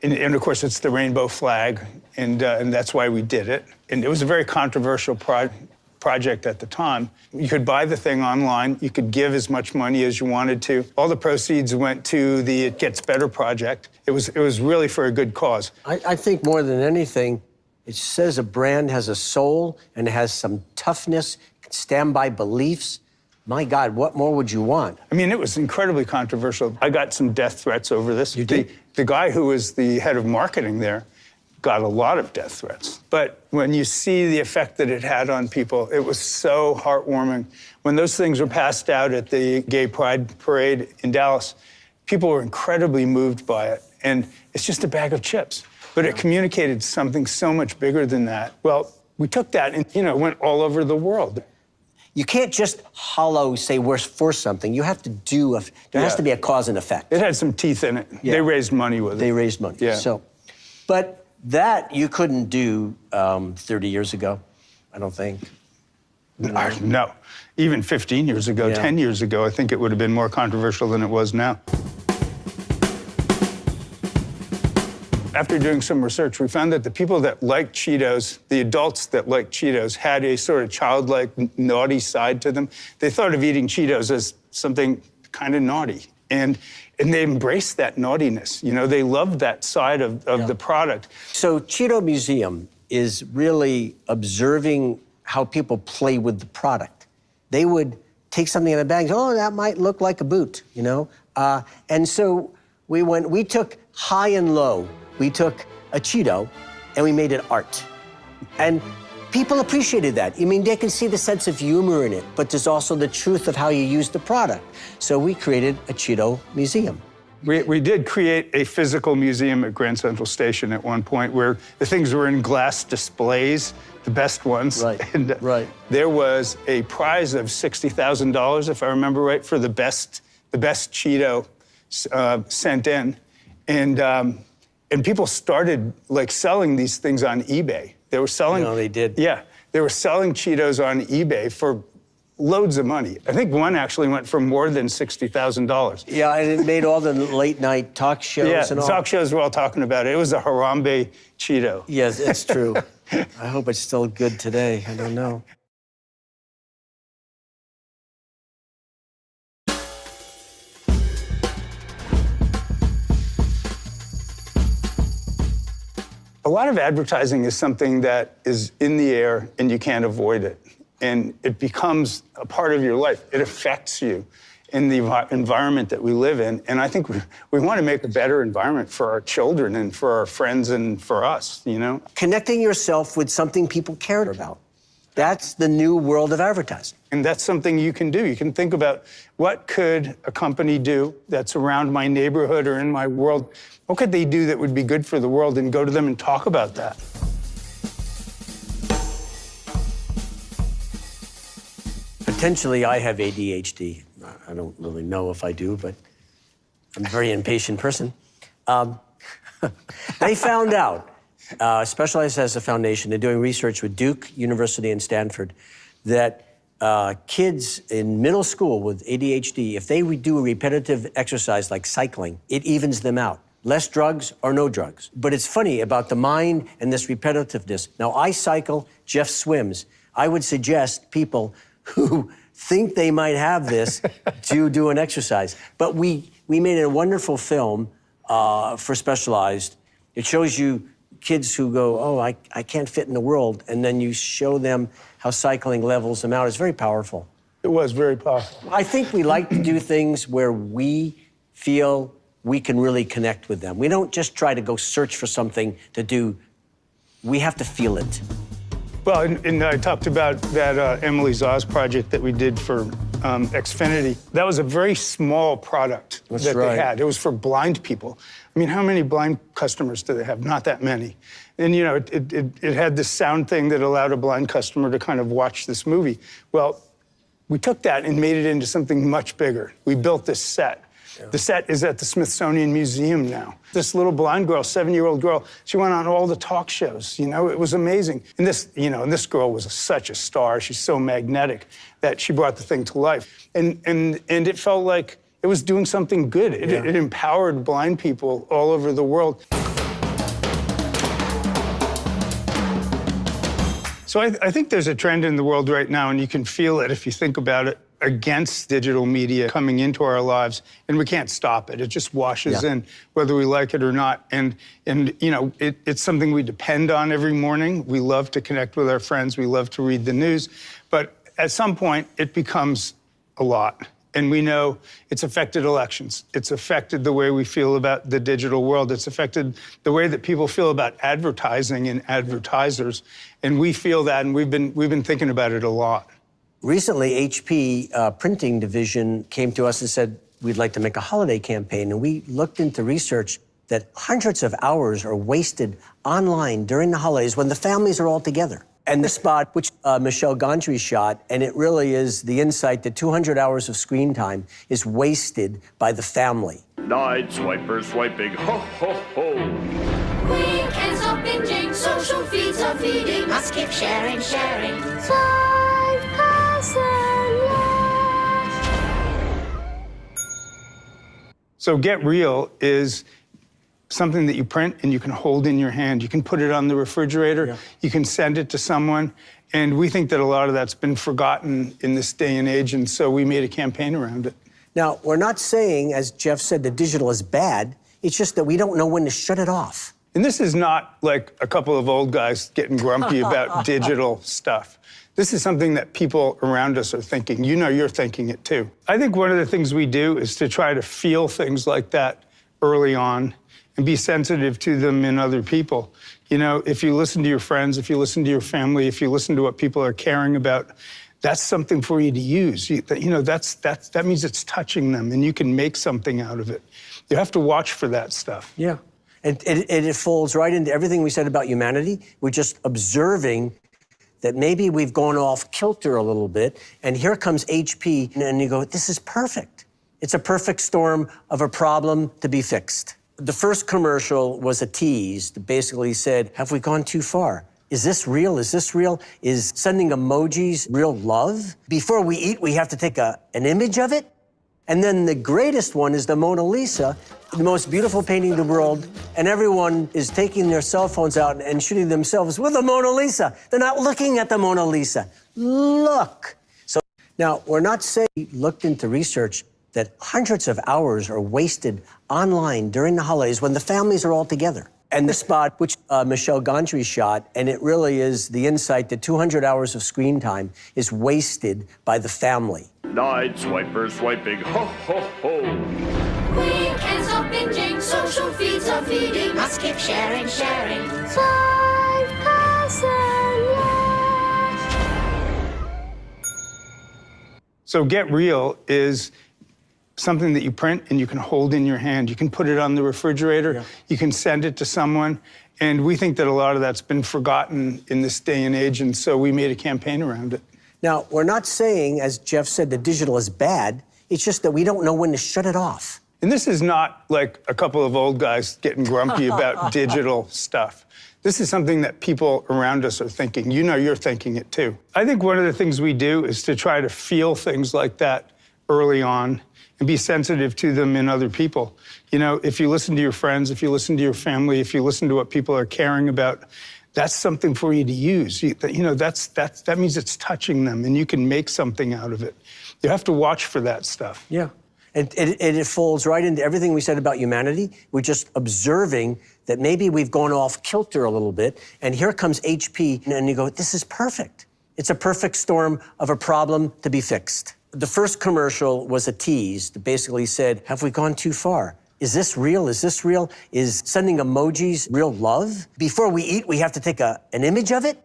And of course, it's the rainbow flag, and that's why we did it. And it was a very controversial project at the time. You could buy the thing online. You could give as much money as you wanted to. All the proceeds went to the It Gets Better project. It was really for a good cause. I think more than anything, it says a brand has a soul and it has some toughness, can stand by beliefs. My God, what more would you want? I mean, it was incredibly controversial. I got some death threats over this. You did? The guy who was the head of marketing there got a lot of death threats. But when you see the effect that it had on people, it was so heartwarming. When those things were passed out at the Gay Pride Parade in Dallas, people were incredibly moved by it. And it's just a bag of chips. But it communicated something so much bigger than that. Well, we took that and, it went all over the world. You can't just hollow say we're for something. You have to do, there has to be a cause and effect. It had some teeth in it. Yeah. They raised money with it. They raised money. Yeah. So, but that you couldn't do 30 years ago, I don't think. No. Even 15 years ago, 10 years ago, I think it would have been more controversial than it was now. After doing some research, we found that the people that liked Cheetos, the adults that liked Cheetos, had a sort of childlike, naughty side to them. They thought of eating Cheetos as something kind of naughty. And they embraced that naughtiness. They loved that side of the product. So Cheeto Museum is really observing how people play with the product. They would take something in a bag and say, oh, that might look like a boot, And so we took high and low. We took a Cheeto and we made it art. And people appreciated that. I mean, they can see the sense of humor in it, but there's also the truth of how you use the product. So we created a Cheeto Museum. We did create a physical museum at Grand Central Station at one point where the things were in glass displays, the best ones. Right, and there was a prize of $60,000, if I remember right, for the best Cheeto sent in. And people started selling these things on eBay. They were selling. No, they did. Yeah, they were selling Cheetos on eBay for loads of money. I think one actually went for more than $60,000. Yeah, and it made all the late night talk shows and all. Talk shows were all talking about it. It was a Harambe Cheeto. Yes, it's true. I hope it's still good today. I don't know. A lot of advertising is something that is in the air and you can't avoid it. And it becomes a part of your life. It affects you in the environment that we live in. And I think we want to make a better environment for our children and for our friends and for us, Connecting yourself with something people care about. That's the new world of advertising. And that's something you can do. You can think about what could a company do that's around my neighborhood or in my world? What could they do that would be good for the world, and go to them and talk about that? Potentially, I have ADHD. I don't really know if I do, but I'm a very impatient person. They found out, Specialized as a foundation, they're doing research with Duke University and Stanford, that kids in middle school with ADHD, if they do a repetitive exercise like cycling, it evens them out. Less drugs or no drugs. But it's funny about the mind and this repetitiveness. Now, I cycle, Jeff swims. I would suggest people who think they might have this to do an exercise. But we made a wonderful film for Specialized. It shows you kids who go, oh, I can't fit in the world, and then you show them how cycling levels them out. It's very powerful. It was very powerful. I think we like to do things where we feel we can really connect with them. We don't just try to go search for something to do. We have to feel it. Well, and I talked about that Emily's Oz project that we did for Xfinity. That was a very small product that they had. It was for blind people. I mean, how many blind customers do they have? Not that many. And, you know, it had this sound thing that allowed a blind customer to kind of watch this movie. Well, we took that and made it into something much bigger. We built this set. The set is at the Smithsonian Museum now. This little blind girl, 7-year-old girl, she went on all the talk shows, you know, it was amazing. And this, you know, and this girl was such a star. She's so magnetic that she brought the thing to life. And it felt like it was doing something good. It empowered blind people all over the world. So I think there's a trend in the world right now, and you can feel it if you think about it, against digital media coming into our lives, and we can't stop it. It just washes in, whether we like it or not. And you know, it's something we depend on every morning. We love to connect with our friends. We love to read the news. But at some point, it becomes a lot. And we know it's affected elections. It's affected the way we feel about the digital world. It's affected the way that people feel about advertising and advertisers. And we feel that, and we've been thinking about it a lot. Recently, HP printing division came to us and said, we'd like to make a holiday campaign. And we looked into research that hundreds of hours are wasted online during the holidays when the families are all together. And the spot, which Michelle Gondry shot, and it really is the insight that 200 hours of screen time is wasted by the family. Night swiper swiping, ho, ho, ho. Weekends are binging, social feeds are feeding. Must keep sharing. So Get Real is something that you print and you can hold in your hand. You can put it on the refrigerator. You can send it to someone. And we think that a lot of that's been forgotten in this day and age, and so we made a campaign around it. Now, we're not saying, as Jeff said, that digital is bad. It's just that we don't know when to shut it off. And this is not like a couple of old guys getting grumpy about digital stuff. This is something that people around us are thinking. You know, you're thinking it too. I think one of the things we do is to try to feel things like that early on and be sensitive to them in other people. You know, if you listen to your friends, if you listen to your family, if you listen to what people are caring about, that's something for you to use. You know, that means it's touching them, and you can make something out of it. You have to watch for that stuff. Yeah. And it folds right into everything we said about humanity. We're just observing that maybe we've gone off kilter a little bit, and here comes HP, and you go, this is perfect. It's a perfect storm of a problem to be fixed. The first commercial was a tease that basically said, have we gone too far? Is this real? Is this real? Is sending emojis real love? Before we eat, we have to take an image of it? And then the greatest one is the Mona Lisa, the most beautiful painting in the world, and everyone is taking their cell phones out and shooting themselves with the Mona Lisa. They're not looking at the Mona Lisa. Look. So now, we're not saying we looked into research that hundreds of hours are wasted online during the holidays when the families are all together. And the spot, which Michelle Gondry shot, and it really is the insight that 200 hours of screen time is wasted by the family. Night swiper swiping, ho, ho, ho. Weekends are binging, social feeds are feeding. Must keep sharing. So Get Real is something that you print and you can hold in your hand. You can put it on the refrigerator. You can send it to someone. And we think that a lot of that's been forgotten in this day and age, and so we made a campaign around it. Now, we're not saying, as Jeff said, that digital is bad. It's just that we don't know when to shut it off. And this is not like a couple of old guys getting grumpy about digital stuff. This is something that people around us are thinking. You know, you're thinking it too. I think one of the things we do is to try to feel things like that early on and be sensitive to them in other people. You know, if you listen to your friends, if you listen to your family, if you listen to what people are caring about, that's something for you to use. You know, that means it's touching them, and you can make something out of it. You have to watch for that stuff. Yeah. And it folds right into everything we said about humanity. We're just observing that maybe we've gone off kilter a little bit, and here comes HP, and you go, this is perfect. It's a perfect storm of a problem to be fixed. The first commercial was a tease that basically said, have we gone too far? Is this real? Is this real? Is sending emojis real love? Before we eat, we have to take an image of it?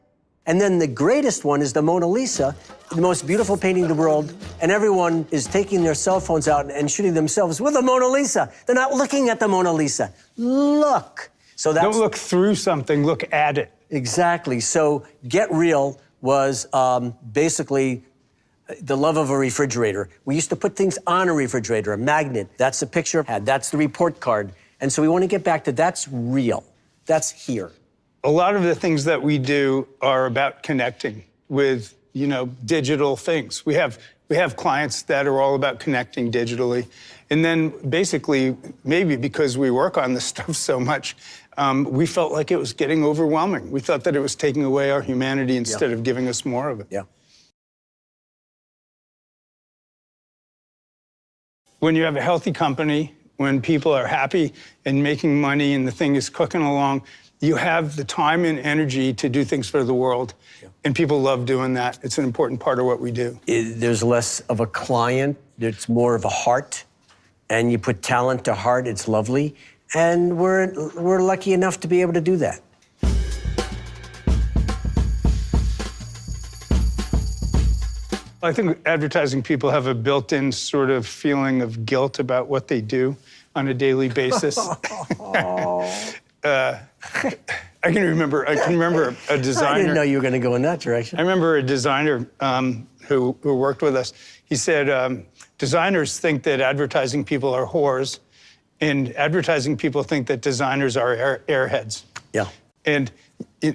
And then the greatest one is the Mona Lisa, the most beautiful painting in the world, and everyone is taking their cell phones out and shooting themselves with the Mona Lisa. They're not looking at the Mona Lisa. Look. So that's... Don't look through something, look at it. Exactly. So Get Real was basically the love of a refrigerator. We used to put things on a refrigerator, a magnet. That's the picture I had. That's the report card. And so we want to get back to that's real. That's here. A lot of the things that we do are about connecting with, digital things. We have clients that are all about connecting digitally. And then basically, maybe because we work on this stuff so much, we felt like it was getting overwhelming. We thought that it was taking away our humanity instead of giving us more of it. Yeah. When you have a healthy company, when people are happy and making money and the thing is cooking along, you have the time and energy to do things for the world. Yeah. And people love doing that. It's an important part of what we do. There's less of a client. It's more of a heart. And you put talent to heart, it's lovely. And we're lucky enough to be able to do that. I think advertising people have a built-in sort of feeling of guilt about what they do on a daily basis. I can remember a designer. I didn't know you were going to go in that direction. I remember a designer who worked with us. He said, designers think that advertising people are whores, and advertising people think that designers are airheads. Yeah. And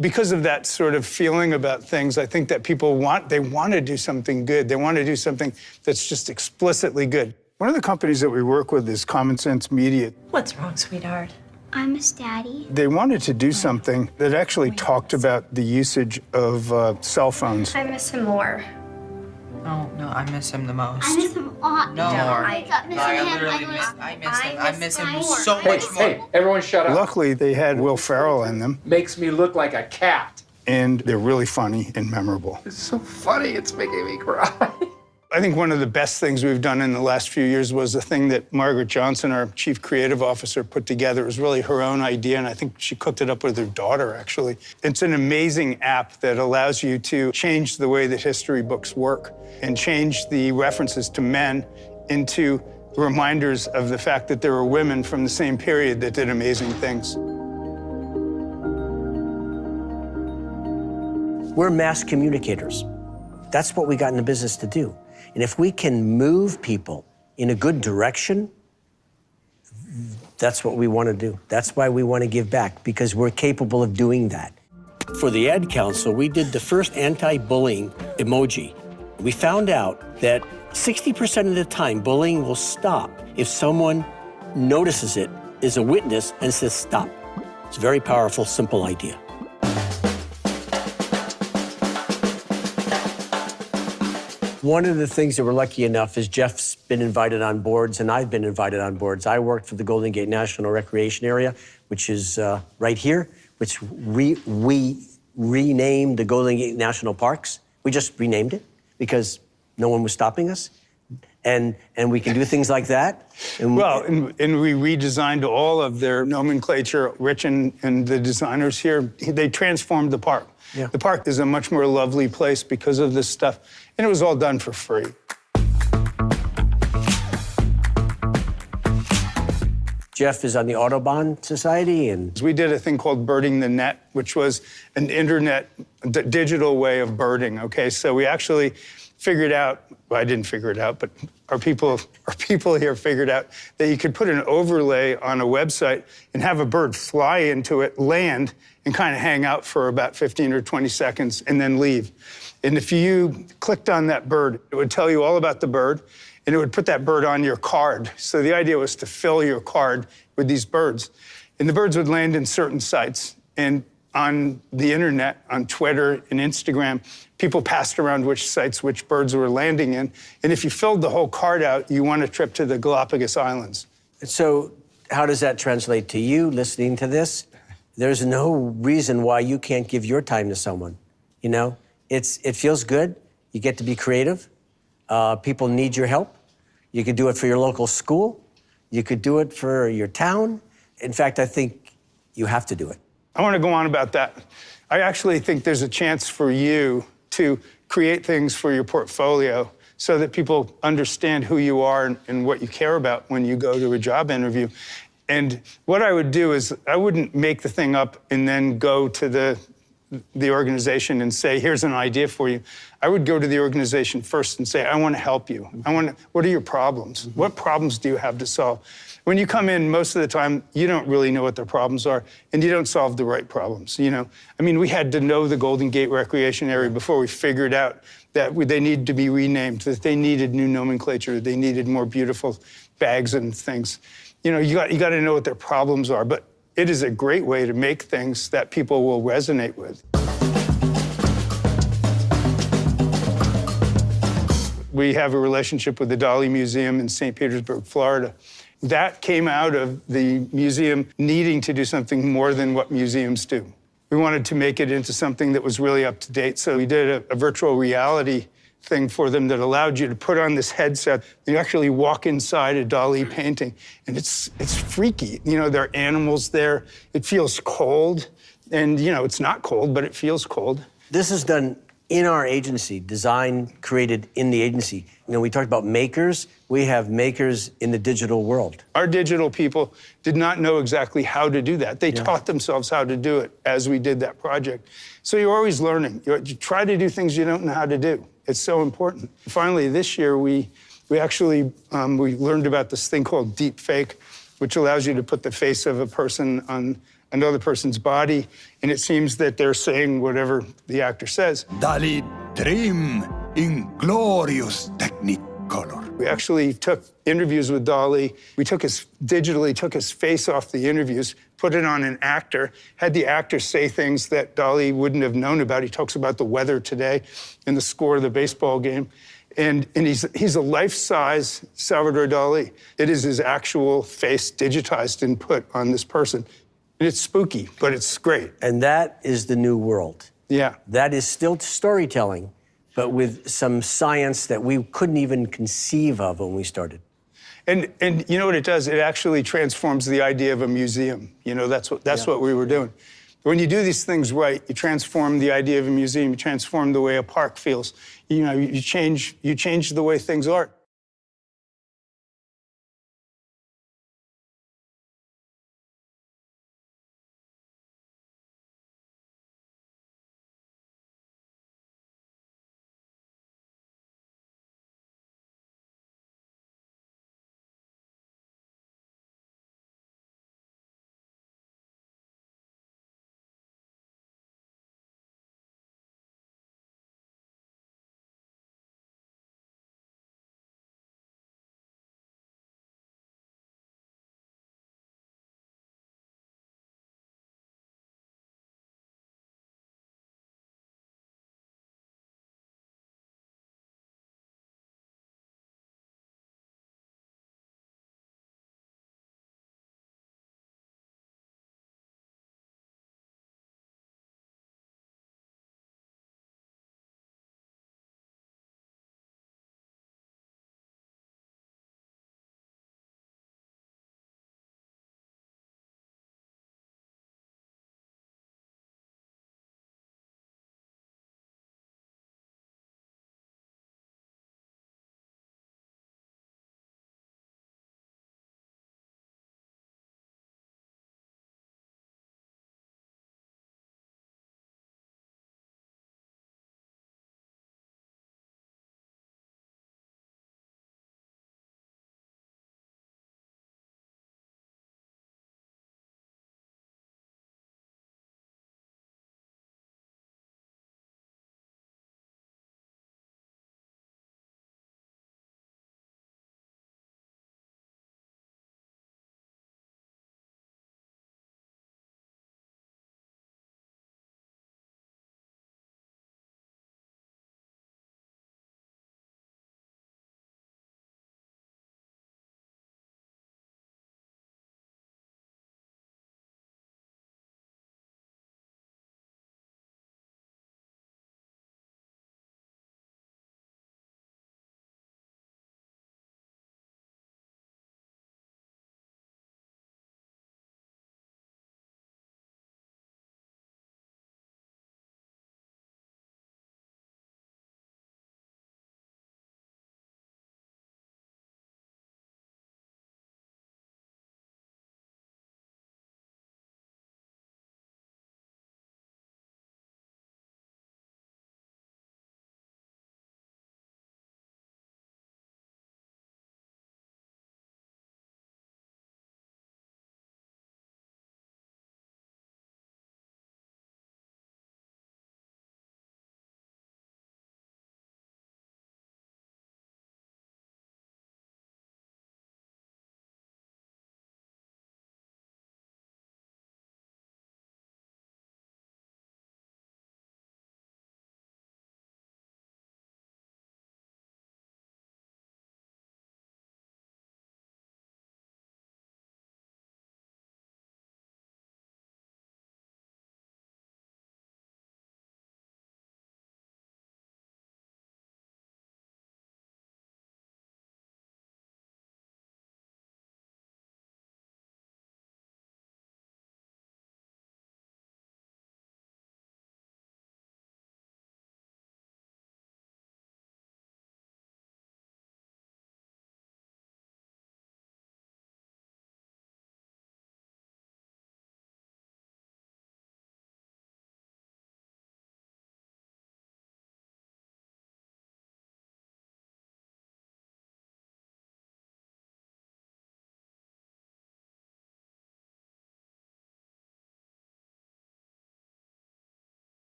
because of that sort of feeling about things, I think that people want to do something good. They want to do something that's just explicitly good. One of the companies that we work with is Common Sense Media. What's wrong, sweetheart? I miss Daddy. They wanted to do something that actually talked about the usage of cell phones. I miss him more. Oh, no, I miss him the most. I miss him a lot. No, I miss him so much more. Hey, everyone shut up. Luckily, they had Will Ferrell in them. Makes me look like a cat. And they're really funny and memorable. It's so funny, it's making me cry. I think one of the best things we've done in the last few years was the thing that Margaret Johnson, our chief creative officer, put together. It was really her own idea, and I think she cooked it up with her daughter, actually. It's an amazing app that allows you to change the way that history books work and change the references to men into reminders of the fact that there were women from the same period that did amazing things. We're mass communicators. That's what we got in the business to do. And if we can move people in a good direction, that's what we want to do. That's why we want to give back, because we're capable of doing that. For the Ad Council, we did the first anti-bullying emoji. We found out that 60% of the time, bullying will stop if someone notices it, is a witness, and says stop. It's a very powerful, simple idea. One of the things that we're lucky enough is Jeff's been invited on boards, and I've been invited on boards. I worked for the Golden Gate National Recreation Area, which is right here, which we renamed the Golden Gate National Parks. We just renamed it because no one was stopping us. And we can do things like that. And we redesigned all of their nomenclature. Rich and the designers here, they transformed the park. Yeah. The park is a much more lovely place because of this stuff. And it was all done for free. Jeff is on the Audubon Society, and we did a thing called Birding the Net, which was an internet digital way of birding. Okay, so we actually figured out, well, I didn't figure it out, but our people here figured out that you could put an overlay on a website and have a bird fly into it, land, and kind of hang out for about 15 or 20 seconds and then leave. And if you clicked on that bird, it would tell you all about the bird, and it would put that bird on your card. So the idea was to fill your card with these birds. And the birds would land in certain sites. And on the internet, on Twitter and Instagram, people passed around which sites which birds were landing in. And if you filled the whole card out, you won a trip to the Galapagos Islands. So how does that translate to you listening to this? There's no reason why you can't give your time to someone, you know? It feels good. You get to be creative. People need your help. You could do it for your local school. You could do it for your town. In fact, I think you have to do it. I want to go on about that. I actually think there's a chance for you to create things for your portfolio so that people understand who you are and what you care about when you go to a job interview. And what I would do is I wouldn't make the thing up and then go to the organization and say, here's an idea for you. I would go to the organization first and say, I want to help you. What are your problems? What problems do you have to solve? When you come in, most of the time, you don't really know what their problems are, and you don't solve the right problems, you know? I mean, we had to know the Golden Gate Recreation Area before we figured out that they needed to be renamed, that they needed new nomenclature, they needed more beautiful bags and things. You know, you got to know what their problems are, but it is a great way to make things that people will resonate with. We have a relationship with the Dali Museum in St. Petersburg, Florida. That came out of the museum needing to do something more than what museums do. We wanted to make it into something that was really up to date, so we did a virtual reality thing for them that allowed you to put on this headset. You actually walk inside a Dali painting, and it's freaky. You know, there are animals there. It feels cold, and you know, it's not cold, but it feels cold. This is done in our agency, design created in the agency. You know, we talked about makers. We have makers in the digital world. Our digital people did not know exactly how to do that. They taught themselves how to do it as we did that project. So you're always learning. You try to do things you don't know how to do. It's so important. Finally, this year, we actually we learned about this thing called deep fake, which allows you to put the face of a person on another person's body, and it seems that they're saying whatever the actor says. Dali dream in glorious technicolor. We actually took interviews with Dali. We digitally took his face off the interviews, put it on an actor, had the actor say things that Dali wouldn't have known about. He talks about the weather today and the score of the baseball game. And he's a life-size Salvador Dali. It is his actual face digitized and put on this person. And it's spooky, but it's great. And that is the new world. Yeah. That is still storytelling, but with some science that we couldn't even conceive of when we started. And you know what it does? It actually transforms the idea of a museum. You know, that's what we were doing. When you do these things right, you transform the idea of a museum, you transform the way a park feels. You know, you change the way things are.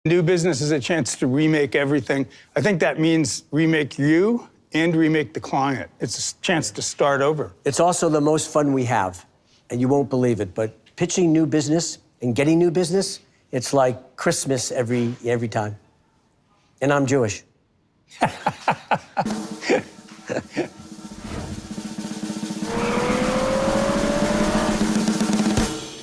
New business is a chance to remake everything. I think that means remake you and remake the client. It's a chance to start over. It's also the most fun we have, and you won't believe it, but pitching new business and getting new business, it's like Christmas every time. And I'm Jewish.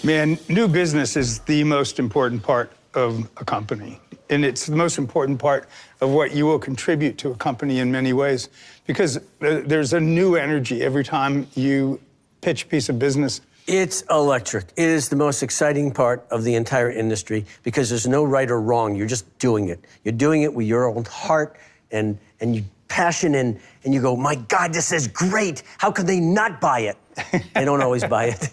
Man, new business is the most important part of a company. And it's the most important part of what you will contribute to a company in many ways, because there's a new energy every time you pitch a piece of business. It's electric. It is the most exciting part of the entire industry because there's no right or wrong. You're just doing it. You're doing it with your own heart and you passion and you go, my God, this is great. How could they not buy it? They don't always buy it.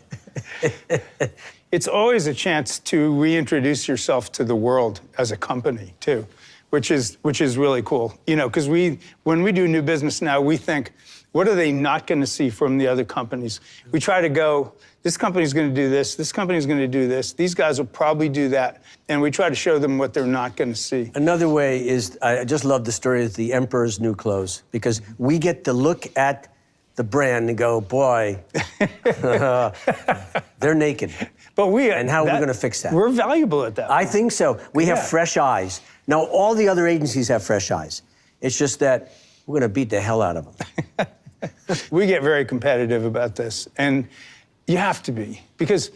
It's always a chance to reintroduce yourself to the world as a company too, which is really cool. You know, because when we do new business now, we think, what are they not going to see from the other companies? We try to go, this company's going to do this company's going to do this, these guys will probably do that, and we try to show them what they're not going to see. Another way is, I just love the story of the Emperor's New Clothes, because we get to look at the brand and go, boy, they're naked. But and how are we going to fix that? We're valuable at that. I think so. We have fresh eyes. Now, all the other agencies have fresh eyes. It's just that we're going to beat the hell out of them. We get very competitive about this, and you have to be, because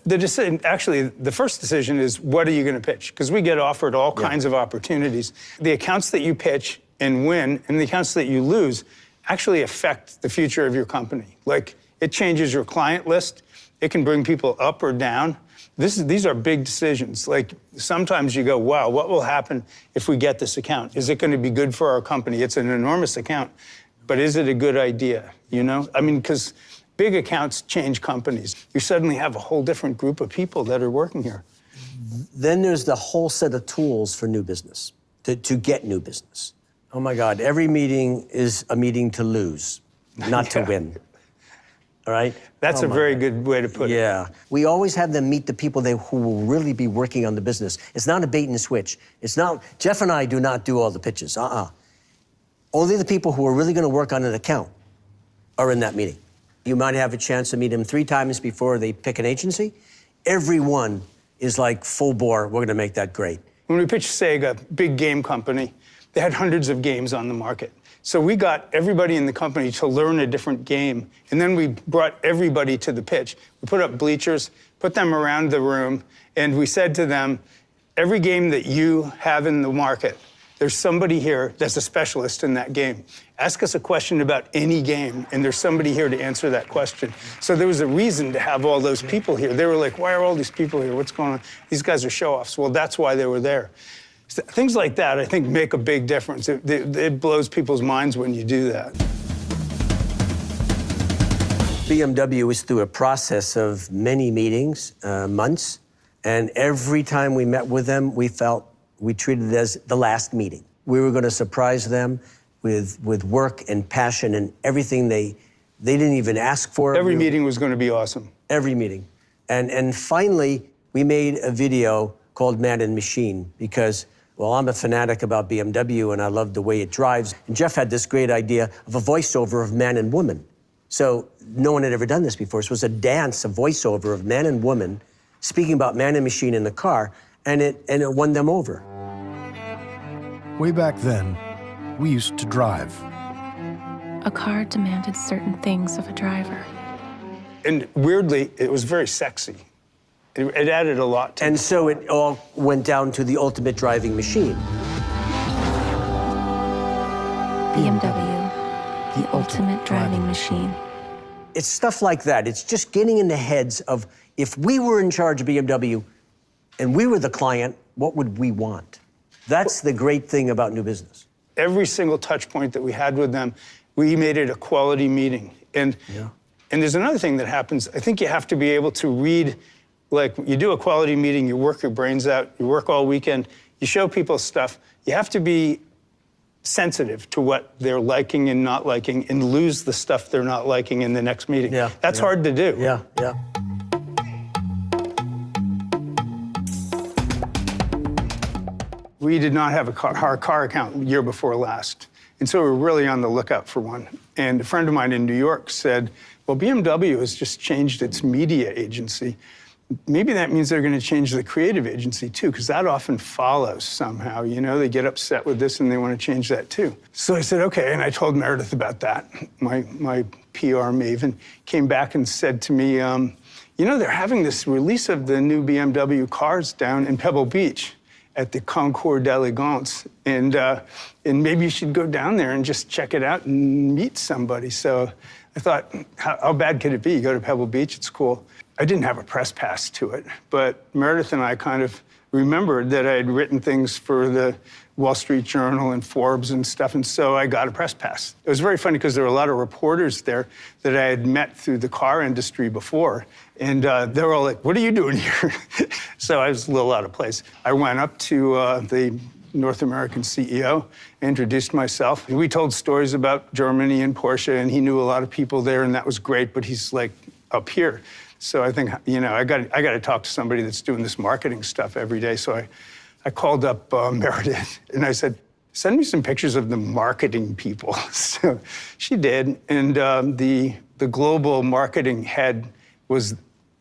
the decision, actually, the first decision is, what are you going to pitch? Because we get offered all kinds of opportunities. The accounts that you pitch and win, and the accounts that you lose, actually affect the future of your company. Like, it changes your client list. It can bring people up or down. These are big decisions. Like, sometimes you go, wow, what will happen if we get this account? Is it going to be good for our company? It's an enormous account, but is it a good idea, you know? I mean, because big accounts change companies. You suddenly have a whole different group of people that are working here. Then there's the whole set of tools for new business, to get new business. Oh my God, every meeting is a meeting to lose, not to win. All right? That's a very good way to put it. Yeah. We always have them meet the people who will really be working on the business. It's not a bait and switch. It's not, Jeff and I do not do all the pitches. Only the people who are really going to work on an account are in that meeting. You might have a chance to meet them 3 times before they pick an agency. Everyone is like full bore, we're going to make that great. When we pitched Sega, big game company, they had hundreds of games on the market. So we got everybody in the company to learn a different game, and then we brought everybody to the pitch. We put up bleachers, put them around the room, and we said to them, every game that you have in the market, there's somebody here that's a specialist in that game. Ask us a question about any game, and there's somebody here to answer that question. So there was a reason to have all those people here. They were like, why are all these people here? What's going on? These guys are show-offs. Well, that's why they were there. Things like that, I think, make a big difference. It blows people's minds when you do that. BMW was through a process of many meetings, months, and every time we met with them, we felt we treated it as the last meeting. We were going to surprise them with work and passion and everything they didn't even ask for. Every meeting was going to be awesome. Every meeting. And finally, we made a video called Man and Machine because, well, I'm a fanatic about BMW and I love the way it drives. And Jeff had this great idea of a voiceover of man and woman. So no one had ever done this before. So it was a dance, a voiceover of man and woman speaking about man and machine in the car, and it won them over. Way back then, we used to drive. A car demanded certain things of a driver. And weirdly, it was very sexy. It added a lot to it. And so it all went down to the ultimate driving machine. BMW, the ultimate driving machine. It's stuff like that. It's just getting in the heads of, if we were in charge of BMW and we were the client, what would we want? That's the great thing about new business. Every single touch point that we had with them, we made it a quality meeting. And there's another thing that happens. I think you have to be able to read, like, you do a quality meeting, you work your brains out, you work all weekend, you show people stuff. You have to be sensitive to what they're liking and not liking and lose the stuff they're not liking in the next meeting. That's hard to do. Yeah. We did not have our car account year before last. And so we were really on the lookout for one. And a friend of mine in New York said, well, BMW has just changed its media agency. Maybe that means they're going to change the creative agency too, because that often follows somehow. You know, they get upset with this and they want to change that too. So I said, okay, and I told Meredith about that. My PR maven came back and said to me, you know, they're having this release of the new BMW cars down in Pebble Beach at the Concours d'Elegance, and maybe you should go down there and just check it out and meet somebody. So I thought, how bad could it be? You go to Pebble Beach, it's cool. I didn't have a press pass to it, but Meredith and I kind of remembered that I had written things for the Wall Street Journal and Forbes and stuff, and so I got a press pass. It was very funny because there were a lot of reporters there that I had met through the car industry before, and they were all like, what are you doing here? So I was a little out of place. I went up to the North American CEO, introduced myself. We told stories about Germany and Porsche, and he knew a lot of people there, and that was great, but he's like up here. So I think, you know, I got to talk to somebody that's doing this marketing stuff every day. So I called up Meredith and I said, send me some pictures of the marketing people. So she did. And the global marketing head was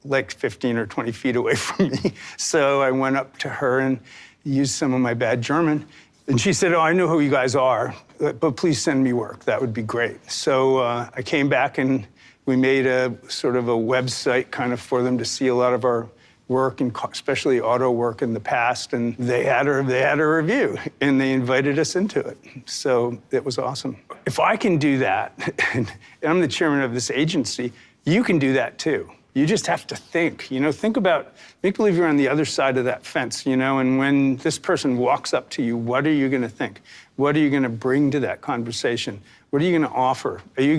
like 15 or 20 feet away from me. So I went up to her and used some of my bad German. And she said, oh, I know who you guys are, but please send me work. That would be great. So I came back and we made a sort of a website kind of for them to see a lot of our work, and especially auto work in the past. And they had a review, and they invited us into it. So it was awesome. If I can do that, and I'm the chairman of this agency, you can do that too. You just have to think, you know, make believe you're on the other side of that fence, you know, and when this person walks up to you, what are you going to think? What are you going to bring to that conversation? What are you going to offer? You're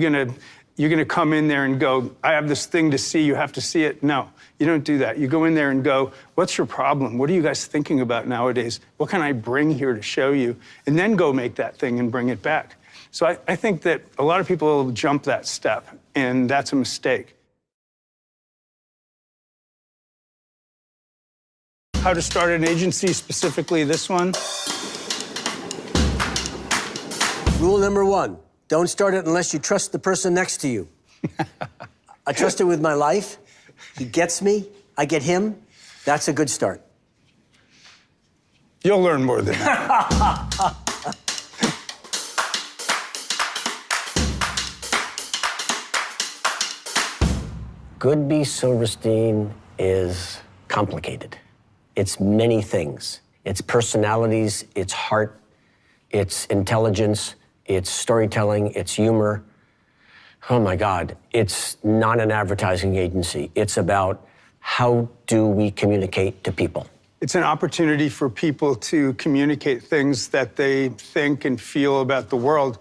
going to come in there and go, I have this thing to see, you have to see it? No, you don't do that. You go in there and go, what's your problem? What are you guys thinking about nowadays? What can I bring here to show you? And then go make that thing and bring it back. So I think that a lot of people jump that step, and that's a mistake. How to start an agency, specifically this one. Rule number 1. Don't start it unless you trust the person next to you. I trust him with my life. He gets me. I get him. That's a good start. You'll learn more than that. Goodby Silverstein is complicated. It's many things. It's personalities, it's heart, it's intelligence, it's storytelling, it's humor. Oh my God, it's not an advertising agency. It's about how do we communicate to people. It's an opportunity for people to communicate things that they think and feel about the world.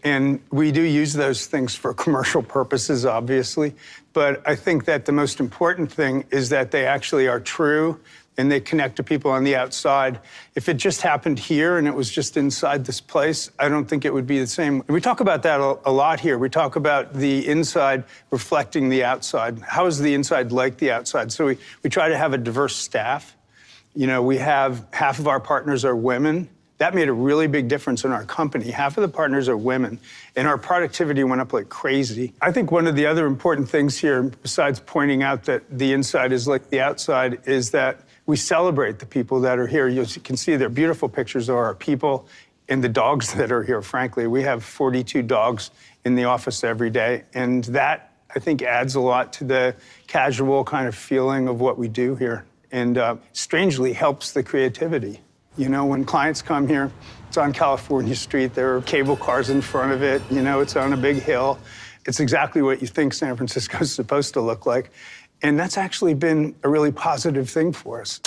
And we do use those things for commercial purposes, obviously. But I think that the most important thing is that they actually are true and they connect to people on the outside. If it just happened here and it was just inside this place, I don't think it would be the same. We talk about that a lot here. We talk about the inside reflecting the outside. How is the inside like the outside? So we try to have a diverse staff. You know, we have half of our partners are women. That made a really big difference in our company. Half of the partners are women, and our productivity went up like crazy. I think one of the other important things here, besides pointing out that the inside is like the outside, is that we celebrate the people that are here. You can see their beautiful pictures of our people and the dogs that are here, frankly. We have 42 dogs in the office every day, and that, I think, adds a lot to the casual kind of feeling of what we do here, and strangely helps the creativity. You know, when clients come here, it's on California Street, there are cable cars in front of it, you know, it's on a big hill. It's exactly what you think San Francisco is supposed to look like. And that's actually been a really positive thing for us.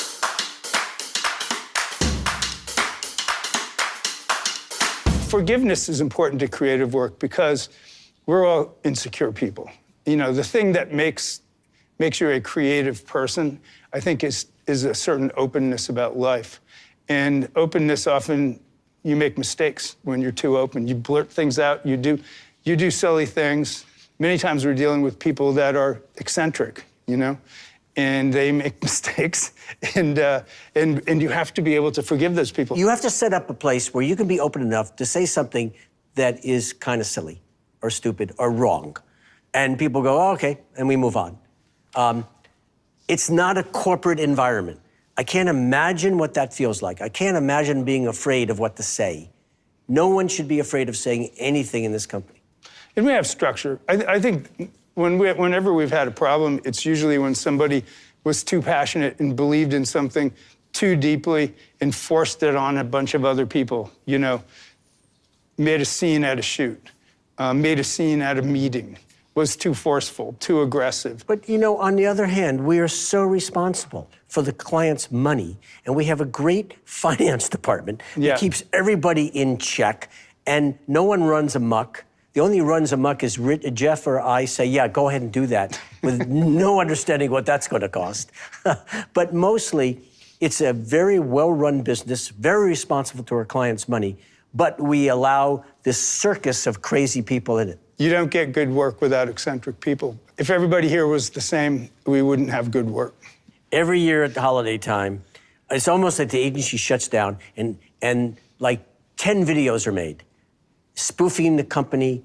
Forgiveness is important to creative work because we're all insecure people. You know, the thing that makes you a creative person, I think, is a certain openness about life. And openness, often you make mistakes when you're too open. You blurt things out, you do silly things. Many times we're dealing with people that are eccentric, you know? and they make mistakes, and you have to be able to forgive those people. You have to set up a place where you can be open enough to say something that is kind of silly or stupid or wrong. And people go, oh, okay, and we move on. It's not a corporate environment. I can't imagine what that feels like. I can't imagine being afraid of what to say. No one should be afraid of saying anything in this company. And we have structure. I think whenever we've had a problem, it's usually when somebody was too passionate and believed in something too deeply and forced it on a bunch of other people, you know, made a scene at a shoot, made a scene at a meeting, was too forceful, too aggressive. But, you know, on the other hand, we are so responsible for the client's money, and we have a great finance department that keeps everybody in check, and no one runs amok. The only runs amok is Jeff or I say, yeah, go ahead and do that, with no understanding what that's going to cost. But mostly, it's a very well-run business, very responsible to our clients' money, but we allow this circus of crazy people in it. You don't get good work without eccentric people. If everybody here was the same, we wouldn't have good work. Every year at the holiday time, it's almost like the agency shuts down and like 10 videos are made, spoofing the company,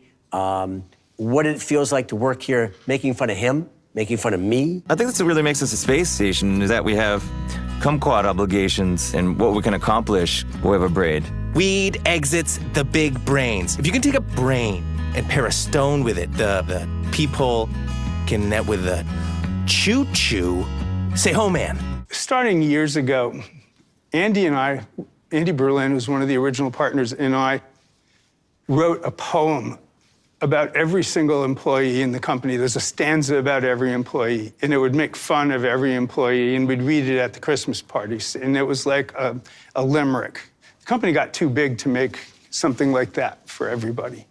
what it feels like to work here, making fun of him, making fun of me. I think that's what really makes us a space station, is that we have kumquat obligations and what we can accomplish with a braid. Weed exits the big brains. If you can take a brain and pair a stone with it, the peephole can net with the choo-choo. Say, ho, man. Starting years ago, Andy Berlin, who's one of the original partners, and I wrote a poem about every single employee in the company. There's a stanza about every employee, and it would make fun of every employee, and we'd read it at the Christmas parties, and it was like a limerick. The company got too big to make something like that for everybody.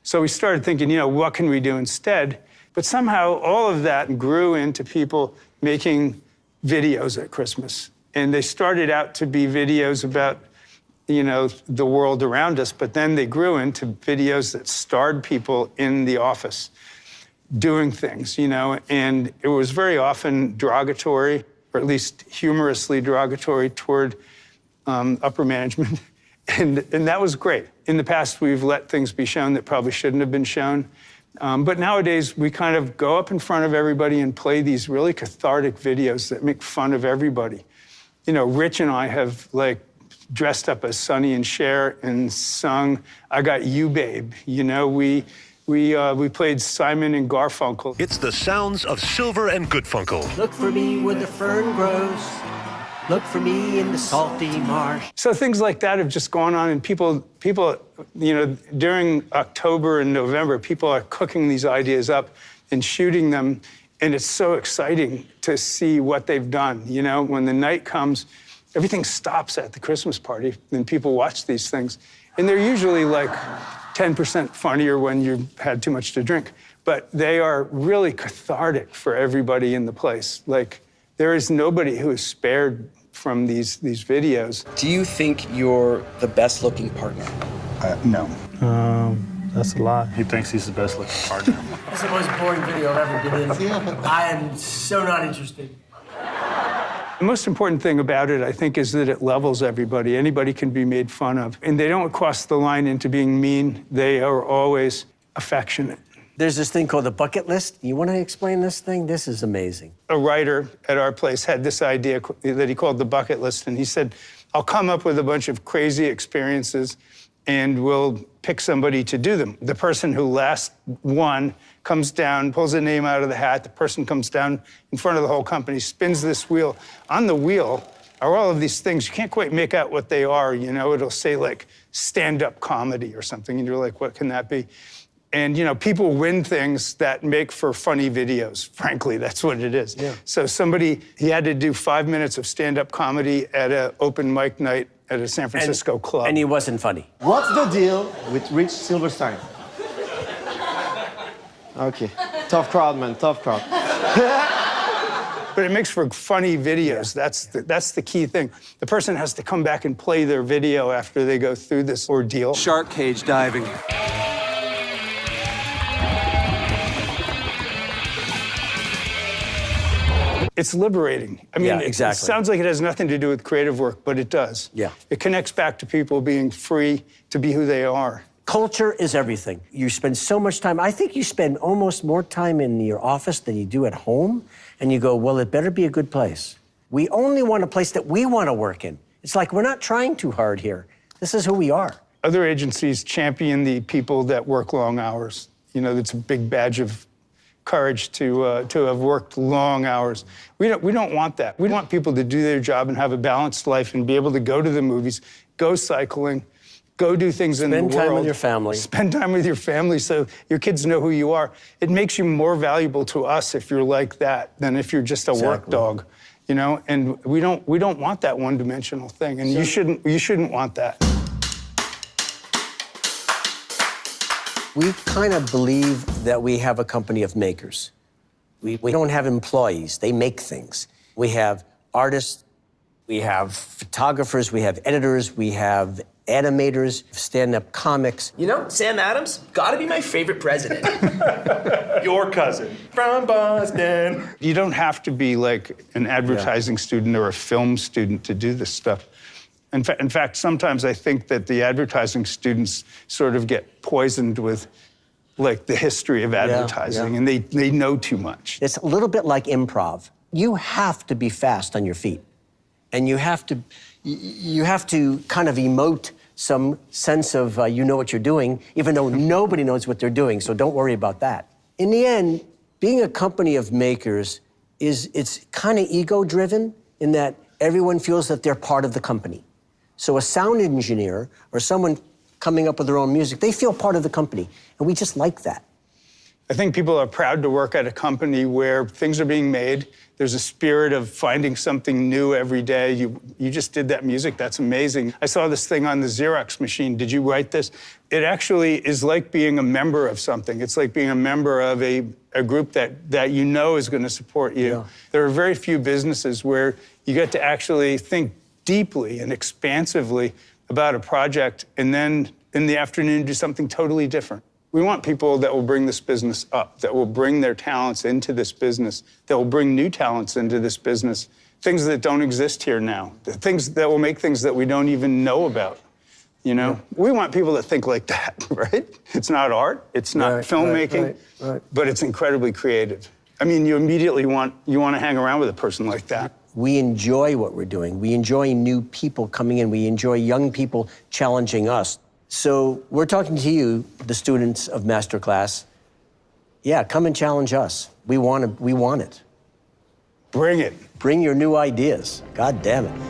So we started thinking, you know, what can we do instead? But somehow all of that grew into people making videos at Christmas. And they started out to be videos about, you know, the world around us, but then they grew into videos that starred people in the office doing things, you know, and it was very often derogatory, or at least humorously derogatory toward upper management. And that was great. In the past, we've let things be shown that probably shouldn't have been shown. But nowadays, we kind of go up in front of everybody and play these really cathartic videos that make fun of everybody. You know, Rich and I have, like, dressed up as Sonny and Cher and sung I Got You, Babe. You know, we played Simon and Garfunkel. It's the sounds of Silver and Goodfunkel. Look for me where the fern grows. Look for me in the salty marsh. So things like that have just gone on, and people, you know, during October and November, people are cooking these ideas up and shooting them, and it's so exciting to see what they've done. You know, when the night comes, everything stops at the Christmas party, and people watch these things, and they're usually like 10% funnier when you've had too much to drink, but they are really cathartic for everybody in the place. Like, there is nobody who is spared from these videos. Do you think you're the best looking partner? No. That's a lie. He thinks he's the best looking partner. That's the most boring video I've ever been in. I am so not interested. The most important thing about it, I think, is that it levels everybody. Anybody can be made fun of. And they don't cross the line into being mean. They are always affectionate. There's this thing called the bucket list. You want to explain this thing? This is amazing. A writer at our place had this idea that he called the bucket list, and he said, I'll come up with a bunch of crazy experiences, and we'll pick somebody to do them. The person who last won comes down, pulls a name out of the hat. The person comes down in front of the whole company, spins this wheel. On the wheel are all of these things. You can't quite make out what they are, you know? It'll say, like, stand-up comedy or something, and you're like, what can that be? And, you know, people win things that make for funny videos. Frankly, that's what it is. Yeah. So he had to do 5 minutes of stand-up comedy at an open mic night at a San Francisco club. And he wasn't funny. What's the deal with Rich Silverstein? Okay. Tough crowd, man. Tough crowd. But it makes for funny videos. Yeah. That's the key thing. The person has to come back and play their video after they go through this ordeal. Shark cage diving. It's liberating. I mean, Yeah, exactly. It sounds like it has nothing to do with creative work, but it does. Yeah. It connects back to people being free to be who they are. Culture is everything. You spend so much time. I think you spend almost more time in your office than you do at home. And you go, well, it better be a good place. We only want a place that we want to work in. It's like we're not trying too hard here. This is who we are. Other agencies champion the people that work long hours. You know, it's a big badge of courage to have worked long hours. We don't want that. We want people to do their job and have a balanced life and be able to go to the movies, go cycling, go do things in the world. Spend time with your family. Spend time with your family so your kids know who you are. It makes you more valuable to us if you're like that than if you're just a work dog, you know? And we don't want that one-dimensional thing, and you shouldn't want that. We kind of believe that we have a company of makers. We don't have employees, they make things. We have artists, we have photographers, we have editors, we have animators, stand-up comics. You know, Sam Adams, gotta be my favorite president. Your cousin from Boston. You don't have to be like an advertising student or a film student to do this stuff. In fact, sometimes I think that the advertising students sort of get poisoned with like the history of advertising, and they know too much. It's a little bit like improv. You have to be fast on your feet, and you have to kind of emote some sense of you know what you're doing, even though nobody knows what they're doing, so don't worry about that. In the end, being a company of makers it's kind of ego-driven in that everyone feels that they're part of the company. So a sound engineer or someone coming up with their own music, they feel part of the company, and we just like that. I think people are proud to work at a company where things are being made. There's a spirit of finding something new every day. You just did that music, that's amazing. I saw this thing on the Xerox machine. Did you write this? It actually is like being a member of something. It's like being a member of a group that you know is gonna support you. Yeah. There are very few businesses where you get to actually think deeply and expansively about a project and then in the afternoon do something totally different. We want people that will bring this business up, that will bring their talents into this business, that will bring new talents into this business, things that don't exist here now, things that will make things that we don't even know about, you know? Yeah. We want people that think like that, right? It's not art, it's not filmmaking, but it's incredibly creative. I mean, you immediately want to hang around with a person like that. We enjoy what we're doing. We enjoy new people coming in. We enjoy young people challenging us. So we're talking to you, the students of Masterclass. Yeah, come and challenge us. We want it. Bring it. Bring your new ideas. God damn it.